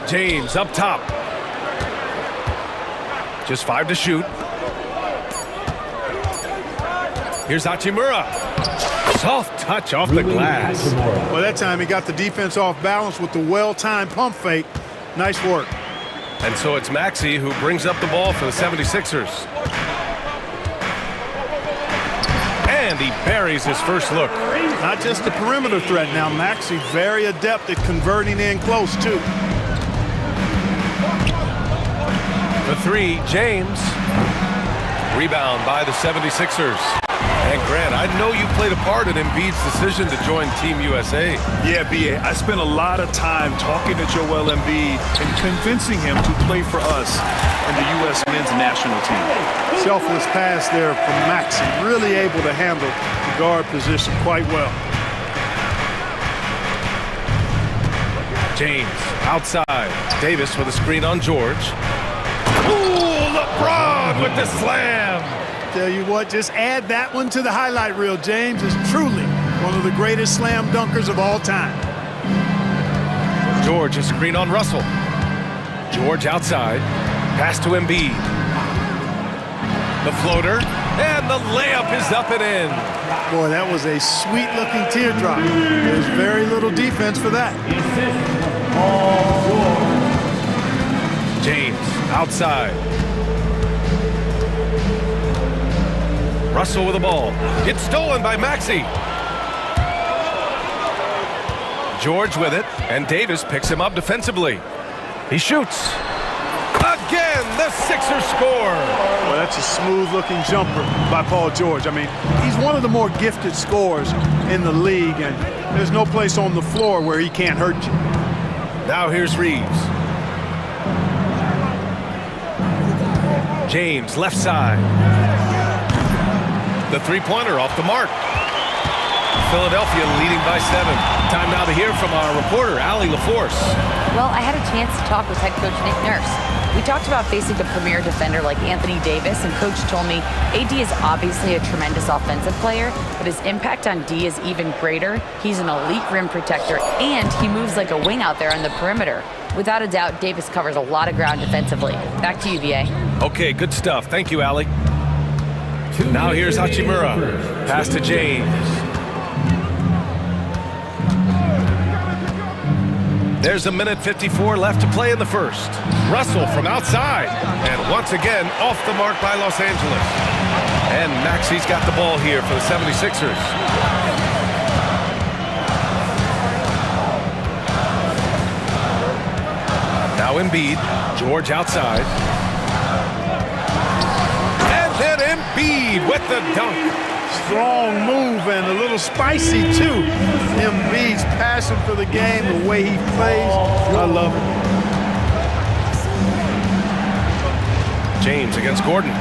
James up top. Just 5 to shoot. Here's Hachimura. Soft touch off the glass. Well, that time he got the defense off balance with the well-timed pump fake. Nice work. And so it's Maxey who brings up the ball for the 76ers. And he buries his first look. Not just the perimeter threat now. Maxey very adept at converting in close, too. The 3, James. Rebound by the 76ers. And Grant, I know you played a part in Embiid's decision to join Team USA. Yeah, B.A., I spent a lot of time talking to Joel Embiid and convincing him to play for us in the U.S. men's national team. Selfless pass there from Maxey. Really able to handle the guard position quite well. James outside. Davis with a screen on George. Ooh, LeBron with the slam. Tell you what, just add that one to the highlight reel. James is truly one of the greatest slam dunkers of all time. George a screen on Russell. George outside. Pass to Embiid. The floater. And the layup is up and in. Boy, that was a sweet-looking teardrop. There's very little defense for that. James outside. Russell with the ball. It's stolen by Maxey. George with it, and Davis picks him up defensively. He shoots. Again, the Sixers score. Well, that's a smooth-looking jumper by Paul George. I mean, he's one of the more gifted scorers in the league, and there's no place on the floor where he can't hurt you. Now here's Reeves. James, left side. The three-pointer off the mark. Philadelphia leading by 7. Time now to hear from our reporter, Allie LaForce. Well, I had a chance to talk with head coach Nick Nurse. We talked about facing a premier defender like Anthony Davis, and coach told me AD is obviously a tremendous offensive player, but his impact on D is even greater. He's an elite rim protector, and he moves like a wing out there on the perimeter. Without a doubt, Davis covers a lot of ground defensively. Back to you, VA. Okay, good stuff. Thank you, Allie. Now here's Hachimura. Pass to James. There's a minute 54 left to play in the first. Russell from outside. And once again, off the mark by Los Angeles. And Maxey's got the ball here for the 76ers. Now Embiid. George outside. And then Embiid with the dunk. Strong move and a little spicy, too. Embiid's passion for the game, the way he plays, I love it. James against Gordon.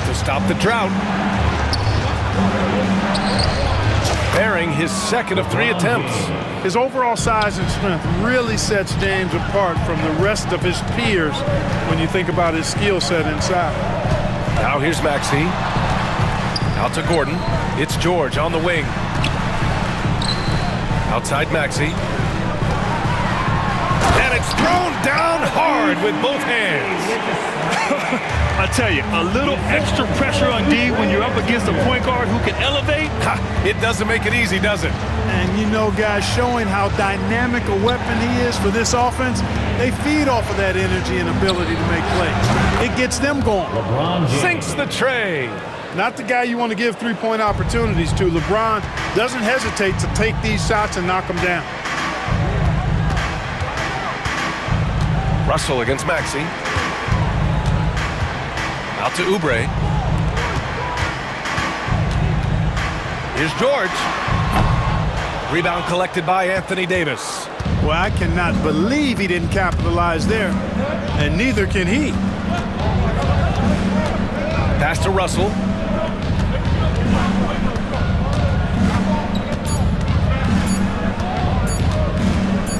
To stop the drought. Bearing his second of 3 attempts. His overall size and strength really sets James apart from the rest of his peers when you think about his skill set inside. Now here's Maxey. Out to Gordon. It's George on the wing. Outside Maxey. And it's thrown down hard with both hands. I tell you, a little extra pressure on D when you're up against a point guard who can elevate. It doesn't make it easy, does it? And you know, guys, showing how dynamic a weapon he is for this offense, they feed off of that energy and ability to make plays. It gets them going. LeBron sinks the tray. Not the guy you want to give three-point opportunities to. LeBron doesn't hesitate to take these shots and knock them down. Russell against Maxey. Out to Oubre. Here's George. Rebound collected by Anthony Davis. Well, I cannot believe he didn't capitalize there, and neither can he. Pass to Russell.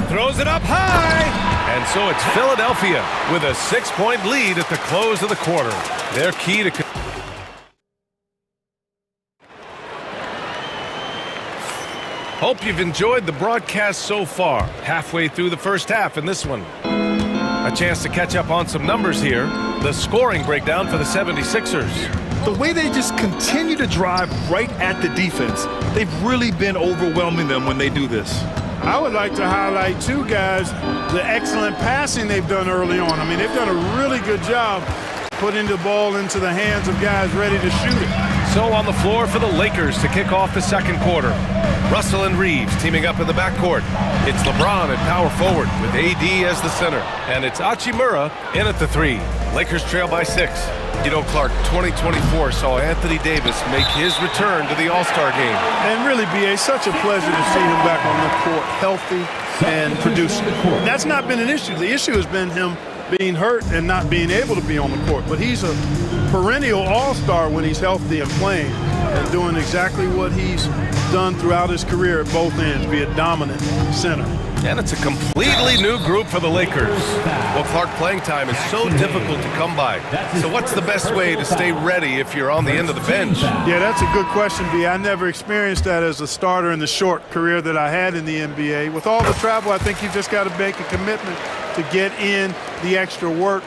Throws it up high. And so it's Philadelphia with a 6-point lead at the close of the quarter. Their key to... Hope you've enjoyed the broadcast so far. Halfway through the first half in this one. A chance to catch up on some numbers here. The scoring breakdown for the 76ers. The way they just continue to drive right at the defense, they've really been overwhelming them when they do this. I would like to highlight, too, guys, the excellent passing they've done early on. I mean, they've done a really good job putting the ball into the hands of guys ready to shoot it. So on the floor for the Lakers to kick off the second quarter. Russell and Reeves teaming up in the backcourt. It's LeBron at power forward with AD as the center. And it's Hachimura in at the 3. Lakers trail by 6. You know, Clark, 2024 saw Anthony Davis make his return to the All-Star game. And really, B.A., such a pleasure to see him back on the court, healthy and producing. That's not been an issue. The issue has been him being hurt and not being able to be on the court. But he's a perennial all-star when he's healthy and playing and doing exactly what he's done throughout his career at both ends, be a dominant center. And it's a completely new group for the Lakers. Well, Clark, playing time is so difficult to come by. So what's the best way to stay ready if you're on the end of the bench? Yeah, that's a good question, B. I never experienced that as a starter in the short career that I had in the NBA. With all the travel, I think you've just got to make a commitment to get in the extra work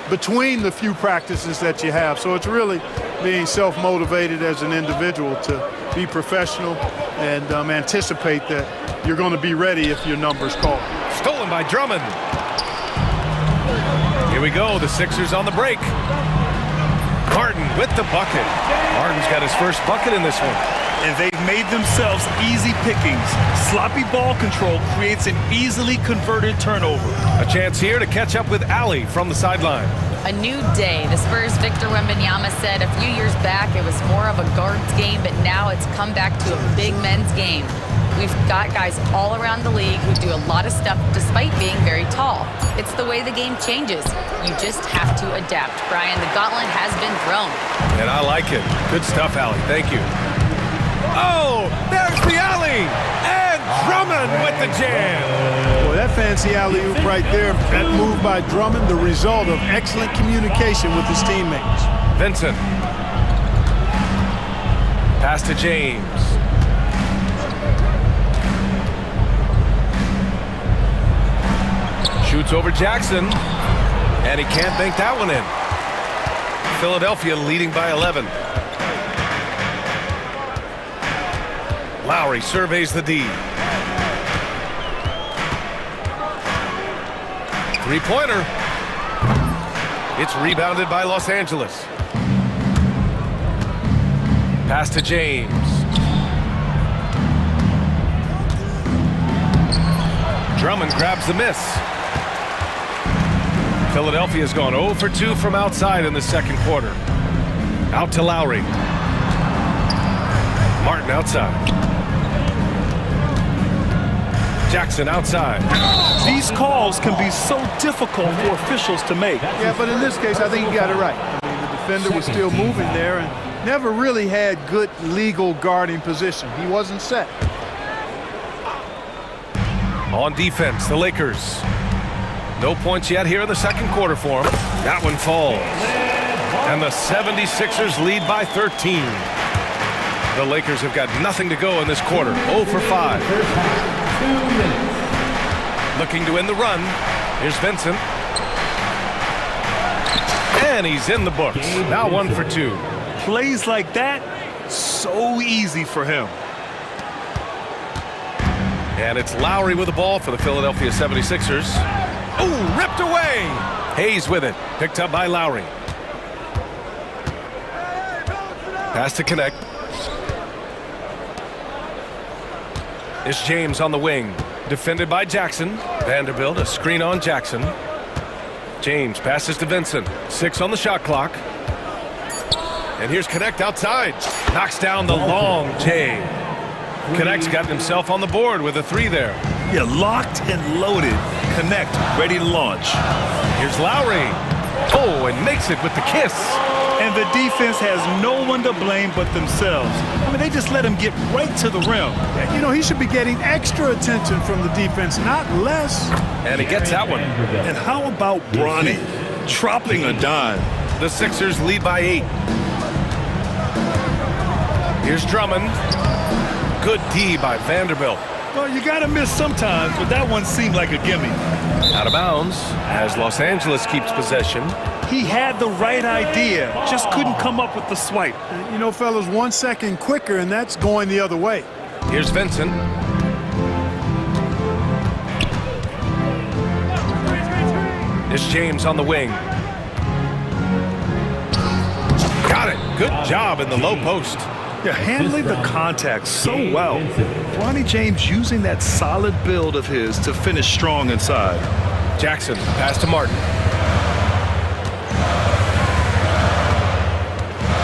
between the few practices that you have. So it's really being self-motivated as an individual to be professional and anticipate that you're going to be ready if your number's called. Stolen by Drummond. Here we go, the Sixers on the break. Martin with the bucket. Martin's got his first bucket in this one. And they've made themselves easy pickings. Sloppy ball control creates an easily converted turnover. A chance here to catch up with Ali from the sideline. A new day. The Spurs' Victor Wembanyama said a few years back it was more of a guards game, but now it's come back to a big men's game. We've got guys all around the league who do a lot of stuff despite being very tall. It's the way the game changes. You just have to adapt. Brian, the gauntlet has been thrown. And I like it. Good stuff, Ali. Thank you. Oh, there's the alley! And Drummond with the jam! Boy, that fancy alley-oop right there, that move by Drummond, the result of excellent communication with his teammates. Vincent. Pass to James. Shoots over Jackson. And he can't bank that one in. Philadelphia leading by 11. Lowry surveys the D. Three-pointer. It's rebounded by Los Angeles. Pass to James. Drummond grabs the miss. Philadelphia's gone 0 for 2 from outside in the second quarter. Out to Lowry. Martin outside. Jackson outside. These calls can be so difficult for officials to make. Yeah, but in this case, I think you got it right. I mean, the defender was still moving there and never really had good legal guarding position. He wasn't set. On defense, the Lakers. No points yet here in the second quarter for them. That one falls. And the 76ers lead by 13. The Lakers have got nothing to go in this quarter. 0 for 5. Looking to win the run. Here's Vincent. And he's in the books. Now 1 for 2. Plays like that, so easy for him. And it's Lowry with the ball for the Philadelphia 76ers. Oh, ripped away. Hayes with it. Picked up by Lowry. Pass to connect. It's James on the wing. Defended by Jackson. Vanderbilt, a screen on Jackson. James passes to Vincent. 6 on the shot clock. And here's Connect outside. Knocks down the long J. Connect's got himself on the board with a 3 there. Yeah, locked and loaded. Connect, ready to launch. Here's Lowry. Oh, and makes it with the kiss. And the defense has no one to blame but themselves. I mean, they just let him get right to the rim. You know, he should be getting extra attention from the defense, not less. And he gets that one. And how about Bronny dropping a dime? The Sixers lead by 8. Here's Drummond. Good D by Vanderbilt. Well, you got to miss sometimes, but that one seemed like a gimme. Out of bounds as Los Angeles keeps possession. He had the right idea, just couldn't come up with the swipe. You know, fellas, 1 second quicker, and that's going the other way. Here's Vincent. It's James on the wing. Got it. Good job in the low post. Yeah, handling the contact so well. Bronny James using that solid build of his to finish strong inside. Jackson, pass to Martin.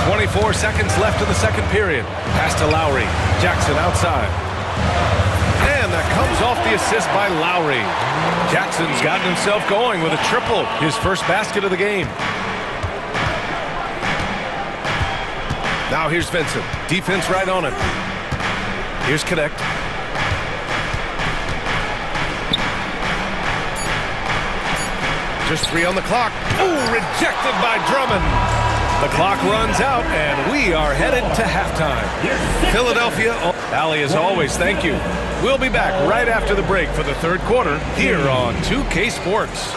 24 seconds left in the second period. Pass to Lowry. Jackson outside. And that comes off the assist by Lowry. Jackson's gotten himself going with a triple, his first basket of the game. Now here's Vincent. Defense right on him. Here's Connect. Just 3 on the clock. Ooh, rejected by Drummond. The clock runs out, and we are headed to halftime. Philadelphia. Allie, as always, thank you. We'll be back right after the break for the third quarter here on 2K Sports.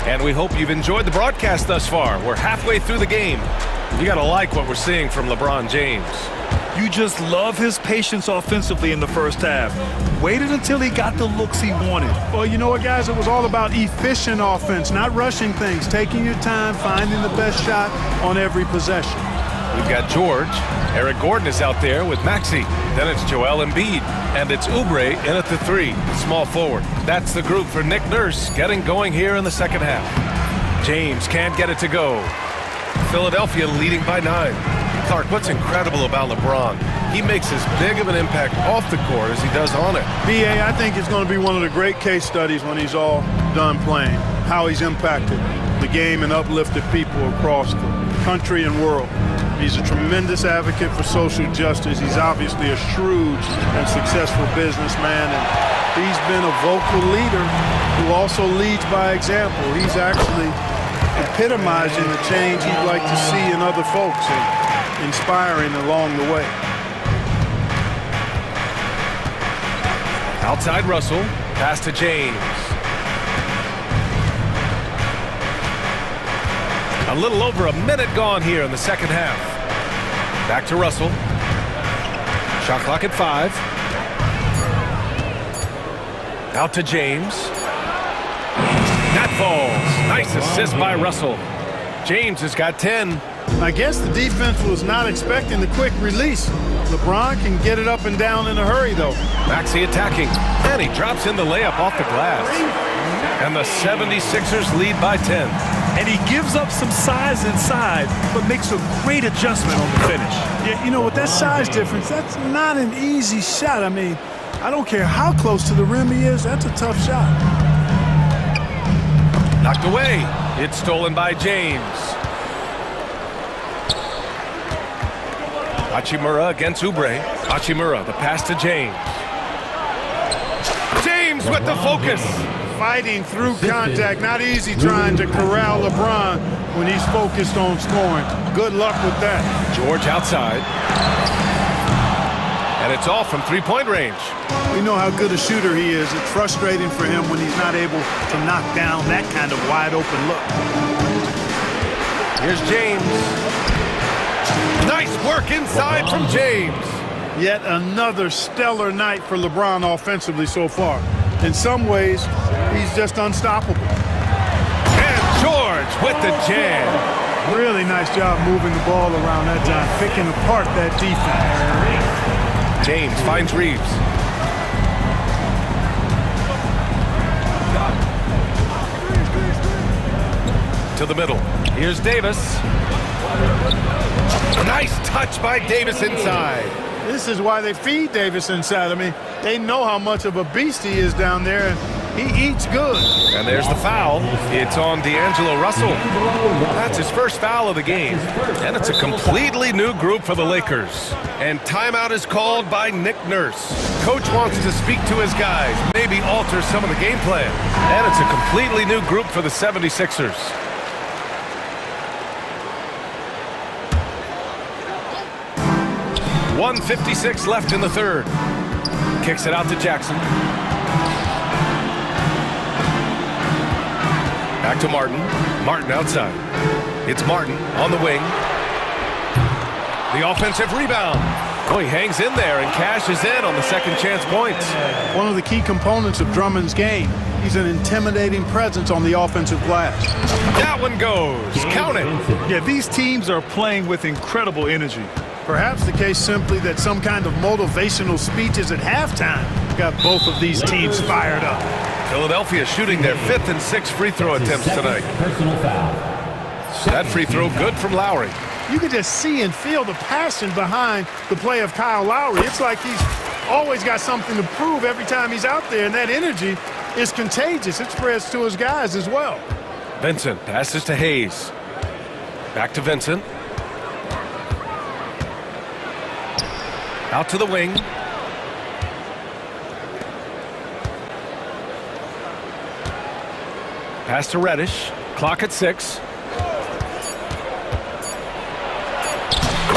And we hope you've enjoyed the broadcast thus far. We're halfway through the game. You got to like what we're seeing from LeBron James. You just love his patience offensively in the first half. Waited until he got the looks he wanted. Well, you know what, guys? It was all about efficient offense, not rushing things, taking your time, finding the best shot on every possession. We've got George. Eric Gordon is out there with Maxey. Then it's Joel Embiid. And it's Oubre in at the 3, small forward. That's the group for Nick Nurse getting going here in the second half. James can't get it to go. Philadelphia leading by 9. Clark, what's incredible about LeBron? He makes as big of an impact off the court as he does on it. B.A., I think it's going to be one of the great case studies when he's all done playing, how he's impacted the game and uplifted people across the country and world. He's a tremendous advocate for social justice. He's obviously a shrewd and successful businessman, and he's been a vocal leader who also leads by example. He's actually epitomizing the change he'd like to see in other folks and inspiring along the way. Outside Russell, pass to James. A little over a minute gone here in the second half. Back to Russell. Shot clock at 5. Out to James. That falls. Nice assist by Russell. James has got 10. I guess the defense was not expecting the quick release. LeBron can get it up and down in a hurry, though. Maxey attacking. And he drops in the layup off the glass. And the 76ers lead by 10. And he gives up some size inside, but makes a great adjustment on the finish. Yeah, you know, with that size difference, that's not an easy shot. I mean, I don't care how close to the rim he is, that's a tough shot. Knocked away. It's stolen by James. Hachimura against Oubre. Hachimura, the pass to James. James with the focus. Fighting through contact, not easy trying to corral LeBron when he's focused on scoring. Good luck with that. George outside. And it's all from three-point range. We know how good a shooter he is. It's frustrating for him when he's not able to knock down that kind of wide-open look. Here's James. Nice work inside from James. Yet another stellar night for LeBron offensively so far. In some ways, he's just unstoppable. And George with the jam. Really nice job moving the ball around that time, picking apart that defense. James finds Reeves. To the middle. Here's Davis. Nice touch by Davis inside. This is why they feed Davis inside. I mean, they know how much of a beast he is down there, and he eats good. And there's the foul. It's on D'Angelo Russell. That's his first foul of the game. And it's a completely new group for the Lakers. And timeout is called by Nick Nurse. Coach wants to speak to his guys, maybe alter some of the game plan. And it's a completely new group for the 76ers. .156 left in the third. Kicks it out to Jackson. Back to Martin. Martin outside. It's Martin on the wing. The offensive rebound. Oh, he hangs in there and cashes in on the second chance points. One of the key components of Drummond's game. He's an intimidating presence on the offensive glass. That one goes. Count it. Yeah, these teams are playing with incredible energy. Perhaps the case simply that some kind of motivational speeches at halftime got both of these teams fired up. Philadelphia shooting their 5th and 6th free throw attempts tonight. That free throw good from Lowry. You can just see and feel the passion behind the play of Kyle Lowry. It's like he's always got something to prove every time he's out there, and that energy is contagious. It spreads to his guys as well. Vincent passes to Hayes. Back to Vincent. Out to the wing. Pass to Reddish. Clock at 6.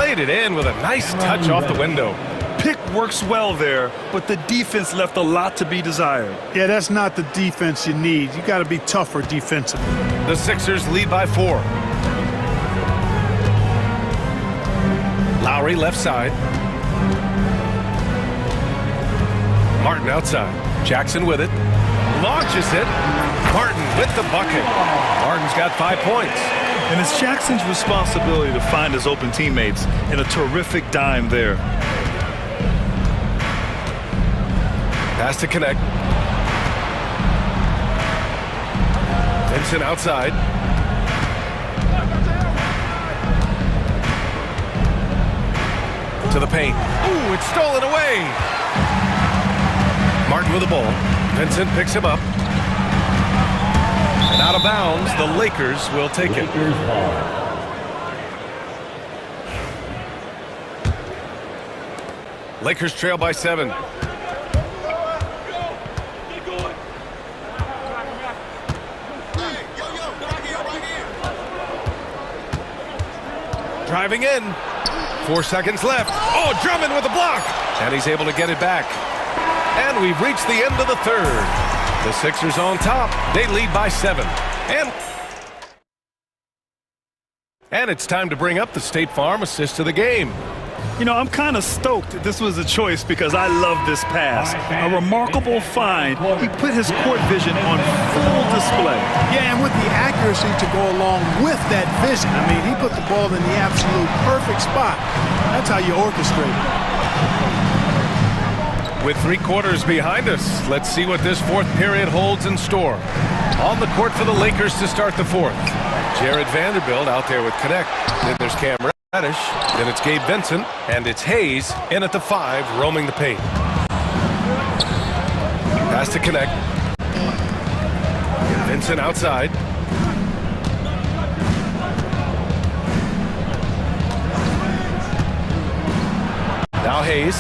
Laid it in with a nice touch off the window. Pick works well there, but the defense left a lot to be desired. Yeah, that's not the defense you need. You got to be tougher defensively. The Sixers lead by 4. Lowry left side. Martin outside. Jackson with it. Launches it. Martin with the bucket. Martin's got 5 points. And it's Jackson's responsibility to find his open teammates, and a terrific dime there. Pass to connect. Vincent outside. To the paint. Ooh, it's stolen away. Martin with the ball. Vincent picks him up. And out of bounds, the Lakers will take it. Lakers trail by 7. Driving in. 4 seconds left. Oh, Drummond with a block. And he's able to get it back. And we've reached the end of the third. The Sixers on top. They lead by 7. And it's time to bring up the State Farm assist of the game. You know, I'm kind of stoked that this was a choice because I love this pass. A remarkable find. He put his court vision on full display. Yeah, and with the accuracy to go along with that vision. I mean, he put the ball in the absolute perfect spot. That's how you orchestrate it. With 3 quarters behind us, let's see what this 4th period holds in store. On the court for the Lakers to start the 4th. Jared Vanderbilt out there with Connect. Then there's Cam Reddish. Then it's Gabe Vincent. And it's Hayes in at the 5, roaming the paint. Pass to Connect. Vincent outside. Now Hayes.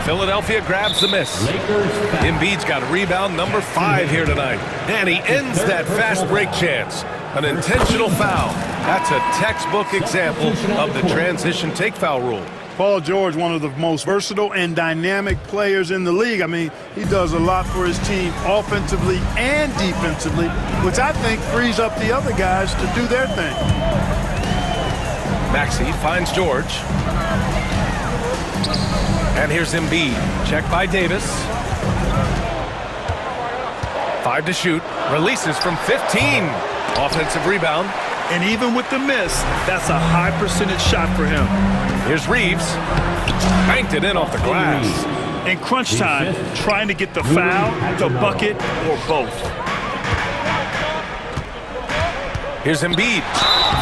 Philadelphia grabs the miss. Embiid's got rebound number 5 here tonight. And he ends that fast break chance. An intentional foul. That's a textbook example of the transition take foul rule. Paul George, one of the most versatile and dynamic players in the league. I mean, he does a lot for his team offensively and defensively, which I think frees up the other guys to do their thing. Maxey finds George. And here's Embiid. Check by Davis. 5 to shoot. Releases from 15. Offensive rebound. And even with the miss, that's a high percentage shot for him. Here's Reeves. Banked it in off the glass. In crunch time, trying to get the foul, the bucket, or both. Here's Embiid.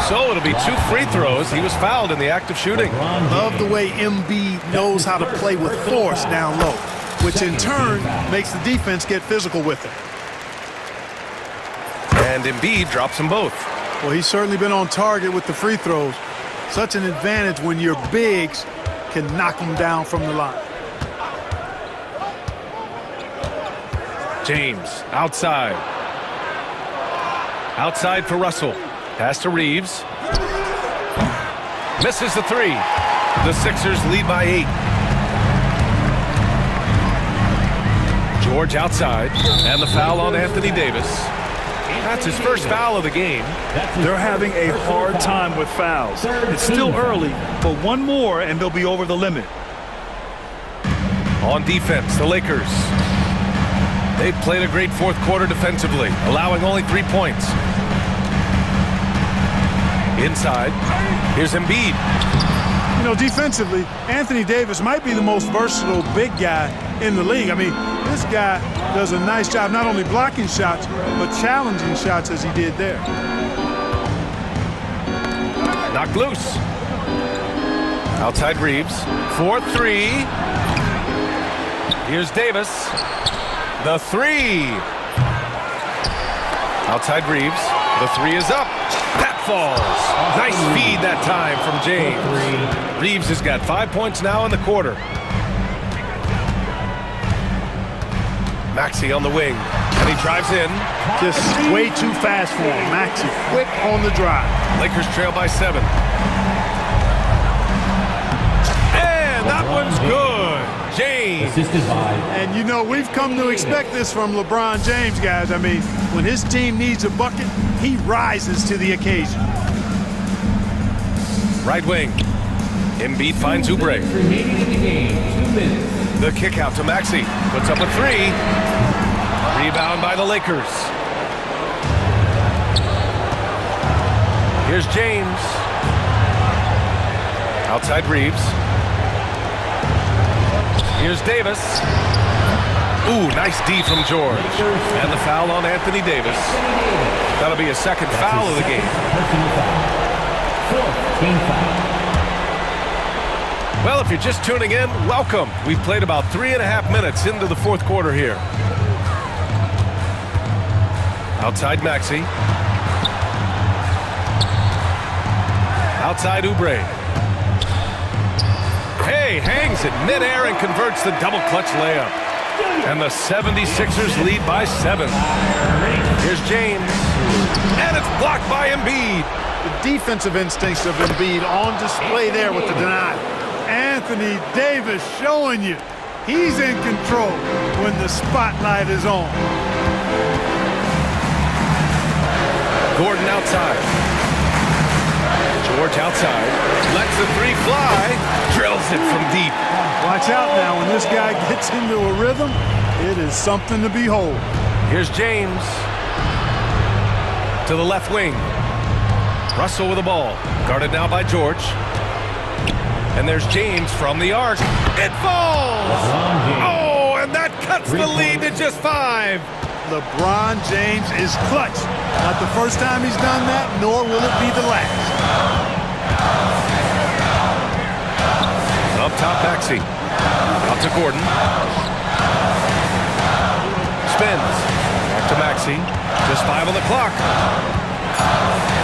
So it'll be 2 free throws. He was fouled in the act of shooting. Love the way Embiid knows how to play with force down low, which in turn makes the defense get physical with him. And Embiid drops them both. Well, he's certainly been on target with the free throws. Such an advantage when your bigs can knock them down from the line. James, outside. Outside for Russell. Pass to Reeves. Misses the 3. The Sixers lead by 8. George outside. And the foul on Anthony Davis. That's his first foul of the game. They're having a hard time with fouls. It's still early, but one more and they'll be over the limit. On defense, the Lakers. They've played a great fourth quarter defensively, allowing only 3 points. Inside, here's Embiid. You know, defensively, Anthony Davis might be the most versatile big guy in the league. I mean, this guy does a nice job not only blocking shots, but challenging shots as he did there. Knocked loose. Outside Reeves. 4-3. Here's Davis. The 3. Outside Reeves. The 3 is up. That falls. Nice feed that time from James. Reeves has got 5 points now in the quarter. Maxey on the wing. And he drives in. Just way too fast for him. Maxey quick on the drive. Lakers trail by 7. And that one's good. James. And you know, we've come to expect this from LeBron James, guys. I mean, when his team needs a bucket, he rises to the occasion. Right wing. Embiid finds Oubre. The kick out to Maxey. Puts up a 3. Rebound by the Lakers. Here's James. Outside Reeves. Here's Davis. Ooh, nice D from George. And the foul on Anthony Davis. That'll be a second foul of the game. Well, if you're just tuning in, welcome. We've played about 3.5 minutes into the fourth quarter here. Outside Maxey. Outside Oubre. Hey, hangs it midair and converts the double clutch layup. And the 76ers lead by 7. Here's James. And it's blocked by Embiid. The defensive instincts of Embiid on display there with the denial. Anthony Davis showing you he's in control when the spotlight is on. Gordon outside. George outside. Lets the 3 fly. Drills it from deep. Watch out now. When this guy gets into a rhythm, it is something to behold. Here's James. To the left wing. Russell with the ball. Guarded now by George. And there's James from the arc. It falls! Oh, and that cuts the lead to just 5. LeBron James is clutch. Not the first time he's done that, nor will it be the last. Up top, Maxey. Out to Gordon. Spins. Back to Maxey. Just 5 on the clock.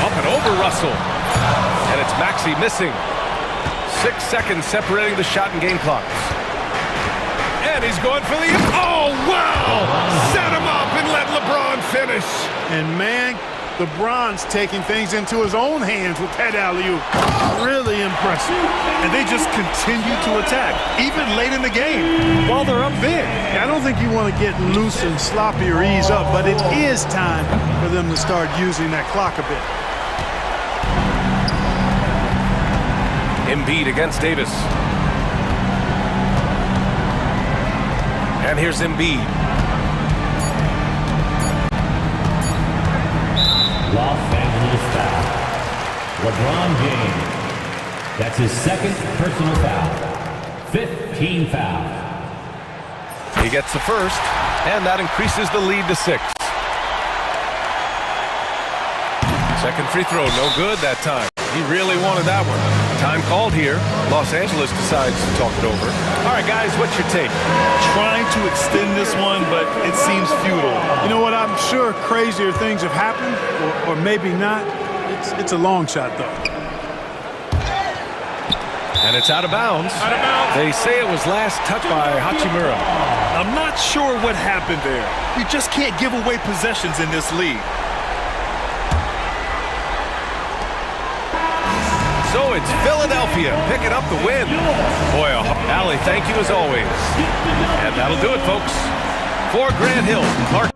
Up and over Russell. And it's Maxey missing. 6 seconds separating the shot and game clocks. And he's going for the... Oh, wow! Set him up and let LeBron finish. And, man, LeBron's taking things into his own hands with that alley-oop. Really impressive. And they just continue to attack, even late in the game, while they're up big. I don't think you want to get loose and sloppy or ease up, but it is time for them to start using that clock a bit. Embiid against Davis. And here's Embiid. Los Angeles foul. LeBron James. That's his second personal foul. 15 fouls. He gets the first, and that increases the lead to 6. Second free throw, no good that time. He really wanted that one. Time called here. Los Angeles decides to talk it over. All right, guys, what's your take? Trying to extend this one, but it seems futile. You know what? I'm sure crazier things have happened, or maybe not. It's a long shot, though. And it's out of bounds. Out of bounds. They say it was last touched by Hachimura. I'm not sure what happened there. You just can't give away possessions in this league. So it's Philadelphia picking up the win. Boy, Allie, thank you as always. And that'll do it, folks. For Grant Hill, Clark.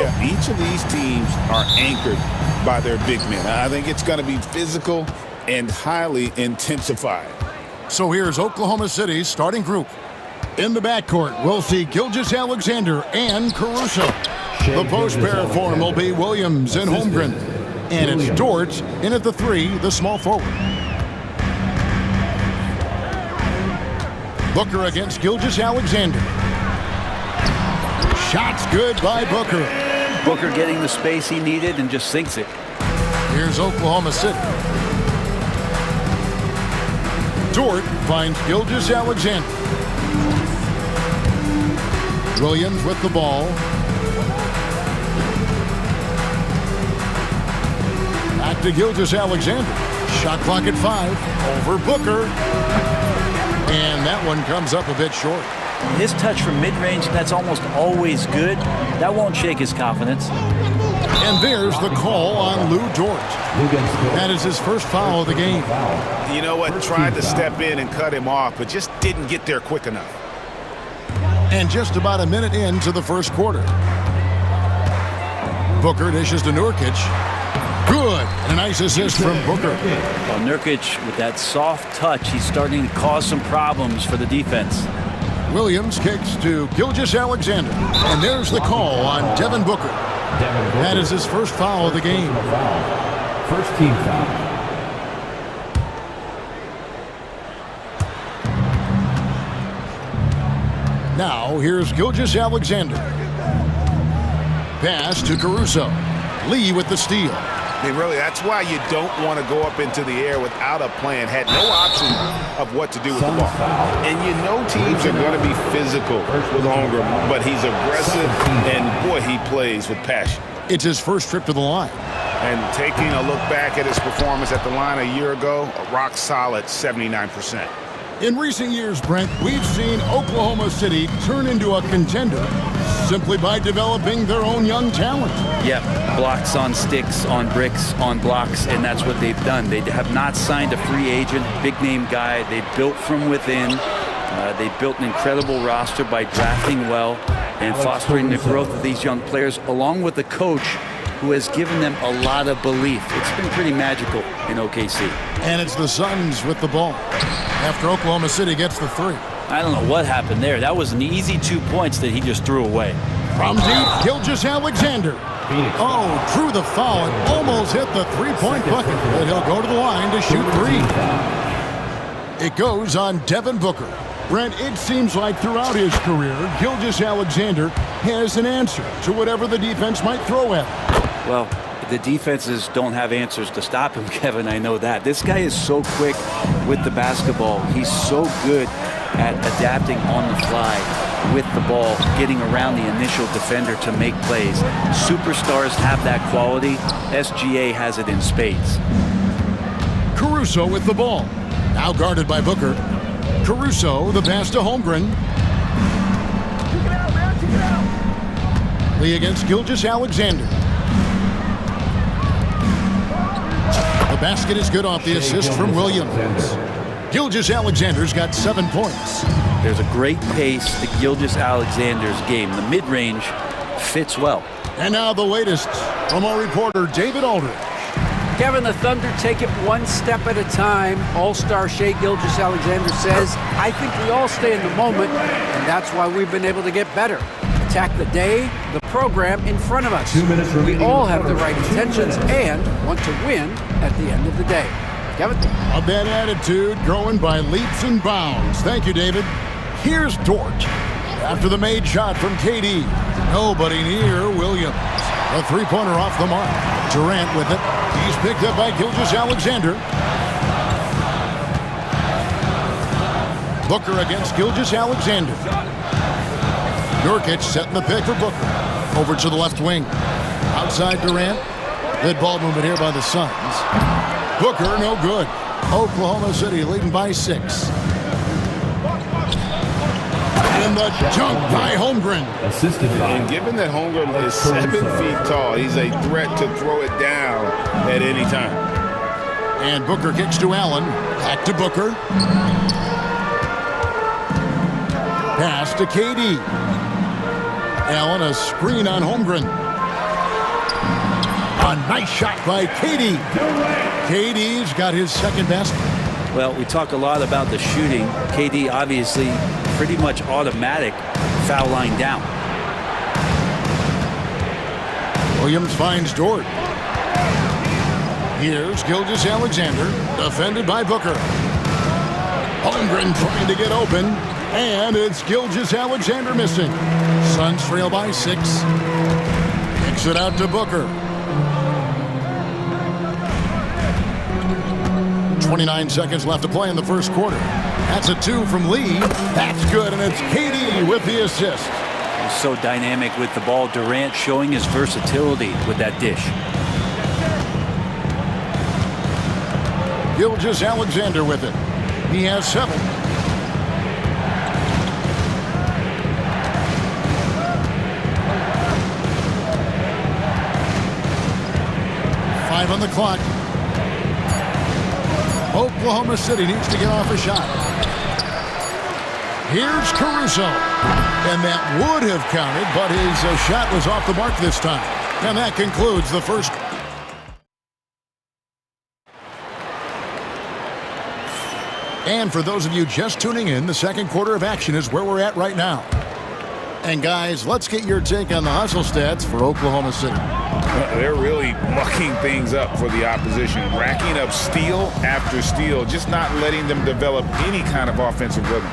Yeah, each of these teams are anchored by their big men. I think it's going to be physical and highly intensified. So here's Oklahoma City's starting group. In the backcourt, we'll see Gilgeous-Alexander and Caruso. The post pair form will be Williams and Holmgren. And it's Dort in at the 3, the small forward. Booker against Gilgeous-Alexander. Shots good by Booker. Booker getting the space he needed and just sinks it. Here's Oklahoma City. Dort finds Gilgeous-Alexander. Williams with the ball. Back to Gilgeous-Alexander. Shot clock at 5. Over Booker. And that one comes up a bit short. His touch from mid-range, that's almost always good. That won't shake his confidence. And there's the call on Lou Dort. That is his first foul of the game. You know what? Tried to step in and cut him off, but just didn't get there quick enough. And just about a minute into the first quarter. Booker dishes to Nurkic. Good. And a nice assist from Booker. Well, Nurkic, with that soft touch, he's starting to cause some problems for the defense. Williams kicks to Gilgeous-Alexander. And there's the call on Devin Booker. That is his first foul of the game. First team foul. Now, here's Gilgeous-Alexander. Pass to Caruso. Lee with the steal. Really, that's why you don't want to go up into the air without a plan. Had no option of what to do with the ball. And you know teams are going to be physical with Holmgren, but he's aggressive, and boy, he plays with passion. It's his first trip to the line. And taking a look back at his performance at the line a year ago, a rock solid 79%. In recent years, Brent, we've seen Oklahoma City turn into a contender simply by developing their own young talent. Yep, blocks on sticks, on bricks, on blocks, and that's what they've done. They have not signed a free agent, big-name guy. They built from within. They built an incredible roster by drafting well and fostering the growth of these young players, along with the coach who has given them a lot of belief. It's been pretty magical in OKC. And it's the Suns with the ball after Oklahoma City gets the 3. I don't know what happened there. That was an easy 2 points that he just threw away. From deep, Gilgeous-Alexander. Oh, drew the foul and almost hit the three-point bucket. But he'll go to the line to shoot 3. It goes on Devin Booker. Brent, it seems like throughout his career, Gilgeous-Alexander has an answer to whatever the defense might throw at him. Well, the defenses don't have answers to stop him, Kevin. I know that. This guy is so quick with the basketball. He's so good at adapting on the fly with the ball, getting around the initial defender to make plays. Superstars have that quality. SGA has it in spades. Caruso with the ball. Now guarded by Booker. Caruso, the pass to Holmgren. Lee against Gilgeous-Alexander. The basket is good off the assist from Williams. Gilgeous-Alexander's got 7 points. There's a great pace to Gilgeous-Alexander's game. The mid-range fits well. And now the latest from our reporter, David Aldridge. Kevin, the Thunder take it one step at a time. All-star Shai Gilgeous-Alexander says, I think we all stay in the moment, and that's why we've been able to get better. Attack the day, the program in front of us. 2 minutes We remaining. all have the right intentions and want to win at the end of the day. Kevin? A bad attitude growing by leaps and bounds. Thank you, David. Here's Dort. After the made shot from KD. Nobody near Williams. A three-pointer off the mark. Durant with it. He's picked up by Gilgeous-Alexander. Booker against Gilgeous-Alexander. Nurkic setting the pick for Booker. Over to the left wing. Outside Durant. Good ball movement here by the Suns. Booker, no good. Oklahoma City leading by 6. And the jump by Holmgren. Assisted by. And given that Holmgren is 7 feet tall, he's a threat to throw it down at any time. And Booker kicks to Allen. Back to Booker. Pass to KD. Allen, a screen on Holmgren. A nice shot by KD. KD's got his second best. Well, we talk a lot about the shooting. KD obviously pretty much automatic foul line down. Williams finds Dort. Here's Gilgeous-Alexander, defended by Booker. Holmgren trying to get open, and it's Gilgeous-Alexander missing. Suns trail by 6. Kicks it out to Booker. 29 seconds left to play in the first quarter. That's a 2 from Lee. That's good, and it's KD with the assist. He's so dynamic with the ball. Durant showing his versatility with that dish. Gilgeous-Alexander with it. He has 7. Five on the clock. Oklahoma City needs to get off a shot. Here's Caruso. And that would have counted, but his shot was off the mark this time. And that concludes the first. And for those of you just tuning in, the second quarter of action is where we're at right now. And guys, let's get your take on the hustle stats for Oklahoma City. They're really mucking things up for the opposition, racking up steal after steal, just not letting them develop any kind of offensive rhythm.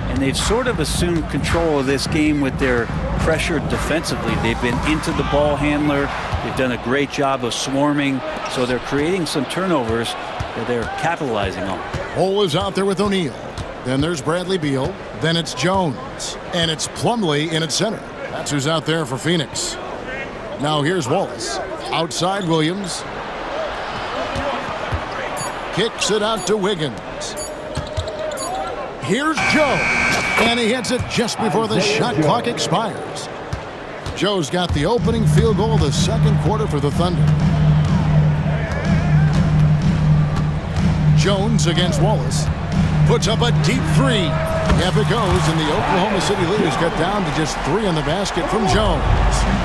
And they've sort of assumed control of this game with their pressure defensively. They've been into the ball handler. They've done a great job of swarming. So they're creating some turnovers that they're capitalizing on. Hole is out there with O'Neal. Then there's Bradley Beal. Then it's Jones. And it's Plumlee in at center. That's who's out there for Phoenix. Now here's Wallace. Outside Williams. Kicks it out to Wiggins. Here's Joe. And he hits it just before the shot clock expires. Joe's got the opening field goal of the second quarter for the Thunder. Jones against Wallace. Puts up a deep 3. Up it goes, and the Oklahoma City leaders got down to just 3 on the basket from Jones.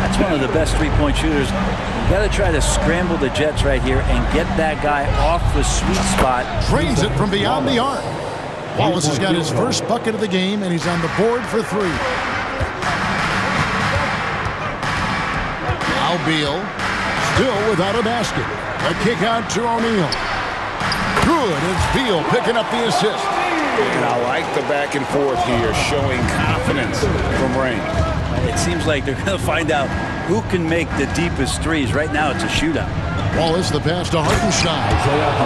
That's one of the best three-point shooters. You got to try to scramble the Jets right here and get that guy off the sweet spot. Drains it from beyond the arc. Wallace has got his first bucket of the game, and he's on the board for 3. Now Beal, still without a basket. A kick out to O'Neal. Good, it's Beal picking up the assist. And I like the back and forth here, showing confidence from Rain. It seems like they're going to find out who can make the deepest threes. Right now, it's a shootout. Wallace, the pass to Hartenstein.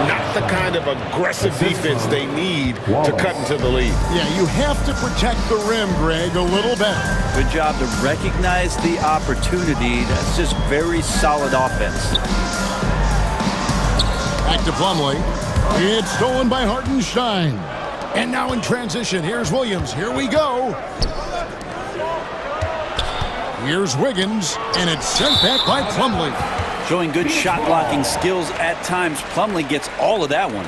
Not the kind of aggressive defense they need to cut into the lead. Yeah, you have to protect the rim, Greg, a little better. Good job to recognize the opportunity. That's just very solid offense. Back to Plumlee. It's stolen by Hartenstein. And now in transition, here's Williams. Here we go. Here's Wiggins, and it's sent back by Plumlee. Showing good shot blocking skills at times. Plumlee gets all of that one.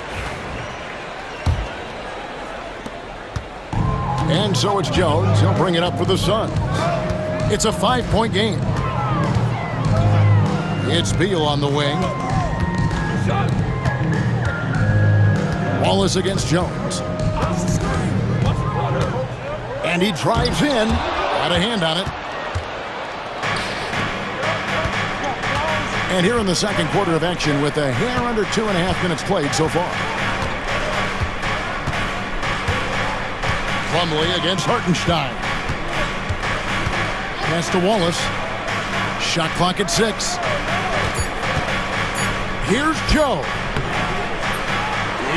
And so it's Jones. He'll bring it up for the Suns. It's a 5-point game. It's Beal on the wing. Wallace against Jones. And he drives in. Got a hand on it. And here in the second quarter of action with a hair under 2.5 minutes played so far. Plumlee against Hartenstein. Pass to Wallace. Shot clock at 6. Here's Joe.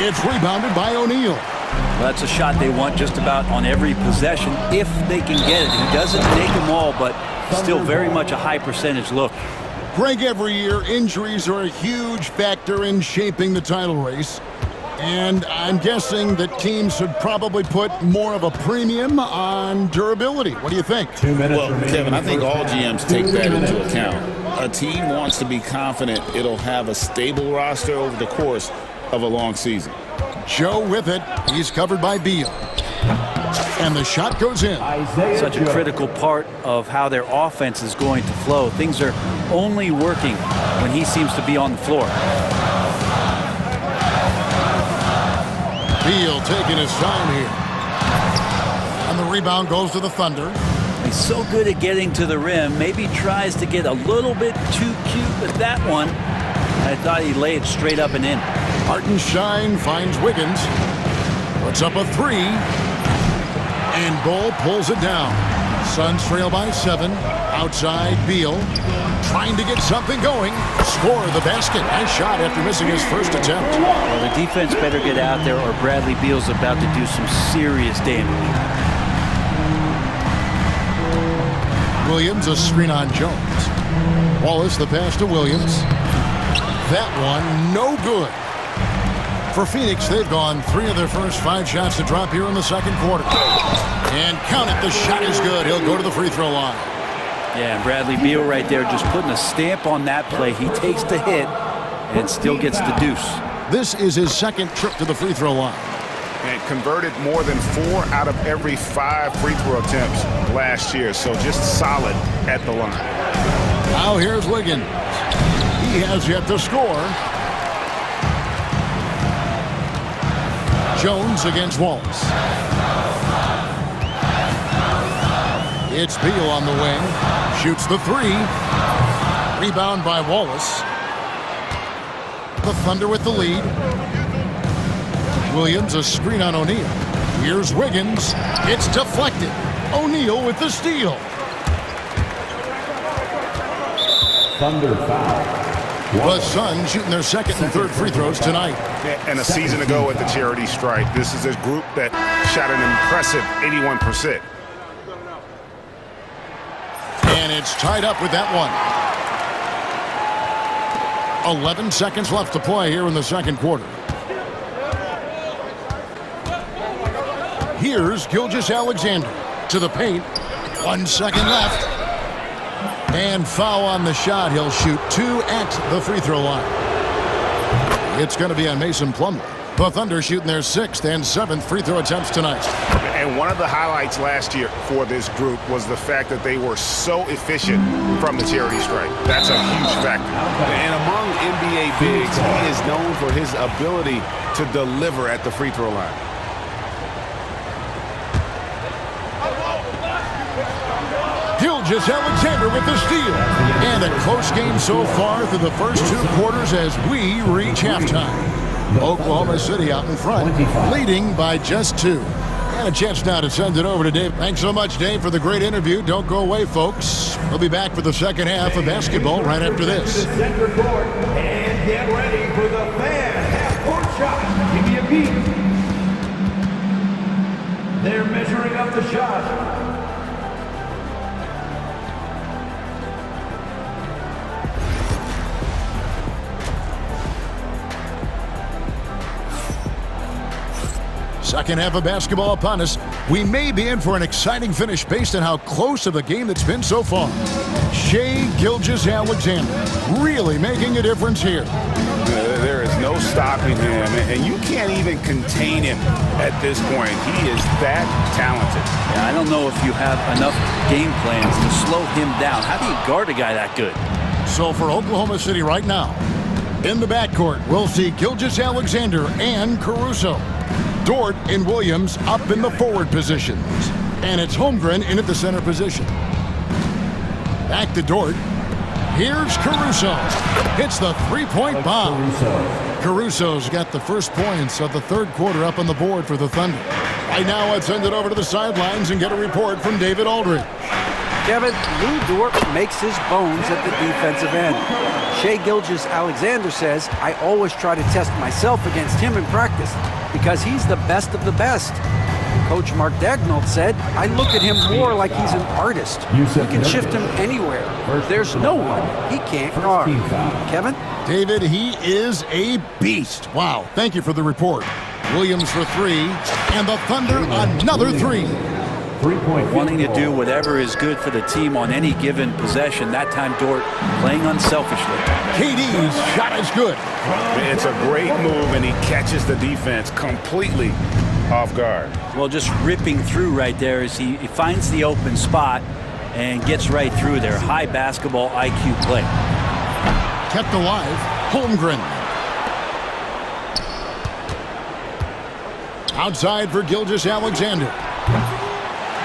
It's rebounded by O'Neal. Well, that's a shot they want just about on every possession if they can get it. He doesn't make them all, but still very much a high percentage look. Greg, every year injuries are a huge factor in shaping the title race. And I'm guessing that teams should probably put more of a premium on durability. What do you think? Well, Kevin, I think all GMs take that into account. A team wants to be confident it'll have a stable roster over the course of a long season. Joe with it. He's covered by Beal. And the shot goes in. Such a critical part of how their offense is going to flow. Things are only working when when he seems to be on the floor. Beal taking his time here. And the rebound goes to the Thunder. He's so good at getting to the rim. Maybe tries to get a little bit too cute with that one. I thought he'd lay it straight up and in. Hartenstein finds Wiggins. Puts up a three. And Bull pulls it down. Suns trail by 7. Outside, Beal. Trying to get something going. Score the basket. Nice shot after missing his first attempt. Well, the defense better get out there or Bradley Beal's about to do some serious damage. Williams, a screen on Jones. Wallace, the pass to Williams. That one, no good. For Phoenix, they've gone 3 of their first 5 shots to drop here in the second quarter. And count it, the shot is good. He'll go to the free throw line. Yeah, and Bradley Beal right there just putting a stamp on that play. He takes the hit and still gets the deuce. This is his second trip to the free throw line. And converted more than 4 out of every 5 free throw attempts last year. So just solid at the line. Now here's Wiggins. He has yet to score. Jones against Wallace. It's Beal on the wing. Shoots the 3. Rebound by Wallace. The Thunder with the lead. Williams, a screen on O'Neal. Here's Wiggins. It's deflected. O'Neal with the steal. Thunder foul. The Suns shooting their second and third free throws tonight. And a season ago at the charity stripe, this is a group that shot an impressive 81%. And it's tied up with that one. 11 seconds left to play here in the second quarter. Here's Gilgeous-Alexander to the paint. 1 second left. And foul on the shot. He'll shoot 2 at the free throw line. It's going to be on Mason Plumlee. The Thunder shooting their 6th and 7th free throw attempts tonight. And one of the highlights last year for this group was the fact that they were so efficient from the charity stripe. That's a huge factor. And among NBA bigs, he is known for his ability to deliver at the free throw line. Gilgeous-Alexander with the steal. And a close game so far through the first 2 quarters as we reach halftime. Oklahoma City out in front, leading by just 2. And a chance now to send it over to Dave. Thanks so much, Dave, for the great interview. Don't go away, folks. We'll be back for the second half of basketball right after this. Center court and get ready for the fan half-court shot. Give me a beat. They're measuring up the shot. Second half of basketball upon us. We may be in for an exciting finish based on how close of a game it's been so far. Shai Gilgeous-Alexander really making a difference here. There is no stopping him, and you can't even contain him at this point. He is that talented. Yeah, I don't know if you have enough game plans to slow him down. How do you guard a guy that good? So for Oklahoma City right now, in the backcourt, we'll see Gilgeous-Alexander and Caruso. Dort and Williams up in the forward positions. And it's Holmgren in at the center position. Back to Dort. Here's Caruso. Hits the three-point bomb. Caruso's got the first points of the third quarter up on the board for the Thunder. Right now, let's send it over to the sidelines and get a report from David Aldridge. Kevin, Lou Dort makes his bones at the defensive end. Shai Gilgeous-Alexander says, I always try to test myself against him in practice because he's the best of the best. Coach Mark Dagnall said, I look at him more like he's an artist. We can shift him anywhere. There's no one he can't guard. Kevin? David, he is a beast. Wow, thank you for the report. Williams for 3, and the Thunder another 3. Wanting to do whatever is good for the team on any given possession. That time Dort playing unselfishly. KD's shot is good. It's a great move, and he catches the defense completely off guard. Well, just ripping through right there as he finds the open spot and gets right through there. High basketball IQ play. kept alive. Holmgren. Outside for Gilgeous-Alexander.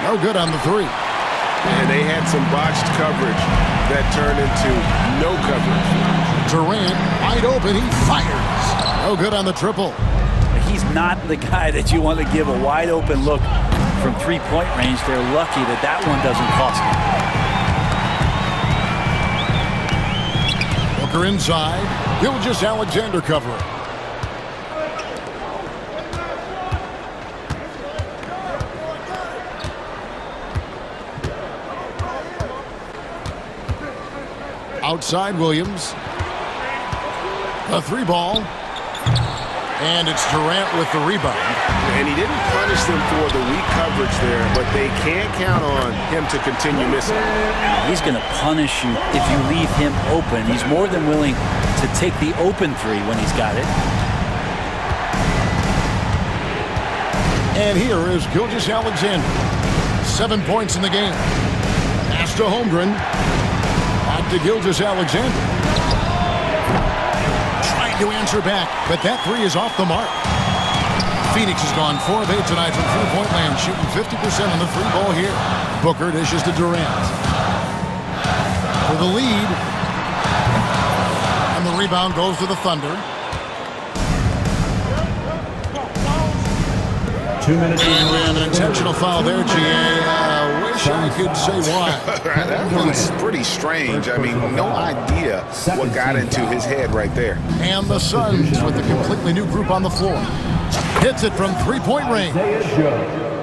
No good on the three. And they had some botched coverage that turned into no coverage. Durant, wide open, he fires. No good on the triple. He's not the guy that you want to give a wide open look from three-point range. They're lucky that that one doesn't cost them. Booker inside. Gilgeous-Alexander covering. Outside Williams. The three ball. And it's Durant with the rebound. And he didn't punish them for the weak coverage there, but they can't count on him to continue missing. He's going to punish you if you leave him open. He's more than willing to take the open three when he's got it. And here is Gilgeous-Alexander. 7 points in the game. Pass to Holmgren. Back to Gilgeous-Alexander. To answer back, but that three is off the mark. Phoenix has gone 4 of 8 tonight from three-point land, shooting 50% on the free ball here. Booker dishes to Durant. For the lead. And the rebound goes to the Thunder. 2 minutes. And an intentional foul there, GA. Wish I could say why. That one's pretty strange. I mean, no idea what got into his head right there. And the Suns with a completely new group on the floor. Hits it from three-point range.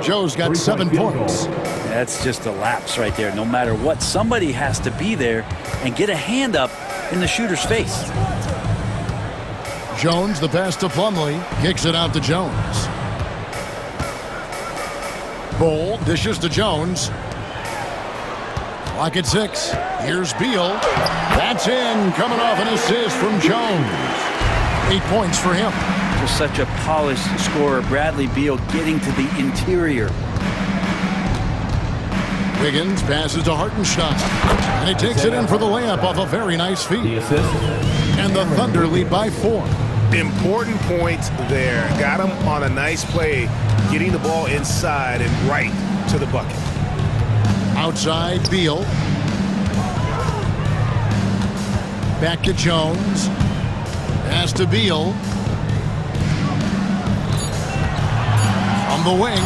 Joe's got 7 points. That's just a lapse right there. No matter what, somebody has to be there and get a hand up in the shooter's face. Jones, the pass to Plumlee, kicks it out to Jones. Bull dishes to Jones. Clock at 6. Here's Beal. That's in. Coming off an assist from Jones. 8 points for him. Just such a polished scorer. Bradley Beal getting to the interior. Wiggins passes to Hartenstein. And he takes it in for the layup off a very nice feed. And the Thunder lead by 4. Important points there. Got him on a nice play, getting the ball inside and right to the bucket. Outside, Beal. Back to Jones. Pass to Beal. From the wing.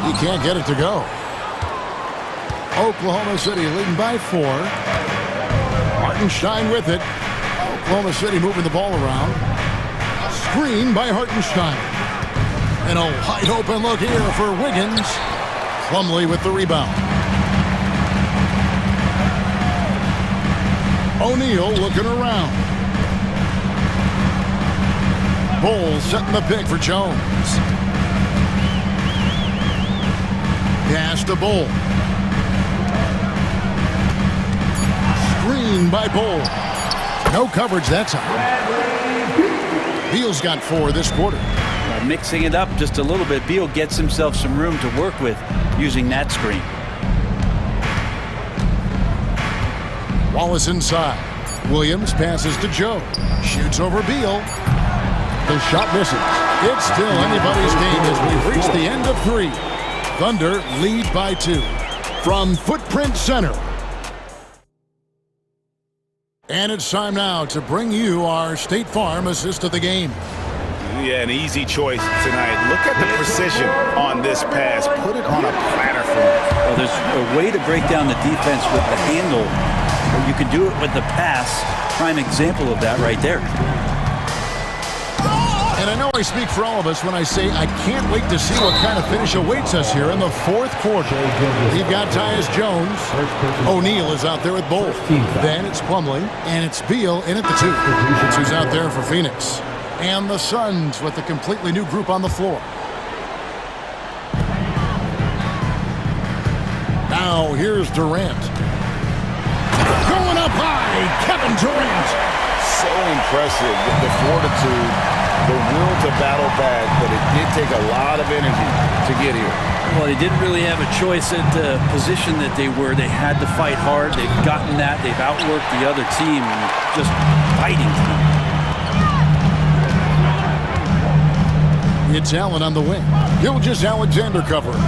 He can't get it to go. Oklahoma City leading by 4. Hartenstein with it. Oklahoma City moving the ball around. Screen by Hartenstein. And a wide open look here for Wiggins. Plumlee with the rebound. O'Neal looking around. Bull setting the pick for Jones. Pass to Bull. Screen by Bull. No coverage that time. Beal's got 4 this quarter. Mixing it up just a little bit. Beal gets himself some room to work with using that screen. Wallace inside. Williams passes to Joe. Shoots over Beal. The shot misses. It's still anybody's game as we reach the end of 3. Thunder lead by 2. From Footprint Center. And it's time now to bring you our State Farm assist of the game. Yeah, an easy choice tonight. Look at the precision on this pass. Put it on a platter for him. Well, there's a way to break down the defense with the handle. You can do it with the pass. Prime example of that right there. And I know I speak for all of us when I say I can't wait to see what kind of finish awaits us here in the 4th quarter. We've got Tyus Jones. O'Neal is out there with both. Then it's Plumlee, and it's Beal in at the 2. That's who's out there for Phoenix. And the Suns with a completely new group on the floor. Now here's Durant. Going up high, Kevin Durant. So impressive with the fortitude the will to battle back, but it did take a lot of energy to get here. Well, they didn't really have a choice at the position that they were. They had to fight hard. They've gotten that. They've outworked the other team and just fighting. It's Allen on the wing. Gilgeous Alexander covering.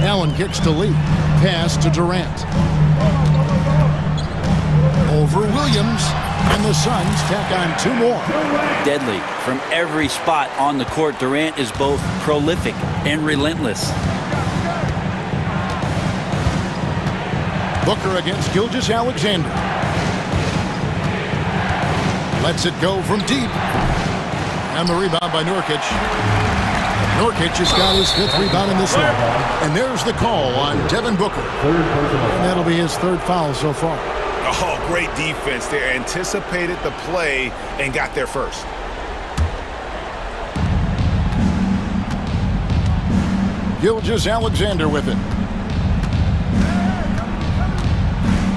Allen kicks to Lee. Pass to Durant. Over Williams. And the Suns tack on 2 more. Deadly from every spot on the court. Durant is both prolific and relentless. Booker against Gilgeous Alexander. Lets it go from deep. And the rebound by Nurkic. Nurkic has got his 5th rebound in this one. And there's the call on Devin Booker. And that'll be his 3rd foul so far. Oh, great defense there. Anticipated the play and got there first. Gilgeous Alexander with it.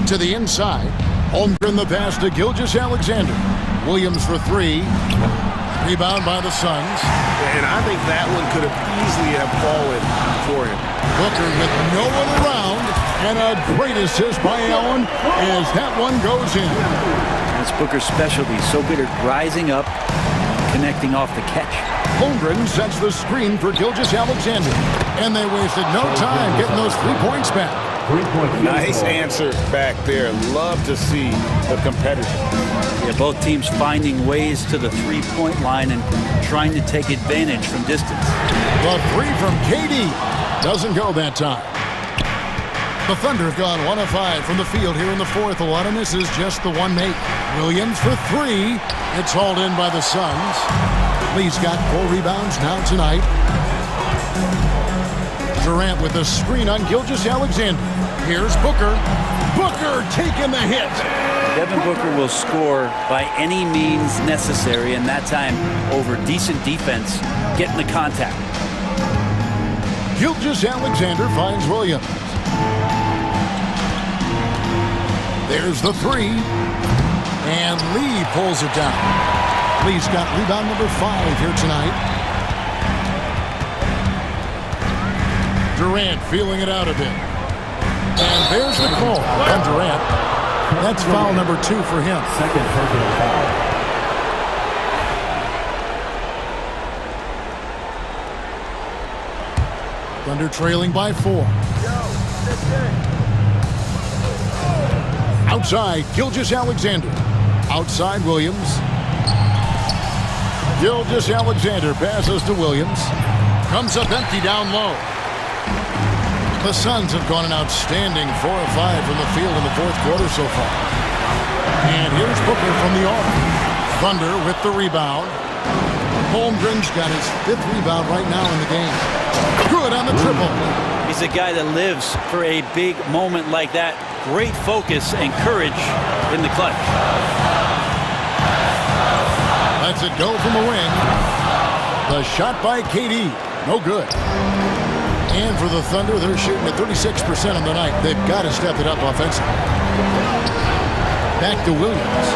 To the inside. Holmgren the pass to Gilgeous Alexander. Williams for 3. Rebound by the Suns. And I think that one could have easily have fallen for him. Booker with no one around. And a great assist by Allen as that one goes in. That's Booker's specialty. So good at rising up, connecting off the catch. Holmgren sets the screen for Gilgeous Alexander. And they wasted no time getting those 3 points back. Nice answer back there. Love to see the competition. Yeah, both teams finding ways to the 3-point line and trying to take advantage from distance. The 3 from KD doesn't go that time. The Thunder have gone 1 of 5 from the field here in the 4th. A lot of misses, just the 1 make. Williams for 3. It's hauled in by the Suns. Lee's got 4 rebounds now tonight. Durant with a screen on Gilgeous Alexander. Here's Booker. Booker taking the hit. Devin Booker will score by any means necessary, and that time over decent defense, getting the contact. Gilgeous Alexander finds Williams. There's the 3. And Lee pulls it down. Lee's got rebound number 5 here tonight. Durant feeling it out a bit. And there's the call on Durant. That's foul number 2 for him. Second personal foul. Thunder trailing by 4. Outside, Gilgeous Alexander. Outside, Williams. Gilgeous Alexander passes to Williams. Comes up empty down low. The Suns have gone an outstanding 4 of 5 from the field in the 4th quarter so far. And here's Booker from the arc. Thunder with the rebound. Holmgren's got his 5th rebound right now in the game. Good on the triple. He's a guy that lives for a big moment like that. Great focus and courage in the clutch. Lets it go from the wing. The shot by KD. No good. And for the Thunder, they're shooting at 36% on the night. They've got to step it up offensively. Back to Williams.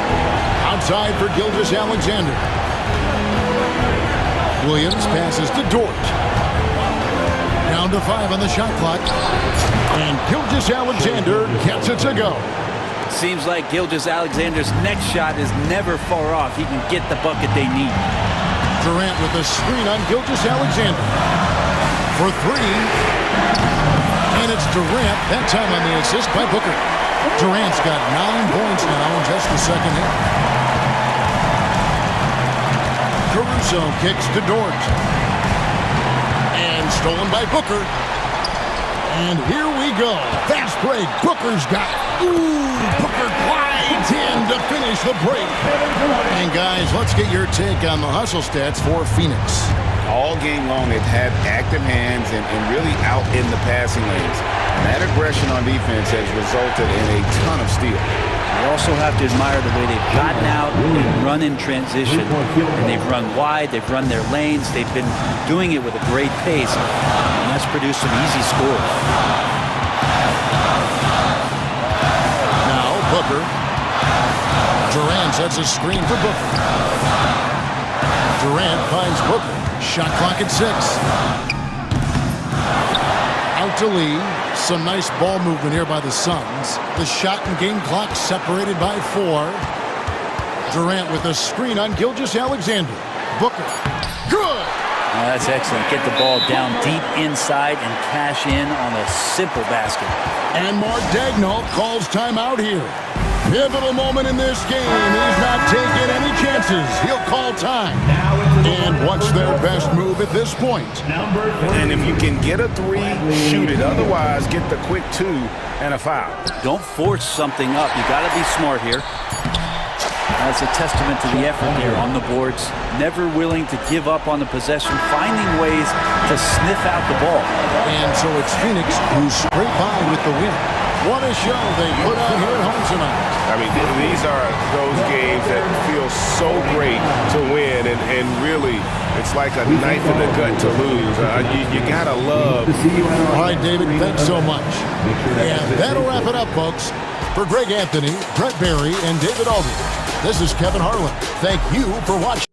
Outside for Gilgeous Alexander. Williams passes to Dort. Down to 5 on the shot clock. And Gilgeous Alexander gets it to go. Seems like Gilgeous Alexander's next shot is never far off. He can get the bucket they need. Durant with a screen on Gilgeous Alexander. For 3. And it's Durant, that time on the assist by Booker. Durant's got 9 points now in just the second half. Caruso kicks to Dort. And stolen by Booker. And here we go. Fast break. Booker's got it. Ooh, Booker glides in to finish the break. And guys, let's get your take on the hustle stats for Phoenix. All game long, they've had active hands and really out in the passing lanes. And that aggression on defense has resulted in a ton of steals. You also have to admire the way they've gotten out and run in transition. And they've run wide, they've run their lanes, they've been doing it with a great pace. And that's produced some easy scores. Now, Booker. Durant sets a screen for Booker. Durant finds Booker. Shot clock at 6. Out to Lee. Some nice ball movement here by the Suns. The shot and game clock separated by 4. Durant with a screen on Gilgeous-Alexander. Booker. Good! That's excellent. Get the ball down deep inside and cash in on a simple basket. And Mark Daigneault calls timeout here. Pivotal moment in this game. He's not taking any chances. He'll call time. And what's their best move at this point? And if you can get a 3, shoot it. Otherwise, get the quick 2 and a foul. Don't force something up. You got to be smart here. That's a testament to the effort there on the boards. Never willing to give up on the possession, finding ways to sniff out the ball. And so it's Phoenix who scrape by with the win. What a show they put on here at home tonight. I mean, these are those games that feel so great to win, and really, it's like a knife in the gut to lose. You gotta love. All right, David, thanks so much. And that'll wrap it up, folks. For Greg Anthony, Brett Barry, and David Aldridge, this is Kevin Harlan. Thank you for watching.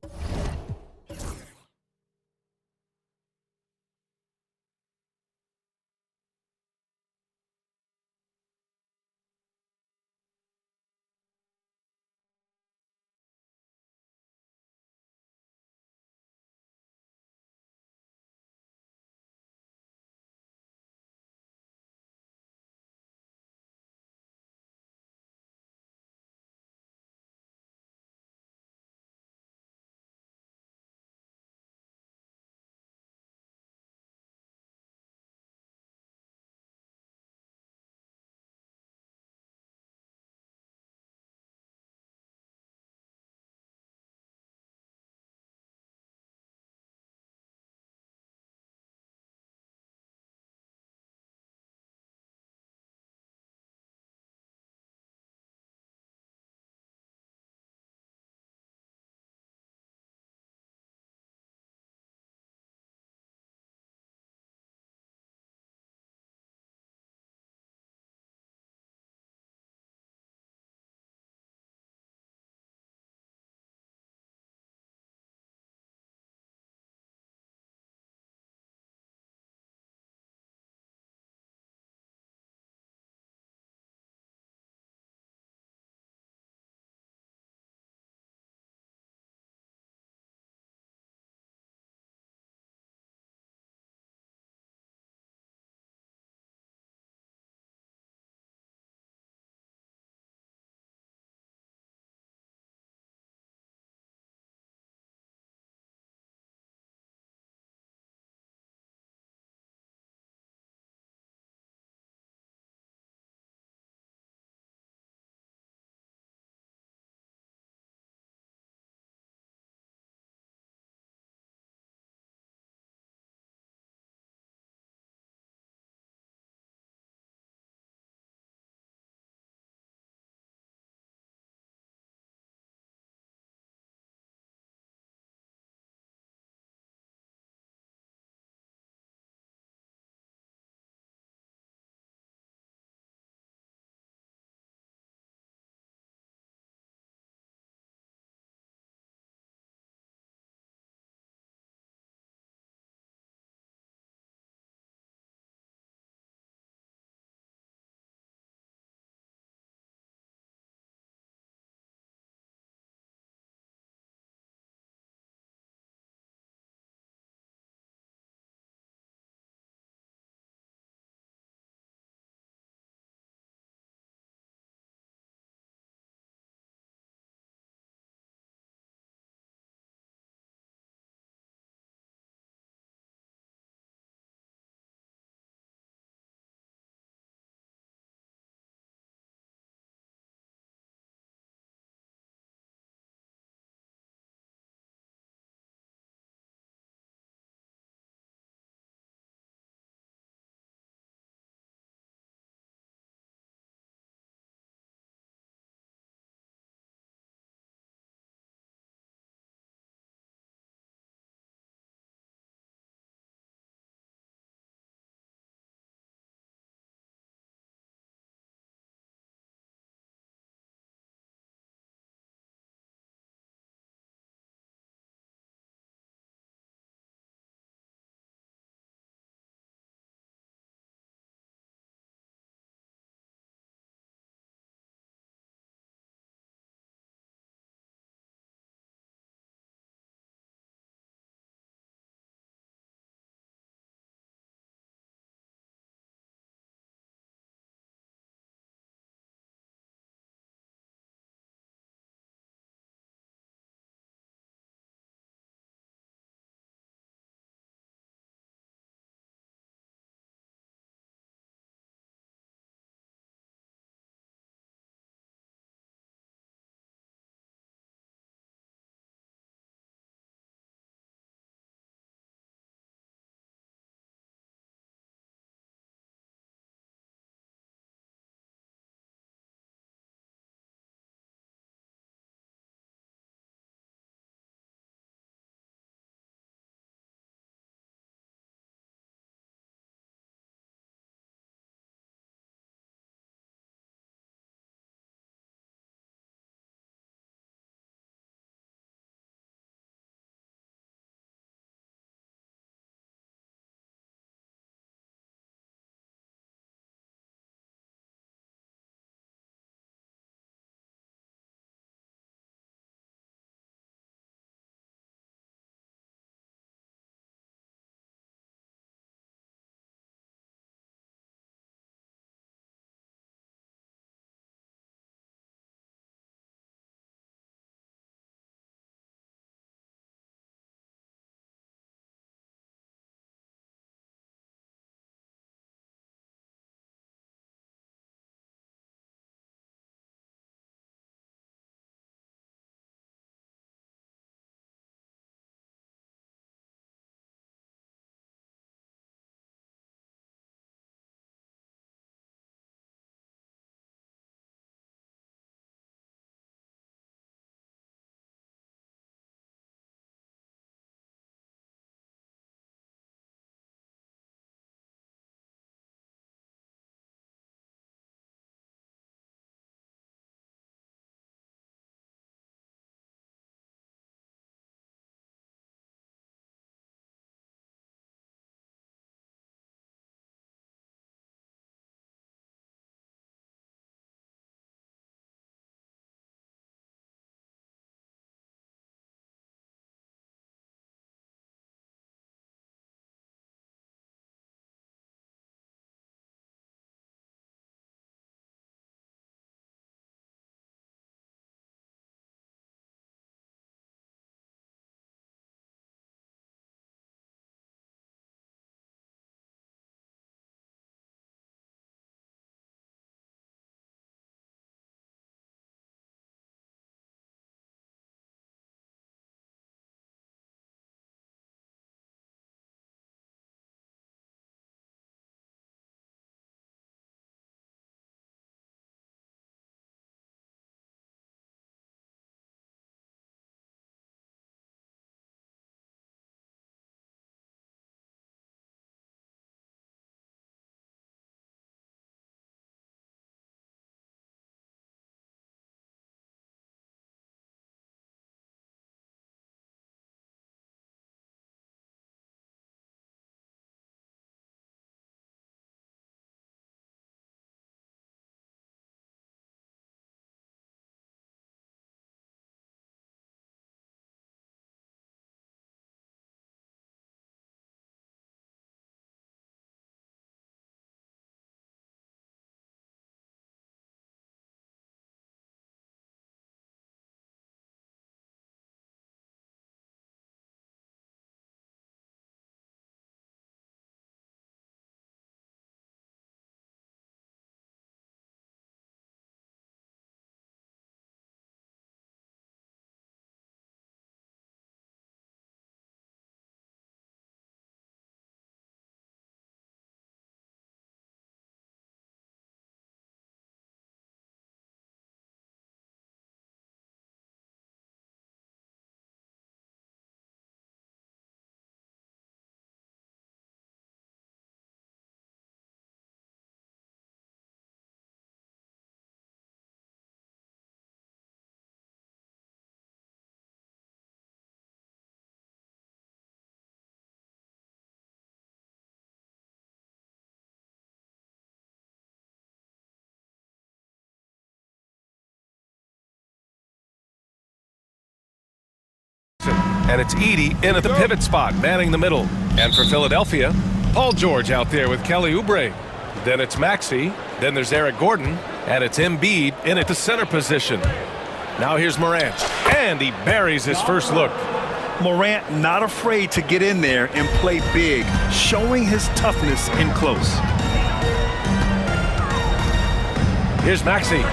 And it's Edey in at the pivot spot, manning the middle. And for Philadelphia, Paul George out there with Kelly Oubre. Then it's Maxey. Then there's Eric Gordon. And it's Embiid in at the center position. Now here's Morant. And he buries his first look. Morant not afraid to get in there and play big, showing his toughness in close. Here's Maxey.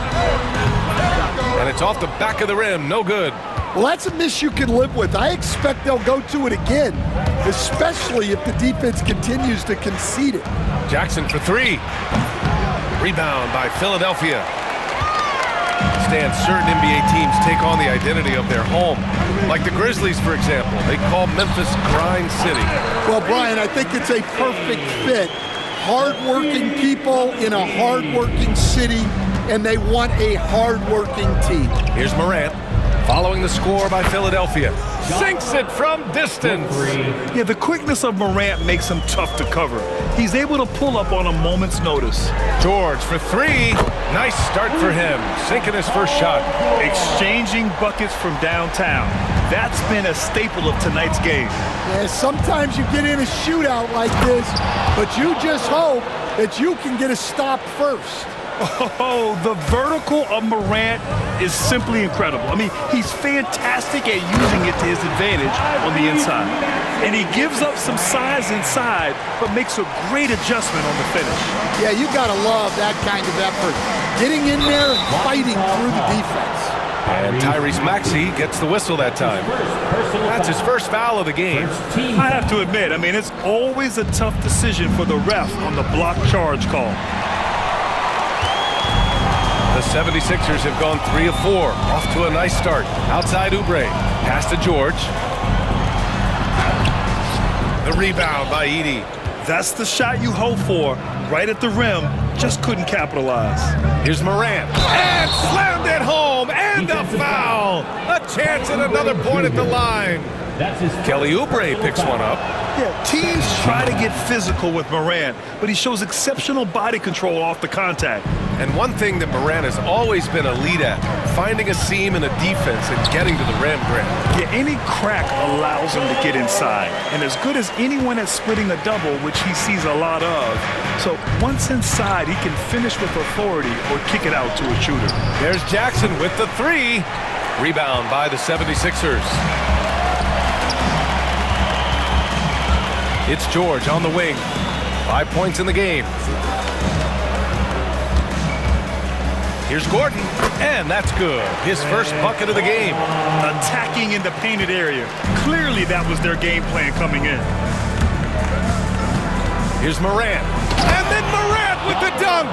And it's off the back of the rim. No good. Well, that's a miss you can live with. I expect they'll go to it again, especially if the defense continues to concede it. Jackson for three. Rebound by Philadelphia. Stan, certain NBA teams take on the identity of their home. Like the Grizzlies, for example. They call Memphis Grind City. Well, Brian, I think it's a perfect fit. Hard-working people in a hard-working city, and they want a hard-working team. Here's Morant. Following the score by Philadelphia. Sinks it from distance. Yeah, the quickness of Morant makes him tough to cover. He's able to pull up on a moment's notice. George for three. Nice start for him. Sinking his first shot. Exchanging buckets from downtown. That's been a staple of tonight's game. Yeah, sometimes you get in a shootout like this, but you just hope that you can get a stop first. Oh, the vertical of Morant is simply incredible. I mean, he's fantastic at using it to his advantage on the inside. And he gives up some size inside, but makes a great adjustment on the finish. Yeah, you gotta love that kind of effort. Getting in there and fighting through the defense. And Tyrese Maxey gets the whistle that time. That's his first foul of the game. I have to admit, I mean, it's always a tough decision for the ref on the block charge call. The 76ers have gone 3 of 4. Off to a nice start. Outside Oubre. Pass to George. The rebound by Edey. That's the shot you hope for. Right at the rim. Just couldn't capitalize. Here's Morant. And slammed it home. And a foul. A chance at another point at the line. Kelly Oubre picks one up. Yeah, teams try to get physical with Morant, but he shows exceptional body control off the contact. And one thing that Morant has always been elite at, finding a seam in a defense and getting to the rim, Grant. Yeah, any crack allows him to get inside. And as good as anyone at splitting a double, which he sees a lot of. So once inside, he can finish with authority or kick it out to a shooter. There's Jackson with the three. Rebound by the 76ers. It's George on the wing. 5 points in the game. Here's Gordon, and that's good. His first bucket of the game. Attacking in the painted area. Clearly that was their game plan coming in. Here's Morant. And then Morant with the dunk.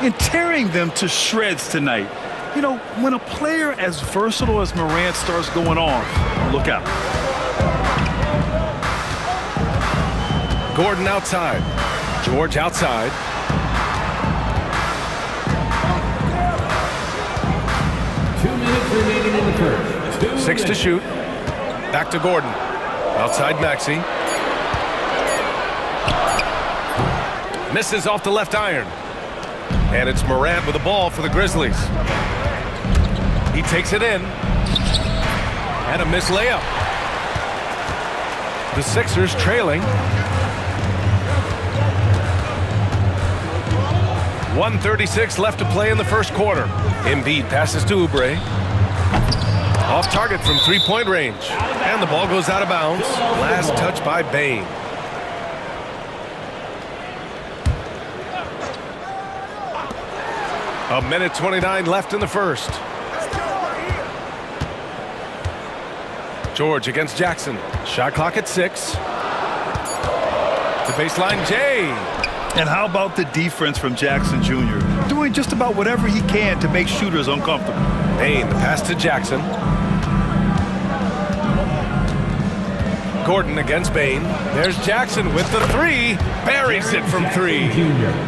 And tearing them to shreds tonight. You know, when a player as versatile as Morant starts going off, look out. Gordon outside. George outside. Remaining in the first. 6 to shoot. Back to Gordon. Outside Maxey. Misses off the left iron. And it's Morant with the ball for the Grizzlies. He takes it in. And a missed layup. The Sixers trailing. 1:36 left to play in the first quarter. Embiid passes to Oubre. Off target from three-point range. And the ball goes out of bounds. Last touch by Bane. A minute 29 left in the first. George against Jackson. Shot clock at 6. The baseline, Jay. And how about the defense from Jackson Jr.? Doing just about whatever he can to make shooters uncomfortable. Bane, the pass to Jackson. Gordon against Bane. There's Jackson with the three. Buries it from 3.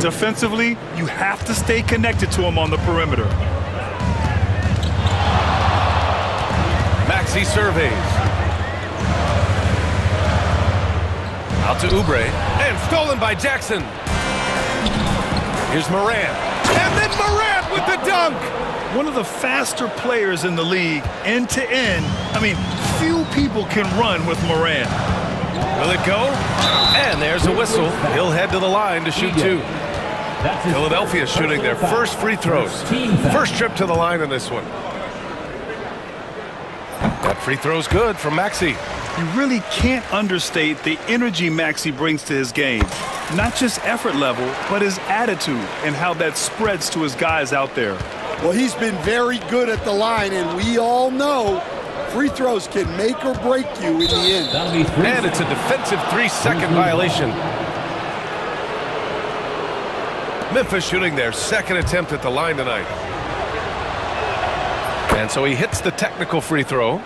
Defensively, you have to stay connected to him on the perimeter. Maxey surveys. Out to Oubre. And stolen by Jackson. Here's Morant. And then Morant with the dunk. One of the faster players in the league, end to end. I mean, few people can run with Morant. Will it go? And there's a whistle. He'll head to the line to shoot two. Philadelphia shooting their first free throws. First trip to the line in this one. That free throw's good from Maxey. You really can't understate the energy Maxey brings to his game. Not just effort level, but his attitude and how that spreads to his guys out there. Well, he's been very good at the line, and we all know free throws can make or break you in the end. And it's a defensive 3-second violation. Memphis shooting their second attempt at the line tonight. And so he hits the technical free throw.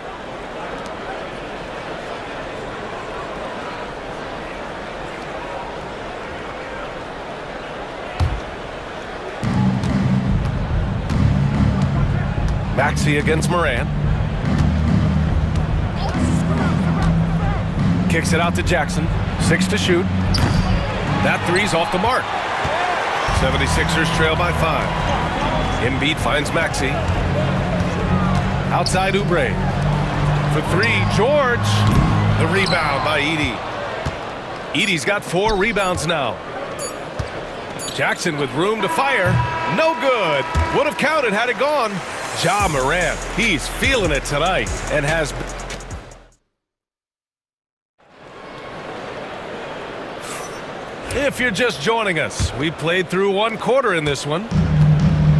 Maxey against Morant. Kicks it out to Jackson. 6 to shoot. That three's off the mark. 76ers trail by 5. Embiid finds Maxey. Outside Oubre. For 3, George. The rebound by Edey. Edey's got 4 rebounds now. Jackson with room to fire. No good. Would have counted had it gone. Ja Morant, he's feeling it tonight and has... If you're just joining us, we played through 1 quarter in this one.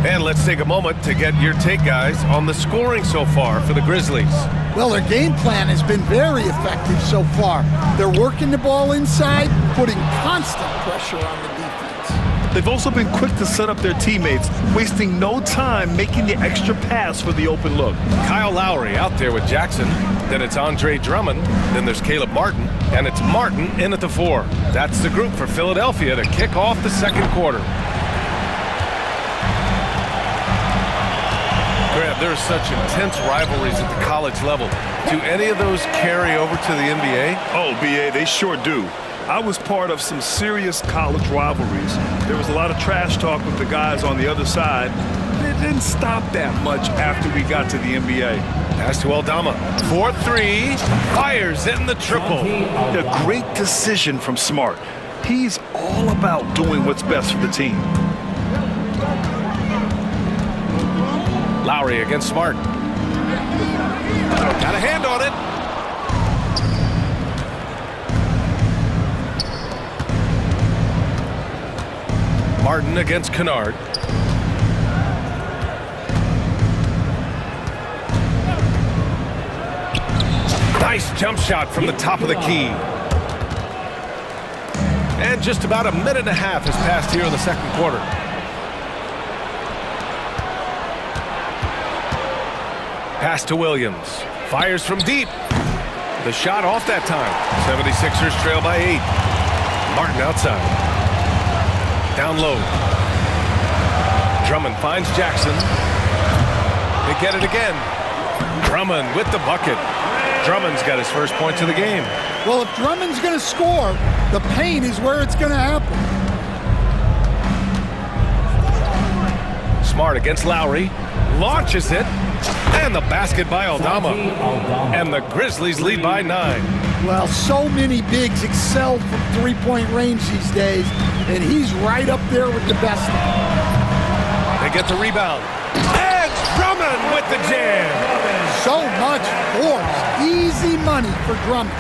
And let's take a moment to get your take, guys, on the scoring so far for the Grizzlies. Well, their game plan has been very effective so far. They're working the ball inside, putting constant pressure on the defense. They've also been quick to set up their teammates, wasting no time making the extra pass for the open look. Kyle Lowry out there with Jackson. Then it's Andre Drummond. Then there's Caleb Martin. And it's Martin in at the 4. That's the group for Philadelphia to kick off the second quarter. Grant, there's such intense rivalries at the college level. Do any of those carry over to the NBA? Oh, BA, they sure do. I was part of some serious college rivalries. There was a lot of trash talk with the guys on the other side. It didn't stop that much after we got to the NBA. Pass to Aldama. 4-3. Fires in the triple. A great decision from Smart. He's all about doing what's best for the team. Lowry against Smart. Got a hand on it. Martin against Kennard. Nice jump shot from the top of the key. And just about a minute and a half has passed here in the second quarter. Pass to Williams. Fires from deep. The shot off that time. 76ers trail by 8. Martin outside. Down low. Drummond finds Jackson. They get it again. Drummond with the bucket. Drummond's got his first points of the game. Well, if Drummond's going to score, the paint is where it's going to happen. Smart against Lowry. Launches it. And the basket by Aldama. And the Grizzlies lead by 9. Well, so many bigs excel from three-point range these days, and he's right up there with the best. They get the rebound. And Drummond with the jam. So much force. Easy money for Drummond.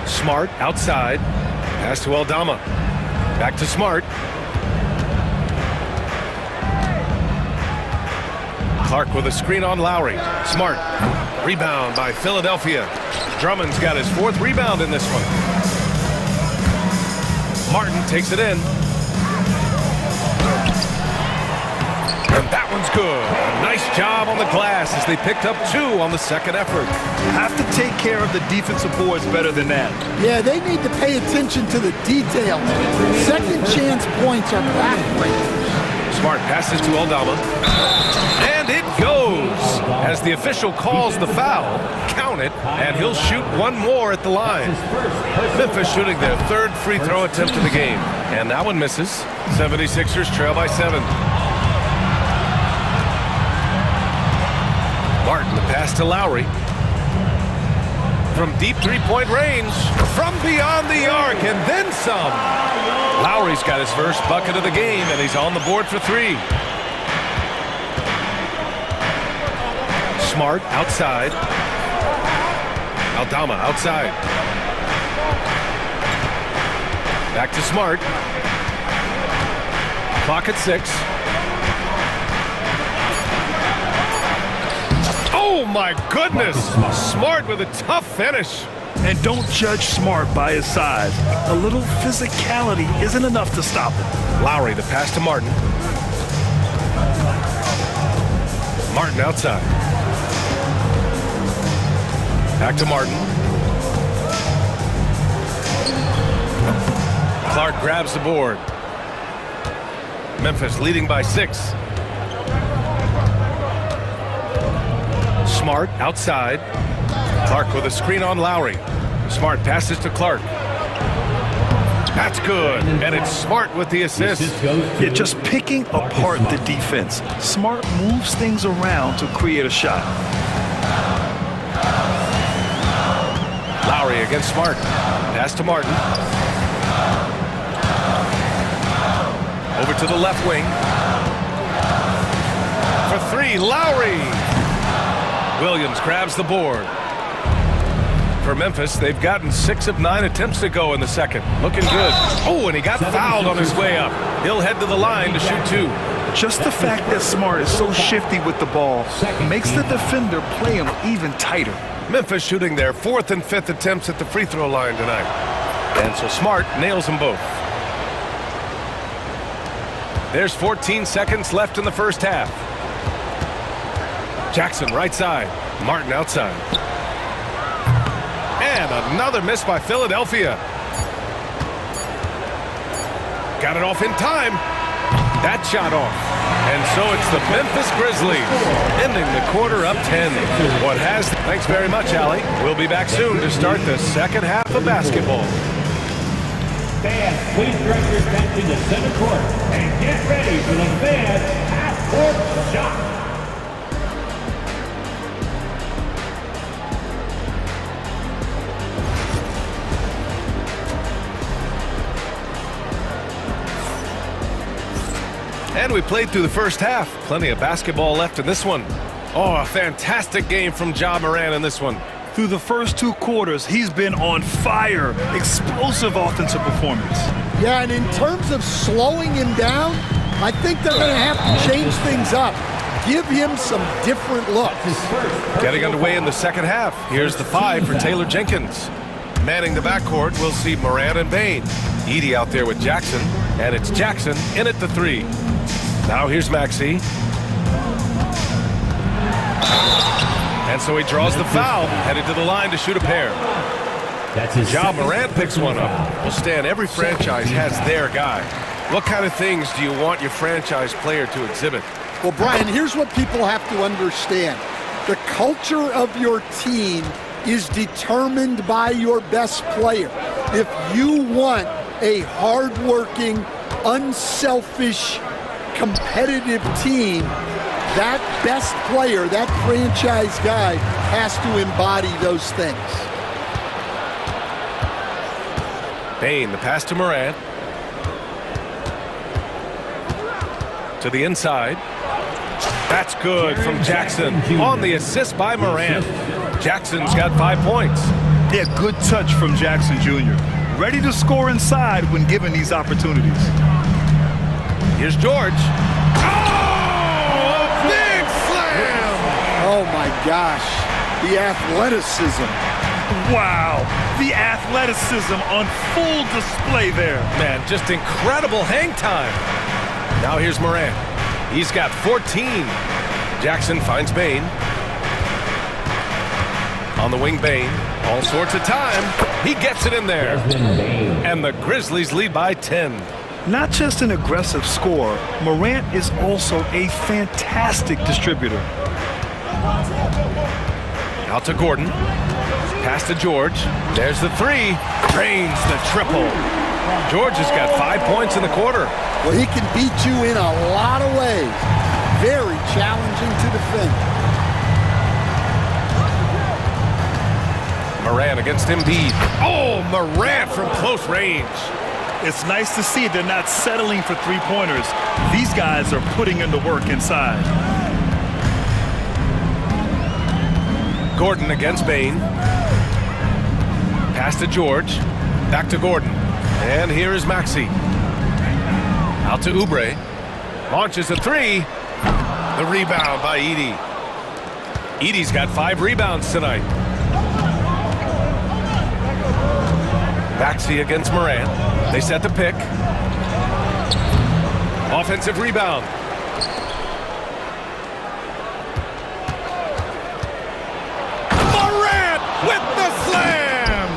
Smart outside. Pass to Aldama. Back to Smart. Clark with a screen on Lowry. Smart. Rebound by Philadelphia. Drummond's got his 4th rebound in this one. Martin takes it in. And that one's good. A nice job on the glass as they picked up 2 on the second effort. Have to take care of the defensive boards better than that. Yeah, they need to pay attention to the details. Second chance points are backbreakers. Smart passes to Aldama. And it goes as the official calls the foul. Count it, and he'll shoot 1 more at the line. Memphis shooting their 3rd free throw attempt of the game. And that one misses. 76ers trail by 7. Martin, the pass to Lowry. From deep three-point range, from beyond the arc, and then some. Lowry's got his first bucket of the game, and he's on the board for three. Smart outside. Aldama outside. Back to Smart. Clock at 6. Oh my goodness! Smart with a tough finish. And don't judge Smart by his size. A little physicality isn't enough to stop him. Lowry, the pass to Martin. Martin outside. Back to Martin. Clark grabs the board. Memphis leading by 6. Smart outside. Clark with a screen on Lowry. Smart passes to Clark. That's good. And it's Smart with the assist. Yeah, just picking apart the defense. Smart moves things around to create a shot. Lowry against Smart. Pass to Martin. Over to the left wing. For three, Lowry. Williams grabs the board. For Memphis, they've gotten 6 of 9 attempts to go in the second. Looking good. Oh, and he got fouled on his way up. He'll head to the line to shoot 2. Just the fact that Smart is so shifty with the ball makes the defender play him even tighter. Memphis shooting their 4th and 5th attempts at the free throw line tonight. And so Smart nails them both. There's 14 seconds left in the first half. Jackson right side. Martin outside. And another miss by Philadelphia. Got it off in time. That shot off. And so it's the Memphis Grizzlies ending the quarter up 10. What has... Thanks very much, Allie. We'll be back soon to start the second half of basketball. Fans, please direct your attention to center court and get ready for the fans half-court shot. And we played through the first half. Plenty of basketball left in this one. Oh, a fantastic game from Ja Morant in this one. Through the first 2 quarters, he's been on fire. Explosive offensive performance. Yeah, and in terms of slowing him down, I think they're going to have to change things up. Give him some different looks. Getting underway in the second half. Here's the 5 for Taylor Jenkins. Manning the backcourt, we'll see Morant and Bain. Edey out there with Jackson, and it's Jackson in at the 3. Now here's Maxey. And so he draws the foul, headed to the line to shoot a pair. Ja Morant picks one up. Well, Stan, every franchise has their guy. What kind of things do you want your franchise player to exhibit? Well, Brian, here's what people have to understand. The culture of your team is determined by your best player. If you want a hardworking, unselfish, competitive team, that best player, that franchise guy, has to embody those things. Bain, the pass to Morant. To the inside. That's good from Jackson on the assist by Morant. Jackson's got 5 points. Yeah, good touch from Jackson Jr. Ready to score inside when given these opportunities. Here's George. Oh, a big slam! Oh my gosh, the athleticism. Wow, the athleticism on full display there. Man, just incredible hang time. Now here's Morant. He's got 14. Jackson finds Bain. On the wing, Bain. All sorts of time. He gets it in there. And the Grizzlies lead by 10. Not just an aggressive scorer, Morant is also a fantastic distributor. Out to Gordon. Pass to George. There's the 3. Drains the triple. George has got 5 points in the quarter. Well, he can beat you in a lot of ways. Very challenging to defend. Morant against Embiid. Oh, Morant from close range. It's nice to see they're not settling for three-pointers. These guys are putting in the work inside. Gordon against Bane. Pass to George. Back to Gordon. And here is Maxey. Out to Oubre. Launches a three. The rebound by Edey. Edey's got 5 rebounds tonight. Maxey against Morant. They set the pick. Offensive rebound. Morant with the slam!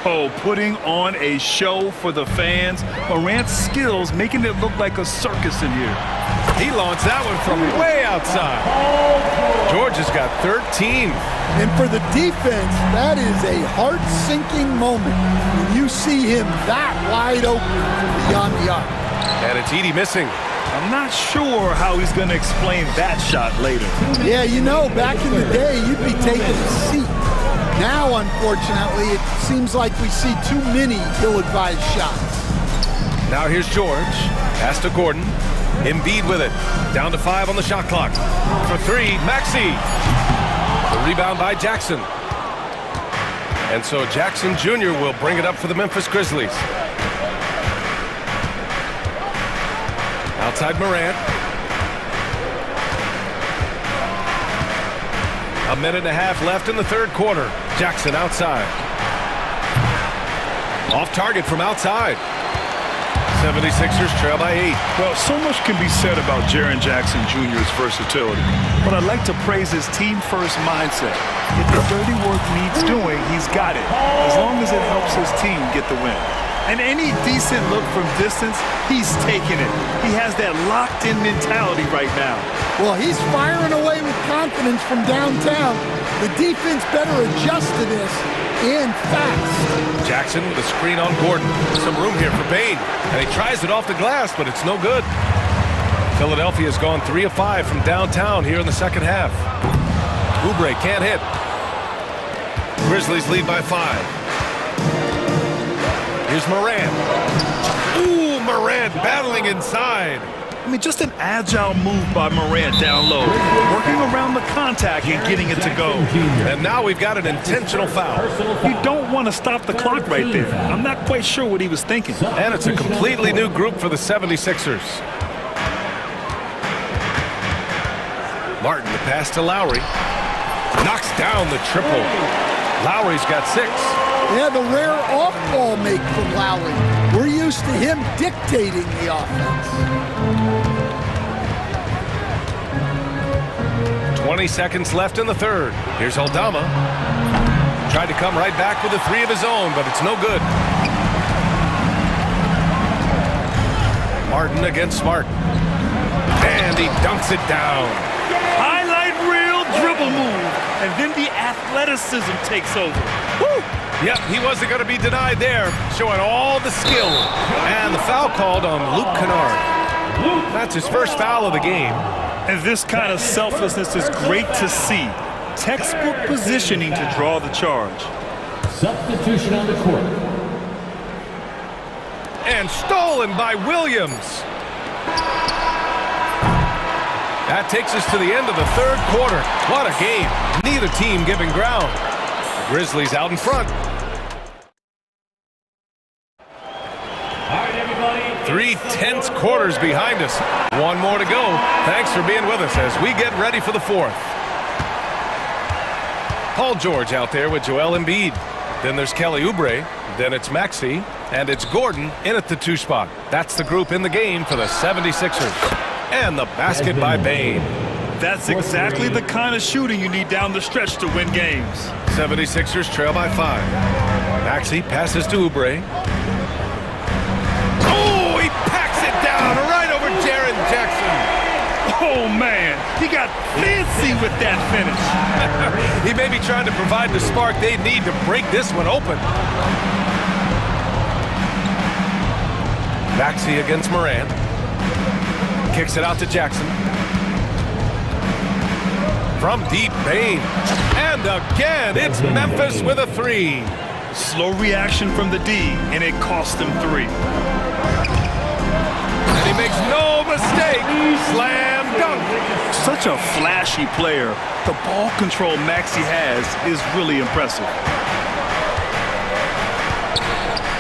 Oh, putting on a show for the fans. Morant's skills making it look like a circus in here. He launched that one from way outside. George has got 13. And for the defense, that is a heart-sinking moment when you see him that wide open from beyond the arc. And it's Edey missing. I'm not sure how he's going to explain that shot later. Yeah, you know, back in the day, you'd be taking a seat. Now, unfortunately, it seems like we see too many ill-advised shots. Now here's George. Pass to Gordon. Embiid with it. Down to 5 on the shot clock. For 3, Maxey. The rebound by Jackson. And so Jackson Jr. will bring it up for the Memphis Grizzlies. Outside Morant. A minute and a half left in the third quarter. Jackson outside. Off target from outside. 76ers trail by 8. Well, so much can be said about Jaren Jackson Jr.'s versatility, but I'd like to praise his team-first mindset. If the dirty work needs doing, he's got it, as long as it helps his team get the win. And any decent look from distance, he's taking it. He has that locked-in mentality right now. Well, he's firing away with confidence from downtown. The defense better adjust to this, and fast. Jackson with a screen on Gordon. Some room here for Bane. And he tries it off the glass, but it's no good. Philadelphia's gone 3 of 5 from downtown here in the second half. Oubre can't hit. Grizzlies lead by 5. Here's Morant. Ooh, Morant battling inside. I mean, just an agile move by Morant down low, working around the contact and getting it to go. And now we've got an intentional foul. You don't want to stop the clock right there. I'm not quite sure what he was thinking. And it's a completely new group for the 76ers. Martin, the pass to Lowry. Knocks down the triple. Lowry's got 6. Yeah, the rare off-ball make from Lowry. We're used to him dictating the offense. 20 seconds left in the third. Here's Aldama. Tried to come right back with a 3 of his own, but it's no good. Martin against Smart. And he dunks it down. Highlight reel dribble move, and then the athleticism takes over. Woo! Yep, he wasn't going to be denied there, showing all the skill. And the foul called on Luke Kennard. That's his first foul of the game. And this kind of selflessness is great to see. Textbook positioning to draw the charge. Substitution on the court. And stolen by Williams. That takes us to the end of the third quarter. What a game. Neither team giving ground. The Grizzlies out in front. 3 tense quarters behind us. 1 more to go. Thanks for being with us as we get ready for the fourth. Paul George out there with Joel Embiid. Then there's Kelly Oubre. Then it's Maxey. And it's Gordon in at the 2 spot. That's the group in the game for the 76ers. And the basket by Bane. That's exactly the kind of shooting you need down the stretch to win games. 76ers trail by 5. Maxey passes to Oubre. Oh, he packs it down right over Jaren Jackson. Oh, man. He got fancy with that finish. He may be trying to provide the spark they need to break this one open. Maxey against Morant. Kicks it out to Jackson. From deep, Bain. And again, it's Memphis with a three. Slow reaction from the D, and it cost him 3. And he makes no mistake. Slam dunk. Such a flashy player. The ball control Maxey has is really impressive.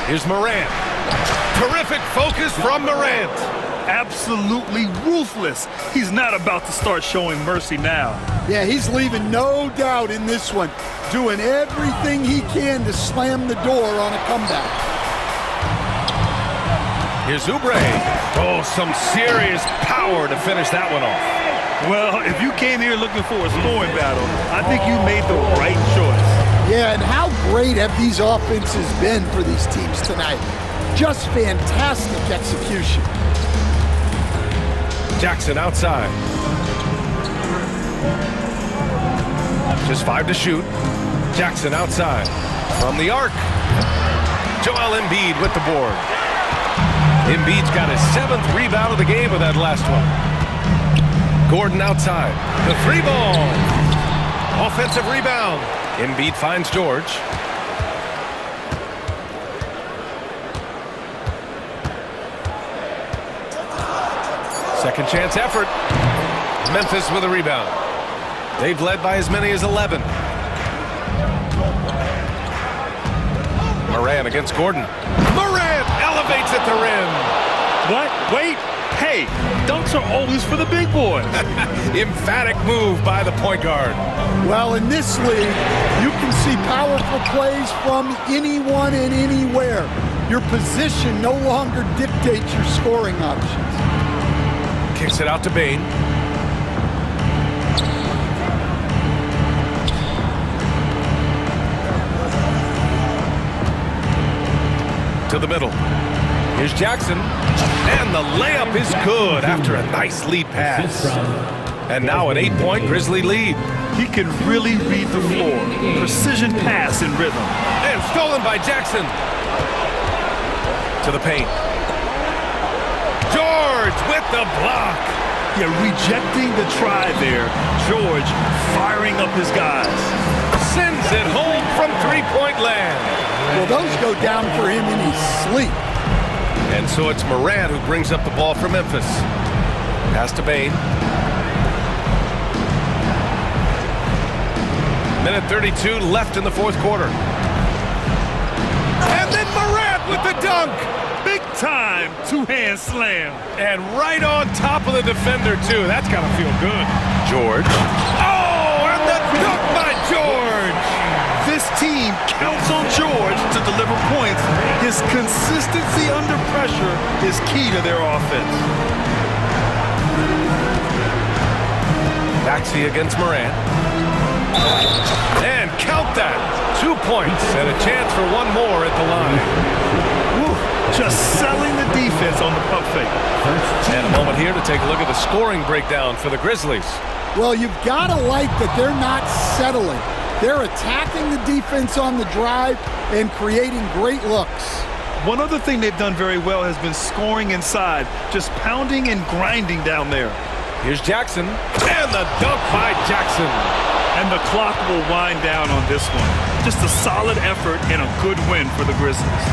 Here's Morant. Terrific focus from Morant. Absolutely ruthless. He's not about to start showing mercy now. Yeah, he's leaving no doubt in this one. Doing everything he can to slam the door on a comeback. Here's Oubre. Oh, some serious power to finish that one off. Well, if you came here looking for a scoring battle, I think you made the right choice. Yeah, and how great have these offenses been for these teams tonight? Just fantastic execution. Jackson outside. Just 5 to shoot. Jackson outside. From the arc. Joel Embiid with the board. Embiid's got his 7th rebound of the game with that last one. Gordon outside. The 3-ball. Offensive rebound. Embiid finds George. Second chance effort. Memphis with a rebound. They've led by as many as 11. Morant against Gordon. Morant elevates at the rim. What? Wait. Hey, dunks are always for the big boys. Emphatic move by the point guard. Well, in this league, you can see powerful plays from anyone and anywhere. Your position no longer dictates your scoring options. Kicks it out to Bain. To the middle. Here's Jackson. And the layup is good after a nice lead pass. And now an 8-point Grizzly lead. He can really read the floor. Precision pass in rhythm. And stolen by Jackson. To the paint. George with the block. Yeah, rejecting the try there. George firing up his guys. Sends it home from three-point land. Well, those go down for him in his sleep. And so it's Morant who brings up the ball for Memphis. Pass to Bain. Minute 32 left in the fourth quarter. And then Morant with the dunk. Big time two-hand slam. And right on top of the defender, too. That's got to feel good. George. Oh, and the dunk by George. This team counts on George to deliver points. His consistency under pressure is key to their offense. Maxey against Morant. And count that. 2 points and a chance for one more at the line. Woo, just selling the defense on the pump fake. And a moment here to take a look at the scoring breakdown for the Grizzlies. Well, you've got to like that they're not settling. They're attacking the defense on the drive and creating great looks. One other thing they've done very well has been scoring inside, just pounding and grinding down there. Here's Jackson, and the dunk by Jackson. And the clock will wind down on this one. Just a solid effort and a good win for the Grizzlies.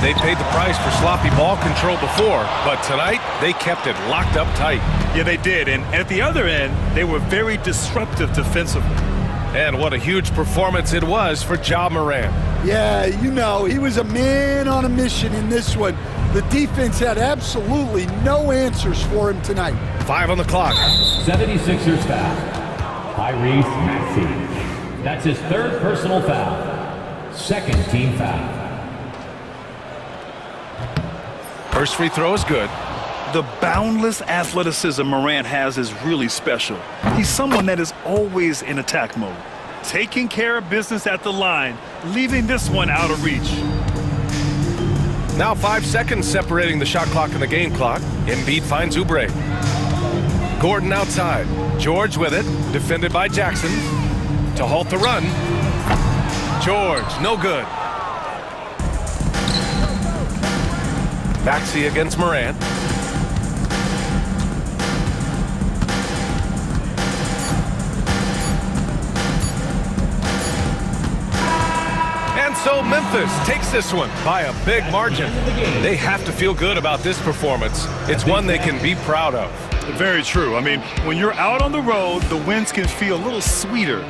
They paid the price for sloppy ball control before, but tonight they kept it locked up tight. Yeah, they did, and at the other end, they were very disruptive defensively. And what a huge performance it was for Ja Morant. Yeah, you know, he was a man on a mission in this one. The defense had absolutely no answers for him tonight. 5 on the clock. 76ers foul. Tyrese Maxey. That's his 3rd personal foul. 2nd team foul. First free throw is good. The boundless athleticism Morant has is really special. He's someone that is always in attack mode, taking care of business at the line, leaving this one out of reach. Now 5 seconds separating the shot clock and the game clock. Embiid finds Oubre. Gordon outside. George with it, defended by Jackson. To halt the run. George, no good. Maxey against Morant. so Memphis takes this one by a big margin. They have to feel good about this performance. It's one they can be proud of. Very true. I mean, when you're out on the road, the wins can feel a little sweeter